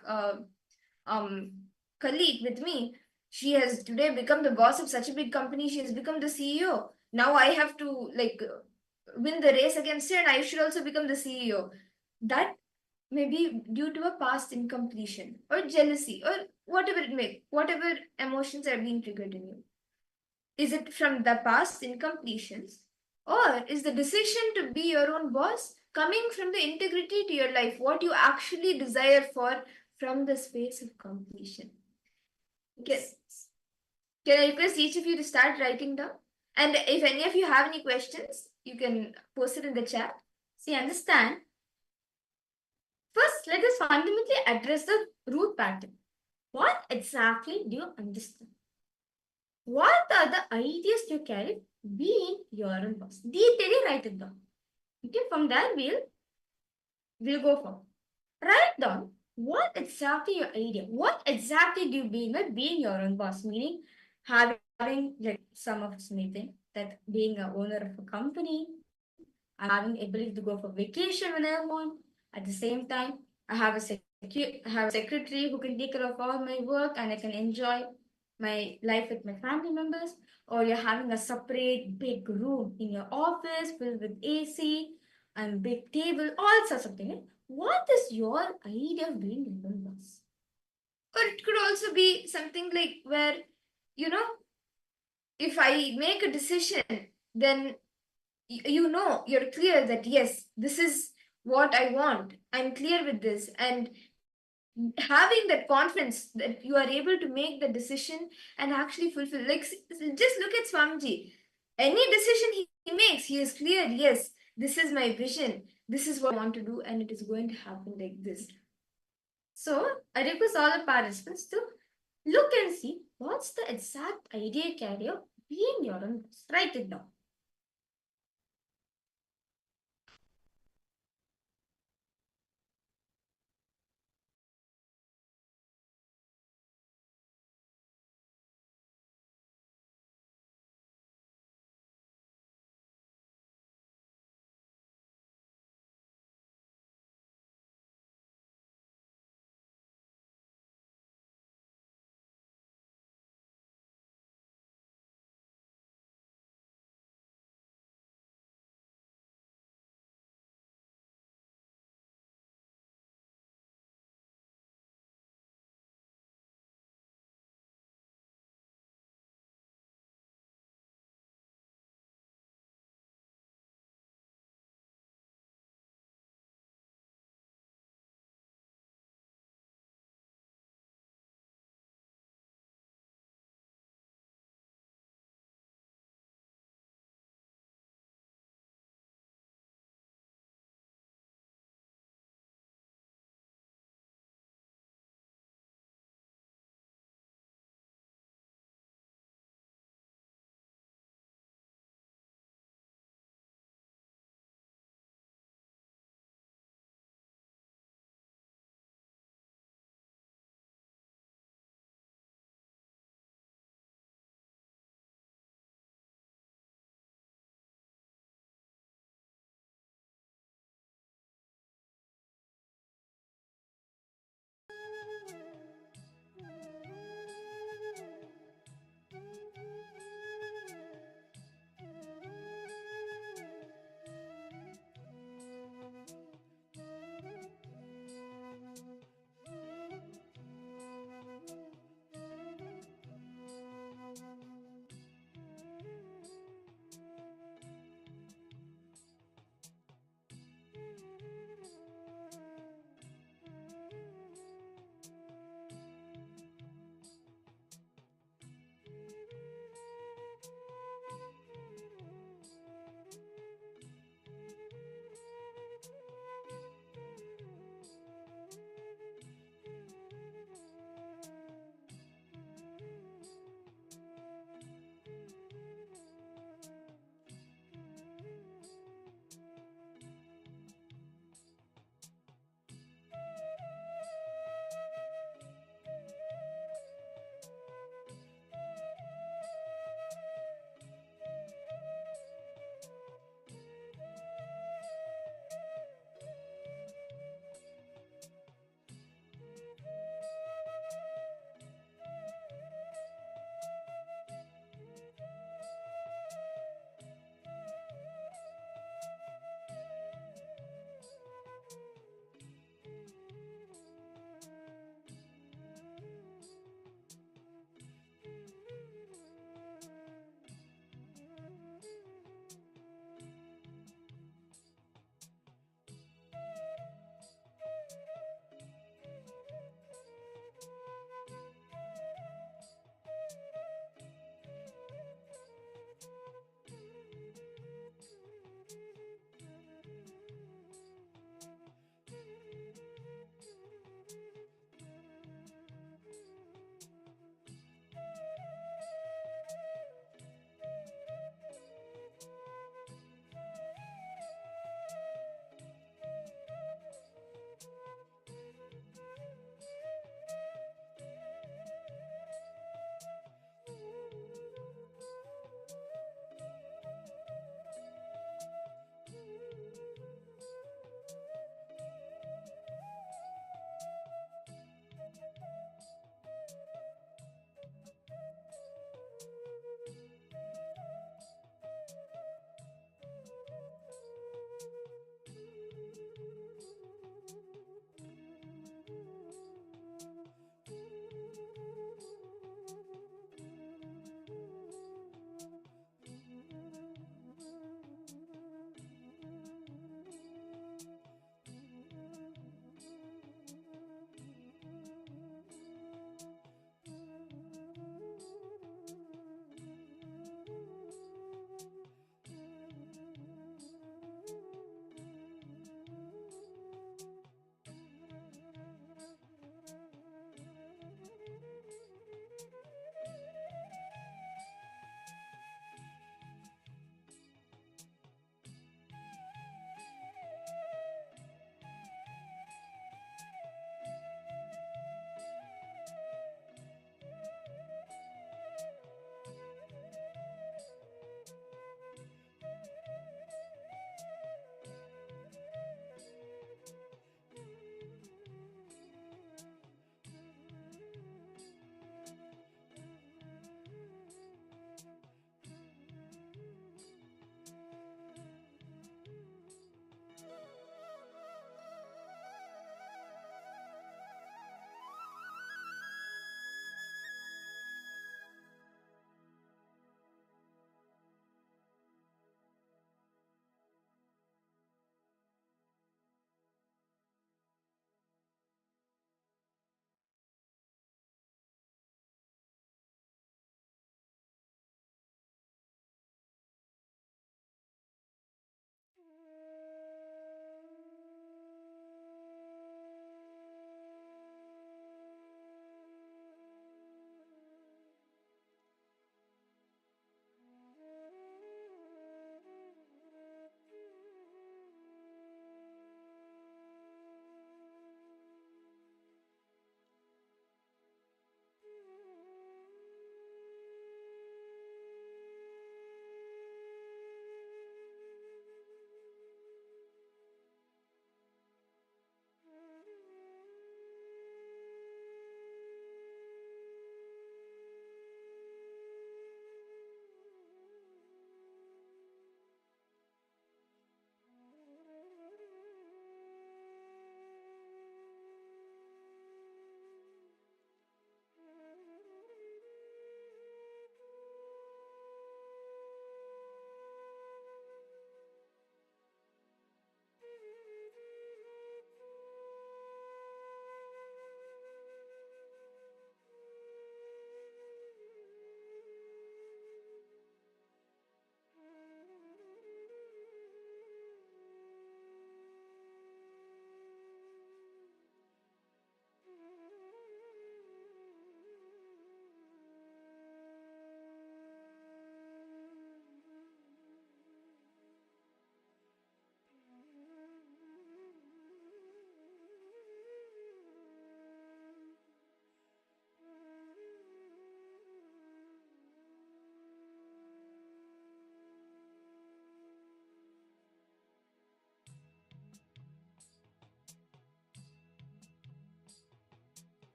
colleague with me. She has today become the boss of such a big company, she has become the CEO. Now I have to like win the race against her and I should also become the CEO. That maybe due to a past incompletion or jealousy or whatever emotions are being triggered in you. Is it from the past incompletions, or is the decision to be your own boss coming from the integrity to your life, what you actually desire for from the space of completion? Can I request each of you to start writing down? And if any of you have any questions, you can post it in the chat. See, understand. First, let us fundamentally address the root pattern. What exactly do you understand? What are the ideas you carry being your own boss? Detailing, write it down. Okay, from there we'll go for. Write down what exactly your idea. What exactly do you mean by being your own boss? Meaning having like some of us may think that being an owner of a company, I'm having ability to go for vacation when I want. At the same time, I have a secretary who can take care of all my work and I can enjoy my life with my family members. Or you're having a separate big room in your office filled with AC and big table, all sorts of things. What is your idea of being your own boss? Or it could also be something like where, you know, if I make a decision, then you're clear that yes, this is what I want. I'm clear with this. And having that confidence that you are able to make the decision and actually fulfill. Like, just look at Swamiji. Any decision he makes, he is clear, yes, this is my vision. This is what I want to do, and it is going to happen like this. So I request all the participants to look and see what's the exact idea carrier being your own boss. Write it down.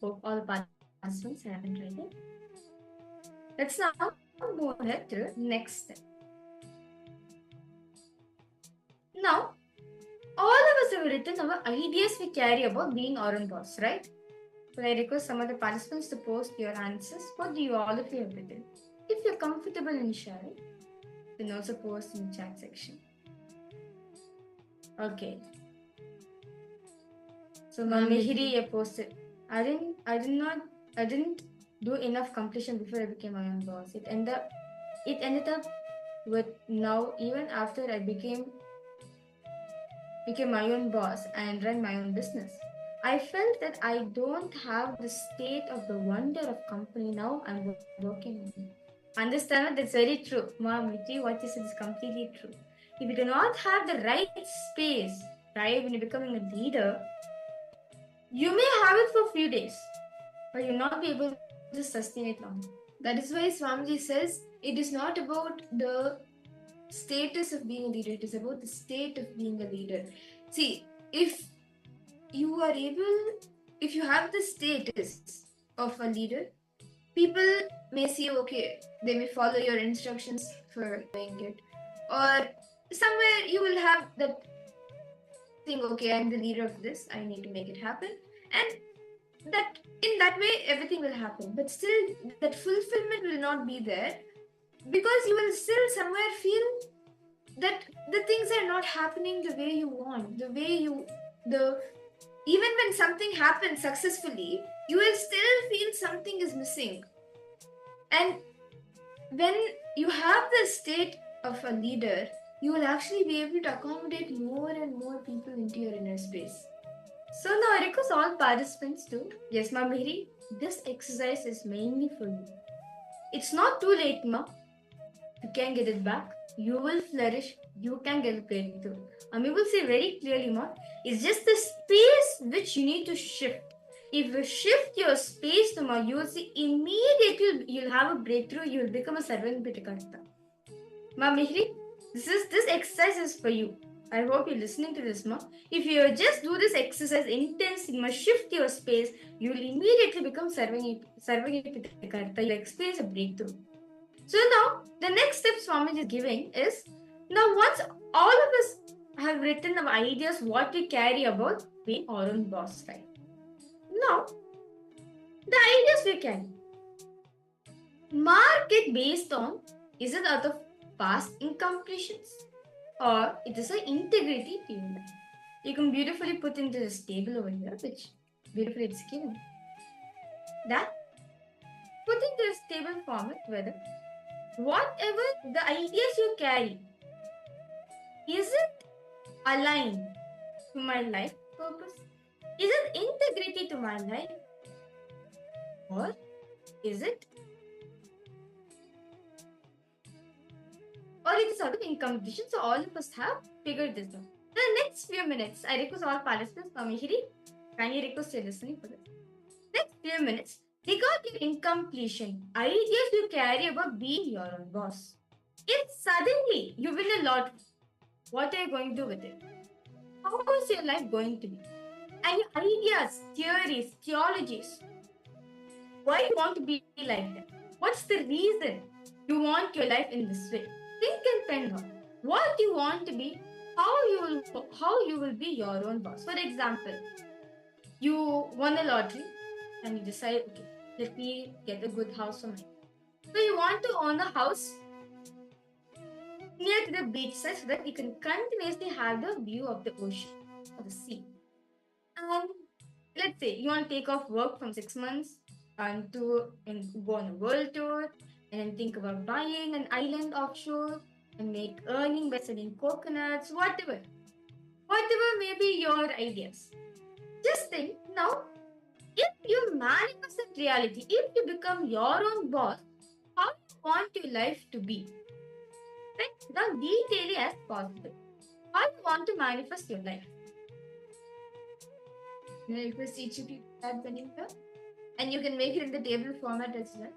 Hope all participants have been writing. Let's now move ahead to next step. Now, all of us have written our ideas we carry about being our own boss, right? So I request some of the participants to post your answers. What do you all of you have written? If you're comfortable in sharing, then also post in the chat section. Okay. So Mihri posted. I didn't do enough completion before I became my own boss. It ended up with now, even after I became my own boss and run my own business, I felt that I don't have the state of the wonder of company now I'm working on it. Understand? That's very true. Mom, what you said is completely true. If you do not have the right space, right, when you're becoming a leader, you may have it for a few days, but you'll not be able to sustain it long. That is why Swamiji says it is not about the status of being a leader, it is about the state of being a leader. See, if you have the status of a leader, people may see, okay, they may follow your instructions for doing it, or somewhere you will have that thing, okay, I'm the leader of this, I need to make it happen, and that in that way everything will happen, but still that fulfillment will not be there, because you will still somewhere feel that the things are not happening the way you want, even when something happens successfully, you will still feel something is missing. And when you have the state of a leader, you will actually be able to accommodate more and more people into your inner space. So now I request all participants to, yes, Ma Miri, this exercise is mainly for you. It's not too late, Ma. You can get it back. You will flourish. You can get a breakthrough. And we will see very clearly, Ma. It's just the space which you need to shift. If you shift your space to Ma, you will see immediately you'll have a breakthrough. You will become a servant Pitakarta. Ma Mihri, this exercise is for you. I hope you're listening to this, Ma. If you just do this exercise intensely, you must shift your space, you will immediately become serving Pitakarta. You'll experience a breakthrough. So now, the next step Swamiji is giving is, now once all of us have written our ideas, what we carry about being our own boss, right? Now, the ideas we carry, mark it based on, is it out of past incompletions or it is an integrity to your life. You can beautifully put into this table over here, which beautifully it's given. That put into this table format whether whatever the ideas you carry, is it aligned to my life purpose? Is it integrity to my life? Or is it out of incompletion? So all of us have figured this out. In the next few minutes, I request all participants, Mamihiri, kindly request you listening for this. Next few minutes, dig out your incompletion, ideas you carry about being your own boss. If suddenly you win a lot, what are you going to do with it? How is your life going to be? And your ideas, theories, theologies, why you want to be like that? What's the reason you want your life in this way? Think and pen down what you want to be, how you will be your own boss. For example, you won a lottery and you decide, okay, let me get a good house for me. So you want to own a house near to the beach side so that you can continuously have the view of the ocean or the sea. And let's say you want to take off work from 6 months and go on a world tour and then think about buying an island offshore and make earning by selling coconuts, whatever may be your ideas. Just think now, if you manifest that reality, if you become your own boss, how you want your life to be? Right? Now detail it as possible. How you want to manifest your life? I request each of you to add pen here, and you can make it in the table format as well.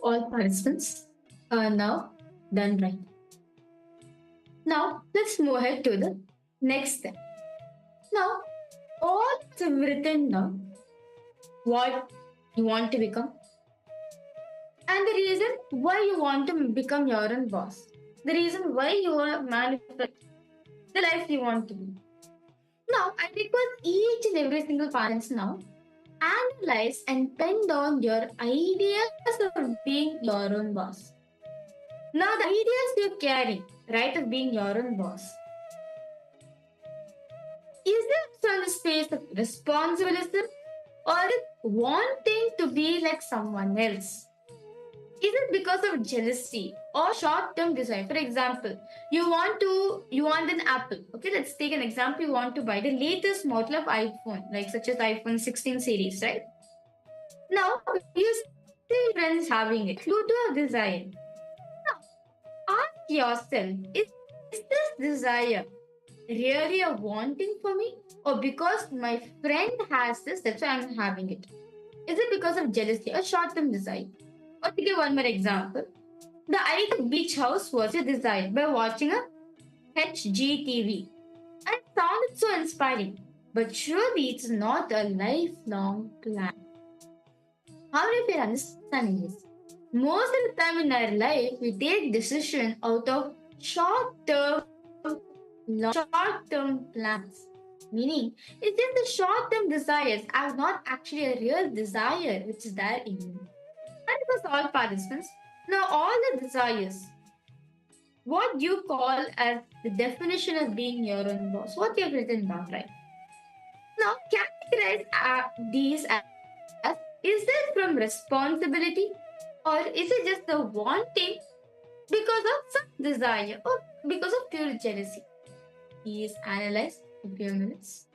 all participants are now done right. Now, let's move ahead to the next step. Now, all have written down what you want to become and the reason why you want to become your own boss. The reason why you are manifest the life you want to be. Now, I request each and every single parents now analyze and pen down your ideas of being your own boss. Now, the ideas you carry, right, of being your own boss, is it from the space of responsibility or wanting to be like someone else? Is it because of jealousy or short-term desire? For example, you want an Apple. Okay, let's take an example. You want to buy the latest model of iPhone, like such as iPhone 16 series, right? Now you see friends having it. You do have desire. Now ask yourself: is this desire really a wanting for me, or because my friend has this, that's why I'm having it? Is it because of jealousy or short-term desire? Or to give one more example, the idea of beach house was a desire by watching a HGTV and it sounded so inspiring. But surely it's not a lifelong plan. How if you're understanding this? Most of the time in our life, we take decision out of short-term plans. Meaning, it's just the short-term desires are not actually a real desire which is there in you. And it was all participants. Now, all the desires, what you call as the definition of being your own boss, what you have written down, right? Now, categorize these as is it from responsibility or is it just the wanting because of some desire or because of pure jealousy? Please analyze in a few minutes.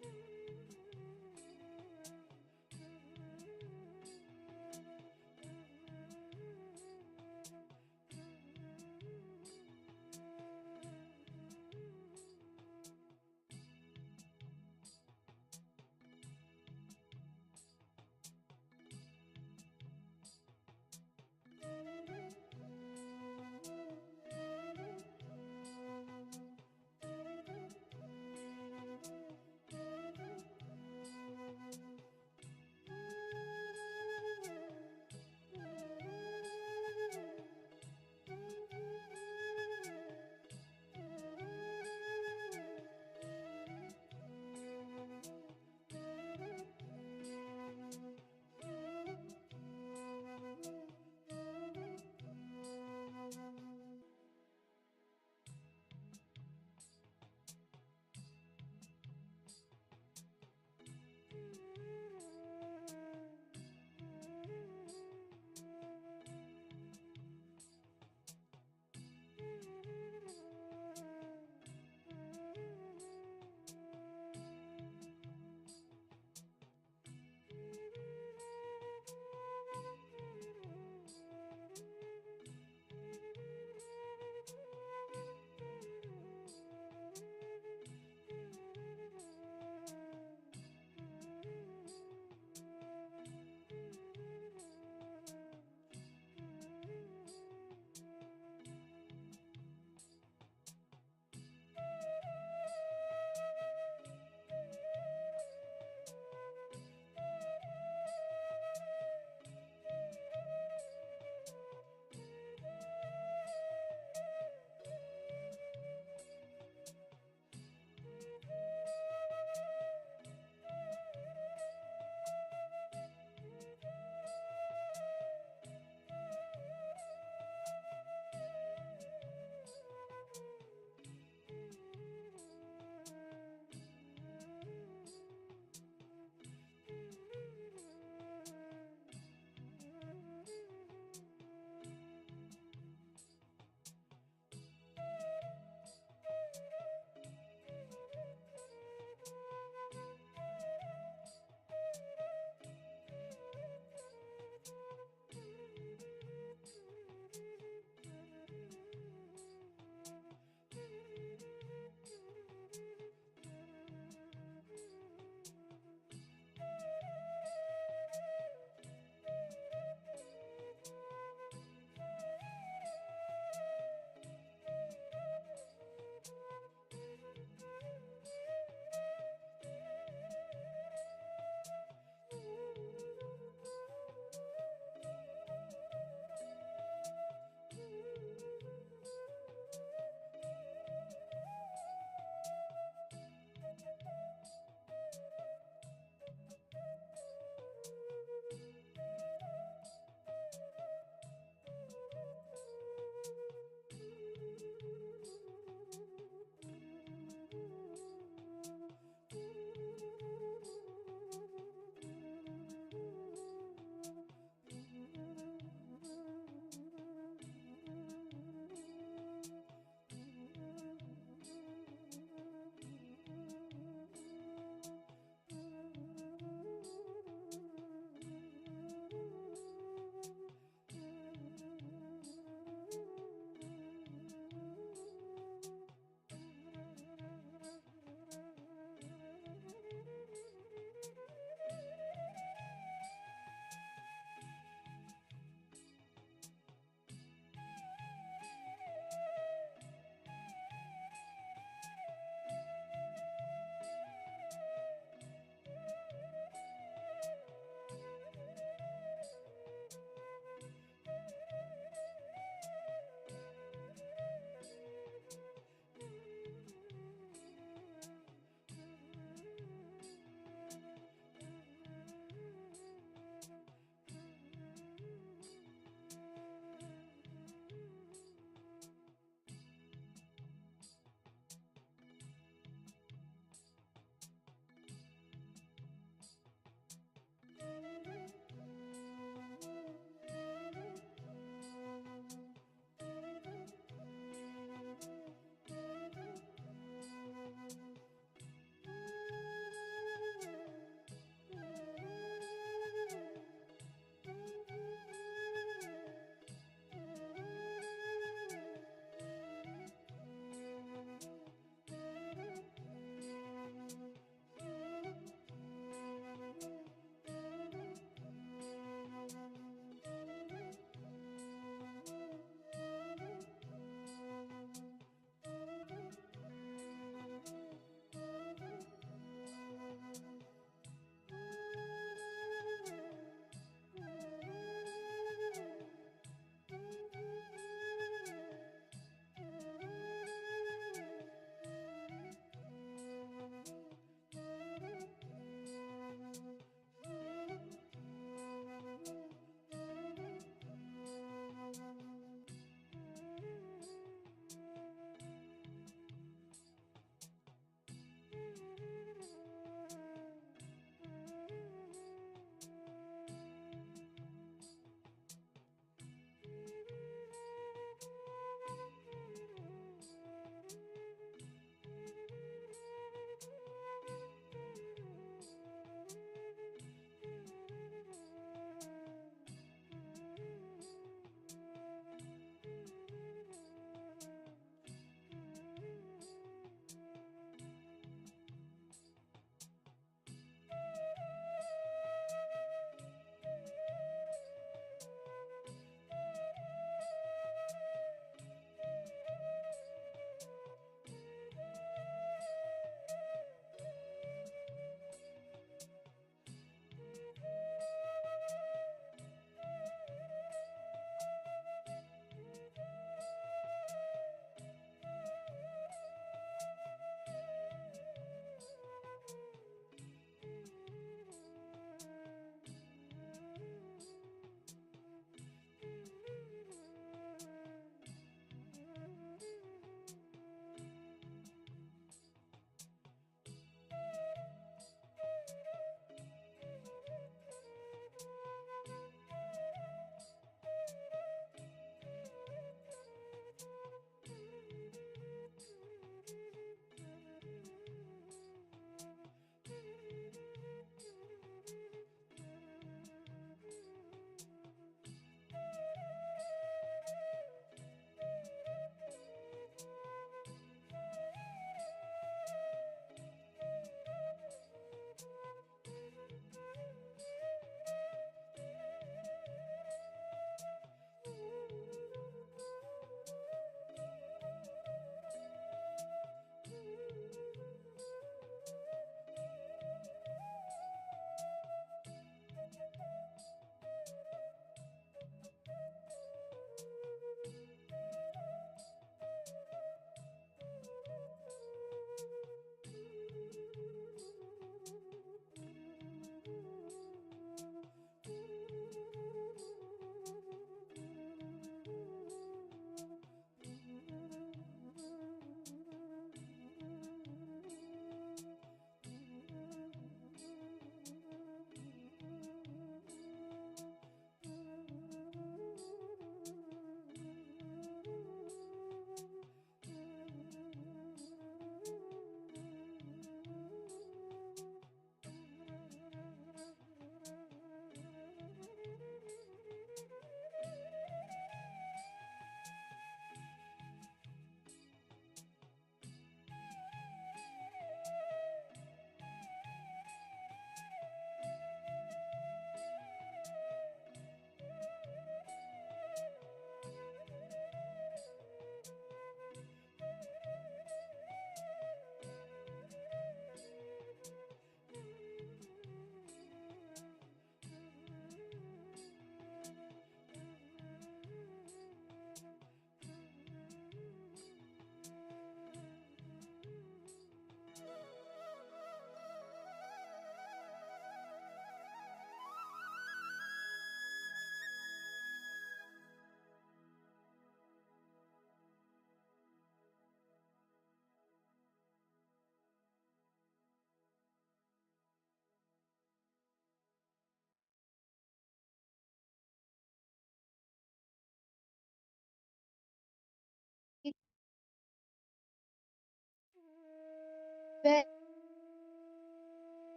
where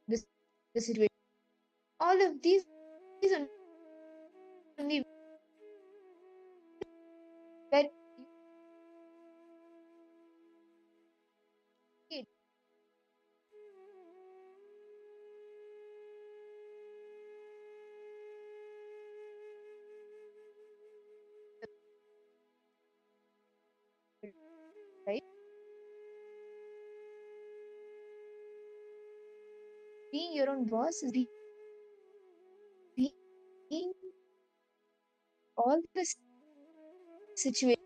the situation. All of these only where you right? Being your own boss is being all the situations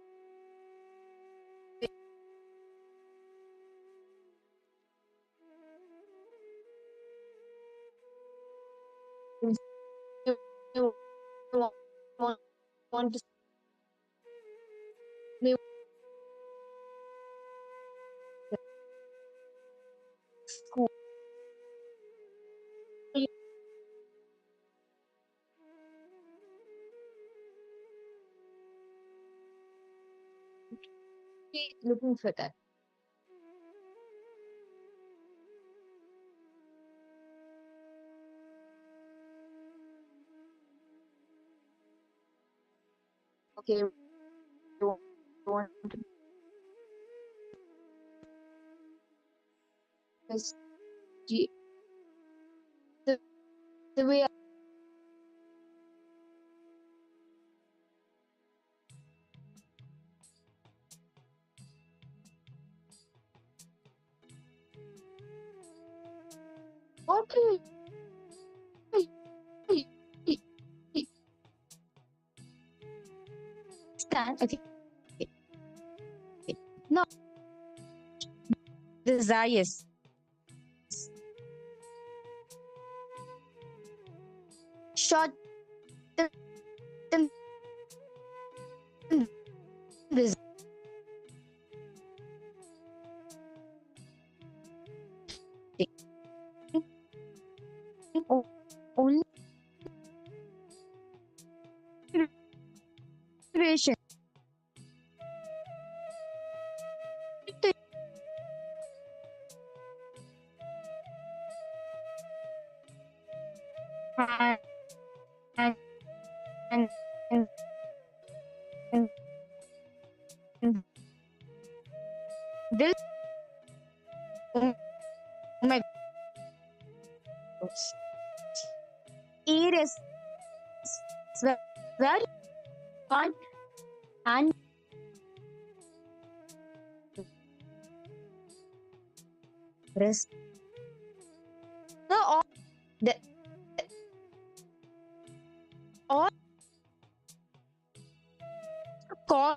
you, you want to live school. Be looking for that. Okay, you want to just the way what do you stand? Okay, no desires. Short term desires. Only duration. And, and, and, and, and this, oh my gosh. It is very fun and rest. So the all call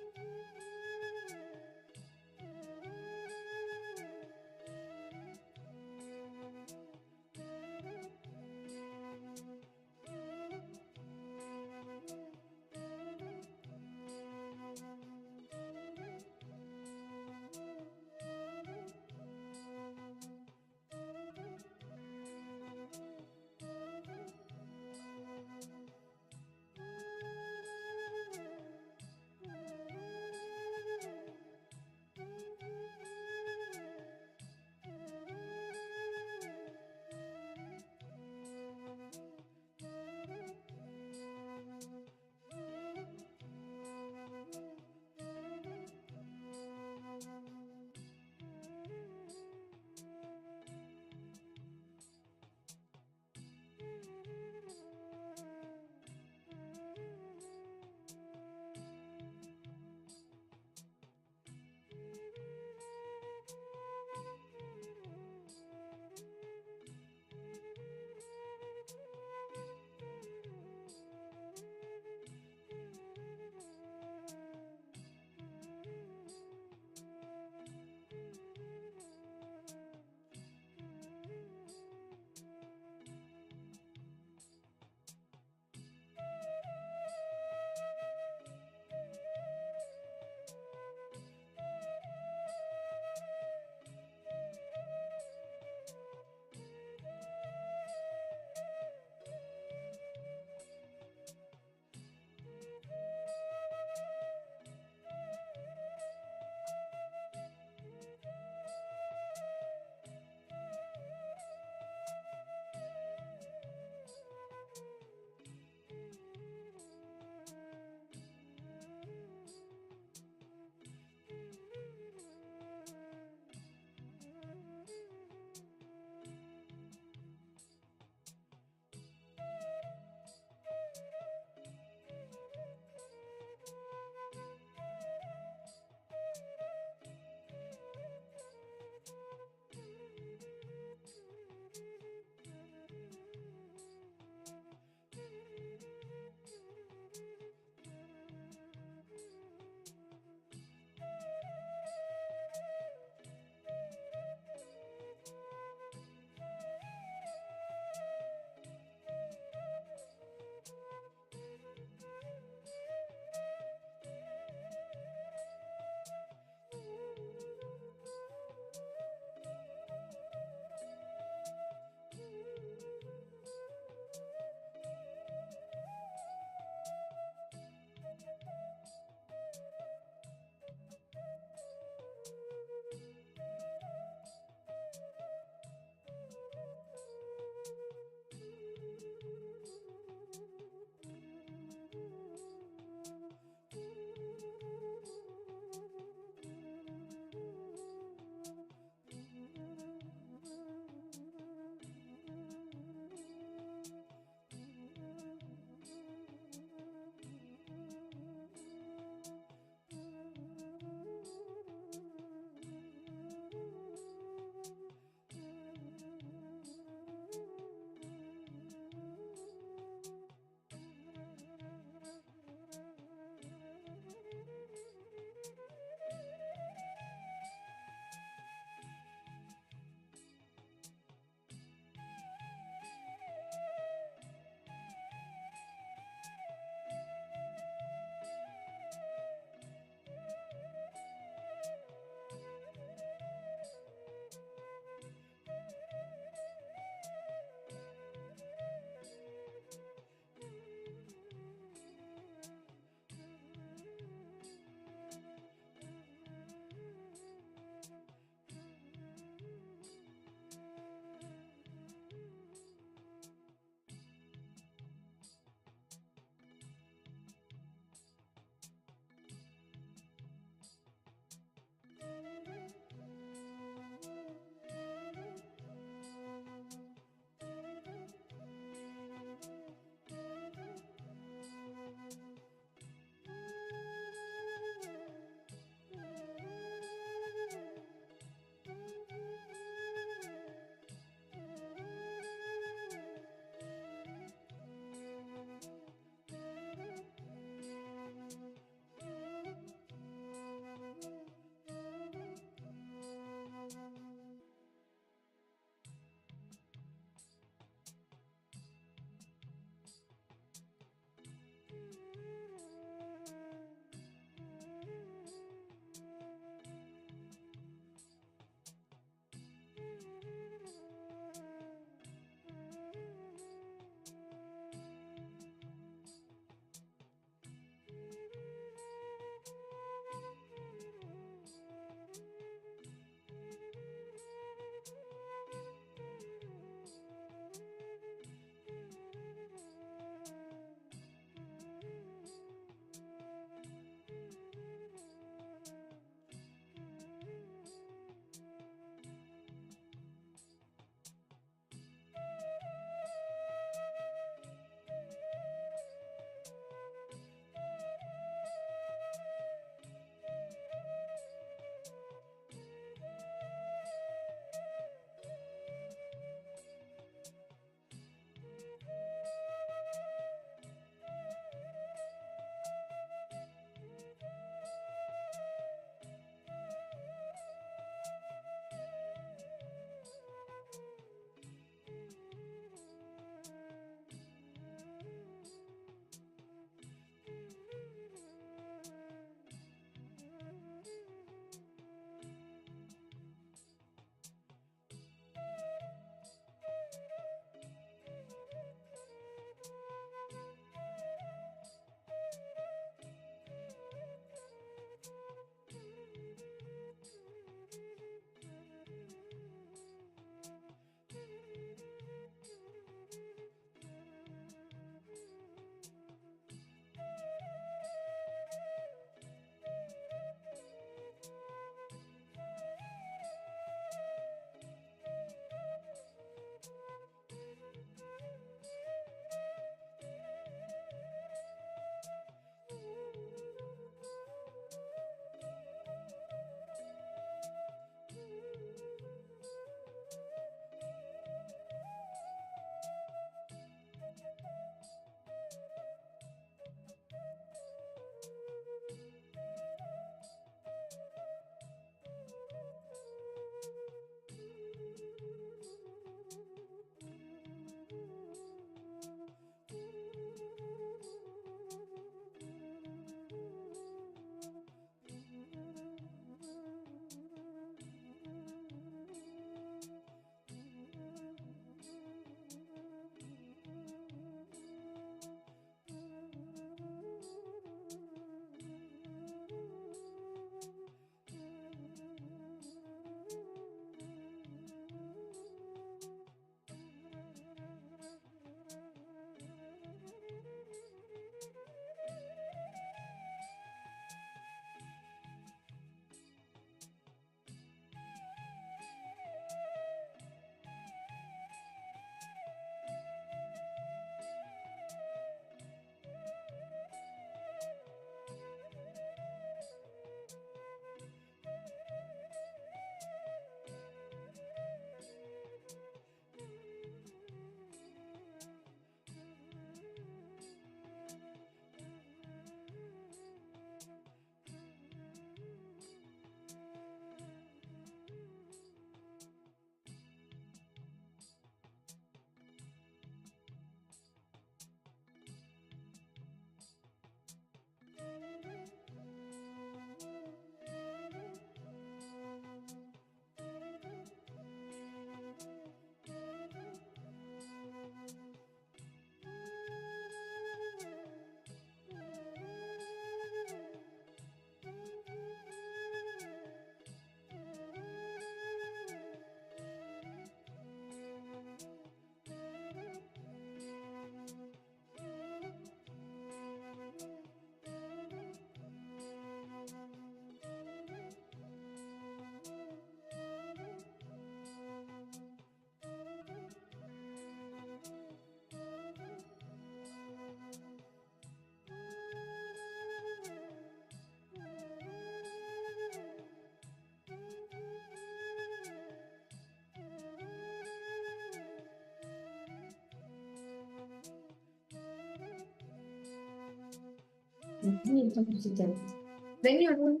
When you're doing.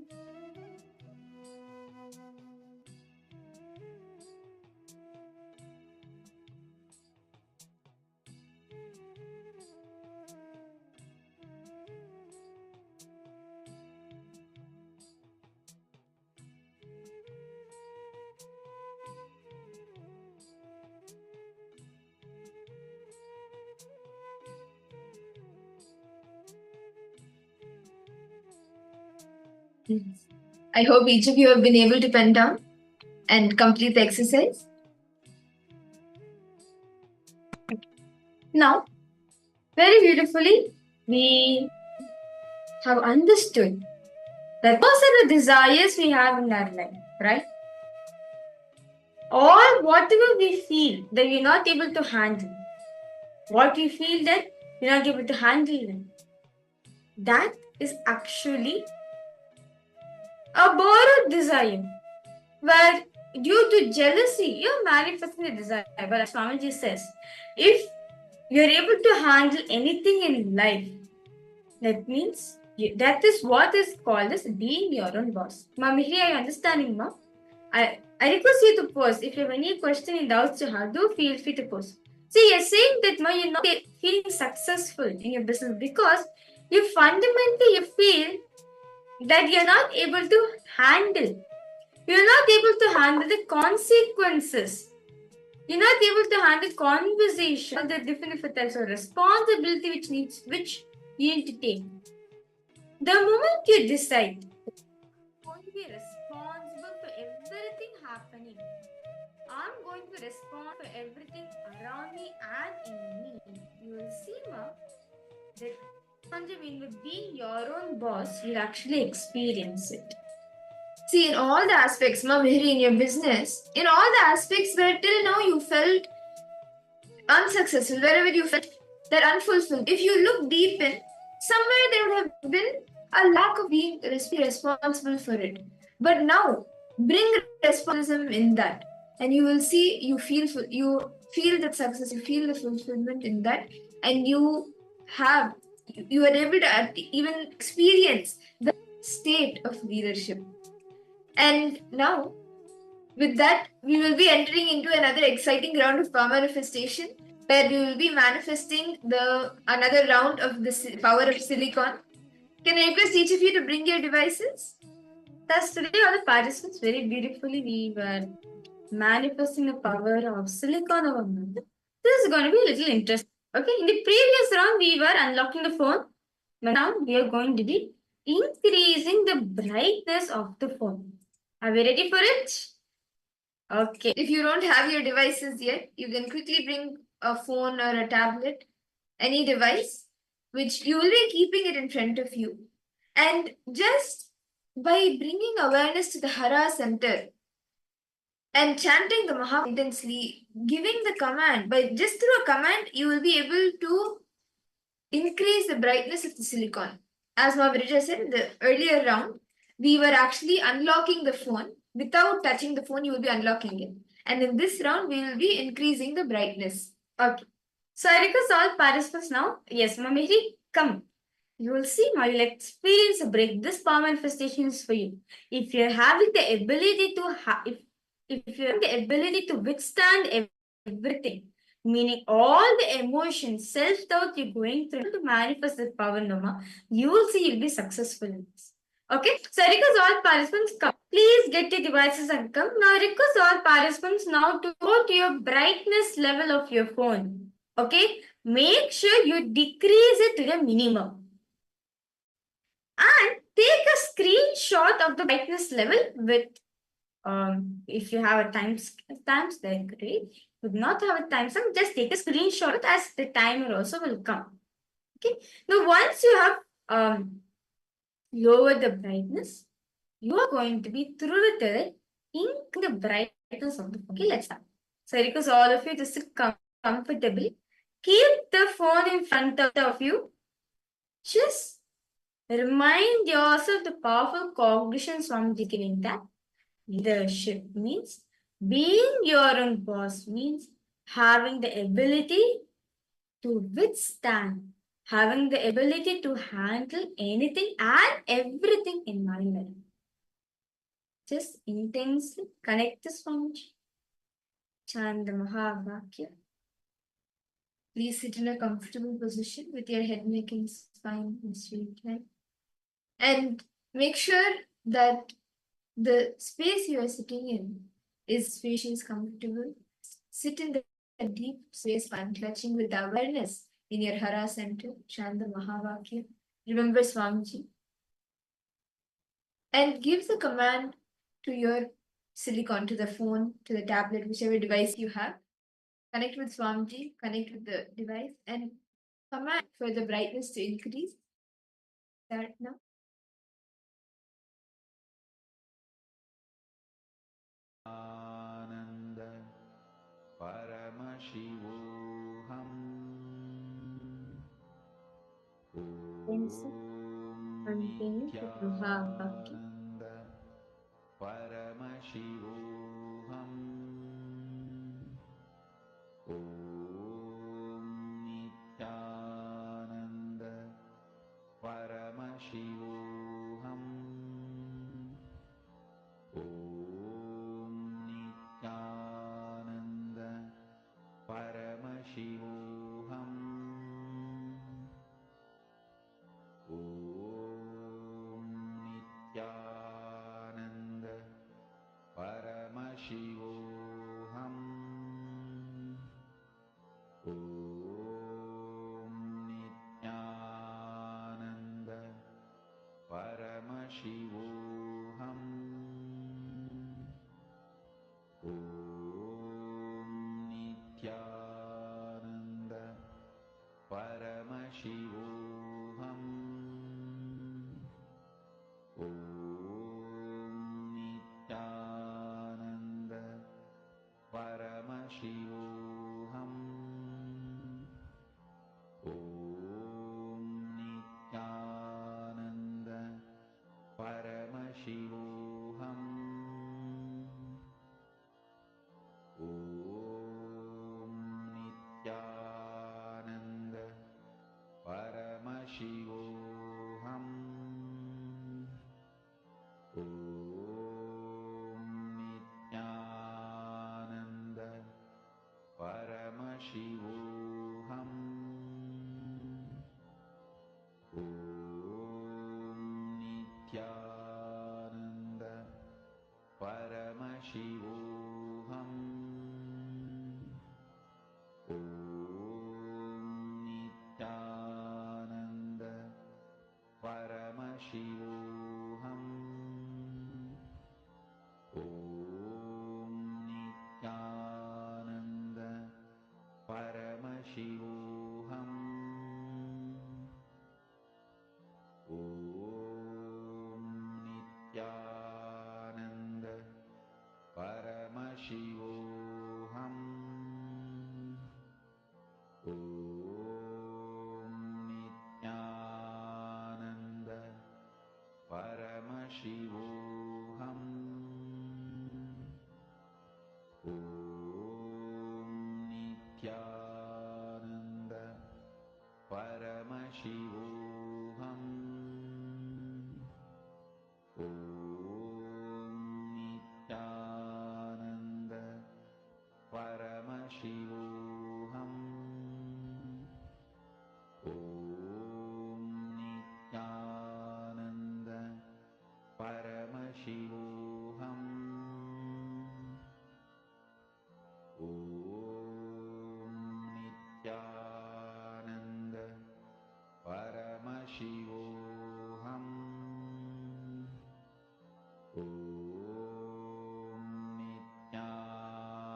I hope each of you have been able to pen down and complete the exercise. Now, very beautifully, we have understood that those are the desires we have in our life, right? Or whatever we feel that we're not able to handle, what we feel that we're not able to handle them, that is actually a borrowed desire, where due to jealousy, you're manifesting the desire. But as Swamiji says, if you're able to handle anything in life, that means that is what is called as being your own boss. Ma'am, here are you understanding, ma'am? I request you to post. If you have any question and doubts you have, do feel free to post. See, you're saying that ma'am, you're not feeling successful in your business because you fundamentally feel that you're not able to handle. You're not able to handle the consequences. You're not able to handle conversation, the different types of responsibility which you need to take. The moment you decide I'm going to be responsible for everything happening, I'm going to respond for everything around me and in me, you will see, ma, that with being your own boss, you'll actually experience it. See, in all the aspects, Ma Mihri, in your business, in all the aspects where till now you felt unsuccessful, wherever you felt that unfulfilled, if you look deep in, somewhere there would have been a lack of being responsible for it. But now, bring responsibility in that, and you will see you feel that success, you feel the fulfillment in that, and you are able to even experience the state of leadership. And now, with that, we will be entering into another exciting round of power manifestation, where we will be manifesting another round of the power of silicon. Can I request each of you to bring your devices? Thus, today, all the participants very beautifully we were manifesting the power of silicon over matter. This is going to be a little interesting. Okay, in the previous round, we were unlocking the phone. Now, we are going to be increasing the brightness of the phone. Are we ready for it? Okay. If you don't have your devices yet, you can quickly bring a phone or a tablet, any device, which you will be keeping it in front of you. And just by bringing awareness to the Hara center and chanting the Maha intensely, giving the command, by just through a command, you will be able to increase the brightness of the silicon. As Mahavirija said in the earlier round, we were actually unlocking the phone. Without touching the phone, you will be unlocking it. And in this round, we will be increasing the brightness. Okay. So I request all participants now. Yes, Mamiri, come. You will see now you'll experience a break. This power manifestation is for you. If you're having the ability to if you have the ability to withstand everything, meaning all the emotions, self-doubt you're going through to manifest the power, Noma, you will see you'll be successful in this. Okay, so I request all participants come. Please get your devices and come. Now I request all participants now to go to your brightness level of your phone. Okay, make sure you decrease it to the minimum. And take a screenshot of the brightness level with, if you have a timestamp, then great. If you do not have a timestamp, just take a screenshot as the timer also will come. Okay. Now, once you have lowered the brightness, you are going to be through the turret in the brightness of the phone. Okay, let's start. So, I request all of you to sit comfortably. Keep the phone in front of you. Just remind yourself the powerful cognitions from giving that. Leadership means being your own boss, means having the ability to withstand having the ability to handle anything and everything in my life. Just intensely connect this function. Chant the Mahavakya. Please sit in a comfortable position with your head making spine in straight line. And make sure that the space you are sitting in is spacious, comfortable. Sit in the deep space, spine clutching with awareness in your Hara center, chant the Mahavakya. Remember Swamiji. And give the command to your silicon, to the phone, to the tablet, whichever device you have. Connect with Swamiji, connect with the device, and command for the brightness to increase. Start now. Ananda Paramashivoham Continue with Mahavakya. Nithyananda Paramashivoham Nithyananda Paramashivoham Nithyananda Paramashivoham Nithyananda Paramashivoham Nithyananda Paramashivoham Nithyananda Paramashivoham Nithyananda Paramashivoham Nithyananda Paramashivoham Nithyananda Paramashivoham Nithyananda Paramashivoham Nithyananda Paramashivoham Nithyananda Paramashivoham Nithyananda Paramashivoham Nithyananda Paramashivoham Nithyananda Paramashivoham Nithyananda Paramashivoham Nithyananda Paramashivoham Nithyananda Paramashivoham Nithyananda Paramashivoham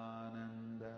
Nithyananda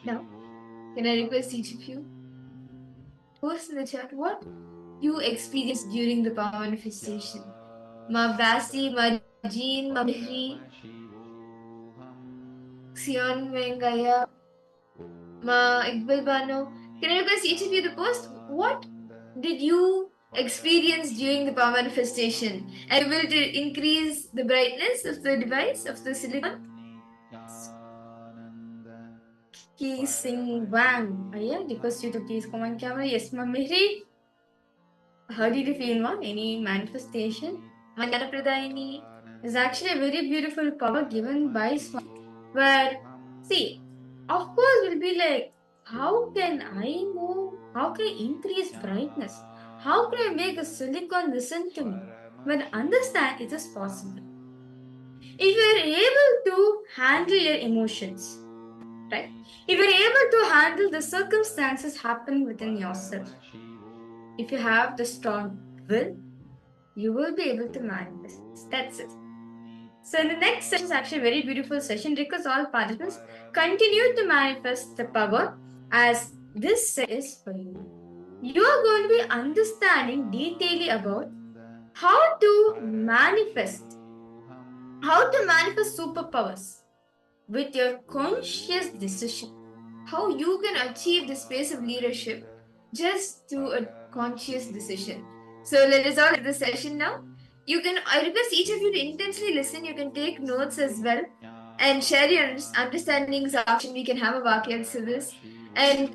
Now, can I request each of you post in the chat what you experienced during the power manifestation? Ma Basi, Ma Jean, Ma Mihri, Xion Mengaya, Ma Iqbal Bano. Can I request each of you to post what did you experience during the power manifestation? Are you able to increase the brightness of the device, of the silicon? Ki Sing Wang. Yeah, request you to please come on camera. Yes, Ma Mihri. How did you feel, Ma? Any manifestation? Manjana Pradayini is actually a very beautiful power given by Swami. But see, of course, we'll be like, how can I move? How can I increase brightness? How can I make a silicon listen to me? But understand it is possible. If you are able to handle your emotions, right? If you're able to handle the circumstances happening within yourself, if you have the strong will, you will be able to manifest. That's it. So in the next session is actually a very beautiful session because all participants continue to manifest the power as this is for you. you are going to be understanding detailedly about how to manifest superpowers with your conscious decision. How you can achieve the space of leadership just through a conscious decision. So let us all at the session now. I request each of you to intensely listen. You can take notes as well and share your understandings after we can have a Vakyat service. And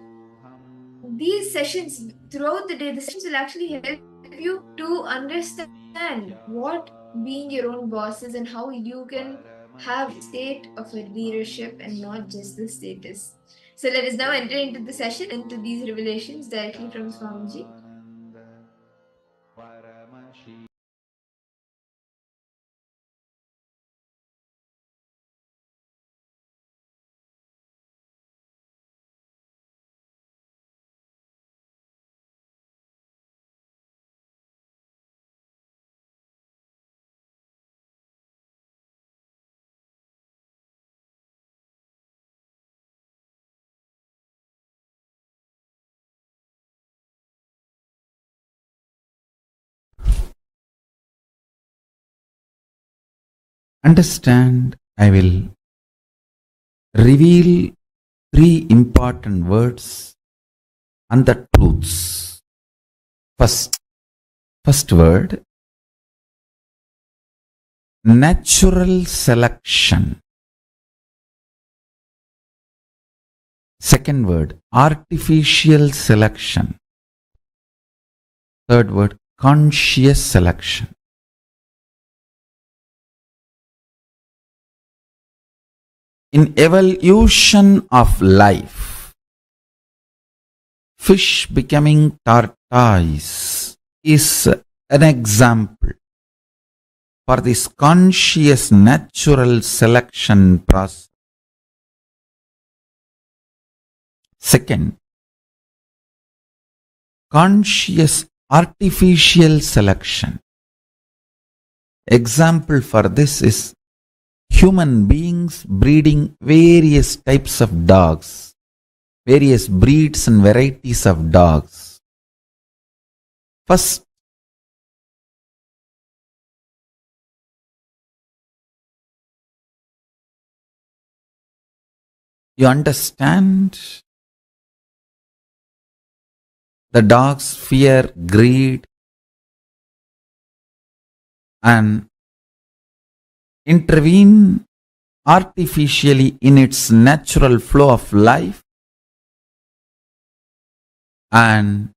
these sessions throughout the day, the sessions will actually help you to understand what being your own boss is and how you can have state of a leadership and not just the status. So let us now enter into the session, into these revelations directly from Swamiji. Understand, I will reveal 3 important words and the truths. First word, natural selection. Second word, artificial selection. Third word, conscious selection. In evolution of life, fish becoming tortoise is an example for this conscious natural selection process. Second, conscious artificial selection. Example for this is human beings breeding various types of dogs, various breeds and varieties of dogs. First, you understand the dogs fear greed and intervene artificially in its natural flow of life, and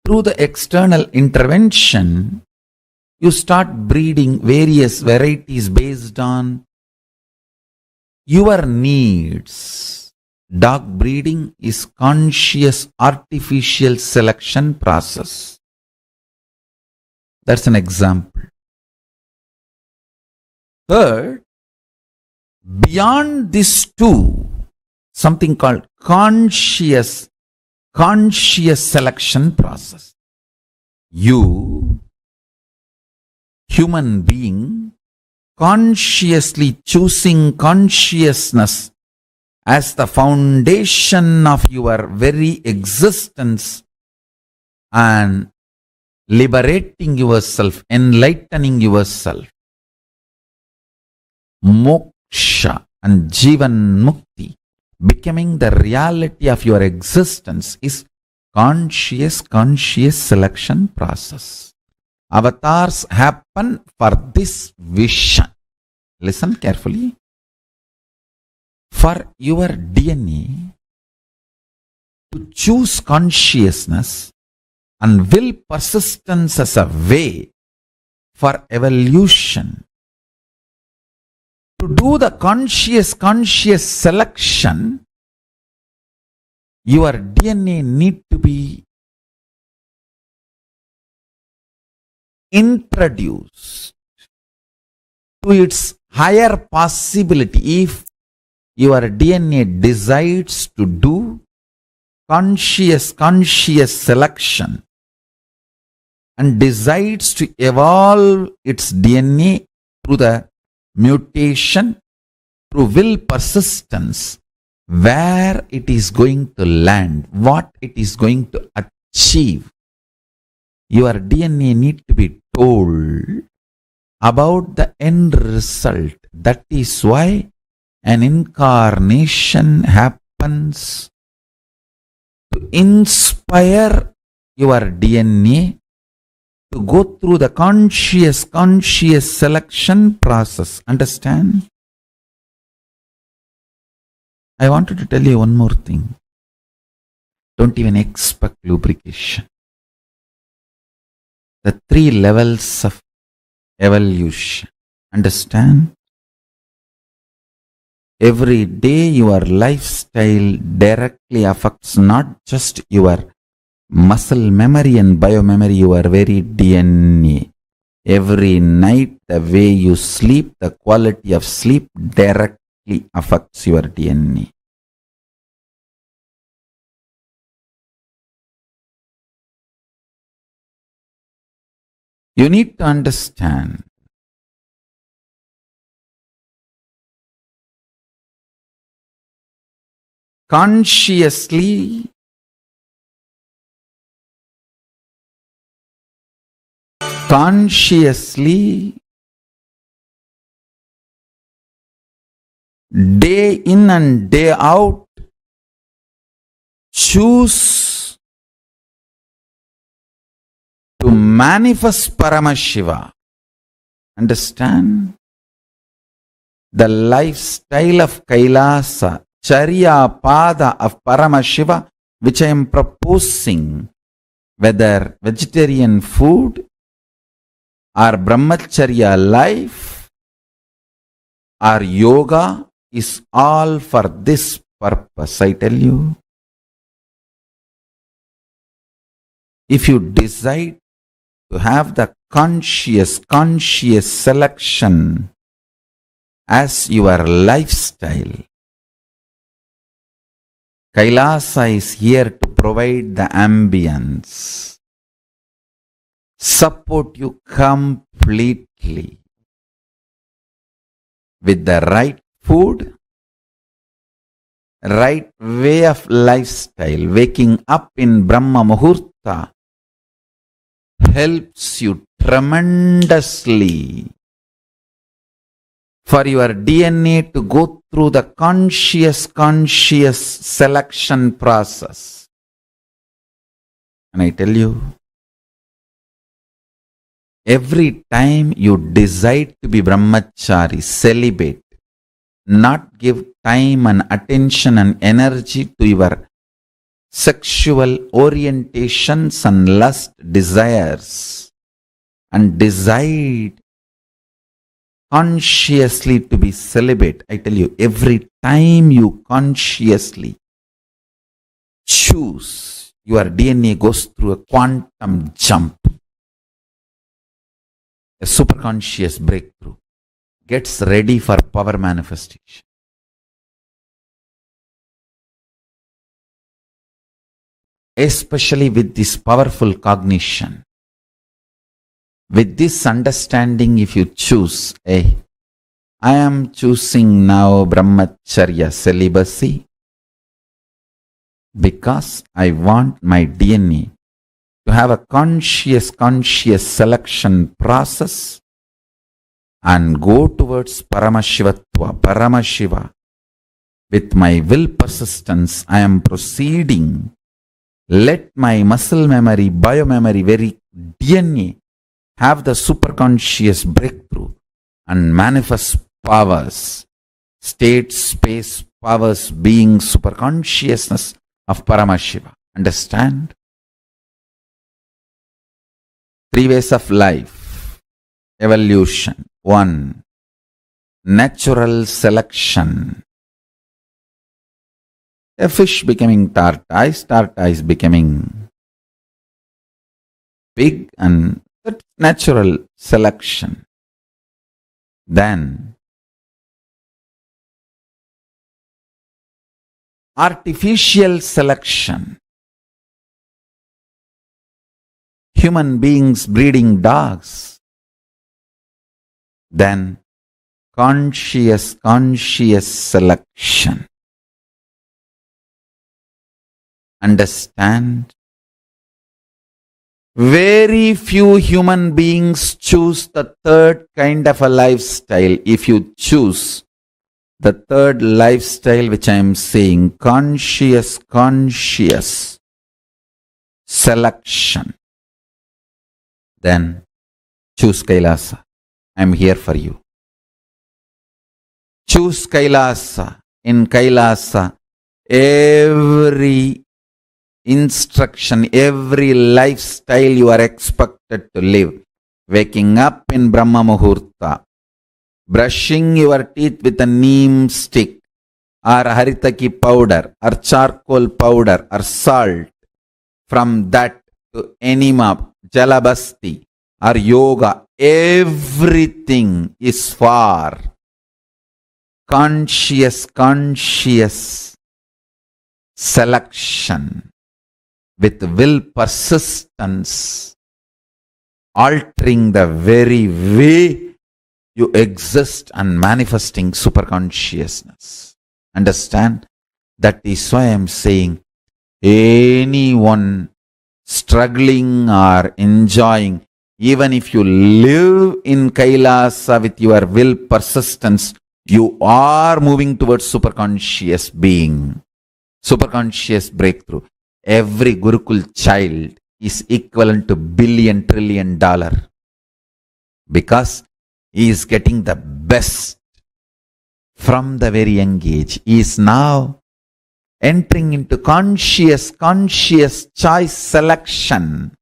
through the external intervention you start breeding various varieties based on your needs. Dog breeding is conscious artificial selection process. That's an example. Third, beyond these two, something called conscious selection process. You, human being, consciously choosing consciousness as the foundation of your very existence and liberating yourself, enlightening yourself. Moksha and Jivan Mukti, becoming the reality of your existence, is conscious selection process. Avatars happen for this vision. Listen carefully. For your DNA to choose consciousness and will persistence as a way for evolution, to do the conscious selection, your DNA need to be introduced to its higher possibility. If your DNA decides to do conscious selection and decides to evolve its DNA through the mutation, through will persistence, where it is going to land, what it is going to achieve. Your DNA need to be told about the end result. That is why an incarnation happens to inspire your DNA to go through the conscious selection process. Understand? I wanted to tell you one more thing. Don't even expect lubrication. The 3 levels of evolution. Understand? Every day your lifestyle directly affects not just your muscle memory and biomemory, your very DNA. Every night the way you sleep, the quality of sleep directly affects your DNA. You need to understand consciously day in and day out choose to manifest Paramashiva. Understand? The lifestyle of Kailasa, Charya Pada of Paramashiva, which I am proposing, whether vegetarian food or brahmacharya life or yoga, is all for this purpose, I tell you. If you decide to have the conscious selection as your lifestyle, Kailasa is here to provide the ambience, support you completely with the right food, right way of lifestyle. Waking up in Brahma Muhurta helps you tremendously for your DNA to go through the conscious selection process. And I tell you, every time you decide to be brahmachari, celibate, not give time and attention and energy to your sexual orientations and lust desires, and decide consciously to be celibate, I tell you, every time you consciously choose, your DNA goes through a quantum jump, a superconscious breakthrough, gets ready for power manifestation. Especially with this powerful cognition, with this understanding, if you choose, I am choosing now brahmacharya celibacy because I want my DNA to have a conscious selection process and go towards Paramashiva. With my will persistence, I am proceeding. Let my muscle memory, biomemory, very DNA have the superconscious breakthrough and manifest powers, state, space, powers, being, superconsciousness of Paramashiva. Understand? 3 ways of life. Evolution. 1. Natural selection. A fish becoming tortoise becoming pig, and that's natural selection. Then artificial selection. Human beings breeding dogs. Then conscious selection. Understand? Very few human beings choose the third kind of a lifestyle. If you choose the third lifestyle, which I am saying, conscious selection, then choose Kailasa. I am here for you. Choose Kailasa. In Kailasa, every instruction, every lifestyle you are expected to live. Waking up in Brahma Muhurta, brushing your teeth with a neem stick, or haritaki powder, or charcoal powder, or salt. From that to enema, jalabasti, or yoga, everything is for conscious selection with will persistence, altering the very way you exist and manifesting superconsciousness. Understand? That is why I am saying anyone struggling or enjoying, even if you live in Kailasa with your will persistence, you are moving towards superconscious being, superconscious breakthrough. Every Gurukul child is equivalent to billion, trillion dollar, because he is getting the best from the very young age. He is now entering into conscious choice selection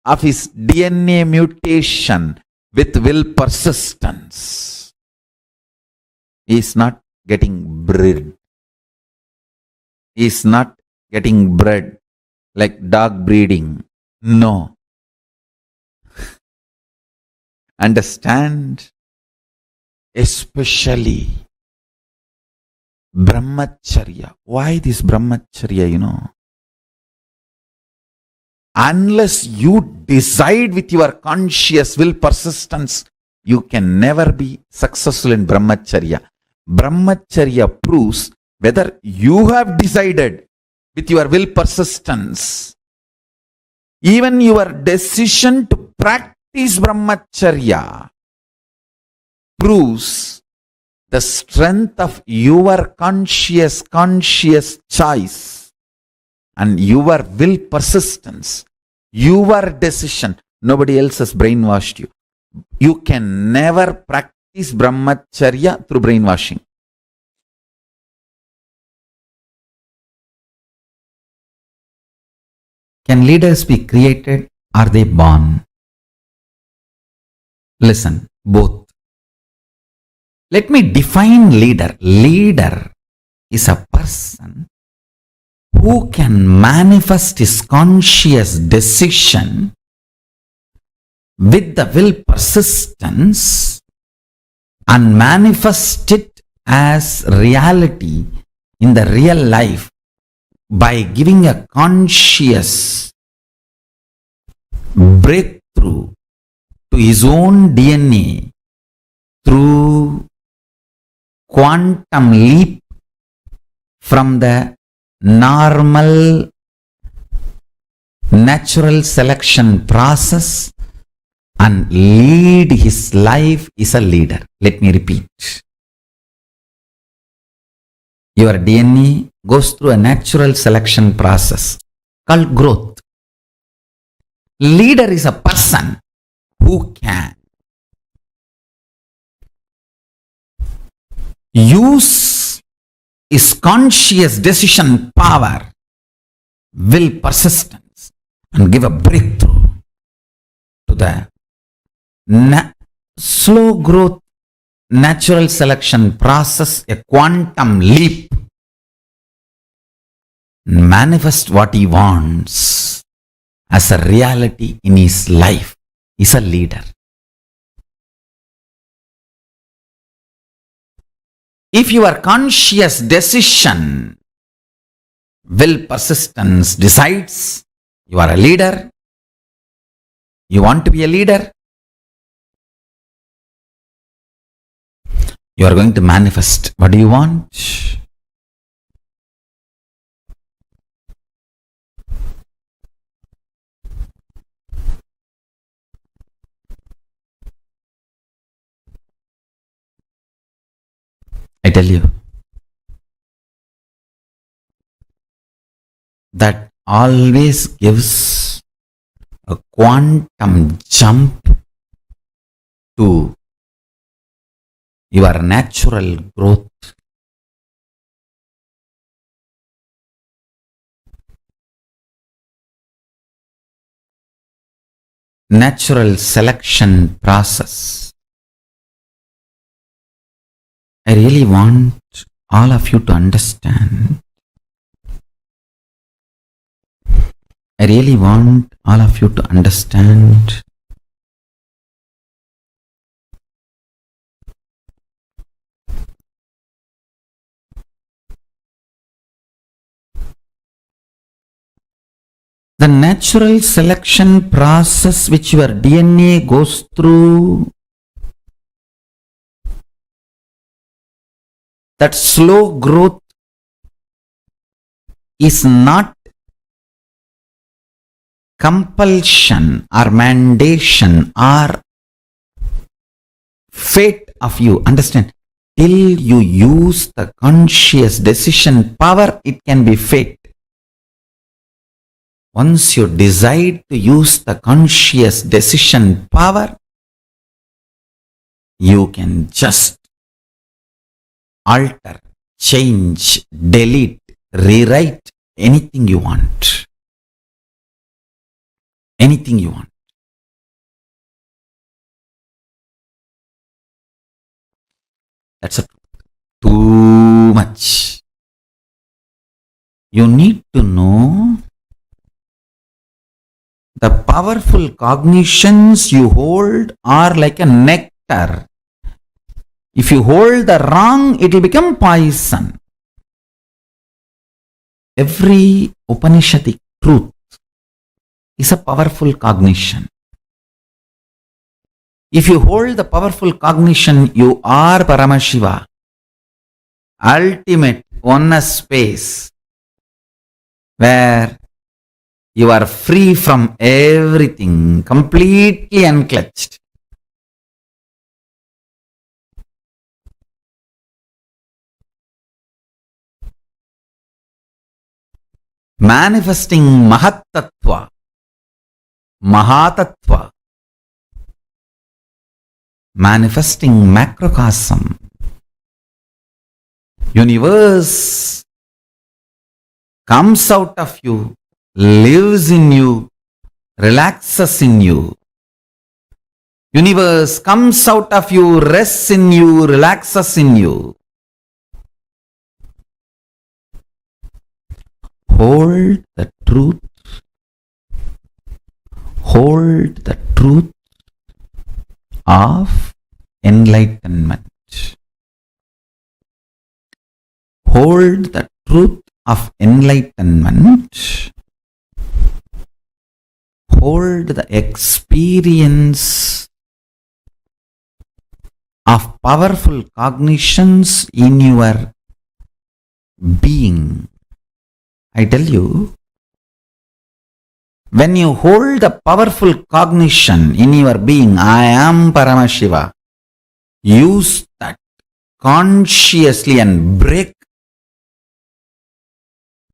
of his DNA mutation with will persistence. He is not getting bred. He is not getting bred like dog breeding. No. Understand? Especially Brahmacharya. Why this Brahmacharya, Unless you decide with your conscious will persistence, you can never be successful in Brahmacharya. Brahmacharya proves whether you have decided with your will persistence. Even your decision to practice Brahmacharya proves the strength of your conscious choice and your will persistence, your decision. Nobody else has brainwashed you. You can never practice Brahmacharya through brainwashing. Can leaders be created? Are they born? Listen, both. Let me define leader. Leader is a person who can manifest his conscious decision with the will persistence and manifest it as reality in the real life by giving a conscious breakthrough to his own DNA through quantum leap from the normal natural selection process and lead his life is a leader. Let me repeat. Your DNA goes through a natural selection process called growth. Leader is a person who can use his conscious decision power, will persistence, and give a breakthrough to the slow growth natural selection process, a quantum leap, manifest what he wants as a reality in his life. Is a leader. If your conscious decision, will persistence decides you are a leader, you want to be a leader, you are going to manifest. What do you want? I tell you, that always gives a quantum jump to your natural growth. Natural selection process. I really want all of you to understand. I really want all of you to understand the natural selection process which your DNA goes through. That slow growth is not compulsion or mandation or fate of you. Understand? Till you use the conscious decision power, it can be fate. Once you decide to use the conscious decision power, you can just alter, change, delete, rewrite anything you want. Anything you want. That's too much. You need to know the powerful cognitions you hold are like a nectar. If you hold the wrong, it will become poison. Every Upanishadic truth is a powerful cognition. If you hold the powerful cognition, you are Paramashiva, ultimate oneness space, where you are free from everything, completely unclutched. Manifesting Mahatattva, Mahatattva, manifesting macrocosm. Universe comes out of you, lives in you, relaxes in you. Universe comes out of you, rests in you, relaxes in you. Hold the truth. Hold the truth of enlightenment. Hold the truth of enlightenment. Hold the experience of powerful cognitions in your being. I tell you, when you hold the powerful cognition in your being, I am Paramashiva, use that consciously and break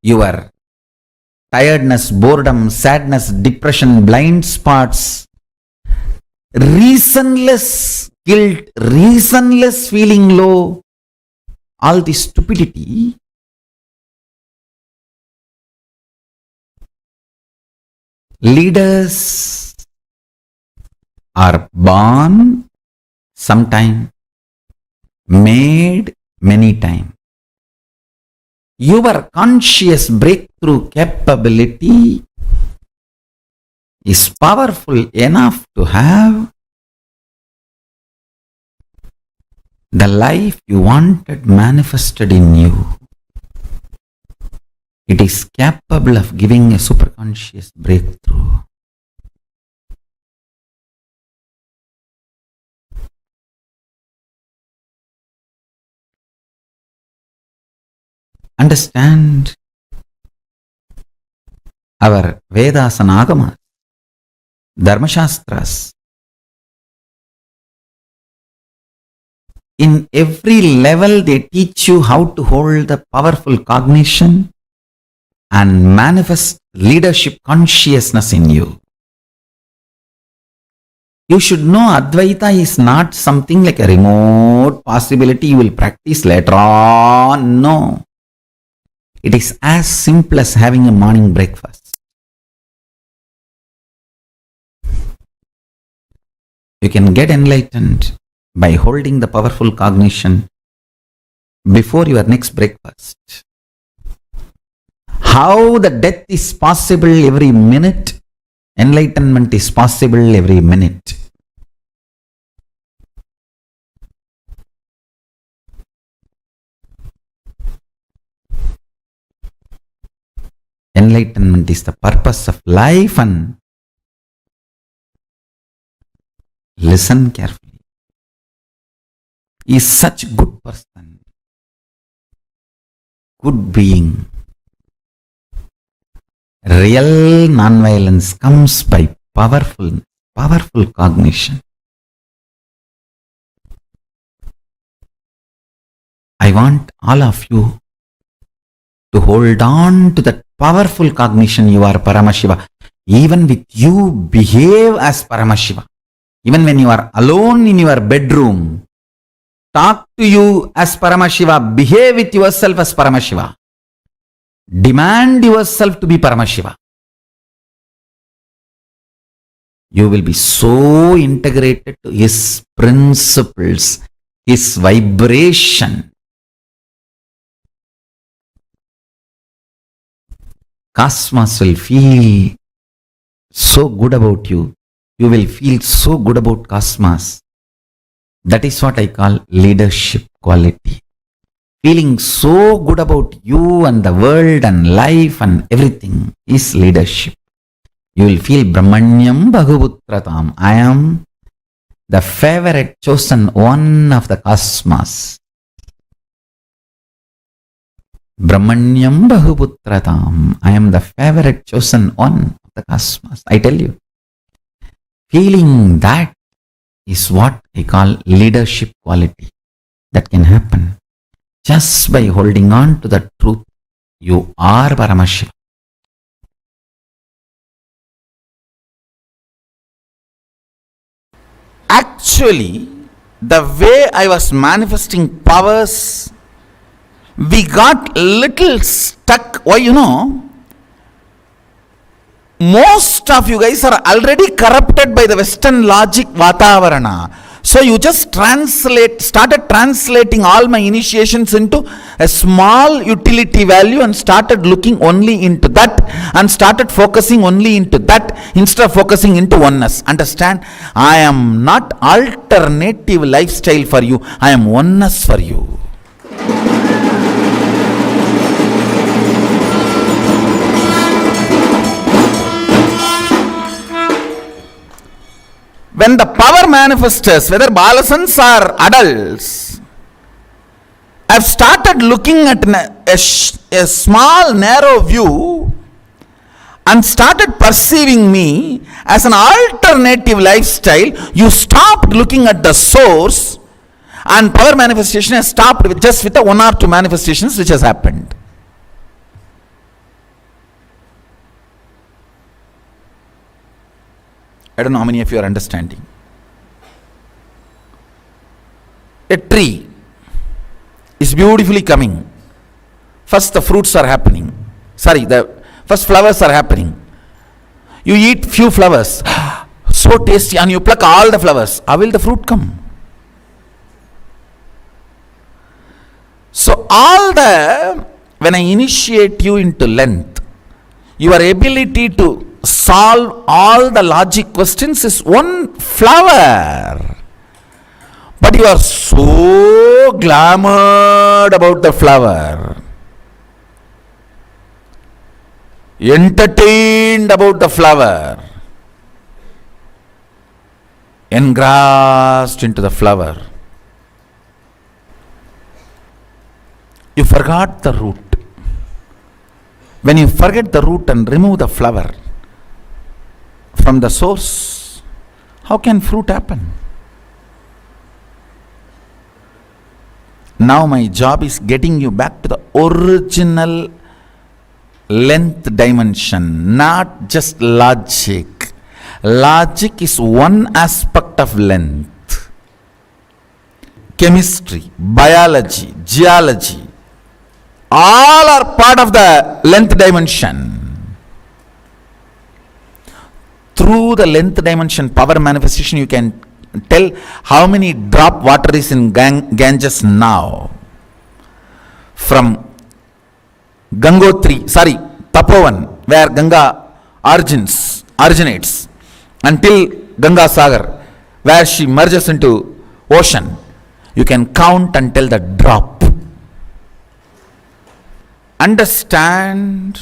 your tiredness, boredom, sadness, depression, blind spots, reasonless guilt, reasonless feeling low, all this stupidity. Leaders are born sometime, made many times. Your conscious breakthrough capability is powerful enough to have the life you wanted manifested in you. It is capable of giving a superconscious breakthrough. Understand our Vedas and Agamas, Dharmashastras. in every level they teach you how to hold the powerful cognition and manifest leadership consciousness in you. You should know Advaita is not something like a remote possibility you will practice later on. No. It is as simple as having a morning breakfast. You can get enlightened by holding the powerful cognition before your next breakfast. How the death is possible every minute, enlightenment is possible every minute. Enlightenment is the purpose of life, and listen carefully. He is such a good person, good being. Real non-violence comes by powerful cognition. I want all of you to hold on to that powerful cognition. You are Paramashiva. Even with you, behave as Paramashiva. Even when you are alone in your bedroom, talk to you as Paramashiva. Behave with yourself as Paramashiva. Demand yourself to be Paramashiva. You will be so integrated to his principles, his vibration. Cosmos will feel so good about you. You will feel so good about Cosmos. That is what I call leadership quality. Feeling so good about you and the world and life and everything is leadership. You will feel Brahmanyam Bahuputratam. I am the favorite chosen one of the Cosmos. Brahmanyam Bahuputratam. I am the favorite chosen one of the Cosmos. I tell you. Feeling that is what I call leadership quality. That can happen just by holding on to the truth. You are Paramashiva. Actually, the way I was manifesting powers, we got little stuck. Why, most of you guys are already corrupted by the Western logic Vatavarana. So you just started translating all my initiations into a small utility value and started looking only into that and started focusing only into that instead of focusing into oneness. Understand? I am not alternative lifestyle for you. I am oneness for you. When the power manifestors, whether balasans or adults, have started looking at a small narrow view and started perceiving me as an alternative lifestyle, you stopped looking at the source, and power manifestation has stopped with the one or two manifestations which has happened. I don't know how many of you are understanding. A tree is beautifully coming. First the fruits are happening. The first flowers are happening. You eat few flowers. So tasty, and you pluck all the flowers. How will the fruit come? So when I initiate you into length, your ability to solve all the logic questions is one flower. But you are so glamored about the flower, entertained about the flower, engrossed into the flower. You forgot the root. When you forget the root and remove the flower from the source, how can fruit happen? Now my job is getting you back to the original length dimension, not just logic. Logic is one aspect of length. Chemistry, biology, geology, all are part of the length dimension. Through the length dimension power manifestation, you can tell how many drop water is in Ganges now. From Tapovan, where Ganga originates, until Ganga Sagar, where she merges into ocean, you can count and tell the drop. Understand?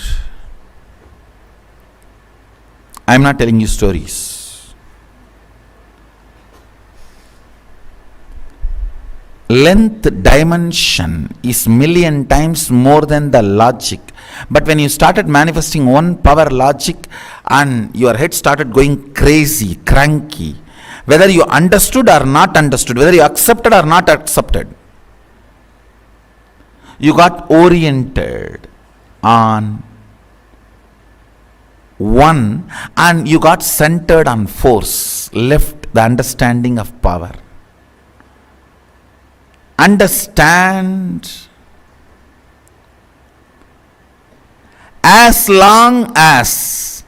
I am not telling you stories. Length dimension is million times more than the logic. But when you started manifesting one power logic and your head started going crazy, cranky, whether you understood or not understood, whether you accepted or not accepted, you got oriented on one and you got centered on force, left the understanding of power. Understand, as long as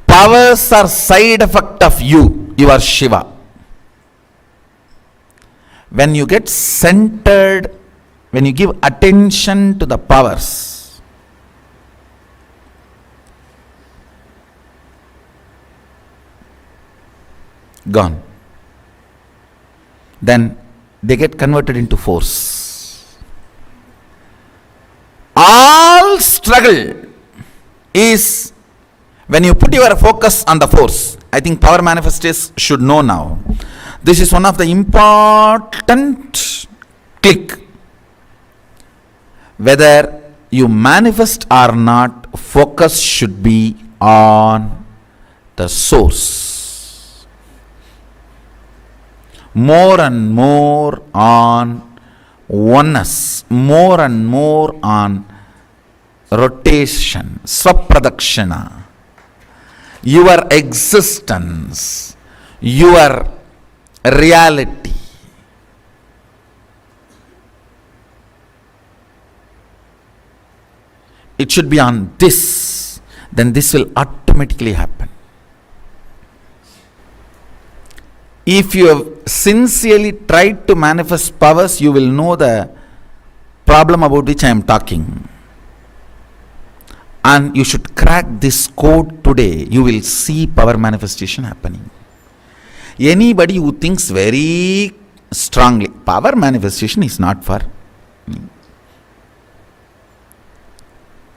powers are side effect of you, you are Shiva. When you get centered, when you give attention to the powers, gone. Then they get converted into force. All struggle is when you put your focus on the force. I think power manifestors should know now. This is one of the important click. Whether you manifest or not, focus should be on the source. More and more on oneness, more and more on rotation, swapradakshina, your existence, your reality. It should be on this, then this will automatically happen. If you have sincerely tried to manifest powers, you will know the problem about which I am talking. And you should crack this code today. You will see power manifestation happening. Anybody who thinks very strongly, power manifestation is not for me,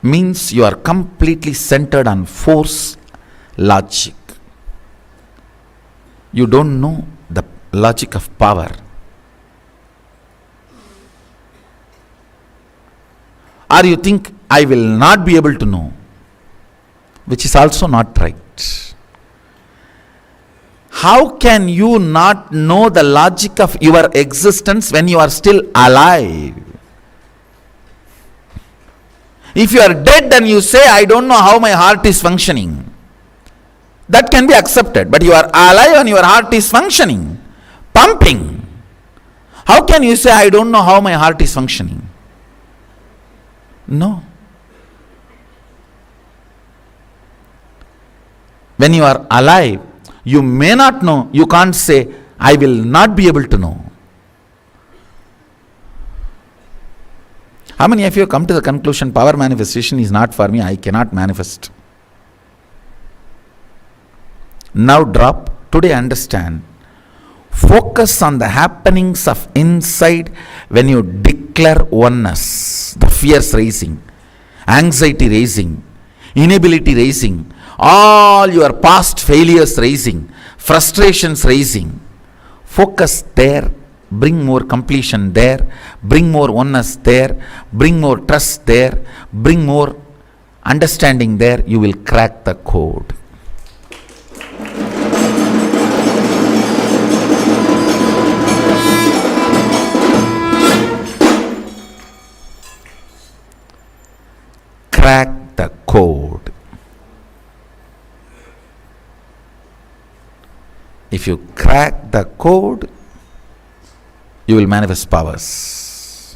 means you are completely centered on force, logic. You don't know the logic of power. Or you think, I will not be able to know, which is also not right. How can you not know the logic of your existence when you are still alive? If you are dead and you say, I don't know how my heart is functioning, that can be accepted. But you are alive and your heart is functioning, pumping. How can you say, I don't know how my heart is functioning? No. When you are alive, you may not know. You can't say, I will not be able to know. How many of you have come to the conclusion, power manifestation is not for me, I cannot manifest? Now drop, today understand. Focus on the happenings of inside when you declare oneness. The fears raising, anxiety raising, inability raising, all your past failures raising, frustrations raising. Focus there. Bring more completion there, bring more oneness there, bring more trust there, bring more understanding there. You will crack the code. crack the code. If you crack the code, you will manifest powers.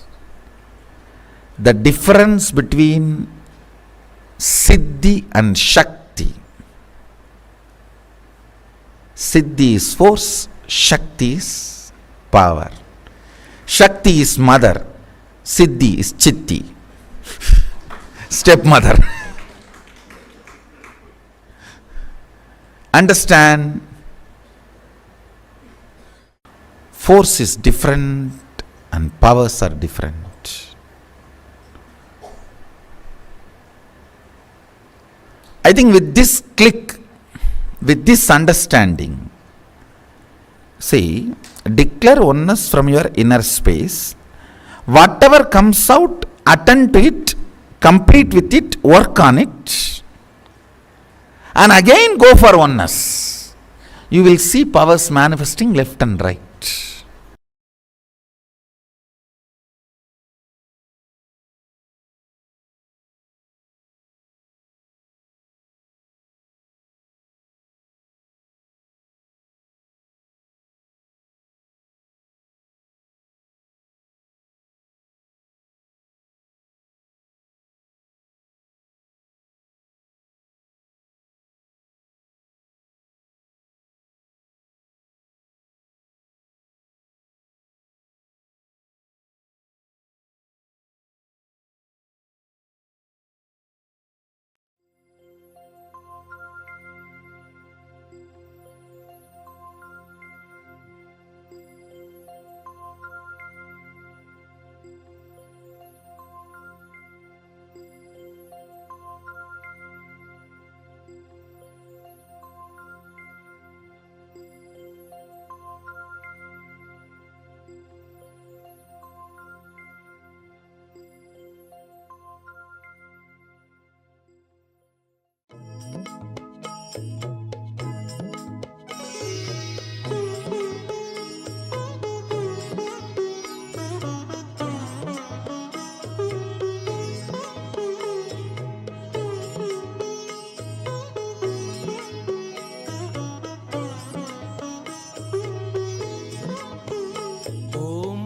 The difference between Siddhi and Shakti. Siddhi is force, Shakti is power. Shakti is mother, Siddhi is Chitti, stepmother. Understand? Force is different and powers are different. I think with this click, with this understanding, see, declare oneness from your inner space. Whatever comes out, attend to it, complete with it, work on it, and again go for oneness. You will see powers manifesting left and right.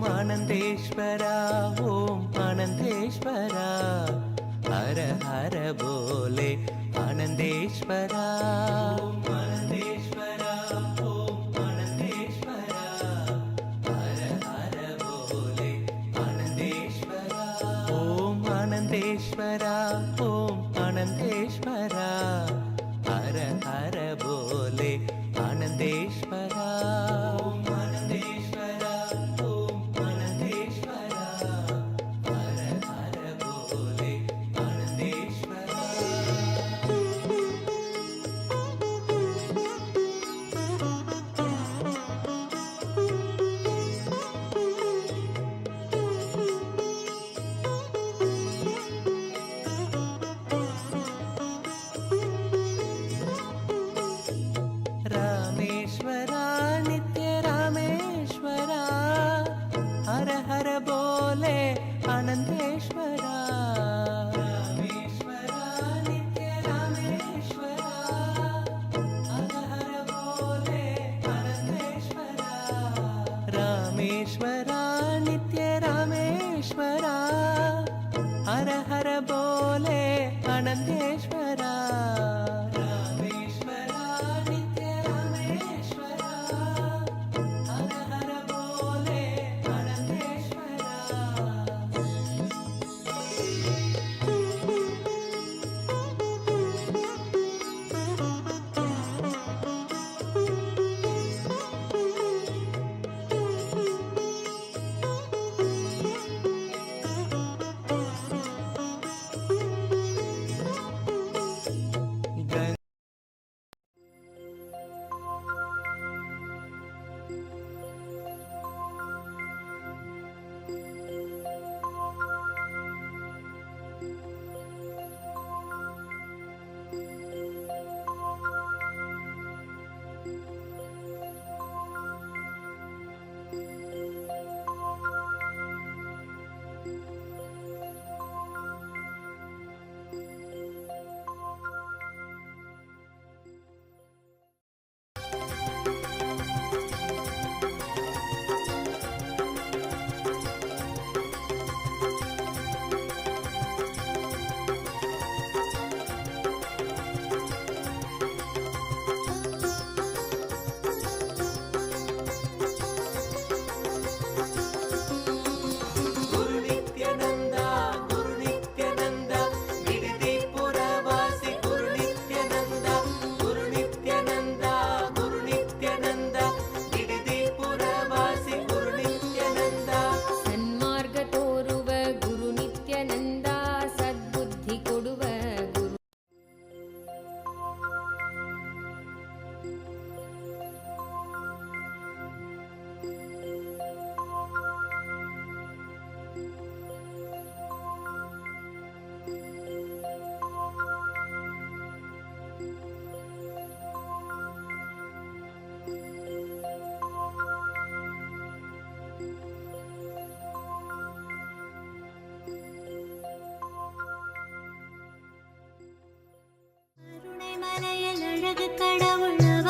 आनंदेश्वरा ओम आनंदेश्वरा हर हर बोले आनंदेश्वरा ओम आनंदेश्वरा ओम आनंदेश्वरा हर हर बोले आनंदेश्वरा ओम आनंदेश्वरा ओम आनंदेश्वरा हर हर बोले आनंदेश्वरा ओम आनंदेश्वरा रामेश्वरा नित्यानंदा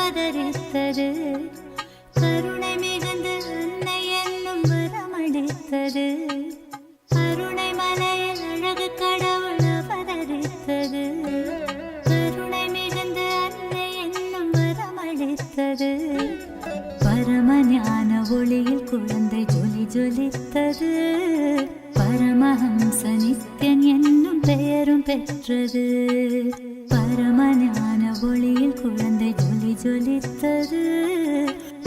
அவதரித்தது. கருணை மிகுந்த அன்னை என்னும் வரமளித்தது. கருணை மலையில் அழகு கடவுள் அவதரித்தது. கருணை மிகுந்த அன்னை என்னும் வரமளித்தது. பரமஞான ஒளியில் குழந்தை ஜொலி ஜொலித்தது. பரமஹம்ச நித்யன் என்னும் பெயரும் பெற்றது. பரமஞான ஒளியில் குழந்தை ஜொலி ஜொலித்தது.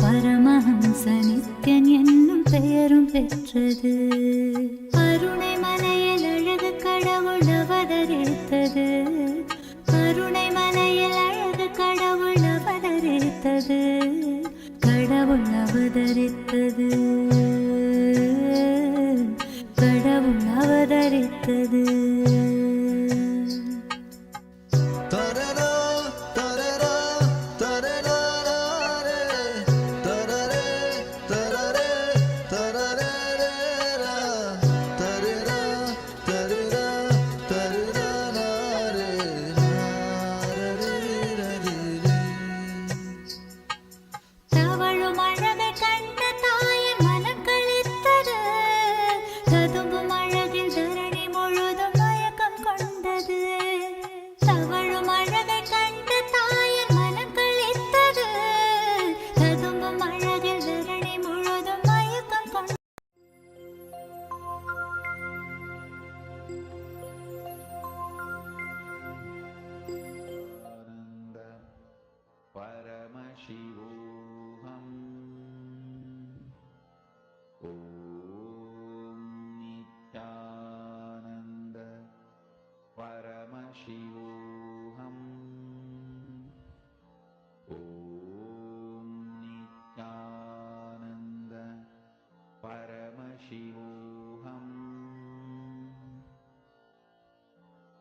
பரமஹம்ச நித்யன் என்னும் பெயரும் பெற்றது. கருணை மலையில் அழகு கடவுள் அவதரித்தது. கருணை மலையில் அழகு கடவுள் அவதரித்தது. கடவுள் அவதரித்தது. கடவுள் அவதரித்தது. தவழும் அழகை கண்ட தாயின் மனம் களித்தது. ததும்பும் அழகில் தரணி முழுதும் மயக்கம் கொண்டது. தவழும் அழகை கண்ட தாயின் மனம் களித்தது. ததும்பும் அழகில் தரணி முழுதும் மயக்கம் கொண்டது. Paramashivoham Om Nithyananda Paramashivoham Om Nithyananda Paramashivoham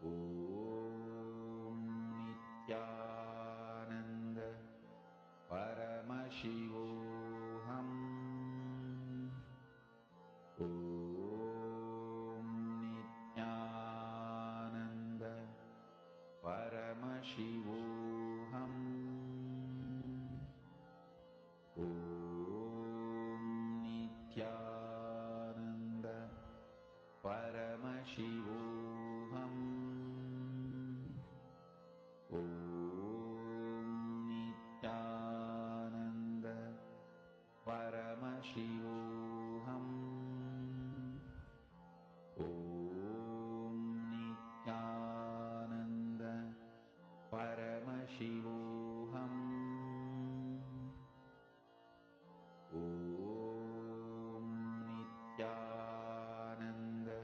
Om Nithyananda Paramashivoham Om Nithyananda Paramashivoham Om Nithyananda Paramashivoham Om Nithyananda Paramashivoham Om Nithyananda Paramashivoham Om Nithyananda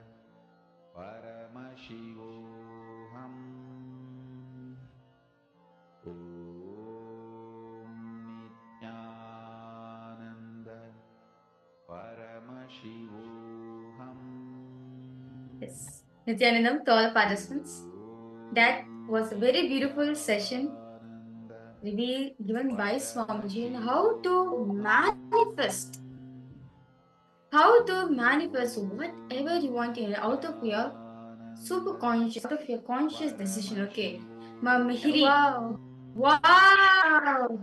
Paramashivoham Om Nithyananda Paramashivoham. Yes. Nithyanandam to all participants. That was a very beautiful session. Reveal given by Swamiji on how to manifest. How to manifest whatever you want out of your super conscious, out of your conscious decision. Okay. Ma Mihiri. Wow.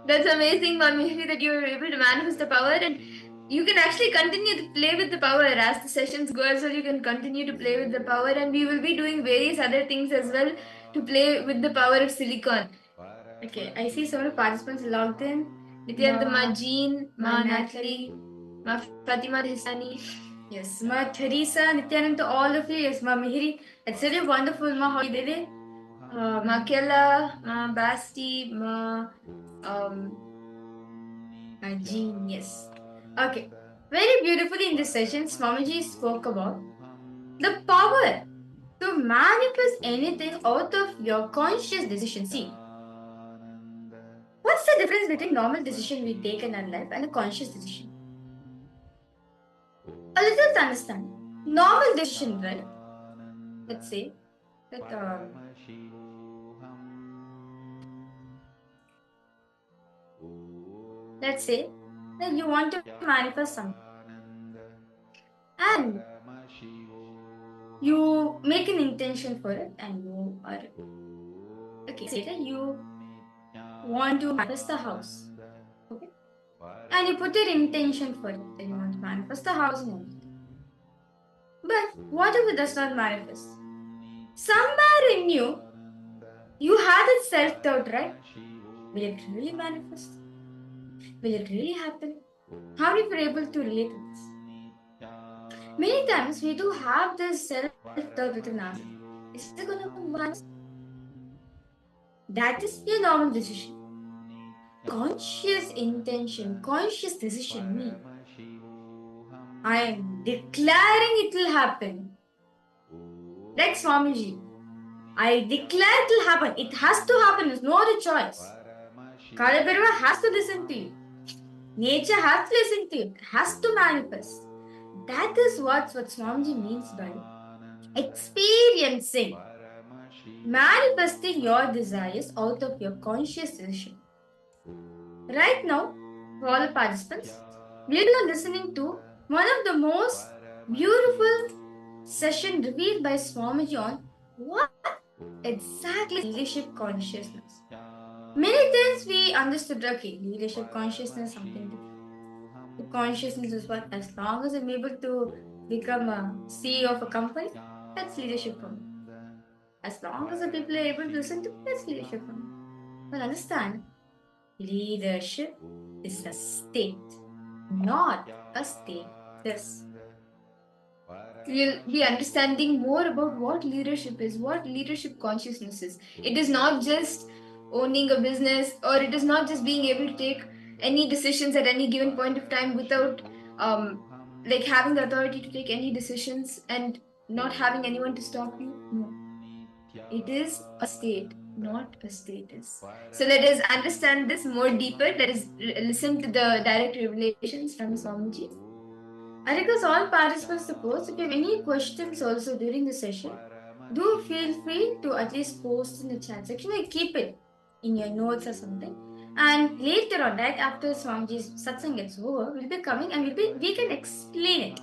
That's amazing, Mami, that you're able to manifest the power, and you can actually continue to play with the power as the sessions go as well. You can continue to play with the power, and we will be doing various other things as well to play with the power of silicon. Okay, I see several participants logged in. Nithyananda, Ma Jean, Ma Natalie, Ma Fatima Hisani. Yes, Ma Theresa, Nithyananda, to all of you. Yes, Ma Mihiri. It's really wonderful, Ma, how you did it. Ma Kella, Ma Basti, Ma Jean, yes. Okay, very beautifully in this session, Swamiji spoke about the power to manifest anything out of your conscious decision. See, what's the difference between normal decision we take in our life and a conscious decision? Let's just understand. Normal decision, right? Let's say that you want to manifest something, and you make an intention for it, and you are okay, say that you want to manifest the house, okay, and you put your intention for it, that you want to manifest the house and everything. But what if it does not manifest? Somewhere in you, you have that self-doubt, right? Will it really manifest? Will it really happen? How many are able to relate to this? Many times we do have this self-doubt within us. Is it going to manifest? That is your normal decision. Conscious intention, conscious decision means I am declaring it will happen. Like Swamiji, I declare it will happen. It has to happen. There's no other choice. Kalabhaiva has to listen to you. Nature has to listen to you. It has to manifest. That is what Swamiji means by experiencing, manifesting your desires out of your conscious decision. Right now, for all the participants, we are listening to one of the most beautiful session revealed by Swamiji on what exactly is leadership consciousness. Many times we understood, okay, leadership consciousness, something different. The consciousness is what, as long as I'm able to become a CEO of a company, that's leadership for me. As long as the people are able to listen to me, that's leadership for me. But understand, leadership is a state, not a status. We'll be understanding more about what leadership is, what leadership consciousness is. It is not just owning a business, or it is not just being able to take any decisions at any given point of time without like having the authority to take any decisions and not having anyone to stop you. No. It is a state, not a status. So let us understand this more deeper. Let us listen to the direct revelations from Swamiji. I request all participants to post. If you have any questions also during the session, do feel free to at least post in the chat section or keep it in your notes or something. And later on, right after Swamiji's satsang gets over, we'll be coming and we can explain it.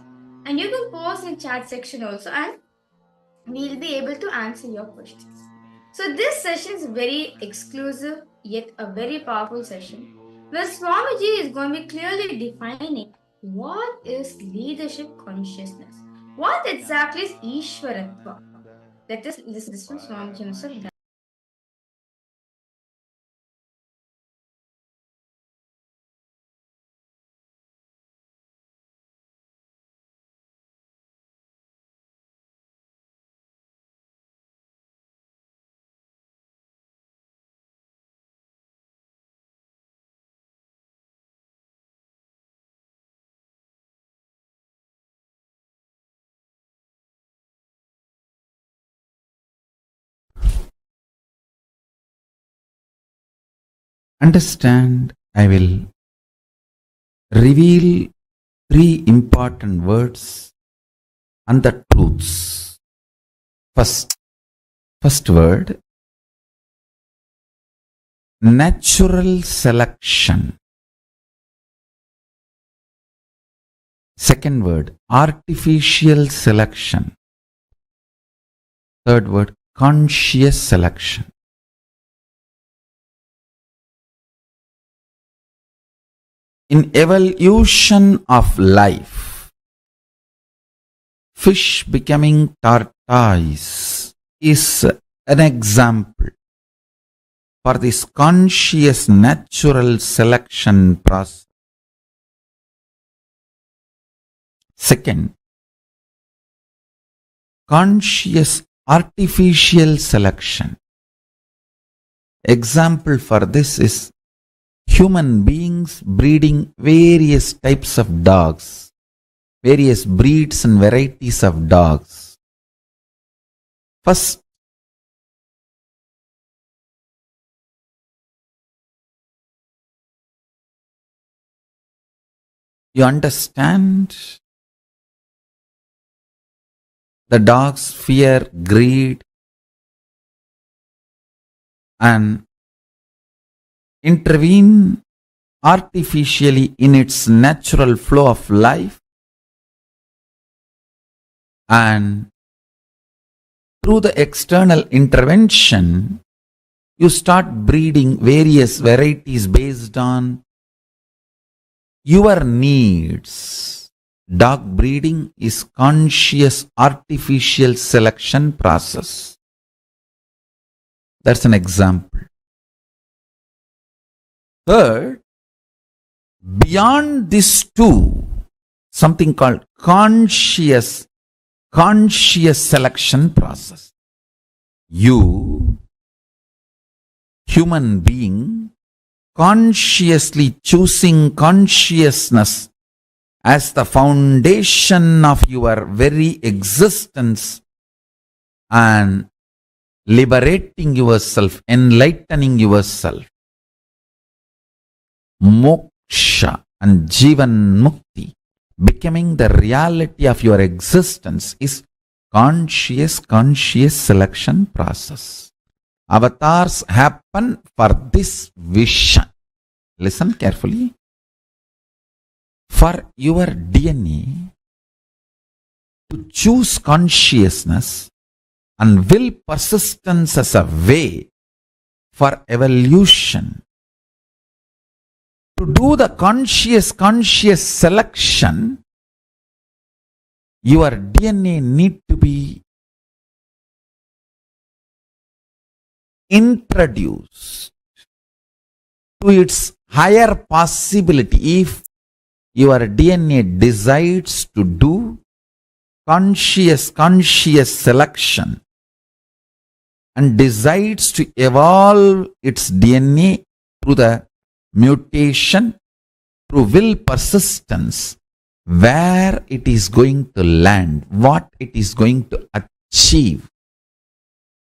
And you can post in chat section also, and we'll be able to answer your questions. So this session is very exclusive yet a very powerful session where Swamiji is going to be clearly defining what is leadership consciousness. What exactly is Ishwaratva? Let us listen to Swamiji himself. Understand, I will reveal three important words and the truths. First word, natural selection. Second word, artificial selection. Third word, conscious selection. In evolution of life, fish becoming tortoise is an example for this conscious natural selection process. Second, conscious artificial selection. Example for this is human beings breeding various types of dogs, various breeds and varieties of dogs. First, you understand the dogs fear greed and intervene artificially in its natural flow of life, and through the external intervention You start breeding various varieties based on your needs. Dog breeding is conscious artificial selection process. That's an example. Third, beyond these two, something called conscious selection process. You, human being, consciously choosing consciousness as the foundation of your very existence and liberating yourself, enlightening yourself. Moksha and Jivan Mukti, becoming the reality of your existence, is conscious selection process. Avatars happen for this vision. Listen carefully. For your DNA to choose consciousness and will persistence as a way for evolution, to do the conscious selection, your DNA need to be introduced to its higher possibility. If your DNA decides to do conscious selection and decides to evolve its DNA through the mutation, through will persistence, where it is going to land, what it is going to achieve,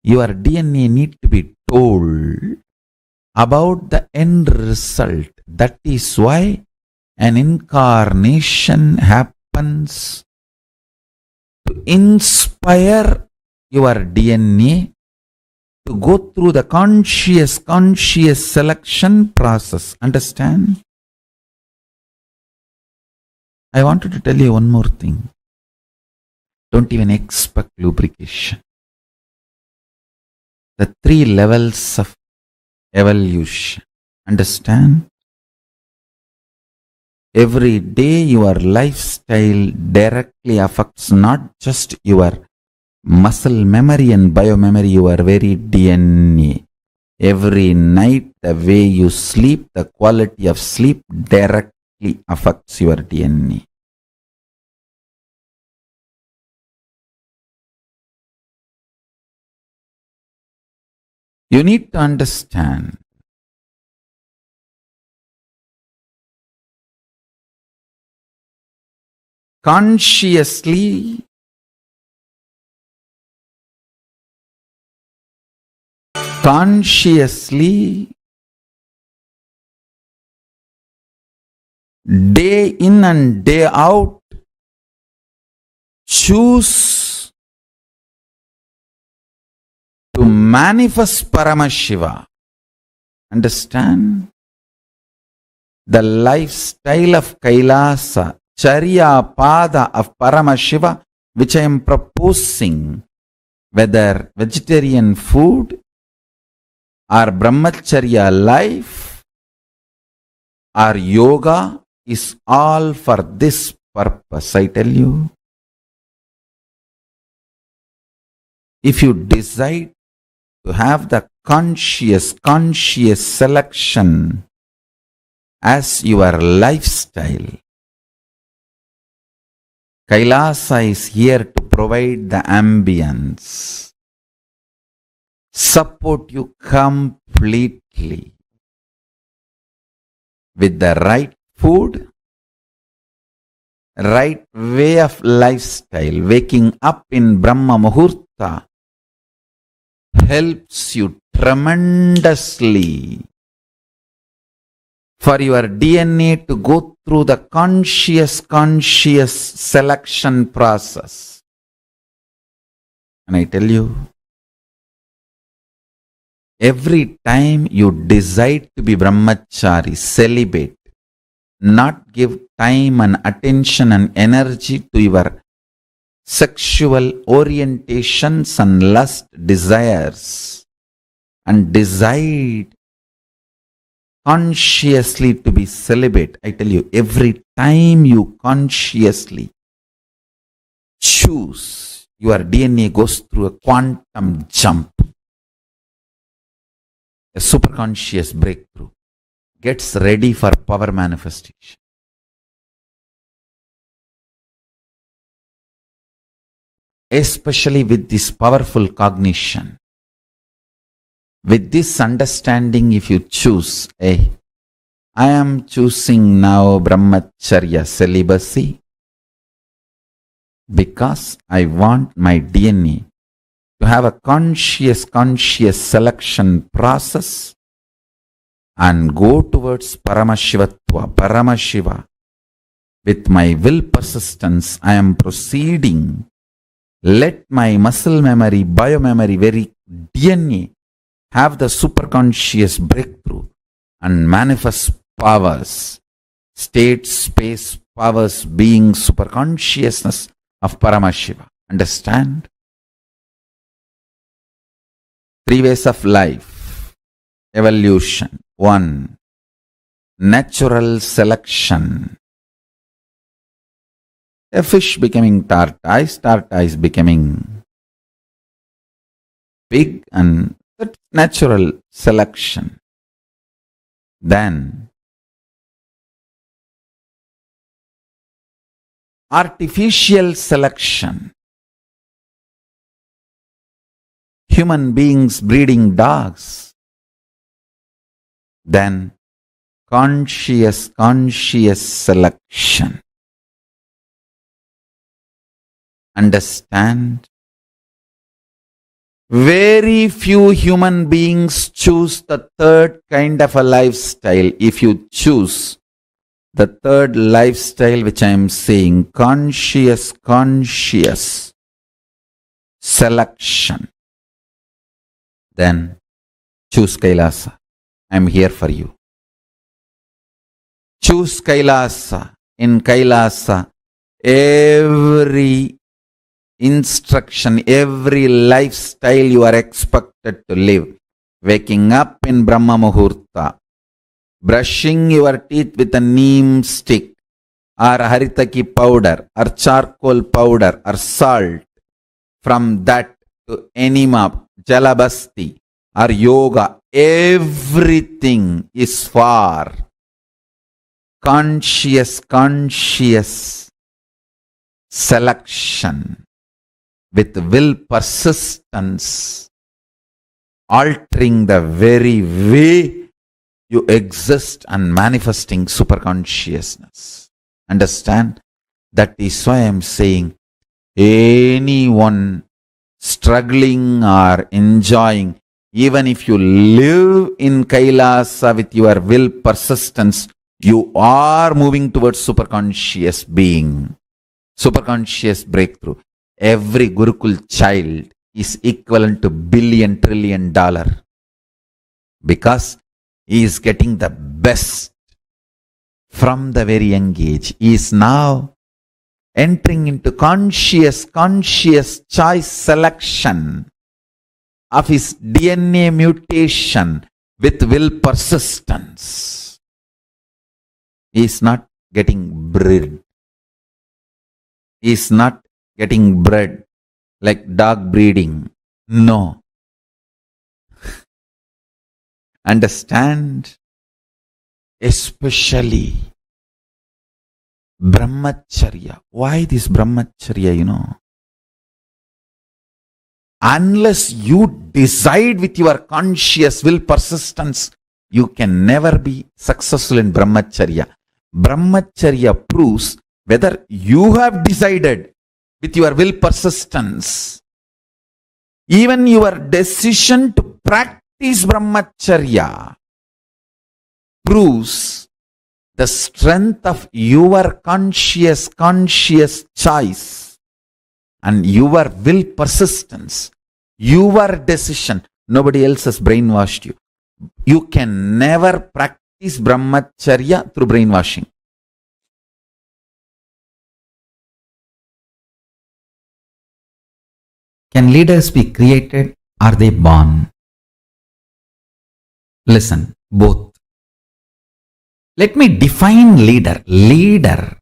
your DNA need to be told about the end result. That is why an incarnation happens to inspire your DNA to go through the conscious selection process. Understand? I wanted to tell you one more thing. Don't even expect lubrication. The 3 levels of evolution. Understand? Every day your lifestyle directly affects not just your muscle memory and biomemory, your very DNA. Every night the way you sleep, the quality of sleep directly affects your DNA. You need to understand consciously day in and day out choose to manifest Paramashiva. Understand? The lifestyle of Kailasa, Charya Pada of Paramashiva, which I am proposing, whether vegetarian food or Brahmacharya life or yoga, is all for this purpose. I tell you, if you decide to have the conscious selection as your lifestyle, Kailasa is here to provide the ambience, support you completely with the right food, right way of lifestyle. Waking up in Brahma Muhurta helps you tremendously for your DNA to go through the conscious selection process. And I tell you, every time you decide to be brahmachari, celibate, not give time and attention and energy to your sexual orientations and lust desires, and decide consciously to be celibate. I tell you, every time you consciously choose, your DNA goes through a quantum jump, a superconscious breakthrough, gets ready for power manifestation. Especially with this powerful cognition, with this understanding, if you choose, I am choosing now brahmacharya, celibacy, because I want my DNA to have a conscious selection process and go towards Paramashivatva, Paramashiva. With my will persistence, I am proceeding. Let my muscle memory, biomemory, very DNA have the superconscious breakthrough and manifest powers, state, space, powers, being, superconsciousness of Paramashiva. Understand? 3 ways of life. Evolution. 1. Natural selection. A fish becoming tortoise becoming pig, and that natural selection. Then artificial selection. Human beings breeding dogs. Then conscious selection. Understand? Very few human beings choose the third kind of a lifestyle. If you choose the third lifestyle, which I am saying, conscious selection, then choose Kailasa. I am here for you. Choose Kailasa. In Kailasa, every instruction, every lifestyle you are expected to live. Waking up in Brahma Muhurta, brushing your teeth with a neem stick, or haritaki powder, or charcoal powder, or salt. From that to enema, jalabasti, or yoga, everything is for conscious selection. With will persistence, altering the very way you exist and manifesting superconsciousness. Understand? That is why I am saying, anyone struggling or enjoying, even if you live in Kailasa with your will persistence, you are moving towards superconscious being, superconscious breakthrough. Every Gurukul child is equivalent to $1 trillion because he is getting the best from the very young age. He is now entering into conscious choice selection of his DNA mutation with will persistence. He is not getting bred. He is not getting bred like dog breeding. No. Understand? Especially brahmacharya. Why this brahmacharya, Unless you decide with your conscious will persistence, you can never be successful in brahmacharya. Brahmacharya proves whether you have decided with your will persistence. Even your decision to practice brahmacharya proves the strength of your conscious choice and your will persistence, your decision. Nobody else has brainwashed you. You can never practice brahmacharya through brainwashing. Can leaders be created? Are they born? Listen, both. Let me define leader. Leader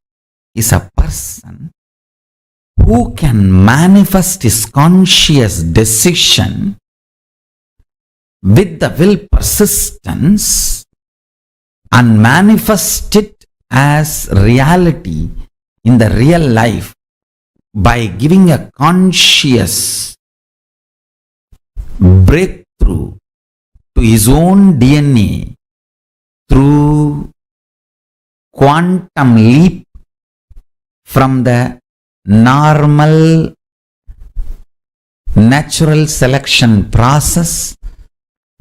is a person who can manifest his conscious decision with the will persistence and manifest it as reality in the real life by giving a conscious breakthrough to his own DNA through quantum leap from the normal natural selection process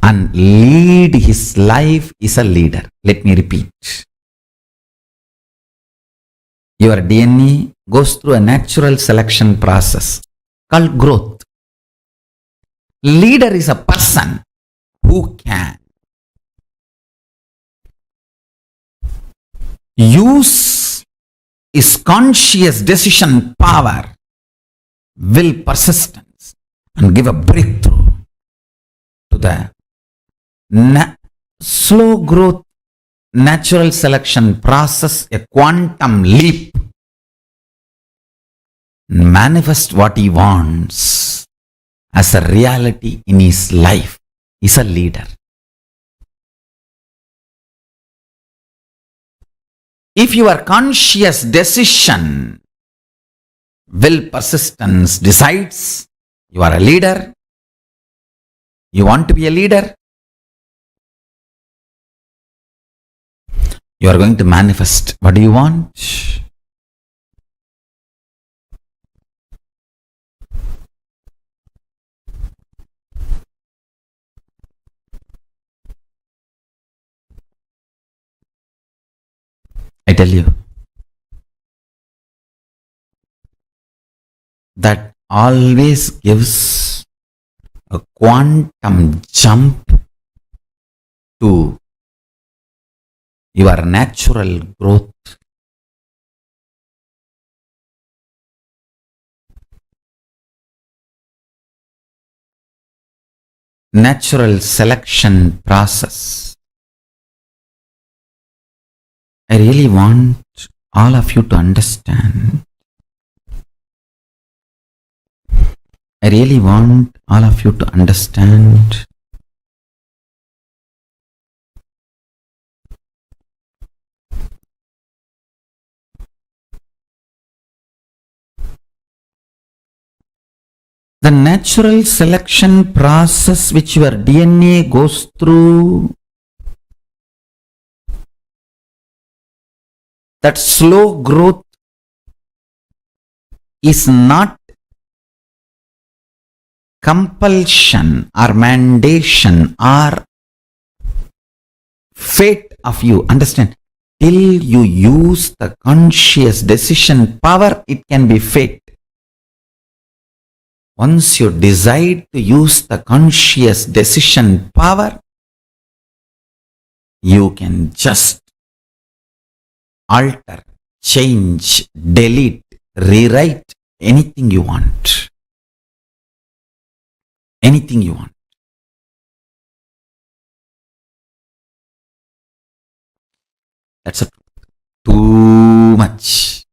and lead his life is a leader. Let me repeat. Your DNA goes through a natural selection process called growth. Leader is a person who can use his conscious decision power, will persistence, and give a breakthrough to the slow growth natural selection process, a quantum leap, manifest what he wants as a reality in his life. Is a leader. If your conscious decision, will persistence decides you are a leader, you want to be a leader, you are going to manifest. What do you want? I tell you that always gives a quantum jump to your natural growth. Natural selection process. I really want all of you to understand. I really want all of you to understand the natural selection process which your DNA goes through. That slow growth is not compulsion or mandation or fate of you. Understand? Till you use the conscious decision power, it can be fate. Once you decide to use the conscious decision power, you can just alter, change, delete, rewrite anything you want. Anything you want. That's too much.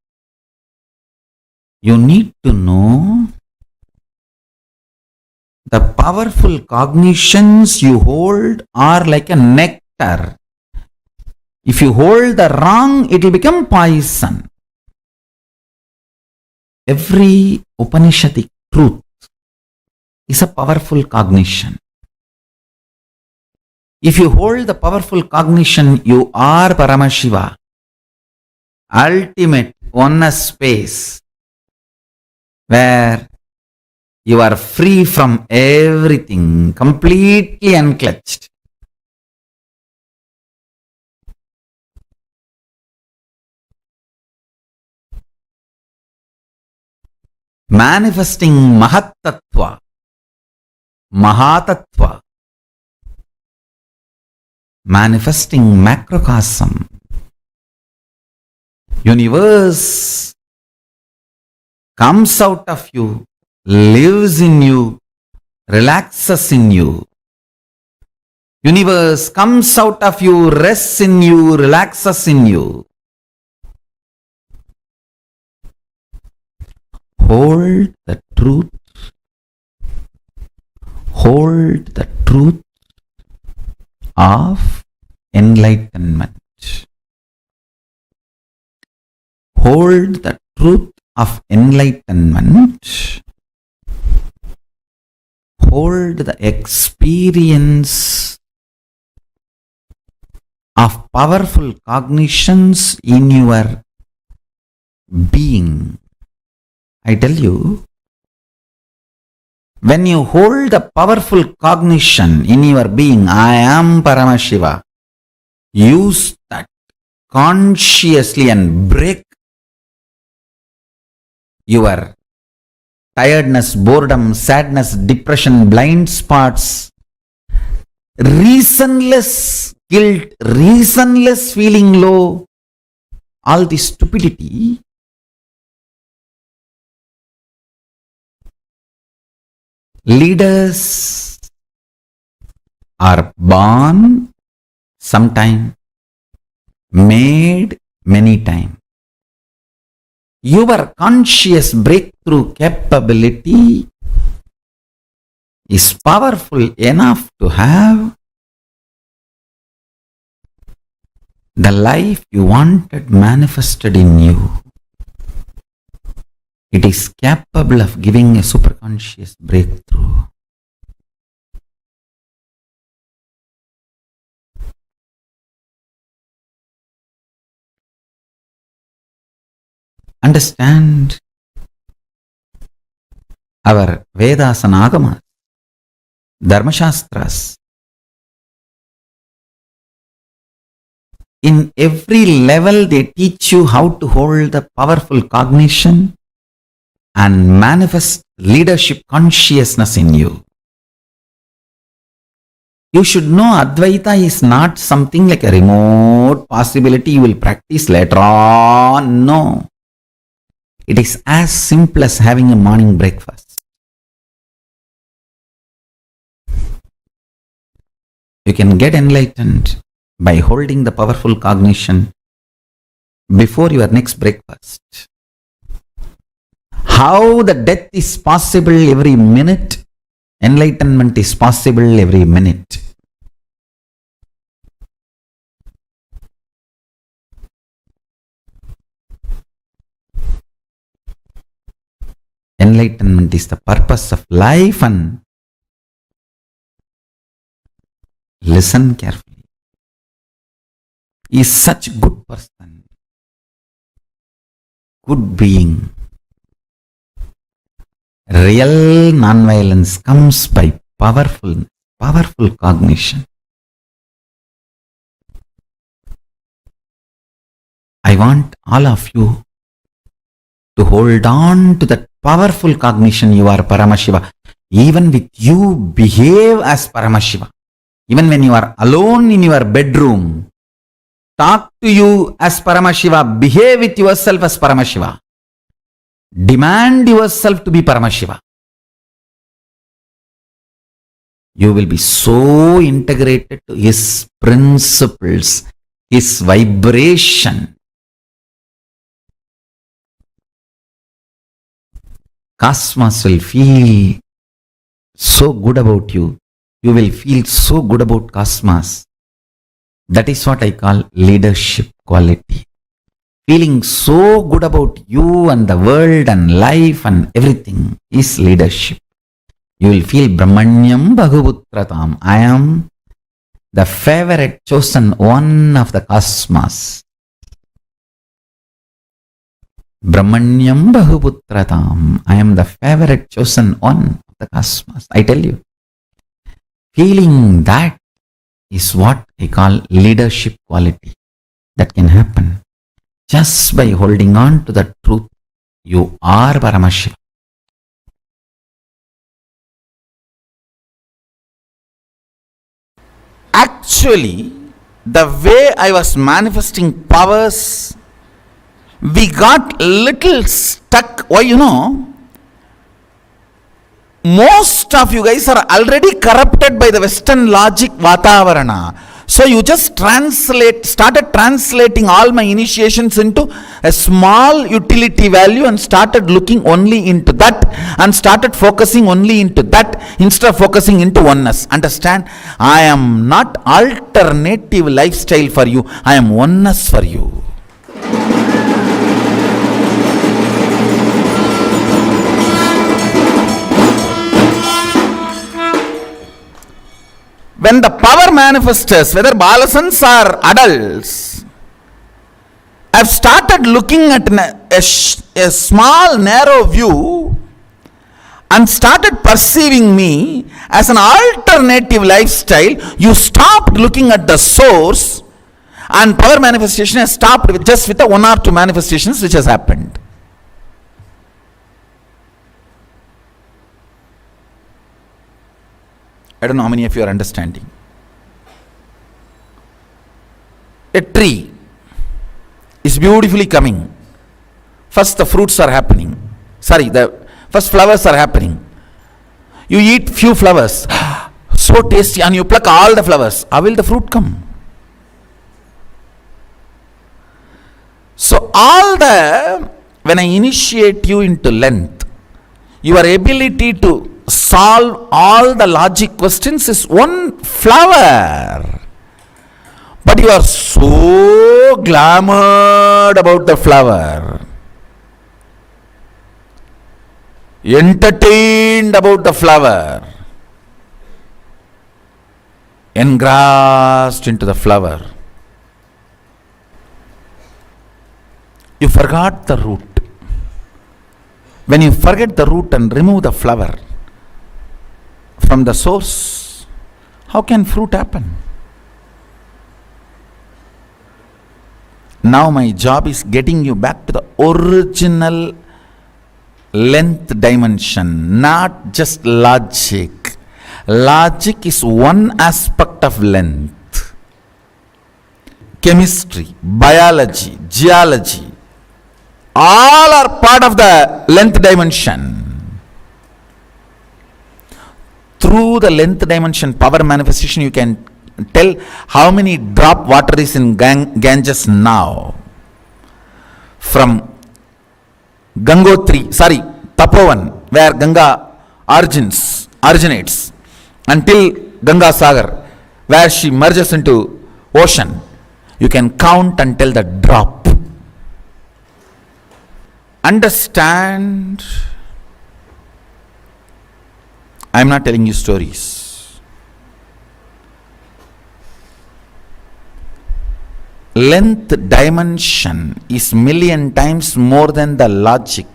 You need to know the powerful cognitions you hold are like a nectar. If you hold the wrong, it will become poison. Every Upanishadic truth is a powerful cognition. If you hold the powerful cognition, you are Paramashiva, ultimate oneness space, where you are free from everything, completely unclutched. Manifesting Mahatattva, Mahatattva, manifesting macrocosm, universe comes out of you, lives in you, relaxes in you. Universe comes out of you, rests in you, relaxes in you. Hold the truth. Hold the truth of enlightenment. Hold the truth of enlightenment. Hold the experience of powerful cognitions in your being. I tell you, when you hold the powerful cognition in your being, I am Paramashiva, use that consciously and break your tiredness, boredom, sadness, depression, blind spots, reasonless guilt, reasonless feeling low, all this stupidity. Leaders are born sometime, made many times. Your conscious breakthrough capability is powerful enough to have the life you wanted manifested in you. It is capable of giving a superconscious breakthrough. Understand our Vedas and Agamas, Dharmashastras. In every level, they teach you how to hold the powerful cognition and manifest leadership consciousness in you. You should know Advaita is not something like a remote possibility you will practice later on. No. It is as simple as having a morning breakfast. You can get enlightened by holding the powerful cognition before your next breakfast. How the death is possible every minute, enlightenment is possible every minute. Enlightenment is the purpose of life, and listen carefully. He is such a good person, good being. Real non-violence comes by powerful cognition. I want all of you to hold on to that powerful cognition. You are Paramashiva. Even with you, behave as Paramashiva. Even when you are alone in your bedroom, talk to you as Paramashiva. Behave with yourself as Paramashiva. Demand yourself to be Paramashiva. You will be so integrated to His principles, His vibration. Cosmos will feel so good about you. You will feel so good about Cosmos. That is what I call leadership quality. Feeling so good about you and the world and life and everything is leadership. You will feel Brahmanyam Bhaguputratam. I am the favorite chosen one of the cosmos. Brahmanyam Bahuputratam. I am the favorite chosen one of the cosmos. I tell you. Feeling that is what I call leadership quality. That can happen just by holding on to the truth. You are Paramashiva. Actually, the way I was manifesting powers, we got little stuck. Why, most of you guys are already corrupted by the Western logic Vatavarana. So you just started translating all my initiations into a small utility value and started looking only into that and started focusing only into that instead of focusing into oneness. Understand? I am not alternative lifestyle for you. I am oneness for you. When the power manifestors, whether balasans or adults, have started looking at a small narrow view and started perceiving me as an alternative lifestyle, you stopped looking at the source, and power manifestation has stopped with the one or two manifestations which has happened. I don't know how many of you are understanding. A tree is beautifully coming. First the fruits are happening. The first flowers are happening. You eat few flowers, so tasty, and you pluck all the flowers. How will the fruit come? So when I initiate you into length, your ability to solve all the logic questions is one flower. But you are so glamored about the flower, entertained about the flower, engrossed into the flower. You forgot the root. When you forget the root and remove the flower from the source, how can fruit happen? Now my job is getting you back to the original length dimension, not just logic. Logic is one aspect of length. Chemistry, biology, geology, all are part of the length dimension. Through the length dimension power manifestation, you can tell how many drop water is in Ganges now. From Tapovan, where Ganga originates, until Ganga Sagar, where she merges into ocean, you can count and tell the drop. Understand? I am not telling you stories. Length dimension is million times more than the logic.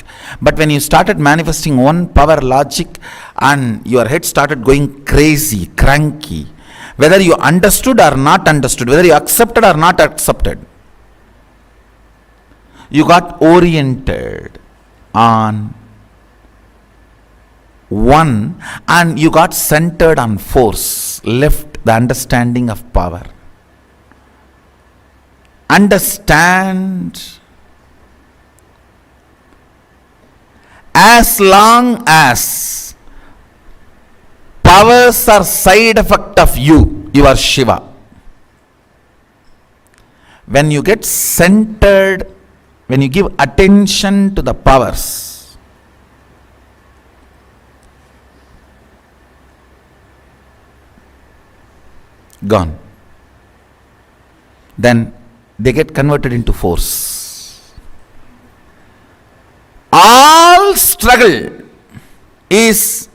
But when you started manifesting one power logic and your head started going crazy, cranky, whether you understood or not understood, whether you accepted or not accepted, you got oriented on one and you got centered on force, left the understanding of power. Understand, as long as powers are side effect of you, you are Shiva. When you get centered, when you give attention to the powers, gone. Then they get converted into force. All struggle is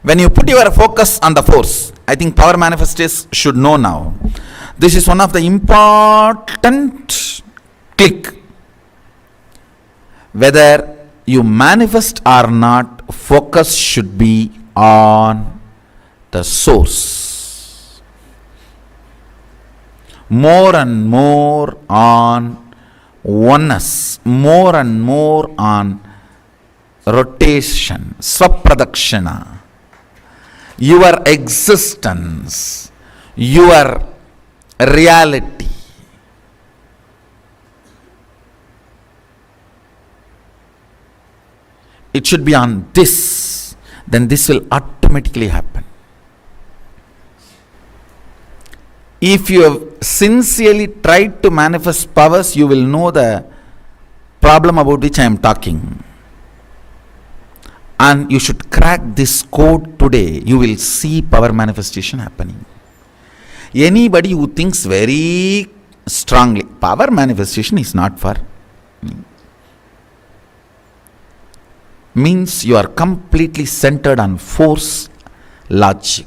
when you put your focus on the force. I think power manifestors should know now. This is one of the important click. Whether you manifest or not, focus should be on the source. More and more on oneness, more and more on rotation, swapradakshina, your existence, your reality. It should be on this. then this will automatically happen. If you have sincerely tried to manifest powers, you will know the problem about which I am talking. And you should crack this code today. You will see power manifestation happening. Anybody who thinks very strongly, power manifestation is not for me, means you are completely centered on force, logic.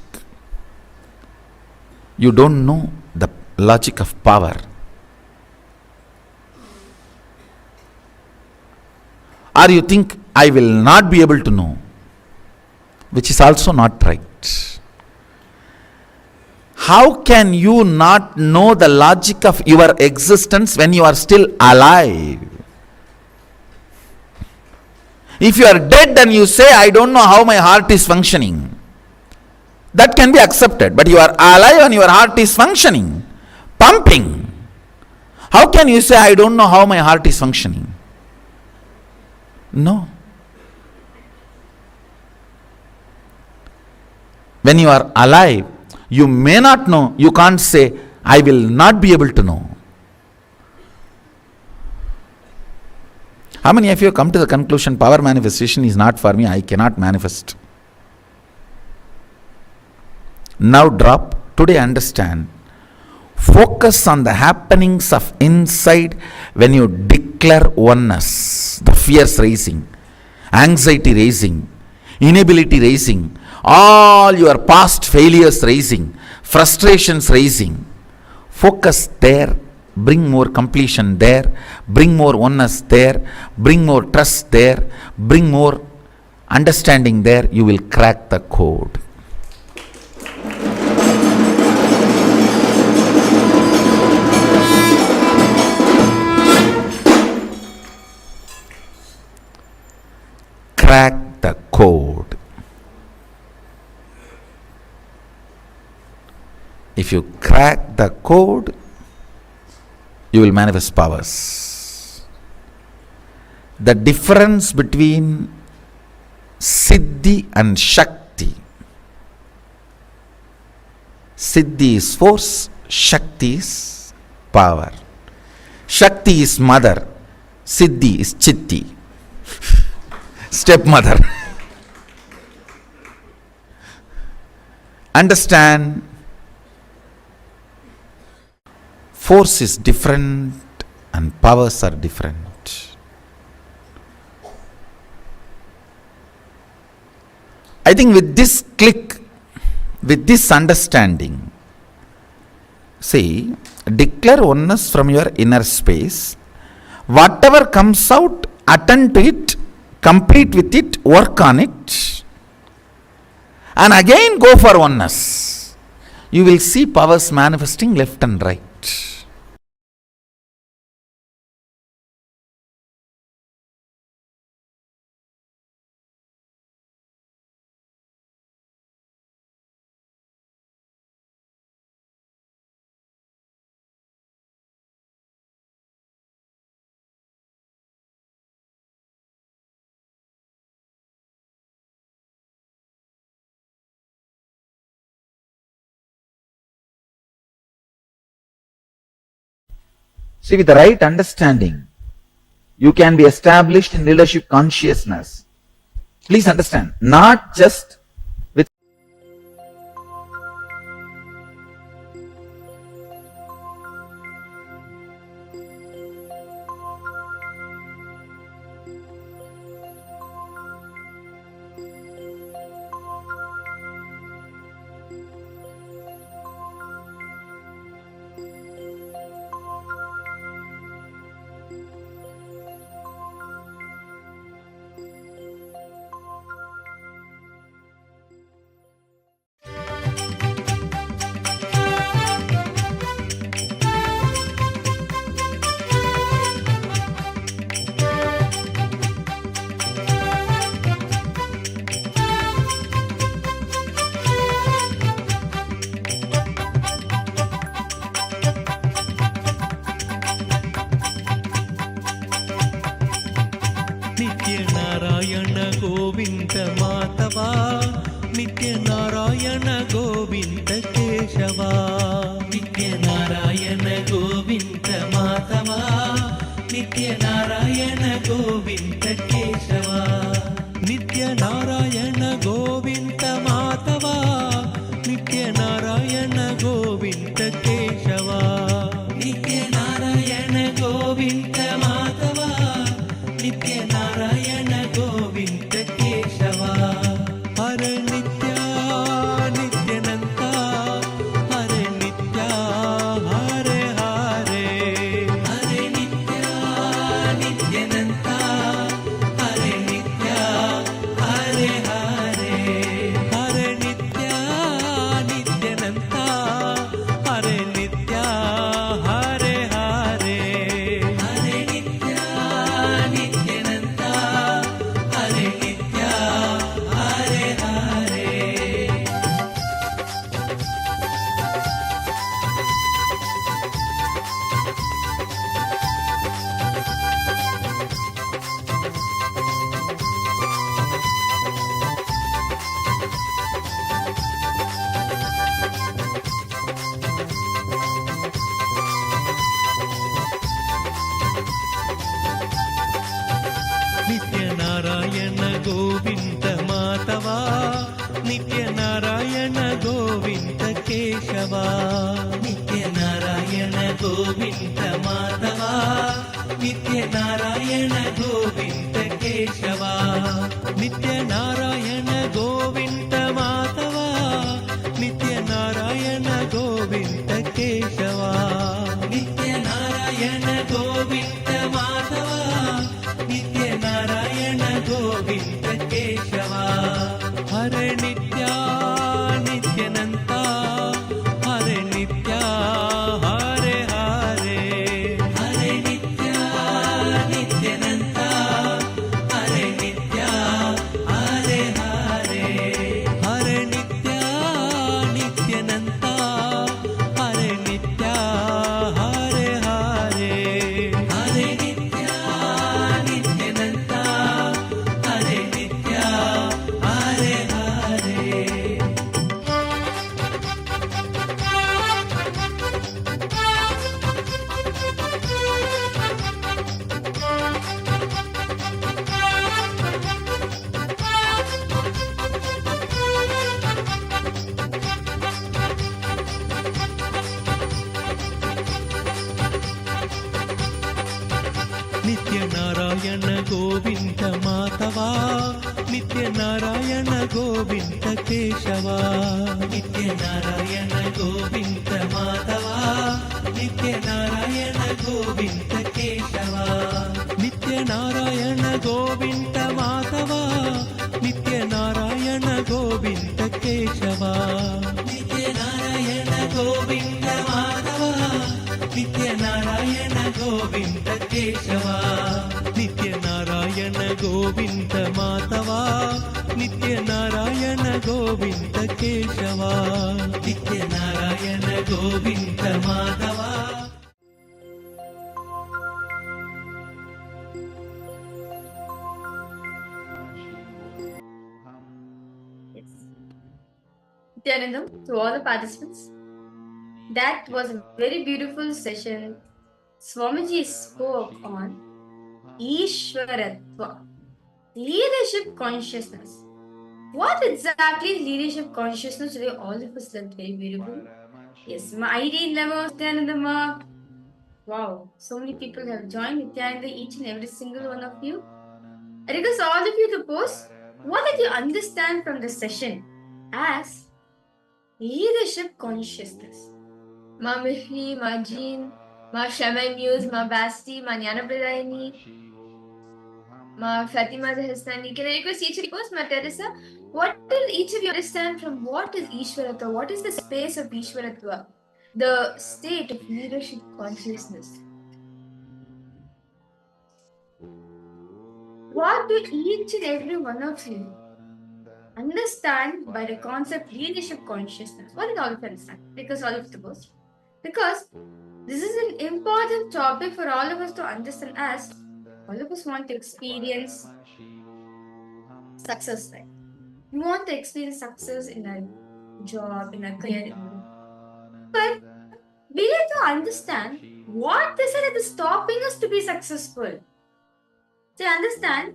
You don't know the logic of power. Or you think, I will not be able to know, which is also not right. How can you not know the logic of your existence when you are still alive? If you are dead and you say, I don't know how my heart is functioning, that can be accepted. But you are alive and your heart is functioning, pumping. How can you say, I don't know how my heart is functioning? No. When you are alive, you may not know. You can't say, I will not be able to know. How many of you come to the conclusion, power manifestation is not for me, I cannot manifest? Now drop. Today understand. Focus on the happenings of inside when you declare oneness. The fears rising, anxiety rising, inability rising, all your past failures rising, frustrations rising. Focus there. Bring more completion there. Bring more oneness there. Bring more trust there. Bring more understanding there. You will crack the code. Crack the code. If you crack the code, you will manifest powers. The difference between Siddhi and Shakti. Siddhi is force, Shakti is power. Shakti is mother, Siddhi is Chitti, stepmother. Understand? Force is different and powers are different. I think with this click, with this understanding, see, declare oneness from your inner space. Whatever comes out, attend to it, complete with it, work on it, and again go for oneness. You will see powers manifesting left and right. See, with the right understanding, you can be established in leadership consciousness. Please understand, not just Govind Madhava नित्यनारायण Govind Keshwa नित्यनारायण Govind Madhava नित्यनारायण Govind Keshwa नित्यनारायण Govind Madhava नित्यनारायण Govind Keshwa नित्यनारायण Govind Madhava नित्यनारायण Govind Keshwa Hare Nitya नित्यनन्ता Hare Nitya Hare Hare Hare Nitya नित्यनन्ता Hare Nitya Hare Hare Hare Nitya नित्यनन्ता Hare Nitya Hare Hare Hare Nitya नित्यनन्ता Hare Nitya Hare Hare नित्यनारायण Govind Madhava नित्यनारायण Govind Keshwa नित्यनारायण Govind Madhava नित्यनारायण Govind Keshwa नित्यनारायण Govind Madhava नित्यनारायण Govind Keshwa नित्यनारायण Govind Madhava नित्यनारायण Govind Keshwa नित्यनारायण Govind Madhava नित्यनारायण Govind Keshwa नित्यनारायण Govind Madhava Yes. Nithyanandam, to all the participants, that was a very beautiful session. Swamiji spoke on Ishwaratva, leadership consciousness. What exactly is leadership consciousness? Today, all of us learned very beautiful. Yes, my ID Namo Nithyanandama. Wow, so many people have joined Nithyananda, each and every single one of you. I request all of you to post what did you understand from the session as leadership consciousness. Ma Mihri, Ma Jean, Ma Shamai Muse, Ma Basti, Ma Jnana Pradayini, Ma Fatima the Hastani. Can I request each of you post, Ma Teresa? What did each of you understand from what is Ishwaratva? What is the space of Ishwaratva? The state of leadership consciousness. What do each and every one of you understand by the concept leadership consciousness? What did all of you understand? Because all of you post. Because this is an important topic for all of us to understand, as all of us want to experience success, right? We want to experience success in our job, in our career. But we need to understand what is it that is stopping us to be successful. So understand,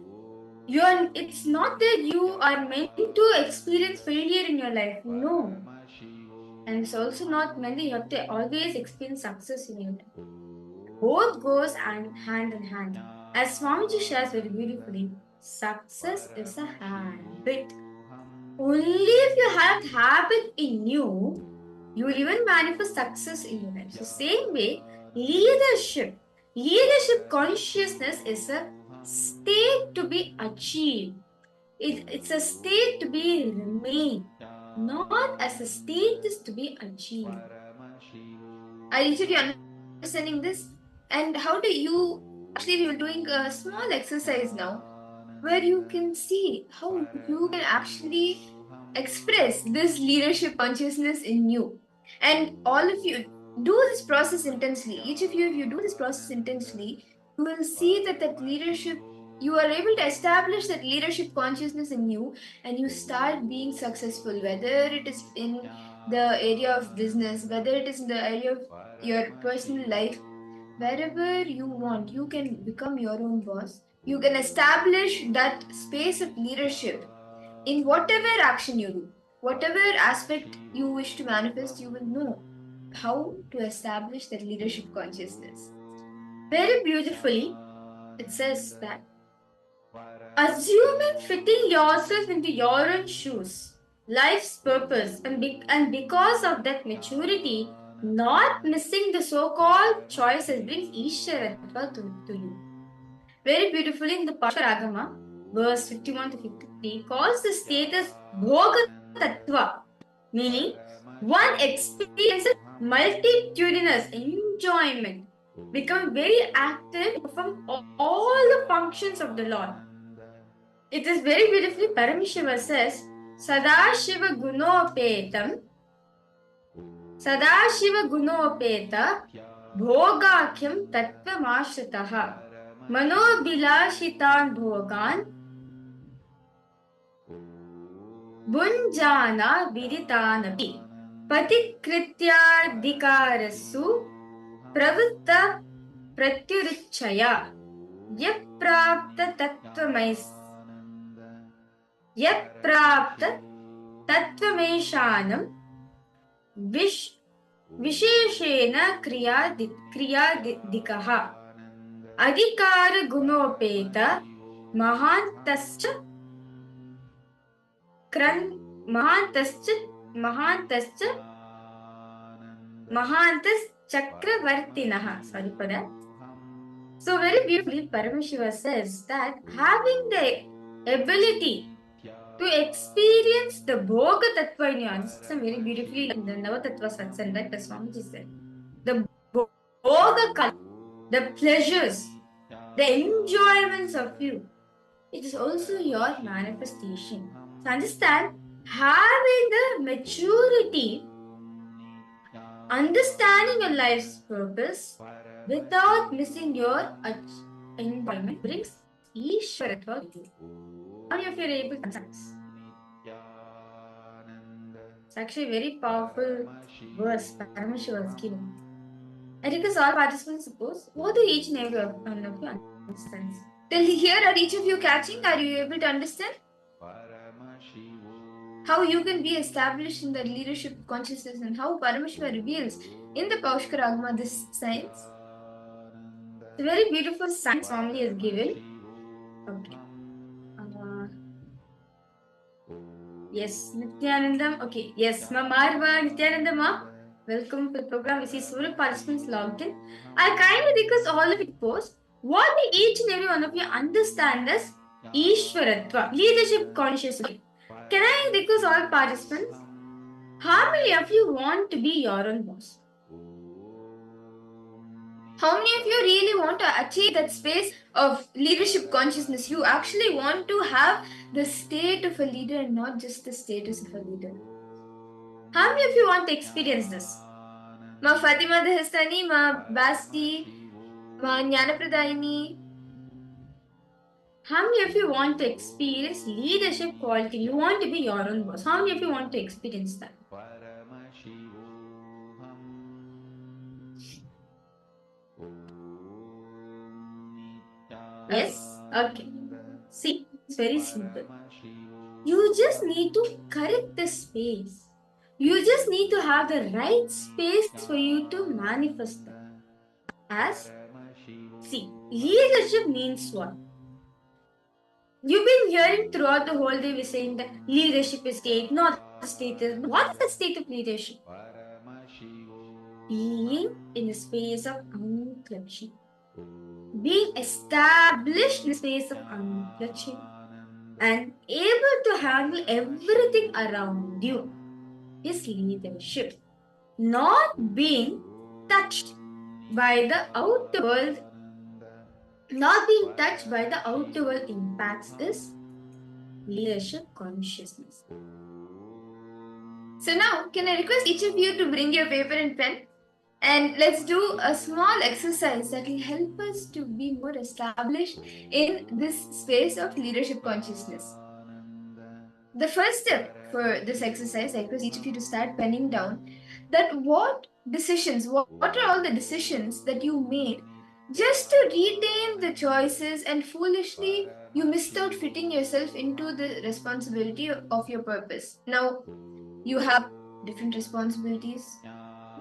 it's not that you are meant to experience failure in your life. No. And it's also not meant that you have to always experience success in your life. Both goes hand in hand. As Swamiji shares very beautifully, success is a habit. Only if you have habit in you, you will even manifest success in your life. So same way, leadership consciousness is a state to be achieved. It's a state to be remain, not as a status to be achieved. Are each of you understanding this? And how do you, actually we are doing a small exercise now where you can see how you can actually express this leadership consciousness in you. And all of you do this process intensely. Each of you, if you do this process intensely, you will see that leadership, you are able to establish that leadership consciousness in you, and you start being successful, whether it is in the area of business, whether it is in the area of your personal life, wherever you want, you can become your own boss. You can establish that space of leadership in whatever action you do, whatever aspect you wish to manifest, you will know how to establish that leadership consciousness. Very beautifully, it says that assuming fitting yourself into your own shoes, life's purpose, and because of that maturity, not missing the so-called choices brings Ishwaratva to you. Very beautifully in the Paragama, verse 51 to 53, calls the status Bhoga Tattva, meaning one experiences multitudinous enjoyment, become very active, perform all the functions of the Lord. It is very beautifully, Paramashiva says, Sadashiva Gunopetam, Sadashiva Gunopeta, Bhogakyam Tattvamashitaha, Manobilashitan Bhogan, Bunjana Viditanapi, Patikrithya-dikarasu, Pravutta Pratyurichaya, Yaprapta Tattvameshanam, Visheshena Kriyadikaha, Adhikara Gunopeta, Mahantascha Mahantas Chakravartinaha. Sorry for that. So very beautifully, Paramashiva says that having the ability to experience the Bhoga Tattva in your system very beautifully in the Navatattva Satsang that the Swamiji said. The Bhoga Kala, the pleasures, the enjoyments of you, it is also your manifestation. So understand, having the maturity, understanding your life's purpose without missing your enjoyment brings Ishwaratva with you. How many of you are able to understand this? It's actually a very powerful verse Paramashiva was given. I request all participants suppose, what do each and every one of you understands? Till here, are each of you catching? Are you able to understand? How you can be established in the leadership consciousness and how Paramashiva reveals in the Paushkaragama this science? It's a very beautiful science Swami is given. Okay. Yes, Nithyananda. Okay, yes, Marva, Nithyananda ma. Welcome to the program. We see several participants logged in. I kindly request all of you to post what do each and every one of you understand as Ishwaratva, leadership consciousness. Can I request all participants? How many of you want to be your own boss? How many of you really want to achieve that space of leadership consciousness? You actually want to have the state of a leader and not just the status of a leader. How many of you want to experience this? Ma Fatima Dahastani, Ma Basti, Ma Jnanapradayini. How many of you want to experience leadership quality? You want to be your own boss. How many of you want to experience that? Yes? Okay. See, it's very simple. You just need to correct the space. You just need to have the right space for you to manifest that. As, see, leadership means what? You've been hearing throughout the whole day, we're saying that leadership is state, not status. What is the state of leadership? Being in the space of unclutching. Being established in the space of unclutching. And able to handle everything around you is leadership. Not being touched by the outer world. Not being touched by the outer world impacts is leadership consciousness. So now, can I request each of you to bring your paper and pen? And let's do a small exercise that will help us to be more established in this space of leadership consciousness. The first step for this exercise, I request each of you to start penning down that what are all the decisions that you made just to retain the choices, and foolishly you missed out fitting yourself into the responsibility of your purpose. Now you have different responsibilities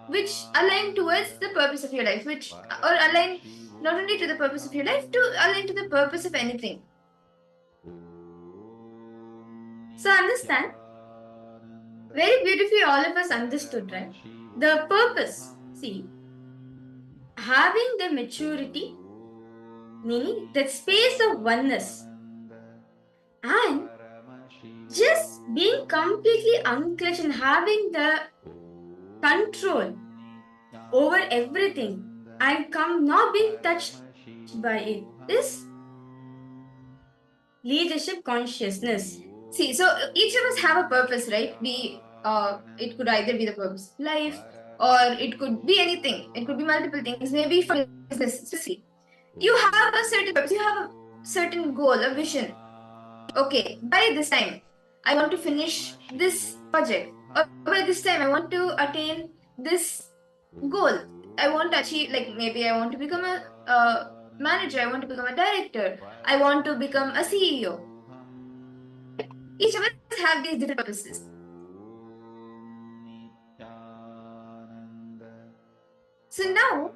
which align towards the purpose of your life, which or align not only to the purpose of your life, to align to the purpose of anything. So understand, very beautifully all of us understood, right? The purpose. See, having the maturity, meaning that space of oneness, and just being completely unclutched and having the control over everything and not being touched by it is leadership consciousness. See, so each of us have a purpose, right? It could either be the purpose of life, or it could be anything. It could be multiple things. Maybe for business, see, you have a certain purpose. You have a certain goal, a vision. Okay, by this time, I want to finish this project, or by this time, I want to attain this goal. I want to achieve, like maybe I want to become a manager. I want to become a director. I want to become a CEO. Each of us have these different purposes. So now,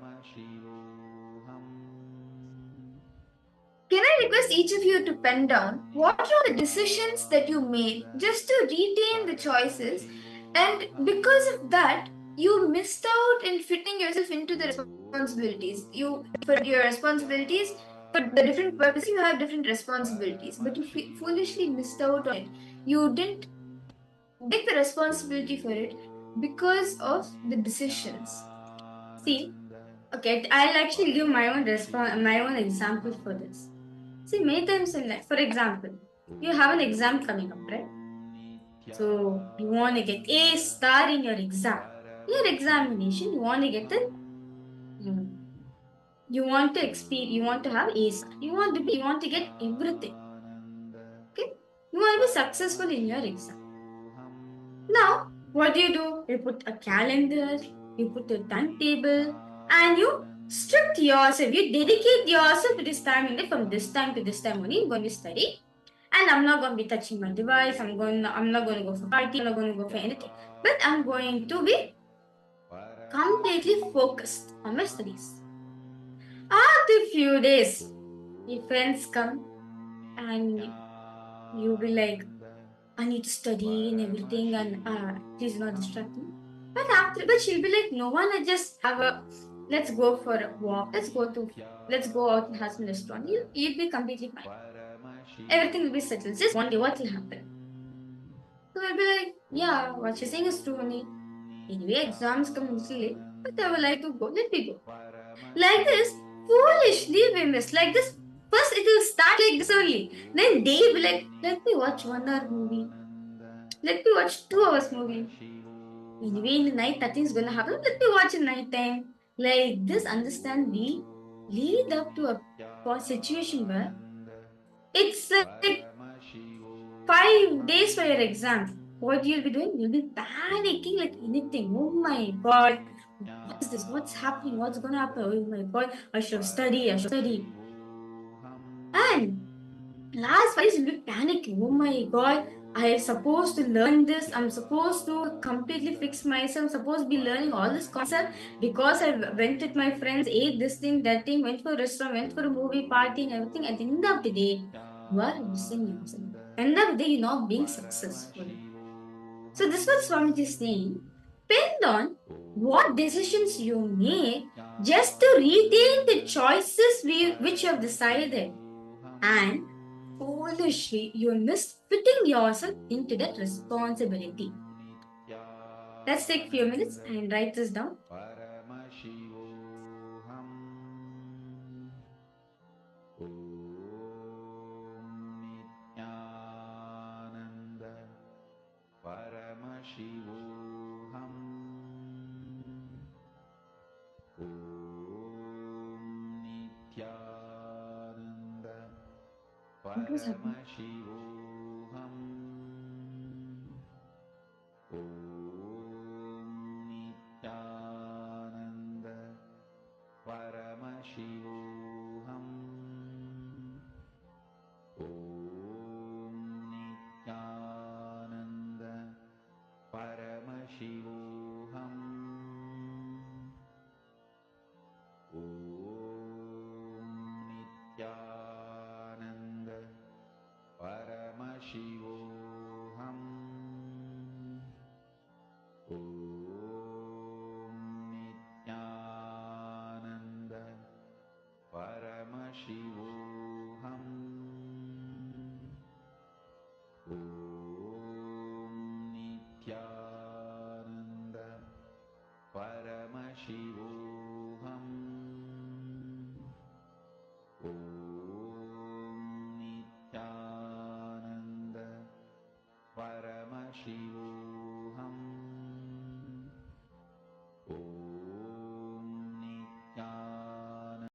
can I request each of you to pen down what are the decisions that you made just to retain the choices, and because of that, you missed out in fitting yourself into the responsibilities. For your responsibilities, for the different purposes, you have different responsibilities, but you foolishly missed out on it. You didn't take the responsibility for it because of the decisions. See, okay, I'll actually give my own example for this. See, many times in life, for example, you have an exam coming up, right? So you want to get A star in your exam. Your examination, you want to get the you want to have A star. You want to get everything. Okay? You want to be successful in your exam. Now, what do? You put a calendar, you put a timetable, and you strict yourself. You dedicate yourself to this time, from this time to this time only, you're going to study. And I'm not going to be touching my device. I'm not going to go for party. I'm not going to go for anything. But I'm going to be completely focused on my studies. After a few days, your friends come and you'll be like, I need to study and everything, and please not distract me. But she'll be like, no one. I just have let's go for a walk. Let's go out and have some restaurant. You'll be completely fine. Everything will be settled. Just one day, what will happen? So I'll be like, yeah, what she's saying is true only. Anyway, exams come a little late, but I would like to go. Let me go. Like this, foolishly we miss. Like this, first it will start like this only. Then they will be like, let me watch 1 hour movie. Let me watch 2 hours movie. Anyway, in the night, nothing's gonna happen. Let me watch in night time. Like this, understand, we lead up to a situation where it's like 5 days for your exam. What you'll be doing? You'll be panicking like anything. Oh my god, what is this? What's happening? What's gonna happen? Oh my god, I should study. And last 5 days you'll be panicking. Oh my god, I am supposed to learn this. I'm supposed to completely fix myself. I'm supposed to be learning all this concept because I went with my friends, ate this thing, that thing, went for a restaurant, went for a movie, party, and everything. At the end of the day, you are missing yourself. End of the day, you're not being successful. So this was Swamiji is saying. Depend on what decisions you make just to retain the choices which you have decided, and foolishly you missed fitting yourself into that responsibility. Let's take a few minutes and write this down. What was happening? Paramashivoham Paramashivoham Om Nithyananda.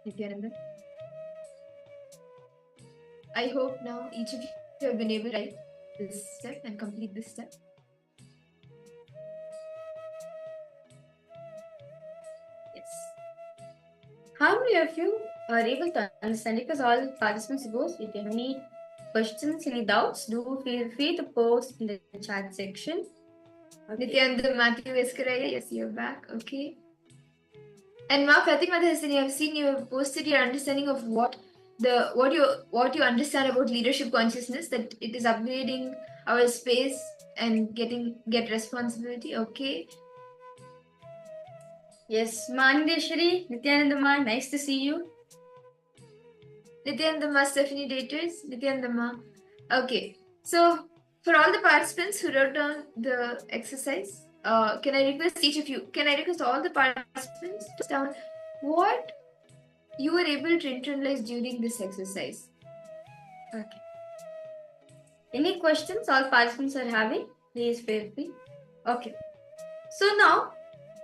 Nithyananda? I hope now each of you have been able to write this step and complete this step. Yes. How many of you are able to understand? Because all participants goes, if you have any questions, any doubts, do feel free to post in the chat section. Nithyananda, Matthew Eskaraya, yes, you're back. Okay. And Ma Fatima Hassan, I've seen you have posted your understanding of what you understand about leadership consciousness, that it is upgrading our space and get responsibility. Okay. Yes, Mandeshwari, Nithyananda Ma, nice to see you. Nithyananda Ma, Stephanie Daters, Nithyananda Ma. Okay. So for all the participants who wrote down the exercise, can I request all the participants to down what you were able to internalize during this exercise? Okay. Any questions all participants are having? Please feel free. Okay. So now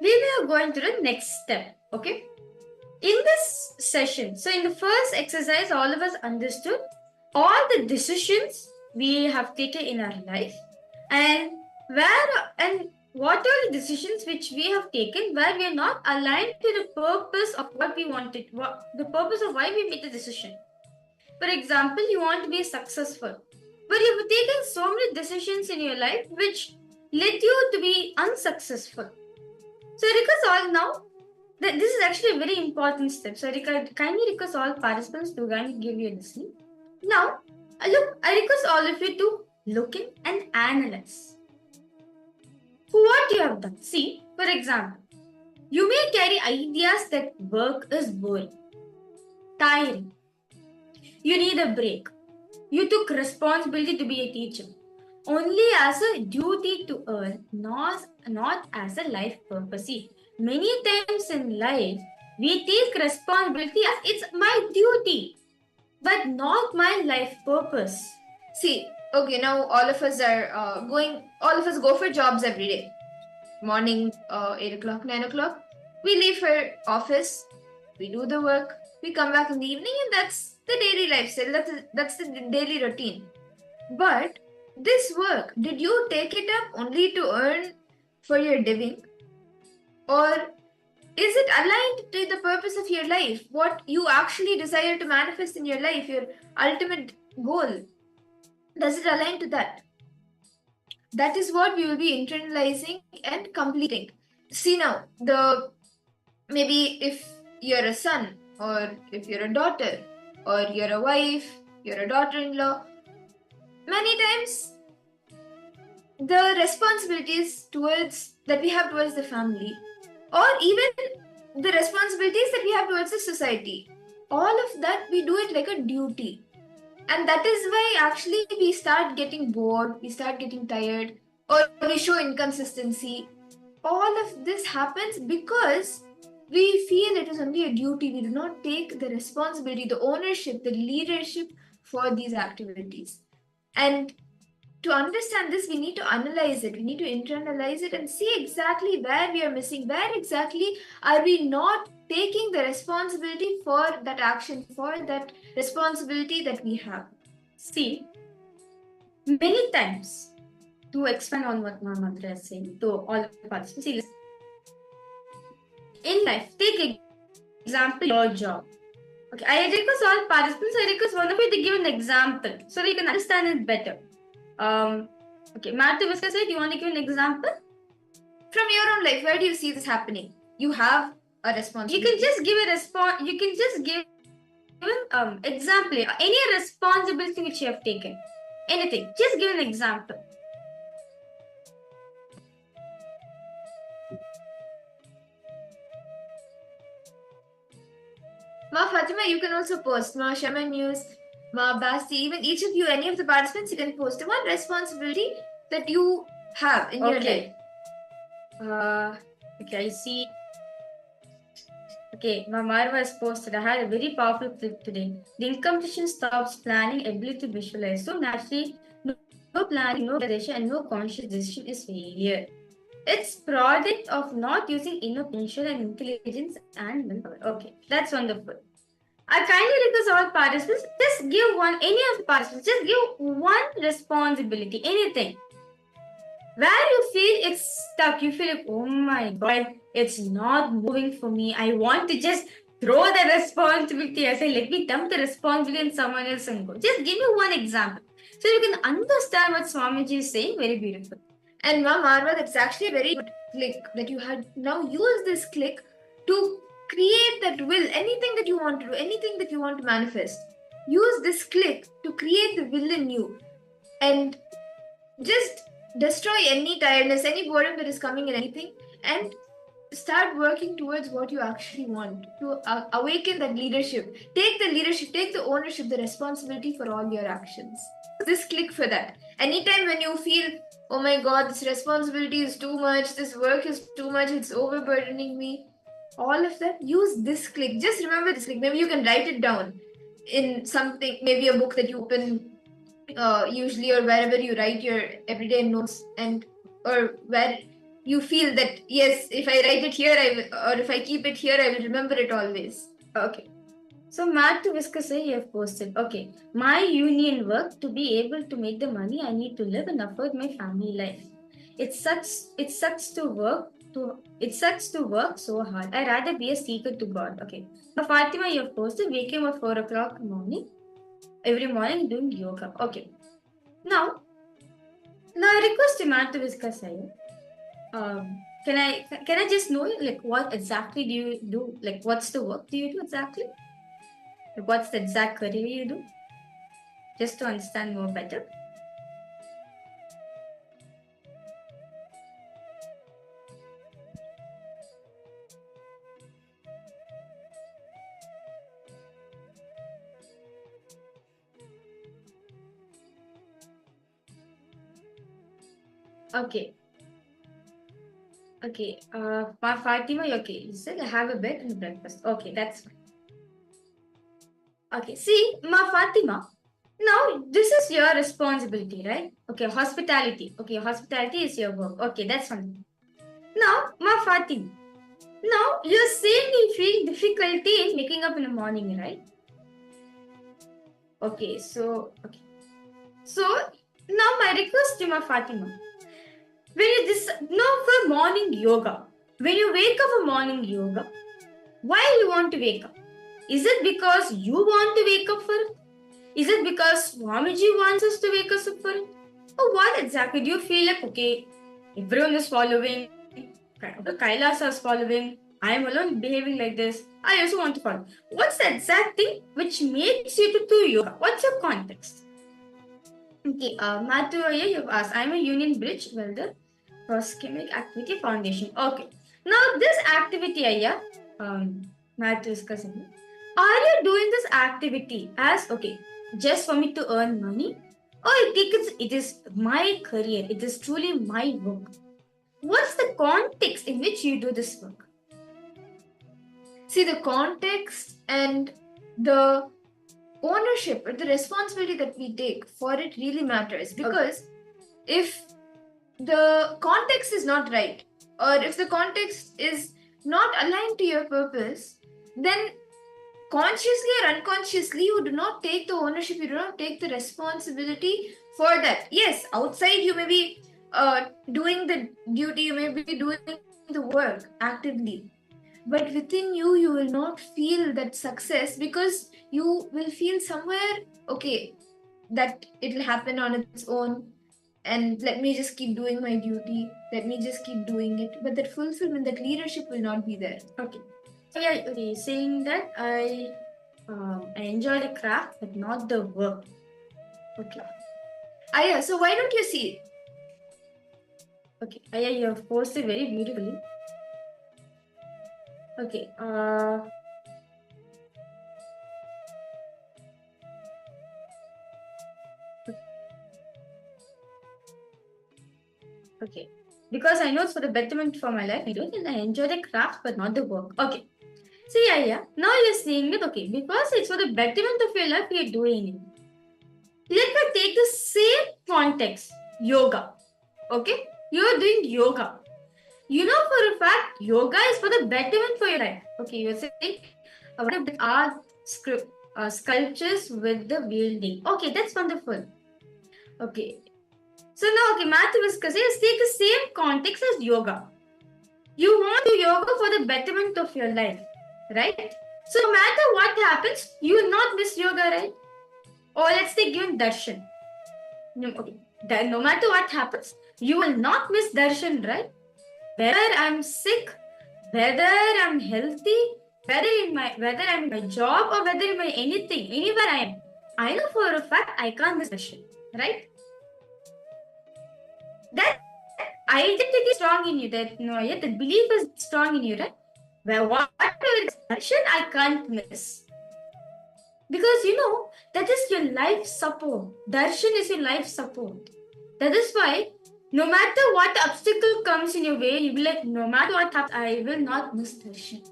we will go into the next step. Okay. In this session, so in the first exercise, all of us understood all the decisions we have taken in our life and what are the decisions which we have taken where we are not aligned to the purpose of what we wanted, the purpose of why we made the decision. For example, you want to be successful, but you've taken so many decisions in your life which led you to be unsuccessful. So request all now, this is actually a very important step. So kindly request all participants to kindly give you a listening. Now, I request all of you to look in and analyze what you have done. See, for example, you may carry ideas that work is boring, tiring. You need a break. You took responsibility to be a teacher only as a duty to earn, not as a life purpose. See, many times in life, we take responsibility as it's my duty, but not my life purpose. See, okay, now all of us go for jobs every day. Morning, 8 o'clock, 9 o'clock. We leave for office, we do the work, we come back in the evening, and that's the daily lifestyle, that's the daily routine. But this work, did you take it up only to earn for your living? Or is it aligned to the purpose of your life? What you actually desire to manifest in your life, your ultimate goal? Does it align to that? That is what we will be internalizing and completing. See now, maybe if you're a son, or if you're a daughter, or you're a wife, you're a daughter-in-law, many times the responsibilities that we have towards the family, or even the responsibilities that we have towards the society, all of that we do it like a duty. And that is why actually we start getting bored, we start getting tired, or we show inconsistency. All of this happens because we feel it is only a duty. We do not take the responsibility, the ownership, the leadership for these activities. And to understand this, we need to analyze it. We need to internalize it and see exactly where we are missing, where exactly are we not taking the responsibility for that action, for that responsibility that we have. See, many times, to expand on what Mahamandra is saying to all the participants, see, in life, take example your job. Okay, I request all participants, I request one of you to give an example so that you can understand it better. Okay, Matthew Visca said, do you want to give an example? From your own life, where do you see this happening? You have a responsibility. You can just give a response. You can just give an example. Any responsibility which you have taken. Anything. Just give an example. Ma Fatima, you can also post. Ma Shaman News, Ma Basti, even each of you, any of the participants, you can post one responsibility that you have in your life. Okay, I see. Okay, my Marva has posted. I had a very powerful clip today. The incomplete stops planning, ability to visualize. So naturally, no planning, no decision, and no conscious decision is failure. It's product of not using inner potential and intelligence and willpower. Okay, that's wonderful. I kindly request all participants, just give any of the participants, just give one responsibility, anything. Where you feel it's stuck, you feel like, oh my god, it's not moving for me. I want to just throw the responsibility. I say, let me dump the responsibility on someone else and go. Just give me one example. So you can understand what Swamiji is saying. Very beautiful. And Ma'am Marva, that's actually a very good click that you had. Now use this click to create that will, anything that you want to do, anything that you want to manifest. Use this click to create the will in you and just destroy any tiredness, any boredom that is coming in anything, and start working towards what you actually want to awaken that leadership. Take the leadership, take the ownership, the responsibility for all your actions. Just click for that. Anytime when you feel, oh my god, this responsibility is too much, this work is too much, it's overburdening me, all of that, use this click. Just remember this click. Maybe you can write it down in something, maybe a book that you open usually, or wherever you write your everyday notes, and or where you feel that, yes, if I write it here, or if I keep it here, I will remember it always. Okay. So Matt to Whisker you have posted, okay, my union work to be able to make the money I need to live and afford my family life. It sucks to work so hard. I rather be a seeker to God. Okay. Now Fatima, you have posted waking up at 4 o'clock morning, every morning doing yoga. Okay. Now I request Matt to Whisker can I just know, like, what exactly do you do? Like, what's the work do you do exactly? Like, what's the exact career you do? Just to understand more better. Okay. Okay. Fatima, okay. You said I have a bed and a breakfast. Okay, that's fine. Okay, see, Fatima, now this is your responsibility, right? Okay, hospitality. Okay, hospitality is your work. Okay, that's fine. Now, Fatima, now you're saying you feel difficulty in waking up in the morning, right? Okay, so now my request to Fatima, when you for morning yoga, when you wake up for morning yoga, why you want to wake up? Is it because you want to wake up for it? Is it because Swamiji wants us to wake us up for it? Or what exactly? Do you feel like, okay, everyone is following, the KAILASA is following, I am alone behaving like this, I also want to follow. What's the exact thing which makes you to do yoga? What's your context? Okay, Matthew, you've asked, I'm a Union Bridge welder for Schemic Activity Foundation. Okay, now this activity, Matthew is discussing. Are you doing this activity as, okay, just for me to earn money? Or it is my career, it is truly my work? What's the context in which you do this work? See, the context and the ownership or the responsibility that we take for it really matters, because if the context is not right, or if the context is not aligned to your purpose, then consciously or unconsciously you do not take the ownership, you do not take the responsibility for that. Yes, outside you may be doing the duty, you may be doing the work actively, but within you, you will not feel that success, because you will feel somewhere, okay, that it will happen on its own, and let me just keep doing my duty, let me just keep doing it, but that fulfillment, that leadership will not be there. Okay. So yeah, okay, saying that I enjoy the craft but not the work. Okay. Aya, so why don't you see it? Okay, Aya, you have posted very beautifully. Okay, okay. Because I know it's for the betterment for my life, I do it and I enjoy the craft but not the work. Okay. See, yeah. Now you're saying that, okay, because it's for the betterment of your life, you're doing it. Let me take the same context, yoga. Okay? You're doing yoga. You know for a fact, yoga is for the betterment for your life. Okay, you're saying, our sculptures with the wielding. Okay, that's wonderful. Okay. So now, okay, Matthew is let's take the same context as yoga. You want to do yoga for the betterment of your life, right? So no matter what happens, you will not miss yoga, right? Or let's take even darshan. Okay. Then no matter what happens, you will not miss darshan, right? Whether I'm sick, whether I'm healthy, whether I'm in my job or whether in my anything, anywhere I am, I know for a fact I can't miss darshan, right? That identity is strong in you. That that belief is strong in you, right? Well, whatever is darshan, I can't miss. Because that is your life support. Darshan is your life support. That is why no matter what obstacle comes in your way, you'll be like, no matter what happens, I will not miss darshan.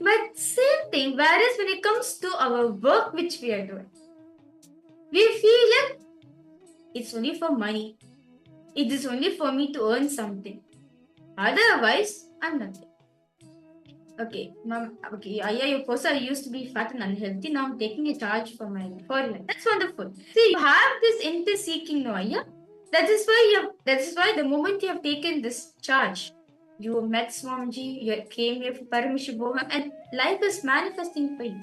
But same thing, whereas when it comes to our work which we are doing, we feel like it's only for money. It is only for me to earn something. Otherwise, I'm nothing. Okay, mom. Okay, you first I used to be fat and unhealthy. Now I'm taking a charge for life. That's wonderful. See, you have this inter-seeking, no, Ayya. That is why the moment you have taken this charge, you met Swamiji, you came here for Paramashivoham, and life is manifesting for you.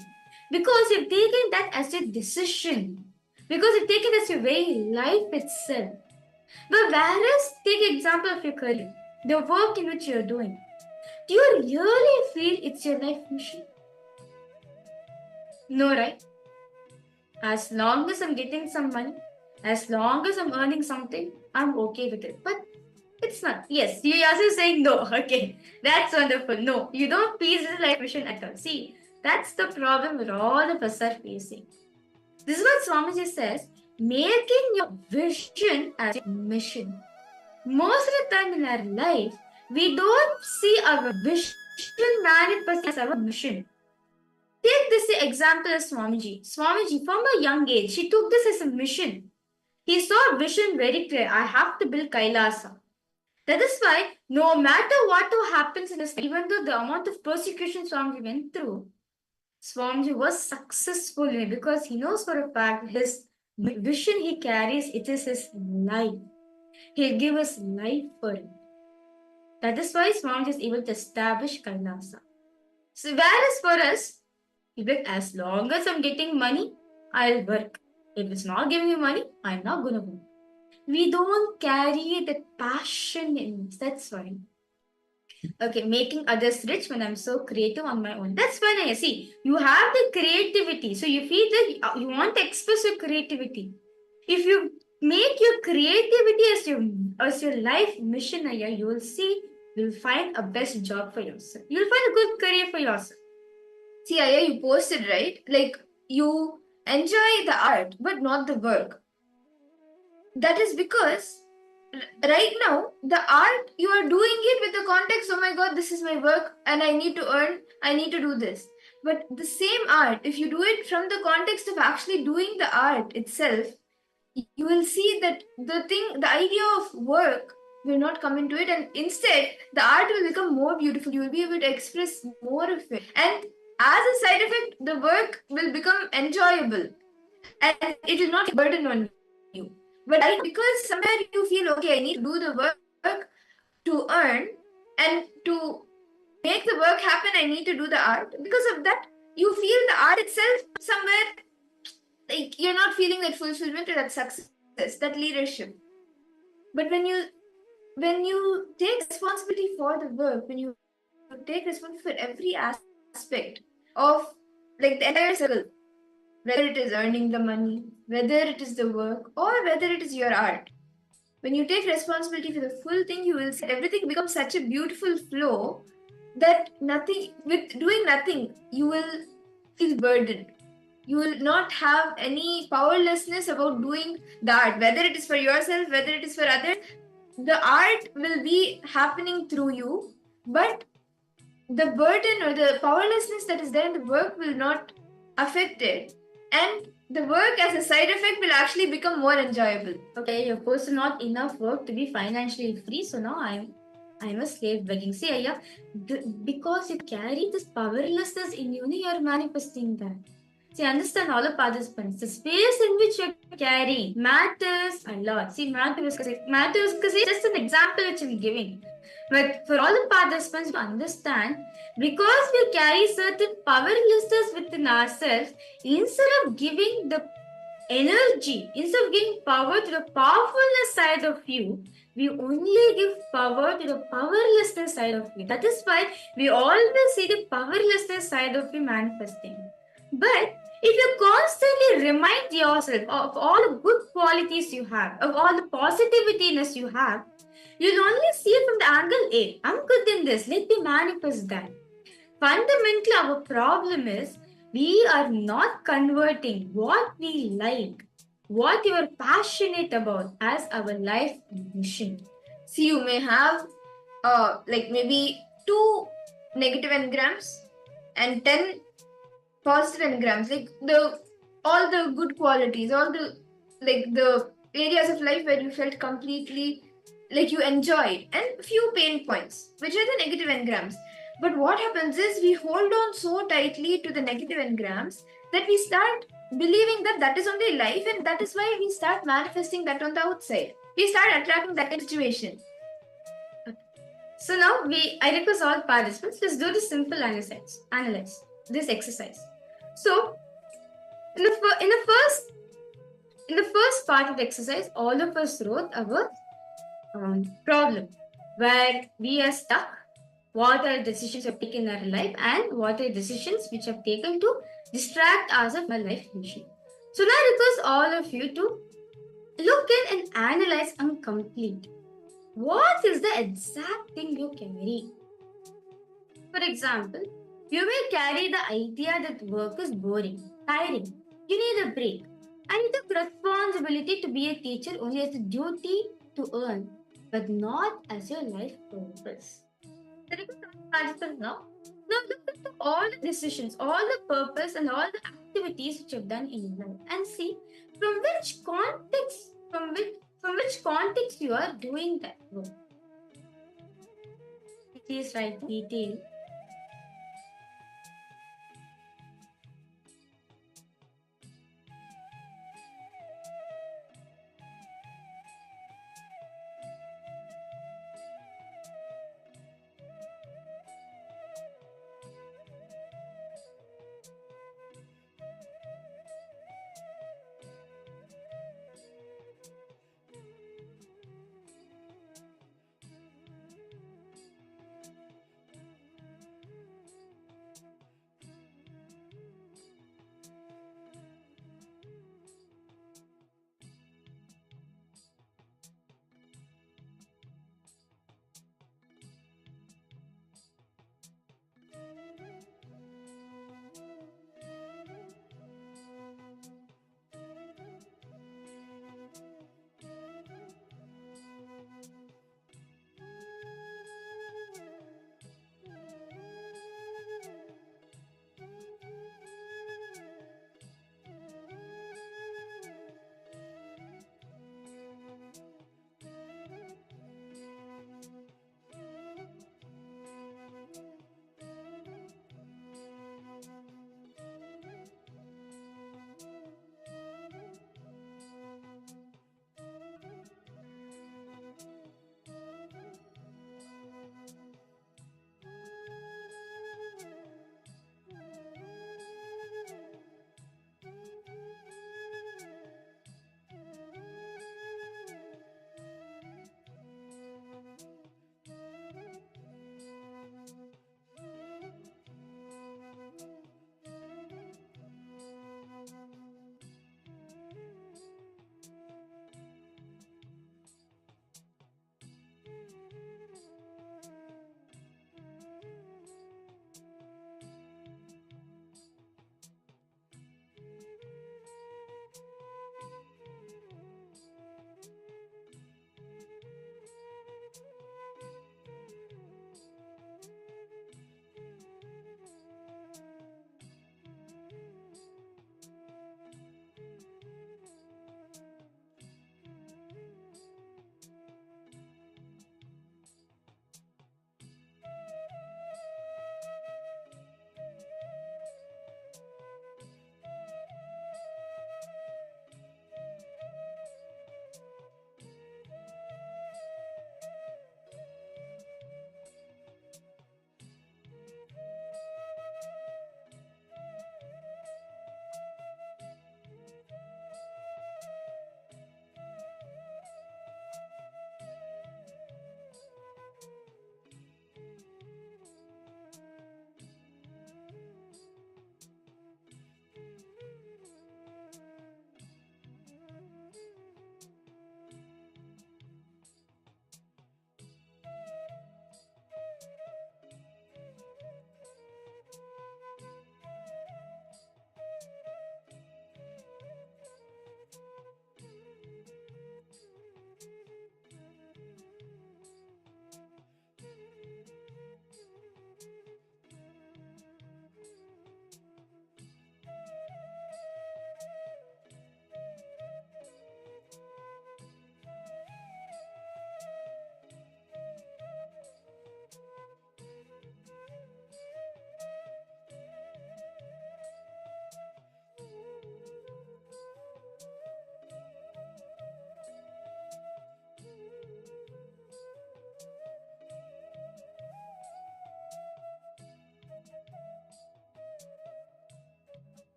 Because you've taken that as a decision. Because you've taken it as your very life itself. But whereas, take example of your career, the work in which you're doing. Do you really feel it's your life mission? No, right? As long as I'm getting some money, as long as I'm earning something, I'm okay with it. But it's not. Yes, you're also saying no. Okay, that's wonderful. No, you don't feel this life mission at all. See, that's the problem that all of us are facing. This is what Swamiji says, making your vision as a mission. Most of the time in our life, we don't see our vision manifest as our mission. Take this example as Swamiji. Swamiji, from a young age, he took this as a mission. He saw vision very clear. I have to build KAILASA. That is why, no matter what happens in his life, even though the amount of persecution Swamiji went through, Swamiji was successful in it because he knows for a fact his vision he carries, it is his life. He'll give his life for it. That is why Swamiji is able to establish KAILASA. So whereas for us, as long as I'm getting money, I'll work. If it's not giving me money, I'm not going to work. We don't carry that passion in us. That's why. Okay, making others rich when I'm so creative on my own. That's fine. I see. You have the creativity. So you feel that you want to express your creativity. If you make your creativity as your life mission, you will see, you'll find a best job for yourself. You'll find a good career for yourself. See, Aya, you posted, right? Like, you enjoy the art, but not the work. That is because right now, the art, you are doing it with the context, oh my God, this is my work and I need to earn, I need to do this. But the same art, if you do it from the context of actually doing the art itself, you will see that the idea of work will not come into it, and instead the art will become more beautiful. You will be able to express more of it, and as a side effect, the work will become enjoyable and it will not be a burden on you. But because somewhere you feel, okay, I need to do the work to earn, and to make the work happen, I need to do the art. Because of that, you feel the art itself somewhere, like you're not feeling that fulfillment or that success, that leadership. But when you take responsibility for the work, when you take responsibility for every aspect of like the entire circle, whether it is earning the money, whether it is the work, or whether it is your art, when you take responsibility for the full thing, you will see everything becomes such a beautiful flow that with doing nothing, you will feel burdened. You will not have any powerlessness about doing the art, whether it is for yourself, whether it is for others. The art will be happening through you, but the burden or the powerlessness that is there in the work will not affect it. And the work as a side effect will actually become more enjoyable. Okay, of course, not enough work to be financially free. So now I'm a slave begging. See, Aya, because you carry this powerlessness in you, you're manifesting that. See, understand all the participants. The space in which you're carrying matters a lot. See, matters because it's just an example which I'm giving. But for all the participants to understand, because we carry certain powerlessness within ourselves, instead of giving the energy, instead of giving power to the powerfulness side of you, we only give power to the powerlessness side of you. That is why we always see the powerlessness side of you manifesting. But if you constantly remind yourself of all the good qualities you have, of all the positivityness you have, you'll only see it from the angle A. I'm good in this, let me manifest that. Fundamentally, our problem is we are not converting what we like, what you are passionate about as our life mission. See, you may have like maybe 2 negative engrams and 10 positive engrams, like all the good qualities, all the areas of life where you felt completely like you enjoyed, and few pain points, which are the negative engrams. But what happens is we hold on so tightly to the negative engrams that we start believing that that is only life, and that is why we start manifesting that on the outside. We start attracting that situation. So now I request all participants, let's do this simple analyze this exercise. So in the first part of the exercise, all of us wrote our problem where we are stuck. What are the decisions we have taken in our life, and what are the decisions which have taken to distract us of our life mission. So now I request all of you to look in and analyze and complete. What is the exact thing you carry? For example, you may carry the idea that work is boring, tiring, you need a break, and you took responsibility to be a teacher only as a duty to earn, but not as your life purpose. Now look at all the decisions, all the purpose, and all the activities which you've done in your life, and see from which context you are doing that work. Please write detail.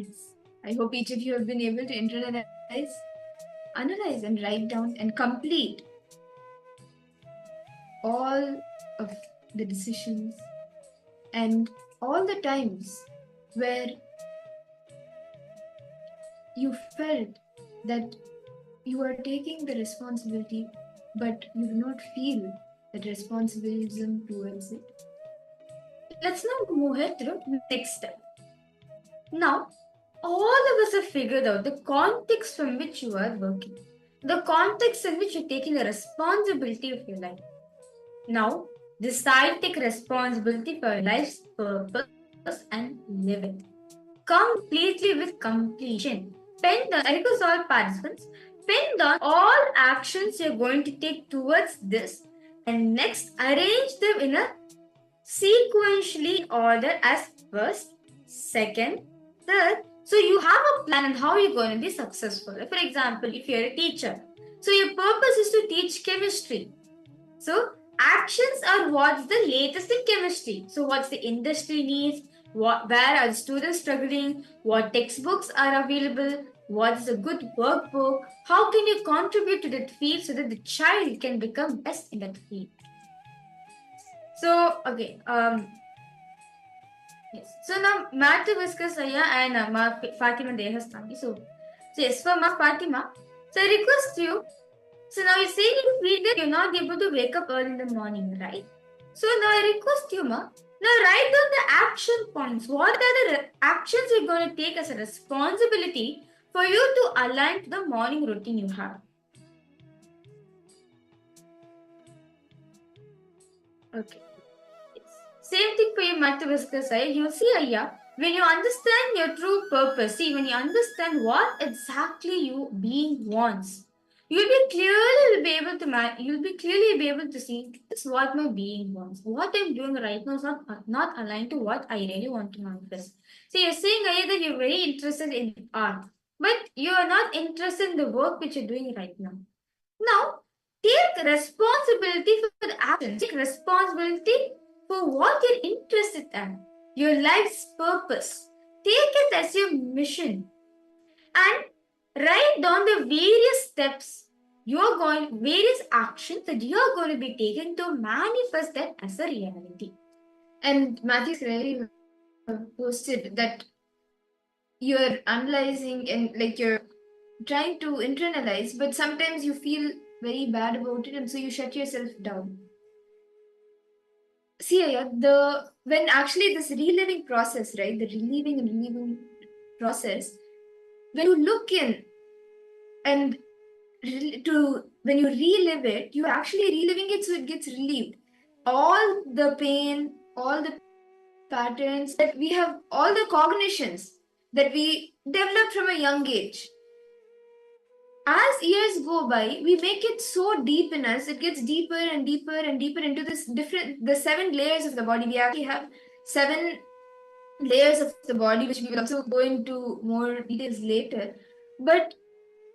Yes. I hope each of you have been able to internalize, analyze, and write down and complete all of the decisions and all the times where you felt that you are taking the responsibility, but you do not feel that responsibilism towards it. Let's now move ahead through next step. Now, all of us have figured out the context from which you are working, the context in which you're taking the responsibility of your life. Now, decide, take responsibility for your life's purpose and live it completely with completion. Pen down, I request all participants, pen down all actions you're going to take towards this, and next arrange them in a sequentially order as first, second, third. So you have a plan on how you're going to be successful. For example, if you're a teacher, so your purpose is to teach chemistry. So actions are what's the latest in chemistry. So what's the industry needs, where are the students struggling, what textbooks are available, what's a good workbook, how can you contribute to that field so that the child can become best in that field. So okay, yes. So now Matthew Viscus Aya and Fatima Dehastani. So yes, for Ma Fatima, so I request you. So now you're saying you feel that you're not able to wake up early in the morning, right? So now I request you, Ma. Now write down the action points. What are the actions you're going to take as a responsibility for you to align to the morning routine you have? Okay. Same thing for you, Matthew Viscus. You'll see, Aya, when you understand your true purpose, see, when you understand what exactly you being wants, you'll be clearly be able to see this is what my being wants. What I'm doing right now is not aligned to what I really want to manifest. See, you're saying, Aya, that you're very interested in art, but you are not interested in the work which you're doing right now. Now, take responsibility for the actions. Take responsibility for what you're interested in, your life's purpose. Take it as your mission and write down the various steps various actions that you're going to be taking to manifest that as a reality. And Matthew's really posted that you're analyzing and like you're trying to internalize, but sometimes you feel very bad about it, and so you shut yourself down. See, Aya, when actually this reliving process, right? The reliving and reliving process, when you look in and when you relive it, you're actually reliving it so it gets relieved. All the pain, all the patterns that we have, all the cognitions that we developed from a young age. As years go by, we make it so deep in us, it gets deeper and deeper and deeper into the 7 layers of the body. We actually have 7 layers of the body, which we will also go into more details later. But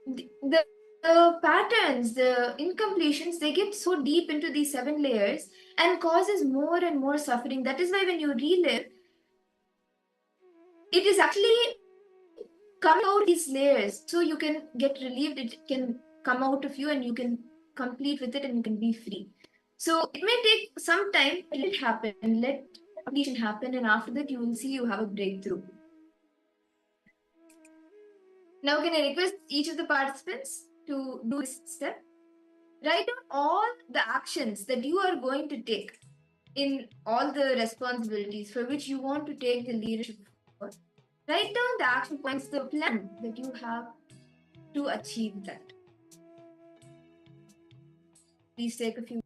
the patterns, the incompletions, they get so deep into these 7 layers and causes more and more suffering. That is why when you relive, it is actually coming out these layers so you can get relieved. It can come out of you and you can complete with it and you can be free. So it may take some time. Let it happen. Let completion happen, and after that you will see you have a breakthrough. Now can I request each of the participants to do this step? Write down all the actions that you are going to take in all the responsibilities for which you want to take the leadership for. Write down the action points, the plan that you have to achieve that. Please take a few.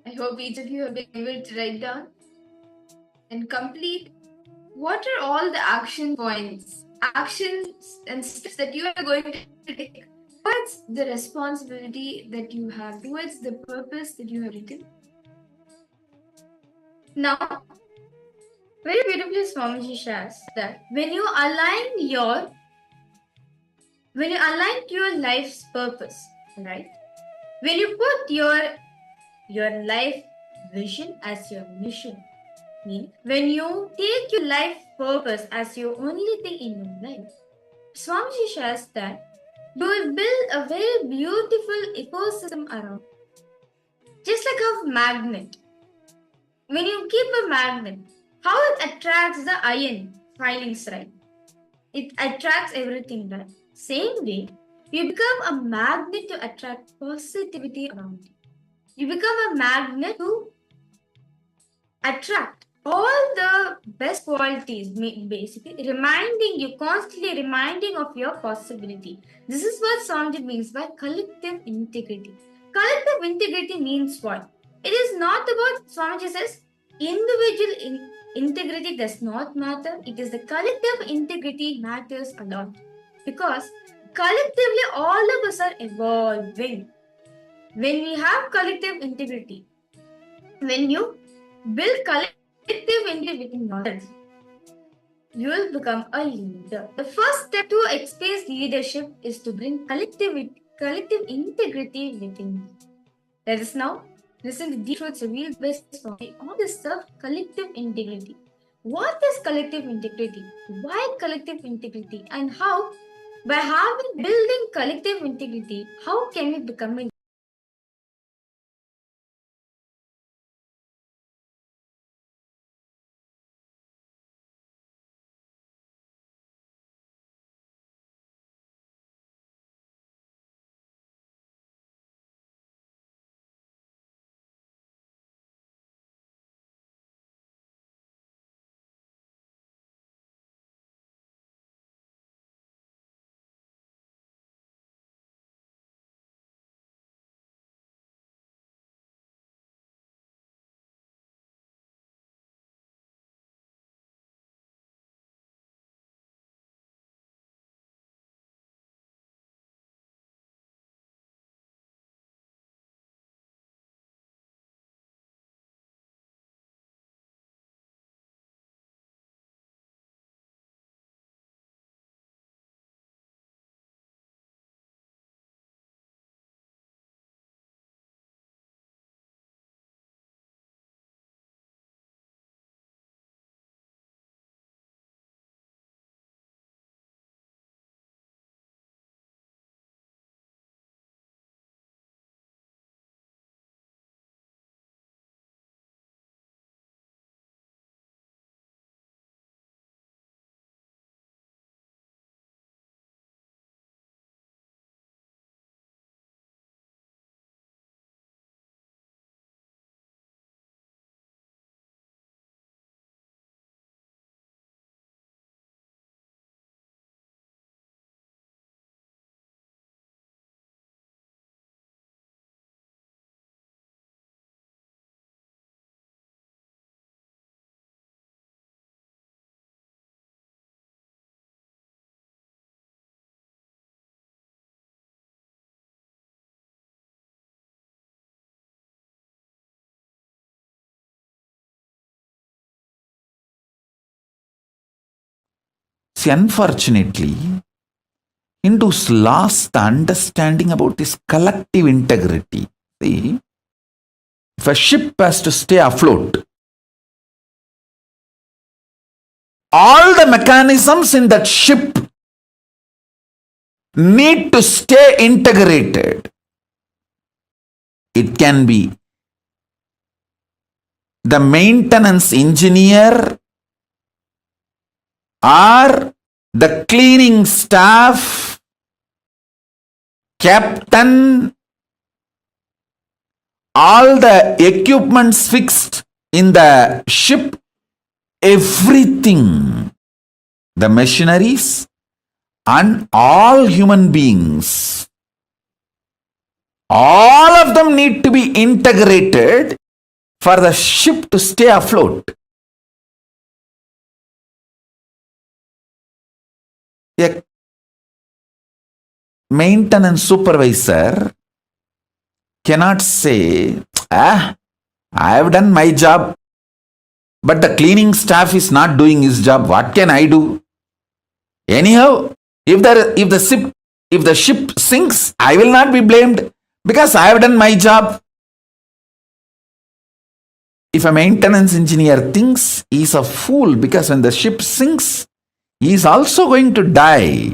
I hope each of you have been able to write down and complete. What are all the action points, actions, and steps that you are going to take towards the responsibility that you have, towards the purpose that you have written? Now, very beautifully, Swamiji shares that when you align to your life's purpose, right? When you put your life vision as your mission, mean when you take your life purpose as your only thing in your life, Swamiji shares that you will build a very beautiful ecosystem around. Just like a magnet. When you keep a magnet, how it attracts the iron filings, right? It attracts everything, right? Same way, you become a magnet to attract positivity around you. You become a magnet to attract all the best qualities, basically constantly reminding of your possibility. This is what Sanjay means by collective integrity. Collective integrity means what? It is not about, Swamiji says, individual integrity does not matter. It is the collective integrity matters a lot. Because collectively all of us are evolving. When we have collective integrity, when you build collective integrity within yourself, you will become a leader. The first step to experience leadership is to bring collective integrity within you. Let us now listen to deep truths revealed by Swami on this collective integrity. What is collective integrity? Why collective integrity? And how, by building collective integrity, how can we become a See, unfortunately, Hindus lost the understanding about this collective integrity. See, if a ship has to stay afloat, all the mechanisms in that ship need to stay integrated. It can be the maintenance engineer or the cleaning staff, captain, all the equipments fixed in the ship, everything, the machineries and all human beings All of them need to be integrated for the ship to stay afloat. A maintenance supervisor cannot say, I have done my job, but the cleaning staff is not doing his job. What can I do? Anyhow, if the ship sinks, I will not be blamed because I have done my job. If a maintenance engineer thinks he is a fool because when the ship sinks, he is also going to die.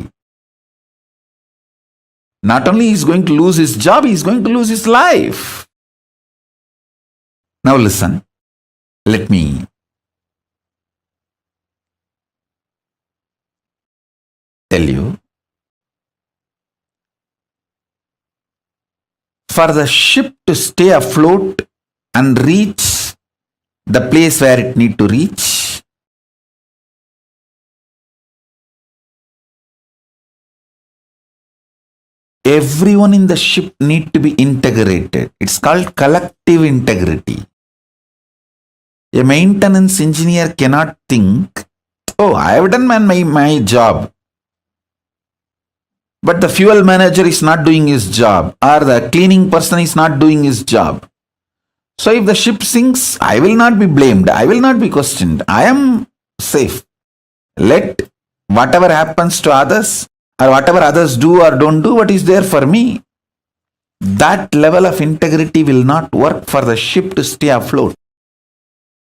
Not only is going to lose his job, he is going to lose his life. Now listen, let me tell you. For the ship to stay afloat and reach the place where it need to reach, everyone in the ship need to be integrated. It's called collective integrity. A maintenance engineer cannot think, oh, I have done my job, but the fuel manager is not doing his job, or the cleaning person is not doing his job. So if the ship sinks, I will not be blamed. I will not be questioned. I am safe. Let whatever happens to others, or whatever others do or don't do, what is there for me? That level of integrity will not work for the ship to stay afloat.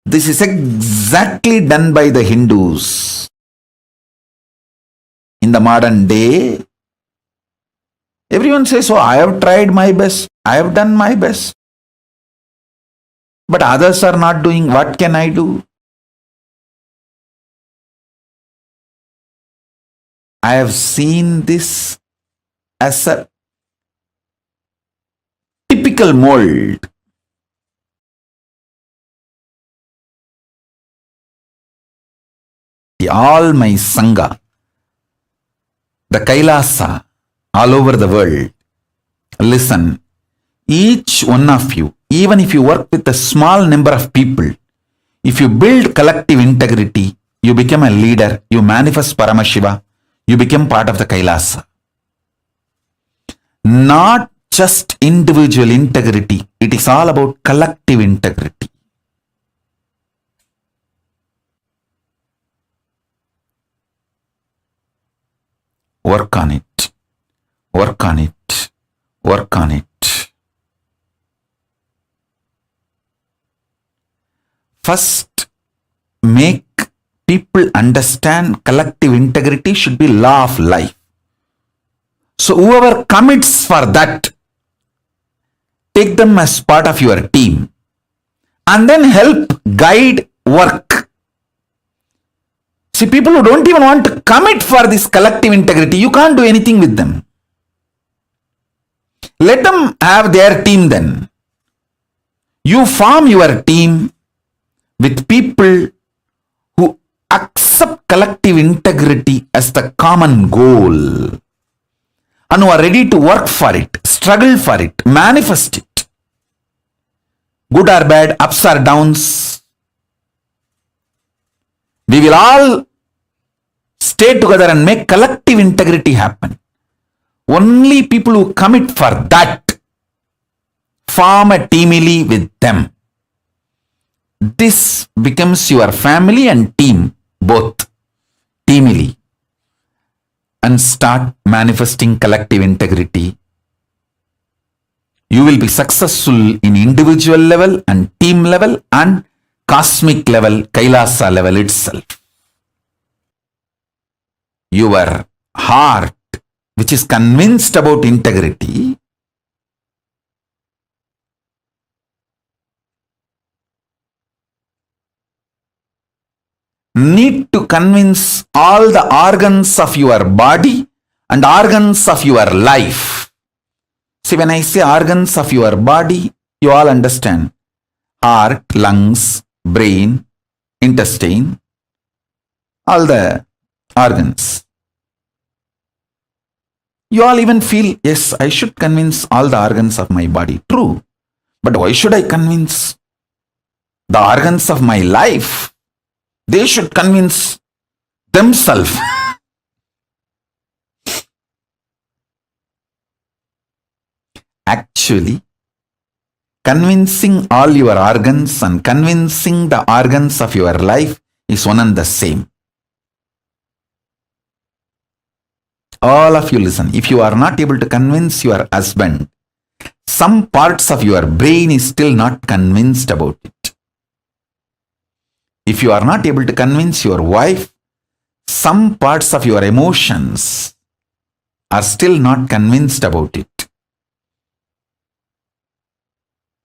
This is exactly done by the Hindus. In the modern day, everyone says, oh, I have tried my best. I have done my best. But others are not doing. What can I do? I have seen this as a typical mold. All my Sangha, the KAILASA, all over the world, listen, each one of you, even if you work with a small number of people, if you build collective integrity, you become a leader, you manifest Paramashiva, you become part of the KAILASA. Not just individual integrity, it is all about collective integrity. Work on it. Work on it. Work on it. First, make people understand collective integrity should be law of life. So whoever commits for that, take them as part of your team and then help guide work. See, people who don't even want to commit for this collective integrity, you can't do anything with them. Let them have their team then. You form your team with people who accept collective integrity as the common goal and who are ready to work for it, struggle for it, manifest it. Good or bad, ups or downs, we will all stay together and make collective integrity happen. Only people who commit for that form a teamily with them. This becomes your family and team, both teamily, and start manifesting collective integrity. You will be successful in individual level and team level and cosmic level, KAILASA level itself. Your heart, which is convinced about integrity, need to convince all the organs of your body and organs of your life. See, when I say organs of your body, you all understand. Heart, lungs, brain, intestine, all the organs. You all even feel, yes, I should convince all the organs of my body. True. But why should I convince the organs of my life? They should convince themselves. Actually, convincing all your organs and convincing the organs of your life is one and the same. All of you listen. If you are not able to convince your husband, some parts of your brain is still not convinced about it. If you are not able to convince your wife, some parts of your emotions are still not convinced about it.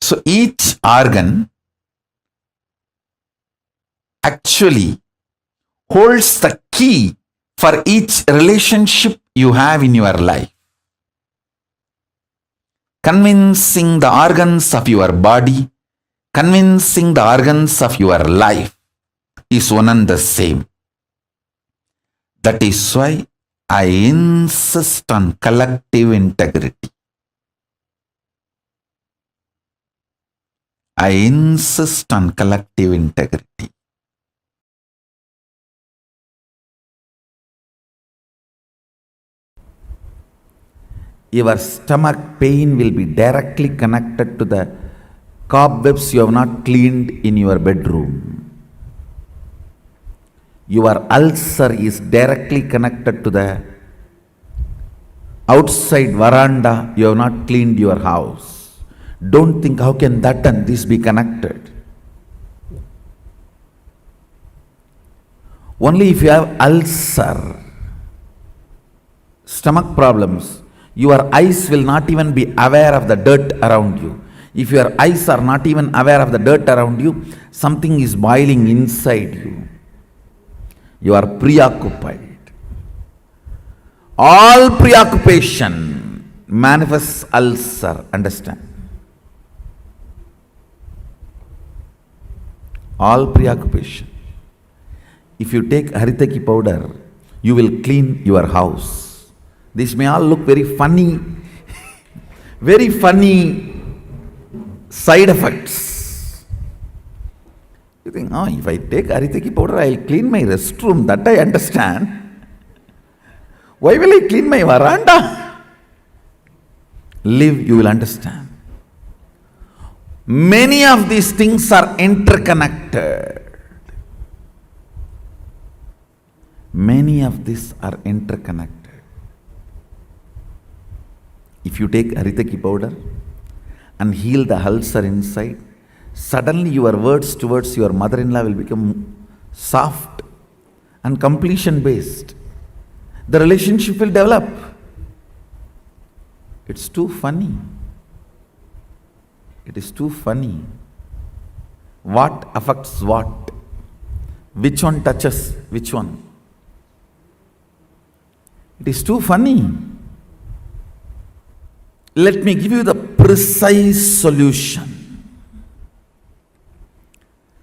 So each organ actually holds the key for each relationship you have in your life. Convincing the organs of your body, convincing the organs of your life is one and the same. That is why I insist on collective integrity. I insist on collective integrity. Your stomach pain will be directly connected to the cobwebs you have not cleaned in your bedroom. Your ulcer is directly connected to the outside veranda you have not cleaned your house. Don't think, how can that and this be connected? Only if you have ulcer, stomach problems, your eyes will not even be aware of the dirt around you. If your eyes are not even aware of the dirt around you, something is boiling inside you. You are preoccupied. All preoccupation manifests ulcer, understand? All preoccupation. If you take Haritaki powder, you will clean your house. This may all look very funny, very funny side effects. You think, oh, if I take Haritaki powder, I will clean my restroom. That I understand. Why will I clean my veranda? Live, you will understand. Many of these things are interconnected. Many of these are interconnected. If you take Haritaki powder and heal the ulcer inside, suddenly your words towards your mother-in-law will become soft and completion based. The relationship will develop. It's too funny. It is too funny. What affects what? Which one touches which one? It is too funny. Let me give you the precise solution.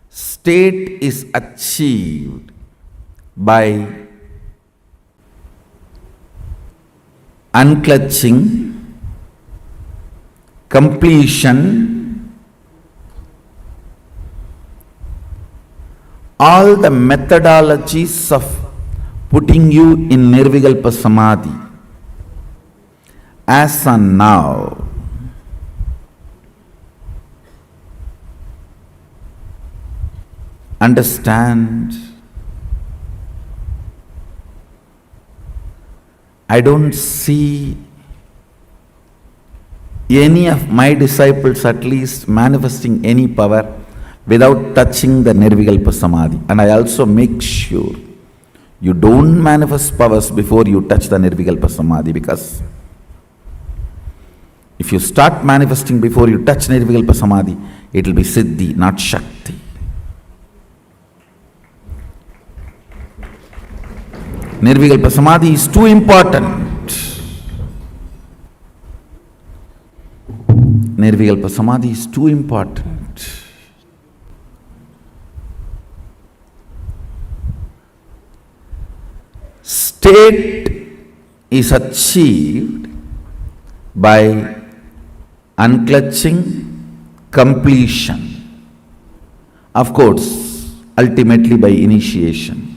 State is achieved by unclutching, completion, all the methodologies of putting you in Nirvikalpa Samadhi. As on now, understand, I don't see any of my disciples at least manifesting any power without touching the Nirvikalpa Samadhi. And I also make sure you don't manifest powers before you touch the Nirvikalpa Samadhi, because if you start manifesting before you touch Nirvikalpa Samadhi, it will be Siddhi, not Shakti. Nirvikalpa Samadhi is too important. Nirvikalpa Samadhi is too important. State is achieved by unclutching completion. Of course, ultimately by initiation.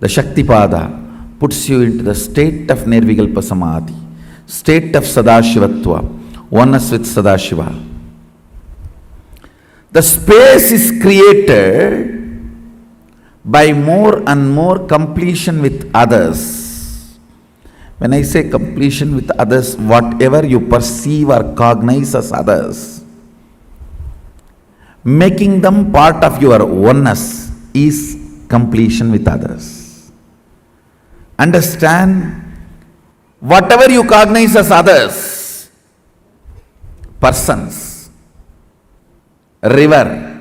The Shaktipada puts you into the state of Nirvikalpa Samadhi, state of Sadashivatva, oneness with Sadashiva. The space is created by more and more completion with others. When I say completion with others, whatever you perceive or cognize as others, making them part of your oneness is completion with others. Understand, whatever you cognize as others, persons, river,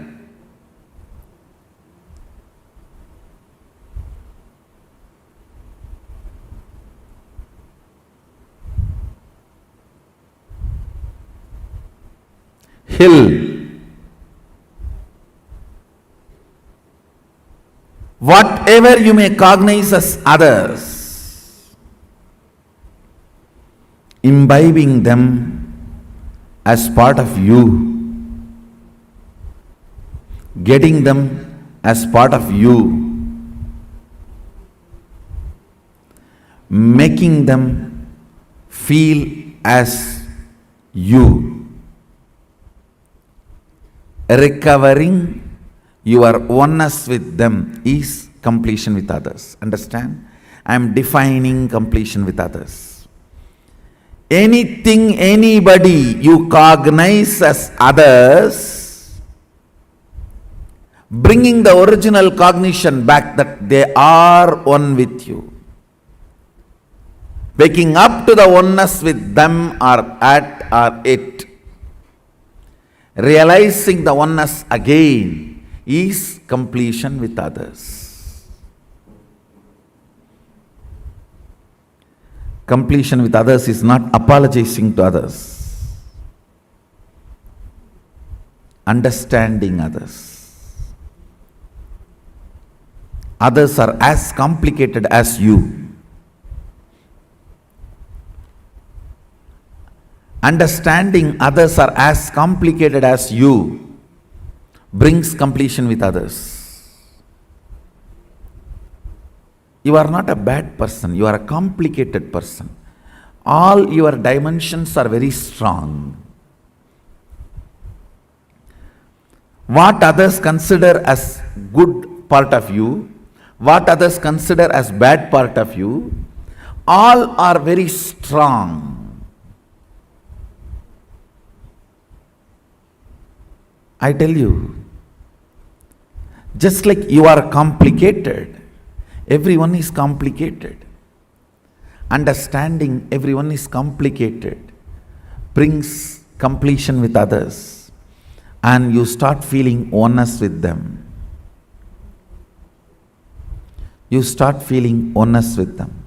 hill, whatever you may cognize as others, imbibing them as part of you, getting them as part of you, making them feel as you, recovering your oneness with them is completion with others. Understand? I am defining completion with others. Anything, anybody you cognize as others, bringing the original cognition back that they are one with you, waking up to the oneness with them or at or it, realizing the oneness again is completion with others. Completion with others is not apologizing to others, understanding others. Others are as complicated as you. Understanding others are as complicated as you brings completion with others. You are not a bad person, you are a complicated person. All your dimensions are very strong. What others consider as good part of you, what others consider as bad part of you, all are very strong. I tell you, just like you are complicated, everyone is complicated. Understanding everyone is complicated brings completion with others, and you start feeling oneness with them. You start feeling oneness with them.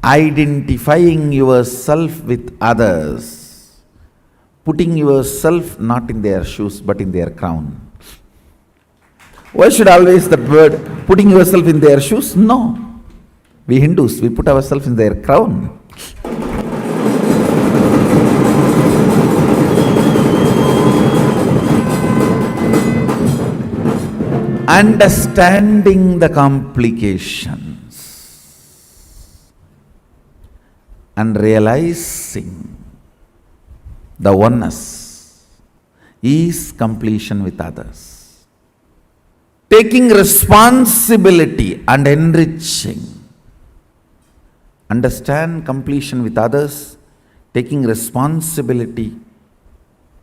Identifying yourself with others, putting yourself not in their shoes but in their crown. Why should always that word, putting yourself in their shoes? No. We Hindus, we put ourselves in their crown. Understanding the complications and realizing the oneness is completion with others. Taking responsibility and enriching. Understand completion with others, taking responsibility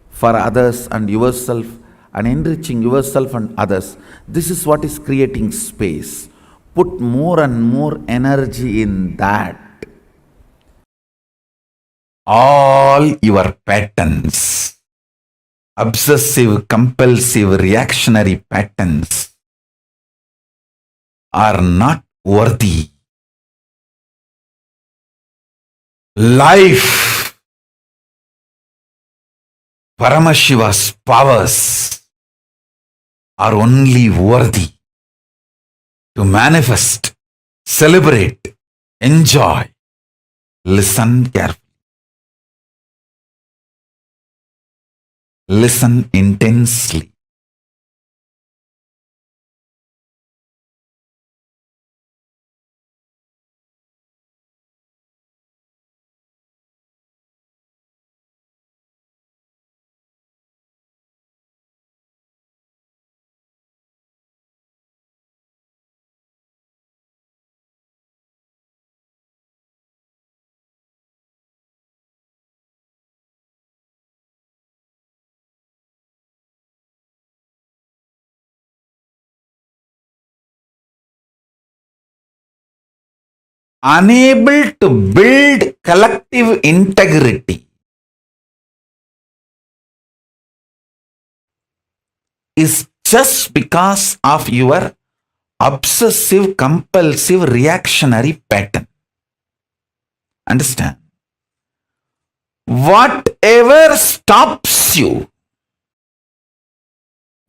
for others and yourself, and enriching yourself and others. This is what is creating space. Put more and more energy in that. All your patterns, obsessive, compulsive, reactionary patterns, are not worthy. Life, Paramashiva's powers are only worthy to manifest, celebrate, enjoy. Listen carefully. Listen intensely. Unable to build collective integrity is just because of your obsessive compulsive reactionary pattern. Understand? Whatever stops you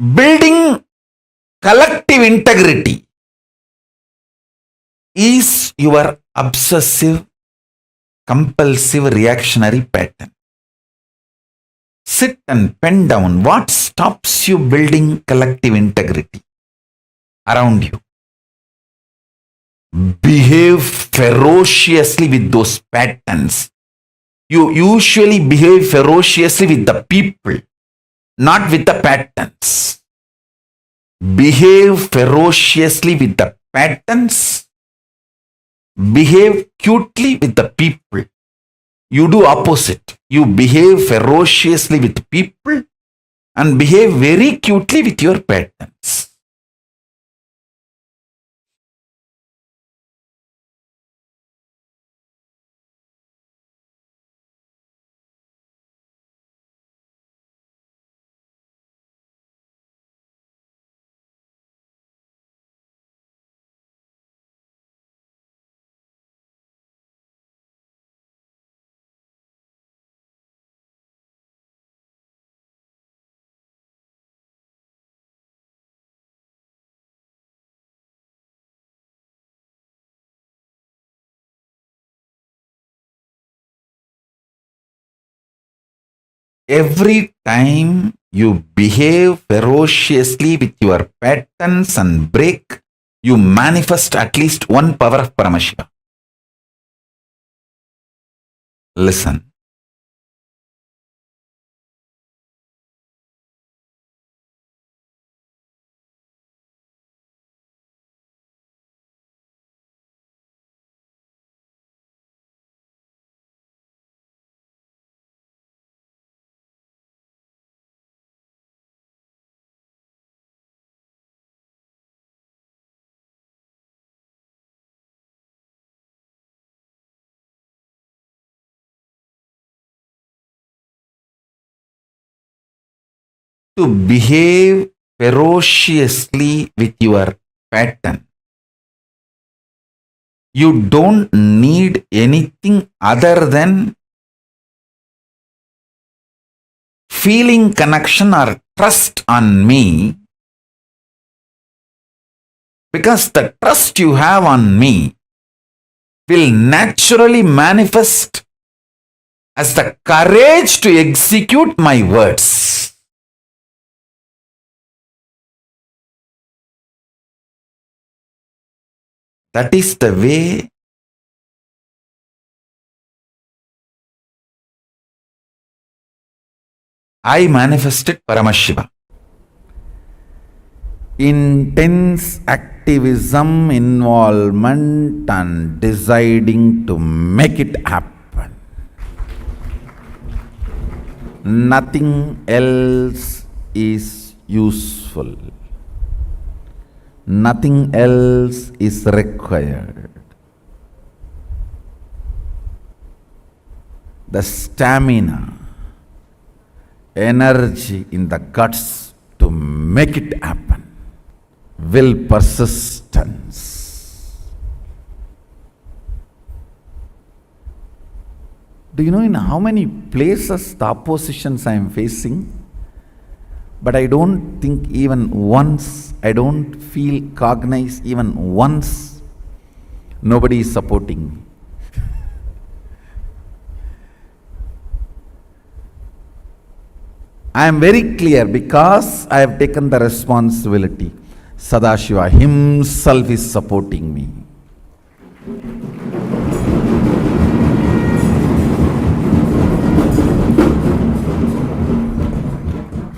building collective integrity is your obsessive compulsive reactionary pattern. Sit and pen down what stops you building collective integrity around you. Behave ferociously with those patterns. You usually behave ferociously with the people, not with the patterns. Behave ferociously with the patterns. Behave cutely with the people. You do opposite. You behave ferociously with people and behave very cutely with your patterns. Every time you behave ferociously with your patterns and break, you manifest at least one power of Paramashiva. Listen. To behave ferociously with your pattern, you don't need anything other than feeling connection or trust on me, because the trust you have on me will naturally manifest as the courage to execute my words. That is the way I manifested Paramashiva. Intense activism, involvement, and deciding to make it happen. Nothing else is useful. Nothing else is required. The stamina, energy in the guts to make it happen. Will, persistence. Do you know in how many places the oppositions I am facing? But I don't think even once, I don't feel cognized even once, nobody is supporting me. I am very clear because I have taken the responsibility. Sadashiva himself is supporting me.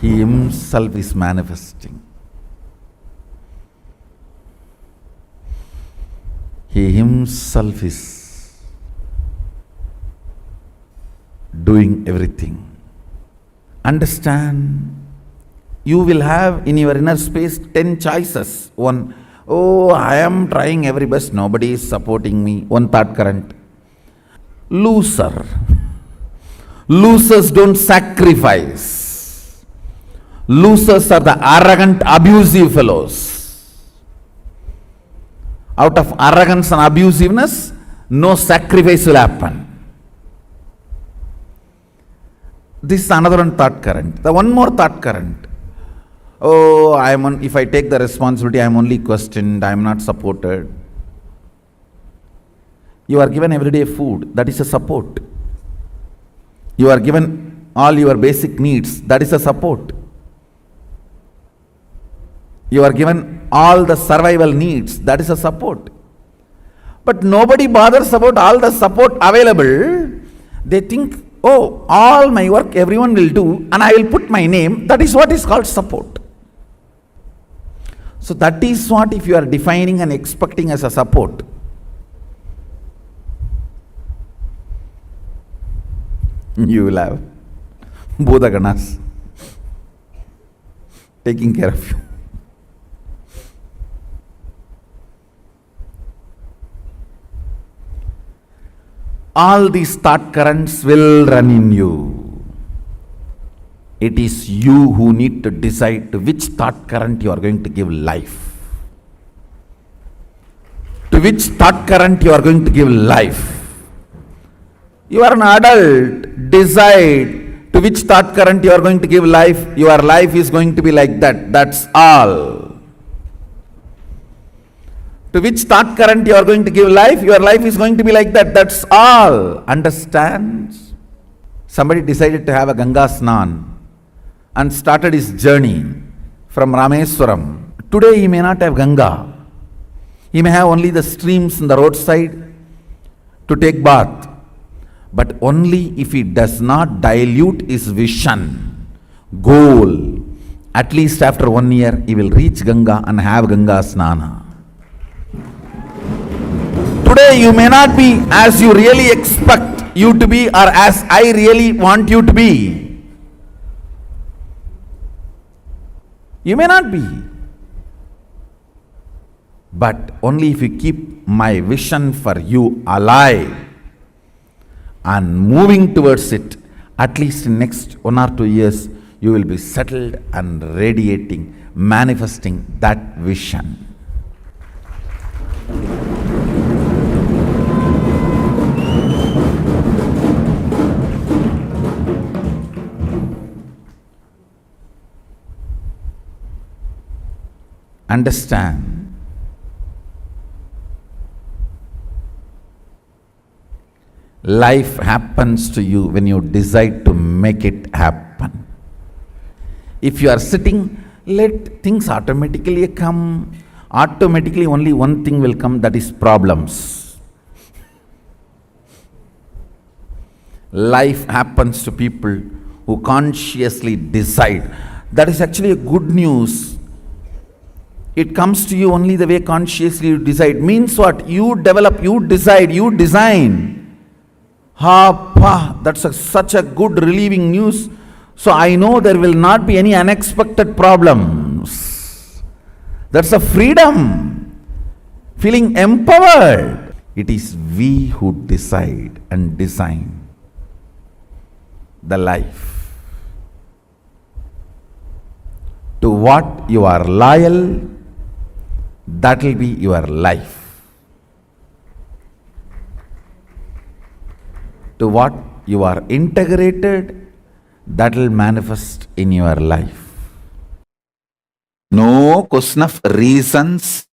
He himself is manifesting. He himself is doing everything. Understand, you will have in your inner space 10 choices. One, oh, I am trying every best, nobody is supporting me. One thought current. Loser. Losers don't sacrifice. Losers are the arrogant, abusive fellows. Out of arrogance and abusiveness, no sacrifice will happen. This is another one thought current. The one more thought current. Oh, if I take the responsibility, I am only questioned, I am not supported. You are given everyday food, that is a support. You are given all your basic needs, that is a support. You are given all the survival needs, that is a support. But nobody bothers about all the support available. They think, oh, all my work everyone will do and I will put my name, that is what is called support. So that is what if you are defining and expecting as a support. You will have Bodhaganas taking care of you. All these thought currents will run in you. It is you who need to decide to which thought current you are going to give life. To which thought current you are going to give life. You are an adult. Decide to which thought current you are going to give life. Your life is going to be like that. That's all. To which thought current you are going to give life, your life is going to be like that. That's all. Understand? Somebody decided to have a Ganga Snan and started his journey from Rameswaram. Today he may not have Ganga. He may have only the streams in the roadside to take bath. But only if he does not dilute his vision, goal, at least after 1 year he will reach Ganga and have Ganga Snana. Today you may not be as you really expect you to be or as I really want you to be. You may not be. But only if you keep my vision for you alive and moving towards it, at least in next 1 or 2 years, you will be settled and radiating, manifesting that vision. Understand, life happens to you when you decide to make it happen. If you are sitting, let things automatically come. Automatically only one thing will come, that is problems. Life happens to people who consciously decide. That is actually a good news. It comes to you only the way consciously you decide. Means what? You develop, you decide, you design. That's such a good relieving news. So I know there will not be any unexpected problems. That's a freedom. Feeling empowered. It is we who decide and design the life. To what you are loyal, that will be your life. To what you are integrated, that will manifest in your life. No question of reasons.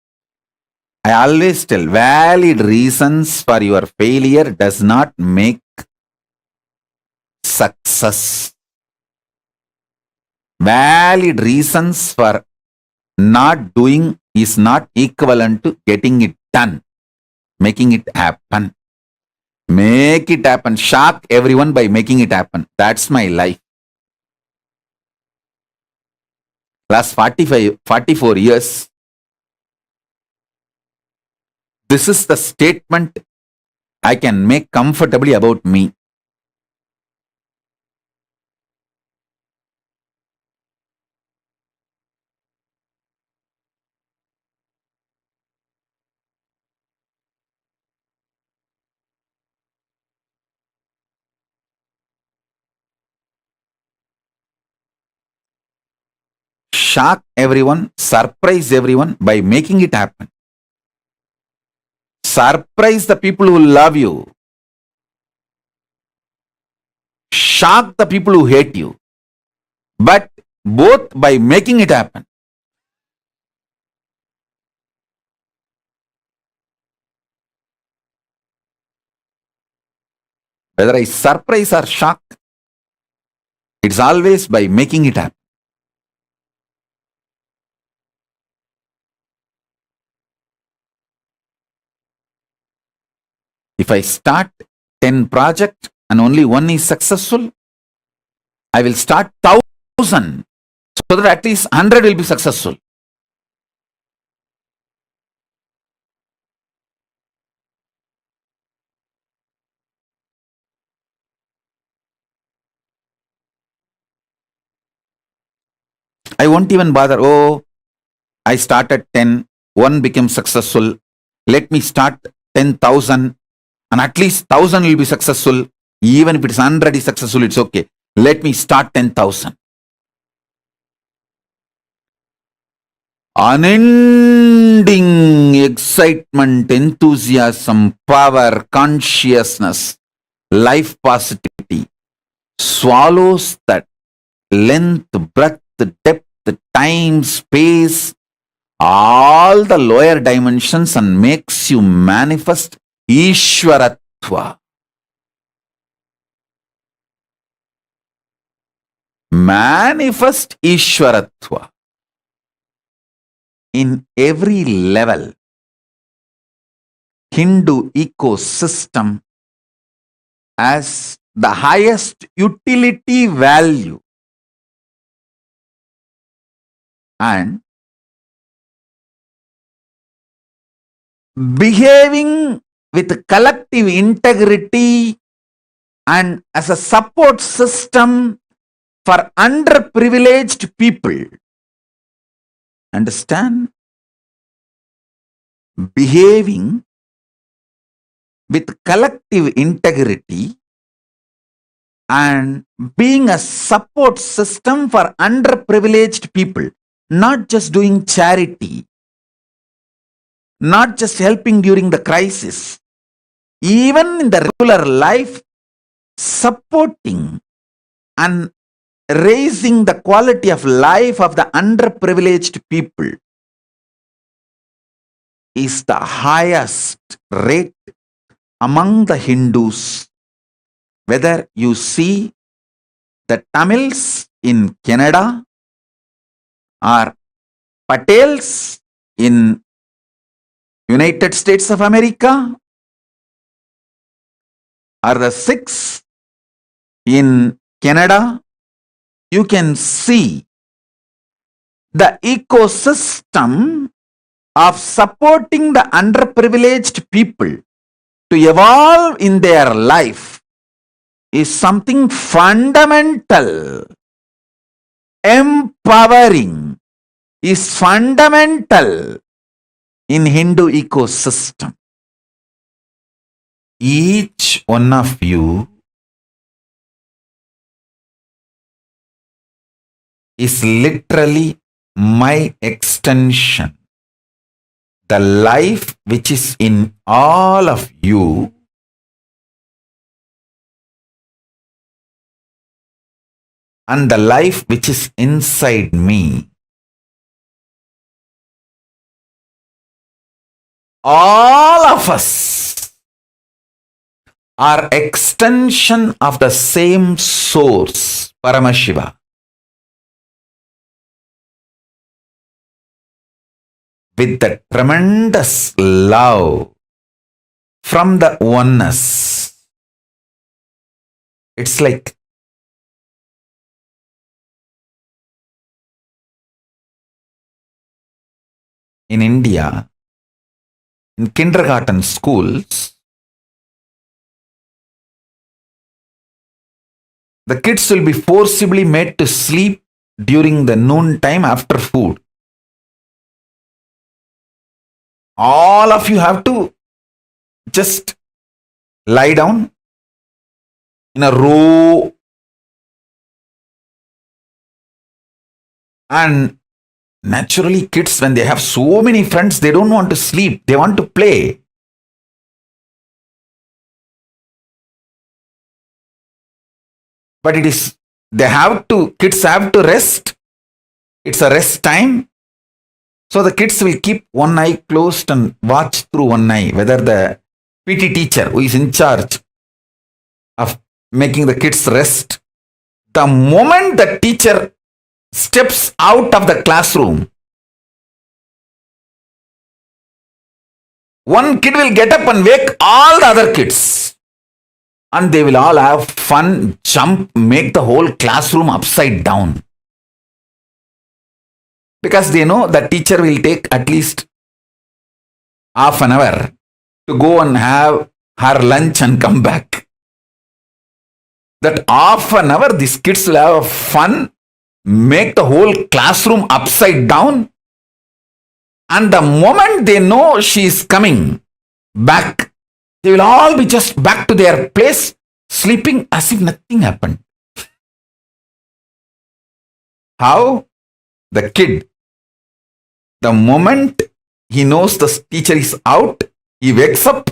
I always tell, valid reasons for your failure does not make success. valid reasons for not doing is not equivalent to getting it done, making it happen. Make it happen. Shock everyone by making it happen. That's my life. Last 44 years, this is the statement I can make comfortably about me. Shock everyone, surprise everyone by making it happen. Surprise the people who love you. Shock the people who hate you. But both by making it happen. Whether I surprise or shock, it's always by making it happen. If I start 10 projects and only one is successful, I will start 1,000 so that at least 100 will be successful. I won't even bother. Oh, I started 10, one became successful. Let me start 10,000 and at least 1,000 will be successful. Even if it's 100 is successful, it's okay. Let me start 10,000. Unending excitement, enthusiasm, power, consciousness, life positivity swallows that length, breadth, depth, time, space, all the lower dimensions and makes you manifest Ishwaratva. Manifest Ishwaratva. In every level, Hindu ecosystem has the highest utility value and behaving with collective integrity and as a support system for underprivileged people. Understand? Behaving with collective integrity and being a support system for underprivileged people, not just doing charity, not just helping during the crisis, even in the regular life, supporting and raising the quality of life of the underprivileged people is the highest rate among the Hindus. Whether you see the Tamils in Canada or Patels in United States of America or the Sikhs in Canada, you can see the ecosystem of supporting the underprivileged people to evolve in their life is something fundamental. Empowering is fundamental in Hindu ecosystem. Each one of you is literally my extension. The life which is in all of you and the life which is inside me, all of us are extension of the same source, Paramashiva. with the tremendous love from the oneness. It's like in India, in kindergarten schools, the kids will be forcibly made to sleep during the noon time after food. All of you have to just lie down in a row, and naturally kids, when they have so many friends, they don't want to sleep, they want to play. But kids have to rest. It's a rest time. So the kids will keep one eye closed and watch through one eye whether the PT teacher who is in charge of making the kids rest, the moment the teacher steps out of the classroom, one kid will get up and wake all the other kids. And they will all have fun, jump, make the whole classroom upside down. Because they know the teacher will take at least half an hour to go and have her lunch and come back. That half an hour, these kids will have fun, make the whole classroom upside down. And the moment they know she is coming back, they will all be just back to their place, sleeping as if nothing happened. How? The kid, the moment he knows the teacher is out, he wakes up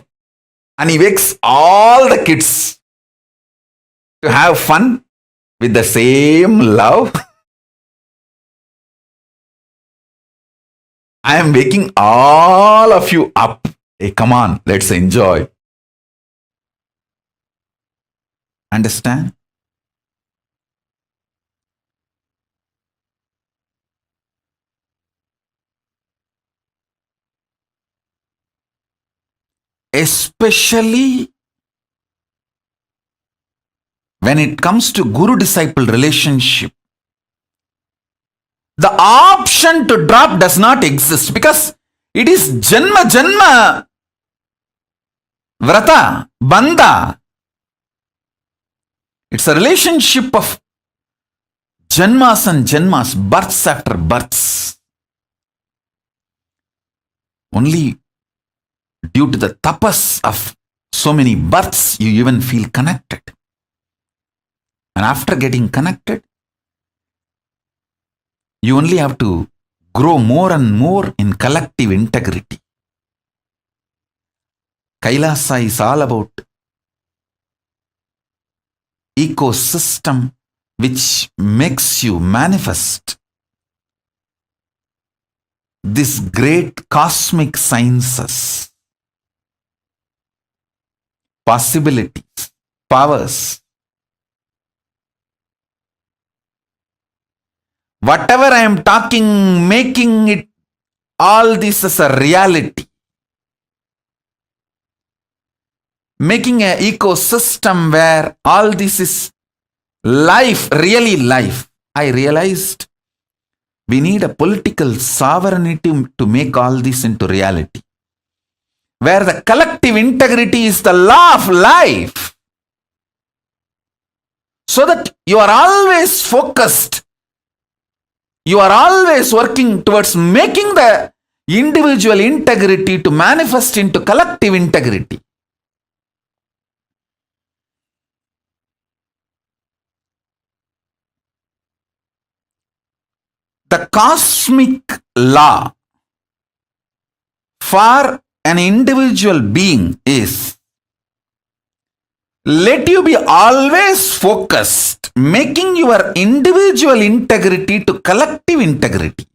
and he wakes all the kids to have fun with the same love. I am waking all of you up. Hey, come on, let's enjoy. Understand? Especially when it comes to guru-disciple relationship, the option to drop does not exist because it is janma vrata, bandha. It's a relationship of janmas and janmas, births after births. Only due to the tapas of so many births, you even feel connected. And after getting connected, you only have to grow more and more in collective integrity. Kailasa is all about ecosystem which makes you manifest this great cosmic sciences, possibilities, powers. Whatever I am talking, making it all this as a reality. Making an ecosystem where all this is life, really life. I realized we need a political sovereignty to make all this into reality. Where the collective integrity is the law of life. So that you are always focused. You are always working towards making the individual integrity to manifest into collective integrity. The cosmic law for an individual being is, let you be always focused, making your individual integrity to collective integrity.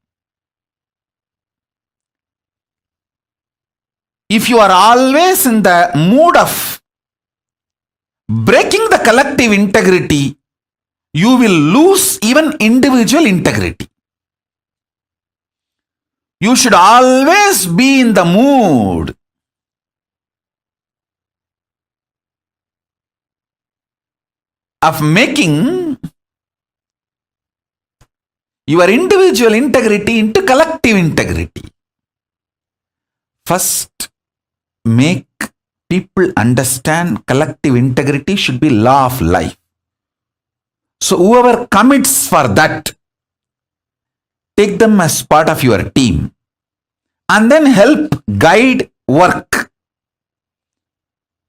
If you are always in the mood of breaking the collective integrity, you will lose even individual integrity. You should always be in the mood of making your individual integrity into collective integrity. First, make people understand collective integrity should be law of life. So whoever commits for that, take them as part of your team and then help guide work.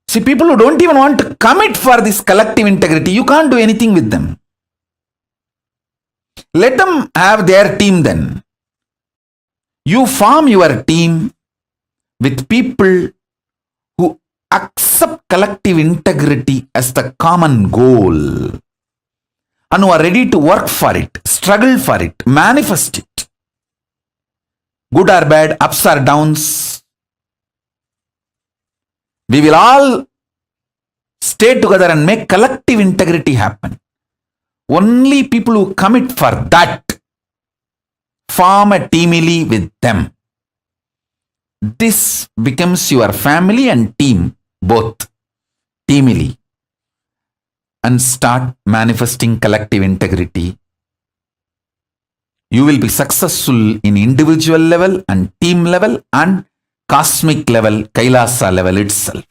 See, people who don't even want to commit for this collective integrity, you can't do anything with them. Let them have their team then. You form your team with people who accept collective integrity as the common goal and who are ready to work for it, struggle for it, manifest it. Good or bad, ups or downs, we will all stay together and make collective integrity happen. Only people who commit for that form a teamily with them. This becomes your family and team, both teamily, and start manifesting collective integrity. You will be successful in individual level and team level and cosmic level, KAILASA level itself.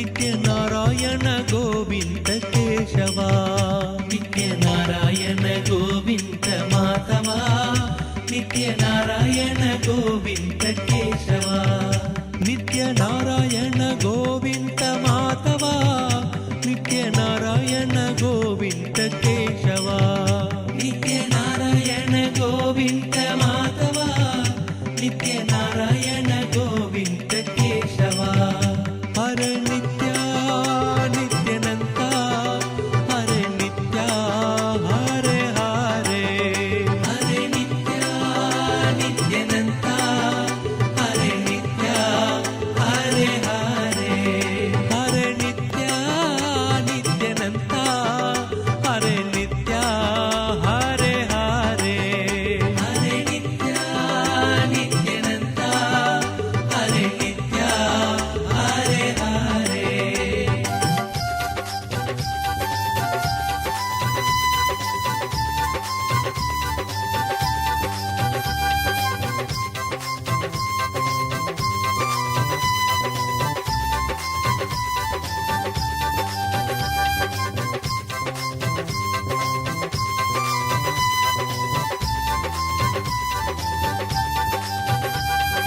नित्य नारायण गोविंद केशवा नित्य नारायण गोविंद माधवा नित्य नारायण गोविंद केशवा नित्य नारायण गोविंद माधवा नित्य नारायण गोविंद केशवा नित्य नारायण गोविंद माधवा नित्य नारायण गोविंद केशवा हरे नित्या नित्यानंता हरे नित्या हरे हरे हरे नित्या नित्यानंता हरे नित्या हरे हरे हरे नित्या नित्यानंता हरे नित्या हरे हरे हरे नित्या नित्यानंता हरे नित्या हरे हरे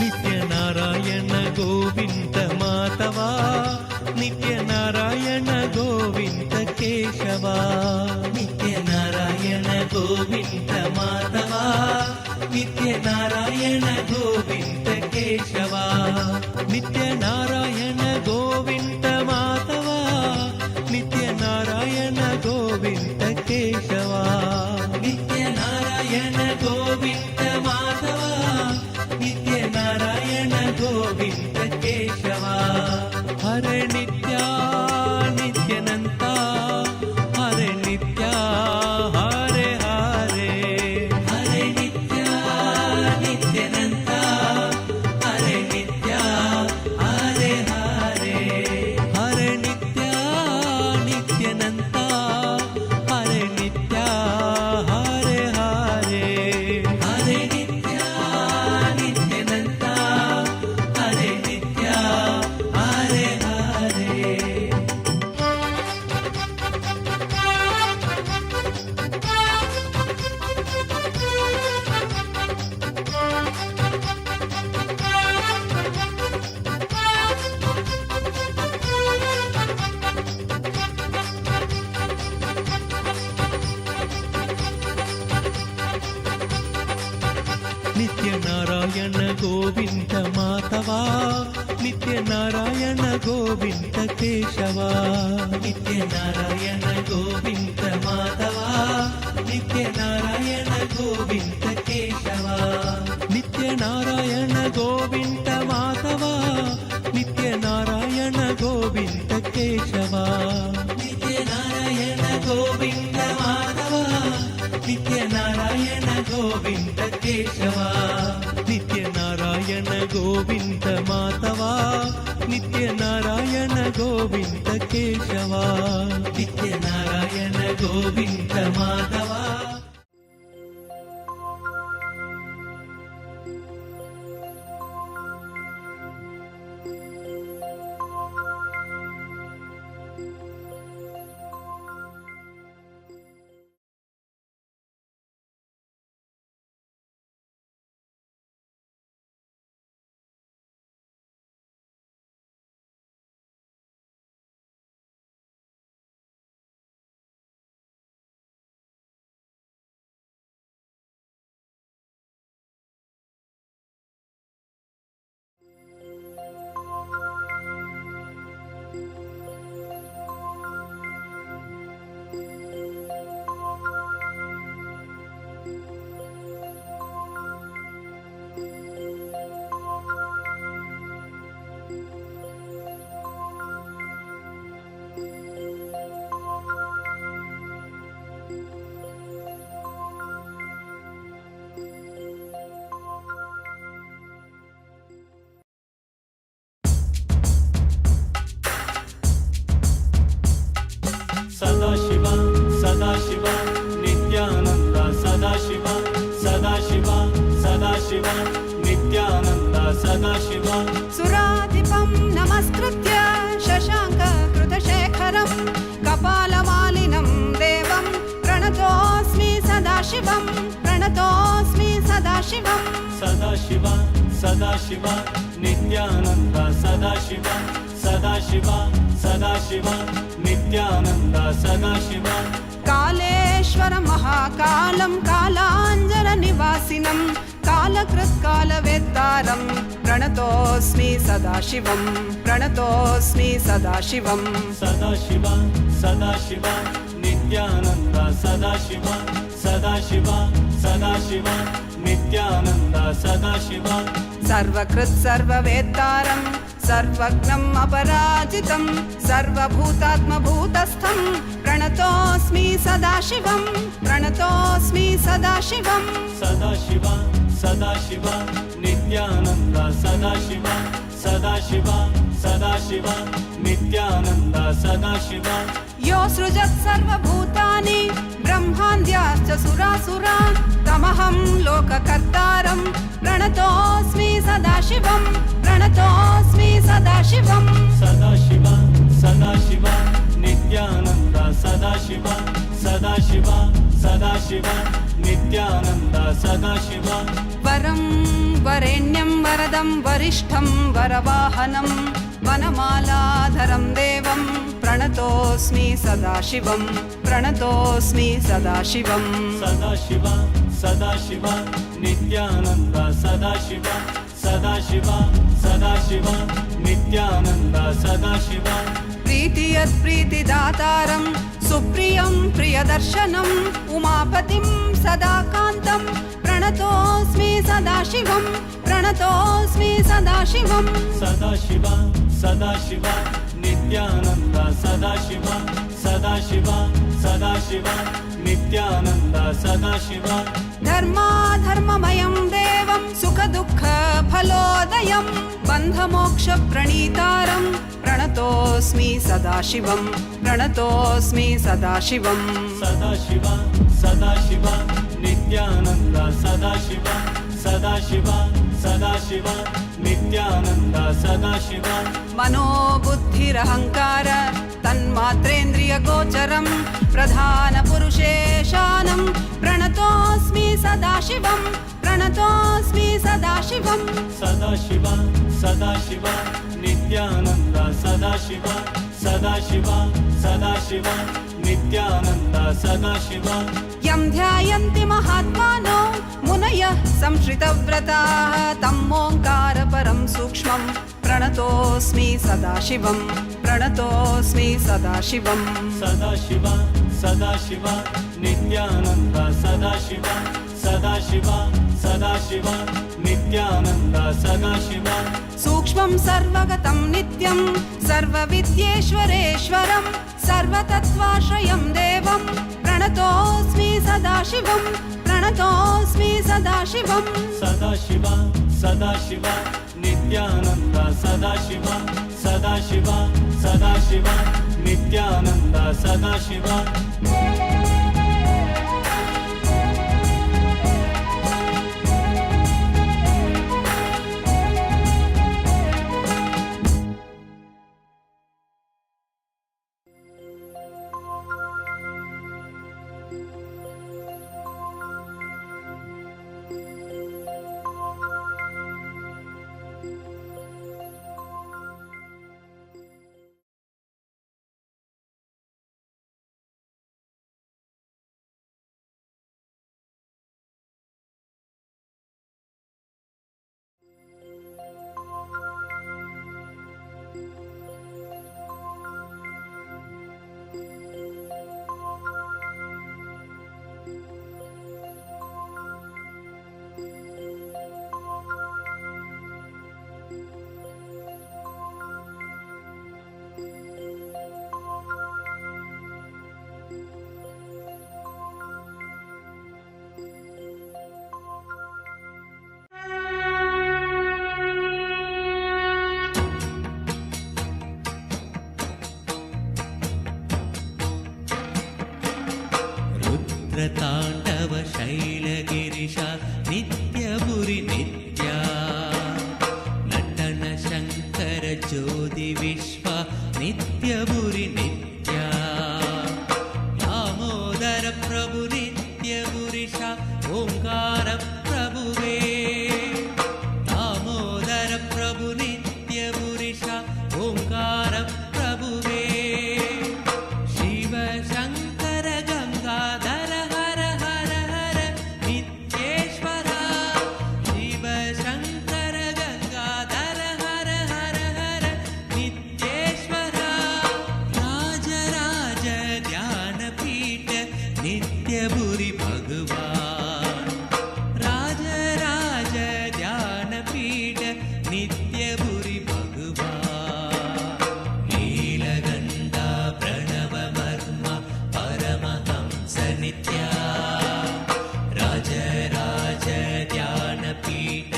नित्य नारायण गोविंद माधवा नित्य नारायण गोविंद केशवा नित्य नारायण गोविंद माधवा नित्य नारायण गोविंद केशवा नित्य नारायण गोविंद माधवा नित्य नारायण गोविंद केशवा नित्य नारायण गोविंद माधवा नित्य नारायण गोविंद केशवा हरे नित्या नित्यानंता हरे नित्या हरे हरे हरे नित्या नित्यानंता हरे नित्या हरे हरे हरे नित्या नित्यानंता हरे नित्या हरे हरे हरे नित्या नित्यानंता हरे नित्या हरे हरे नित्य नारायण गोविंद माधवा नित्य नारायण गोविंद केशवा नित्य नारायण गोविंद माधवा नित्य नारायण गोविंद केशवा नित्य नारायण गोविंद माधवा नित्य नारायण गोविंद केशवा नित्य नारायण गोविंद माधवा नित्य नारायण गोविंद केशवा नित्य नारायण गोविंद माधवा नित्य नारायण गोविंद केशवा नित्य नारायण गोविंद माधवा नित्यानन्द सदाशिव सुराधिपं नमस्कृत्य शशाङ्क सदाशिवं प्रणतोऽस्मि सदाशिवं सदाशिव सदाशिव नित्यानन्द सदाशिव सदाशिव सदाशिव नित्यानन्द सदाशिव कालेश्वर महाकालं कालाञ्जननिवासिनं कालकृत्कालवेत्तारं प्रणतोऽस्मि सदाशिवं प्रणतोऽस्मि सदाशिवं सदाशिव सदाशिव नित्यानन्द सदाशिव सदाशिव सदाशिव नित्यानन्द सदाशिव सर्वकृत् सर्ववेत्तारं सर्वज्ञम् अपराजितं सर्वभूतात्मभूतस्थं प्रणतोऽस्मि सदाशिवं प्रणतोऽस्मि सदाशिवं सदाशिव सदाशिव नित्यानन्द सदाशिव सदाशिव सदाशिव नित्यानन्द सदाशिव यो सृजत् सर्वभूतानि ब्रह्मान्द्याश्च सुरासुरा तमहं लोककर्तारं प्रणतोऽस्मि सदाशिवं प्रणतोऽस्मि सदाशिवं सदाशिव सदाशिव नित्यानन्द सदाशिव सदाशिव सदाशिव नित्यानन्द सदाशिव वरं वरेण्यं वरदं वरिष्ठं वरवाहनं वनमालाधरं देवं प्रणतोऽस्मि सदाशिवं प्रणतोऽस्मि सदाशिवं सदाशिव सदाशिव नित्यानन्द सदाशिव सदाशिव सदाशिव नित्यानन्द सदाशिव प्रीतियत्प्रीतिदातारं सुप्रियं प्रियदर्शनम् उमापतिं सदाकान्तं प्रणतोऽस्मि सदाशिवं प्रणतोऽस्मि सदाशिवं सदाशिव सदाशिव नित्यानन्द सदाशिव सदाशिव सदाशिव नित्यानन्द सदाशिव धर्माधर्ममयं देवं सुखदुःखफलोदयं बन्धमोक्षप्रणीतारं प्रणतोऽस्मि सदाशिवं प्रणतोऽस्मि सदाशिवं सदाशिव सदाशिव नित्यानन्द सदाशिव सदाशिव सदाशिव नित्यानन्द सदाशिव मनोबुद्धिरहङ्कार तन्मात्रेन्द्रियगोचरं प्रधानपुरुषेशानं प्रणतोऽस्मि सदाशिवं प्रणतोऽस्मि सदाशिवं सदाशिव सदाशिव नित्यानन्द सदाशिव सदाशिव सदाशिव नित्यानन्द सदाशिव यं ध्यायन्ति महात्मानो मुनयः संश्रितव्रताः तं ओङ्कारपरं सूक्ष्मं प्रणतोऽस्मि सदाशिवं प्रणतोऽस्मि सदाशिवं सदाशिव सदाशिव नित्यानन्द सदाशिव सदाशिव सदाशिव नित्यानन्द सदाशिव सूक्ष्मं सर्वगतं नित्यं सर्वविद्येश्वरेश्वरं सर्वतत्त्वाश्रयं देवं प्रणतोऽस्मि सदाशिवं प्रणतोऽस्मि सदाशिवं सदाशिव सदाशिव नित्यानन्द सदाशिव सदाशिव सदाशिव नित्यानन्द सदाशिव ताण्डव शैलगिरिश नित्यपुरि नित्या नटन शङ्कर ज्योति विश्व नित्यपुरि नित्या दामोदर प्रभु नित्यपुरिषा ஓங்கார பிரபுவே தாமோதர பிரபு நித்ய புரிஷா ஓங்கார பிரபுவே சிவ சங்கர கங்காதர ஹர ஹர ஹர நித்யேஸ்வரா சிவ சங்கர கங்காதர ஹர ஹர ஹர நித்யேஸ்வரா ராஜராஜ தியான பீட நித்யபுரி பகவான் ராஜராஜ தியான பீட நித்யபுரி பகவான் நீலகண்டா பிரணவ மர்ம பரமஹம்ச நித்யா ராஜராஜ தியான பீட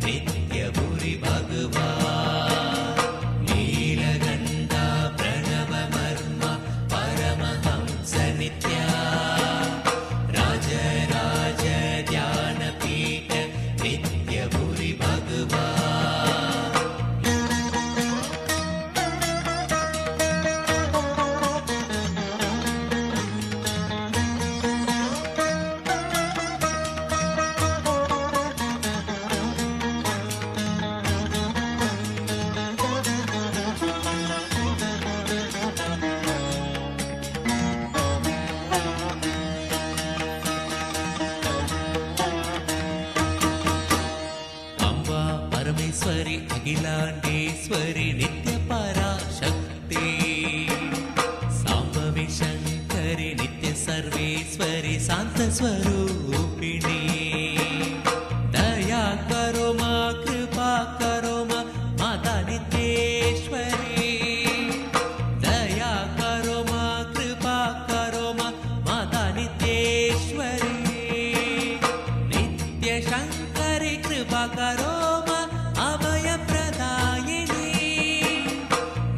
நித்யபுரி பகவான் நீலகண்டா பிரணவ மர்ம பரமஹம்ச நித்யா ராஜராஜ தியான பீட நித்யபுரி பகவான் அம்பா பரமேஸ்வரி அகிலாண்டேஸ்வரி நித்ய பராசக்தி சாம்பவி சங்கரி நித்ய சர்வேஸ்வரி சாந்த ஸ்வரூபிணி दया करो माँ कृपा करो माँ माता नित्येश्वरी दया करो माँ कृपा करो माँ माता नित्येश्वरी नित्य शंकरी कृपा करो माँ अभय प्रदायिनी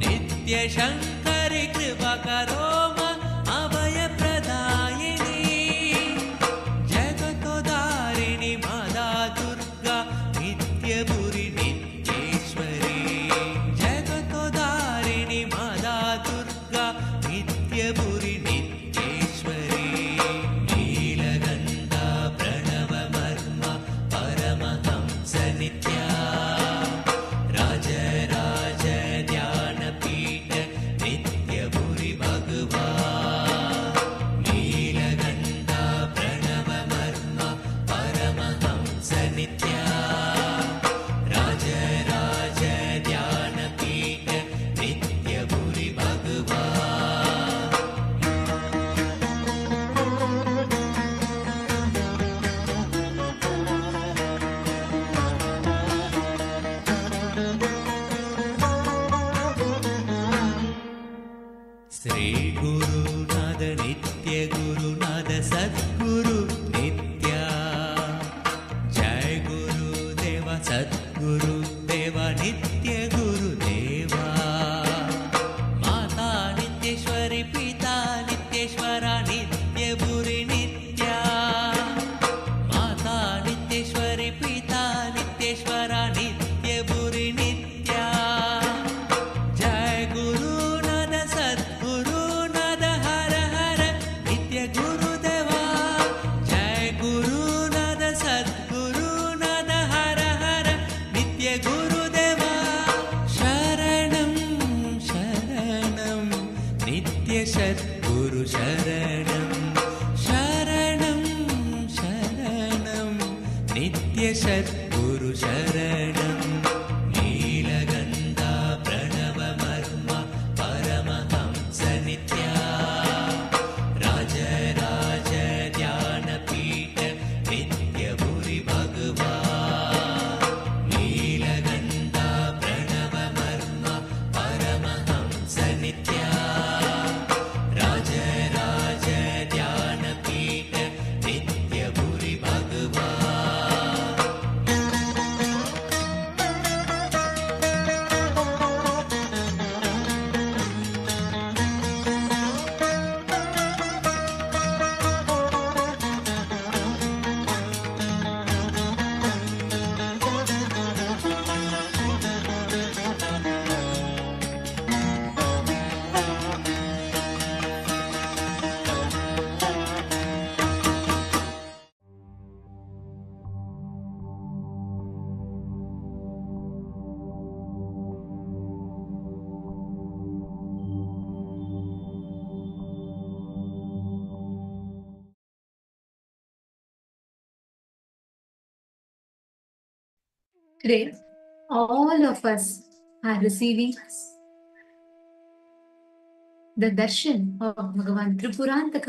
नित्य शंकरी कृपा करो माँ अभय प्रदायिनी जगतोदारिणी माता दुर्गा नित्यपुरी नित्येश्वरी जगतोदारिणी माता दुर्गा नित्यपुरी नित्येश्वरी नीलगंधा प्रणव मर्म परमहंस नित्या राजराज ध्यान पीठ नित्यपुरी भगवान नीलगंधा प्रणव मर्म परमहंस नित्या राजराज ध्यान पीठ नित्यपुरी भगवान श्री गुरुनाथ नित्य गुरुनाथ सद्गुरु नित्या जय गुरुदेवा सद्गुरु देवा नित्य गुरुदेवा माता नित्येश्वरी पिता नित्येश्वरा नित्यपुरी नित्या माता नित्येश्वरी पिता नित्येश्वरा नित्यपुरी नित्या जय गुरुनाथ सद्गुरुनाथ हर हर नित्य गुरुदेवा जय गुरुनाथ सद्गुरुनाथ हर हर नित्य गुरुदेवा शरणं शरणं नित्य सद्गुरु शरणं शरणं शरणं नित्य सद्गुरु शरणं नीलगंधा प्रणव मर्म परमहंस नित्या राजराज ध्यान पीठ नित्यपुरी भगवान नीलगंधा प्रणव मर्म परमहंस नित्या राजराज ध्यान पीठ नित्यपुरी भगवान Today, all of us are receiving the darshan of Bhagavan Tripurantaka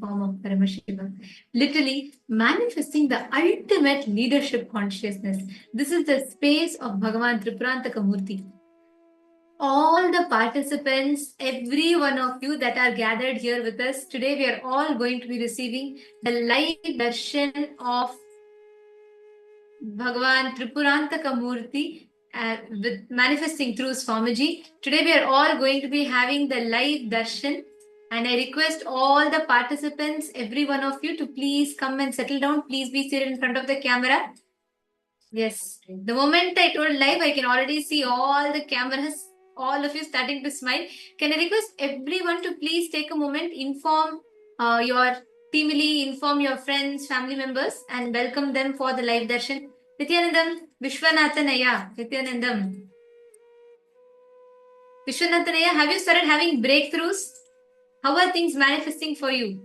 form of Paramashiva, literally manifesting the ultimate leadership consciousness. This is the space of Bhagavan Tripurantaka. All the participants, every one of you that are gathered here with us, today we are all going to be receiving the live darshan of Bhagavan Tripurantaka Murti with manifesting through Swamiji. Today we are all going to be having the live darshan, and I request all the participants, every one of you, to please come and settle down. Please be seated in front of the camera. Yes, the moment I told live, I can already see all the cameras, all of you starting to smile. Can I request everyone to please take a moment, inform your teamily, inform your friends, family members, and welcome them for the live darshan. Nithyanandam, Vishwanathanaya, Nithyanandam. Vishwanathanaya, have you started having breakthroughs? How are things manifesting for you?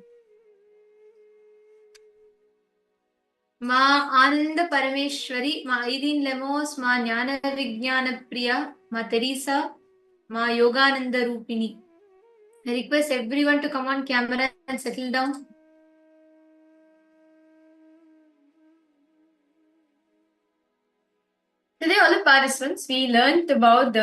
Ma Ananda Parameshwari, Ma Aidin Lemos, Ma Jnana Vijnana Priya, Ma Teresa, Ma Yogananda Rupini. I request everyone to come on camera and settle down. Today, all the participants, we learned about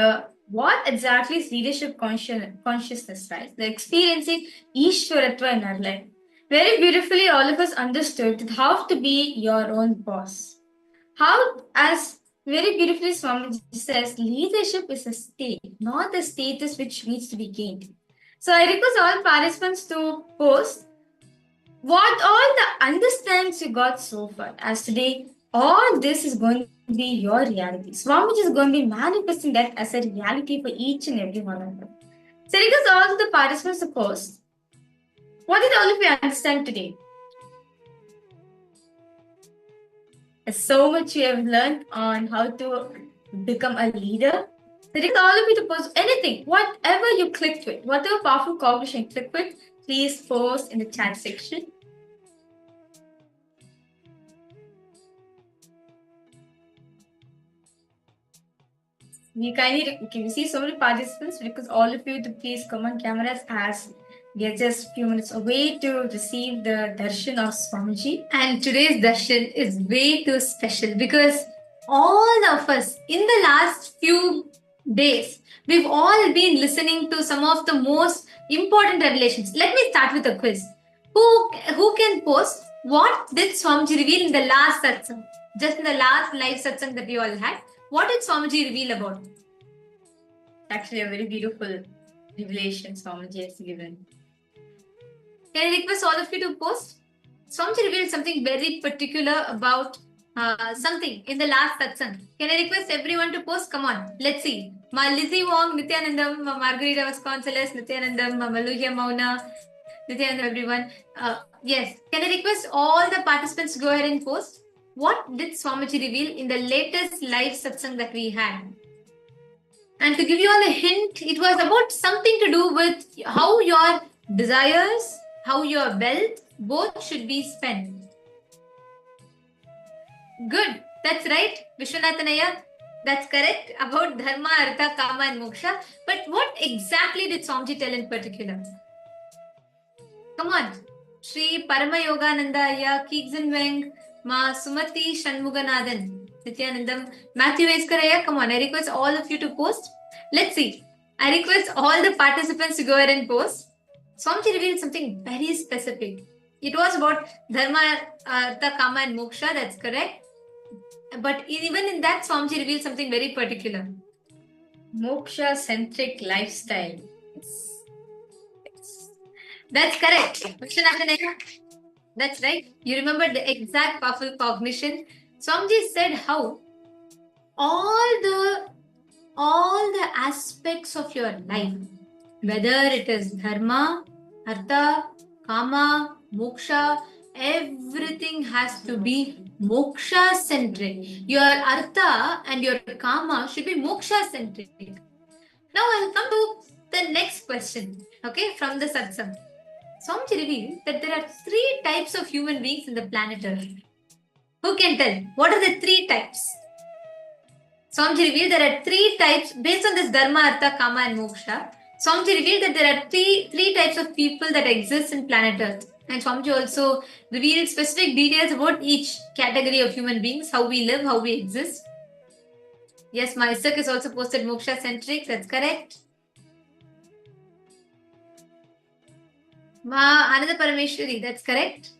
what exactly is leadership consciousness, right? The experiencing Ishwaratva in our life. Very beautifully, all of us understood how to be your own boss. How, as very beautifully Swamiji says, leadership is a state, not a status which needs to be gained. So I request all participants to post what all the understandings you got so far. As today, all this is going to be your reality. Swamiji is going to be manifesting that as a reality for each and every one of them. So I request all the participants to post. What did all of you understand today? So much you have learned on how to become a leader. So request all of you to post anything, whatever you clicked with, whatever powerful cognition you clicked with, please post in the chat section. We see so many participants, because all of you to please come on cameras as we are just a few minutes away to receive the darshan of Swamiji. And today's darshan is way too special because all of us in the last few days, we've all been listening to some of the most important revelations. Let me start with a quiz. Who can post what did Swamiji reveal in the last satsang? Just in the last live satsang that we all had. What did Swamiji reveal about? Actually, a very beautiful revelation Swamiji has given. Can I request all of you to post? Swamiji revealed something very particular about something in the last satsang. Can I request everyone to post? Come on, let's see. Ma Lizzie Wong, Nithyanandam, Ma Margarita Vasconcelos, Nithyanandam, Ma Maluhya Mauna, Nithyanandam, everyone. Yes, can I request all the participants to go ahead and post? What did Swamiji reveal in the latest live satsang that we had? And to give you all a hint, it was about something to do with how your desires, how your wealth, both should be spent. Good, that's right, Vishwanathanaya. That's correct, about Dharma, Artha, Kama and Moksha. But what exactly did Swamiji tell in particular? Come on. Sri Parama Yogananda Aya, Keegsenweng, Ma Sumati Shanmuganathan, Nithyanandam, Matthew Eskaraya. Come on, I request all of you to post. Let's see. I request all the participants to go ahead and post. Swamiji revealed something very specific. It was about Dharma, Artha, Kama and Moksha, that's correct. But even in that, Swamiji revealed something very particular. Moksha-centric lifestyle. Yes. That's correct. That's right. You remember the exact powerful cognition. Swamiji said how all the aspects of your life, whether it is dharma, artha, kama, moksha, everything has to be moksha centric. Your artha and your kama should be moksha centric. Now I'll come to the next question, okay, from the satsang. Swamiji revealed that there are 3 types of human beings in the planet Earth. Who can tell? What are the 3 types? Swamiji revealed there are 3 types, based on this Dharma, Artha, Kama and Moksha. Swamiji revealed that there are three types of people that exist in planet Earth. And Swamiji also revealed specific details about each category of human beings, how we live, how we exist. Yes, my Isak is also posted Moksha centric, that's correct. Another Parameshwari, that's correct.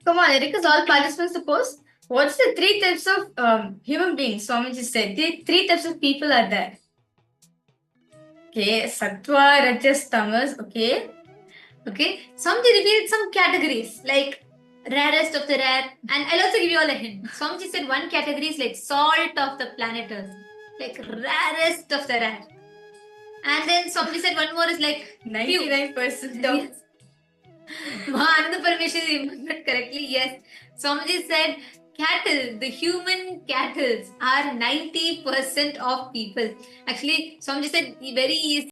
Come on, Eric, is all participants to post? What's the 3 types of human beings? Swamiji said 3 types of people are there. Okay, Sattva, Rajas, Tamas. Okay. Swamiji revealed some categories like rarest of the rare, and I'll also give you all a hint. Swamiji said one category is like salt of the planet Earth, like rarest of the rare. And then Swamiji said one more is like 99% of. Yes. Another Parameshwari remembered correctly. Yes. Swamiji said cattle, the human cattle are 90% of people. Actually, Swamiji said very easy.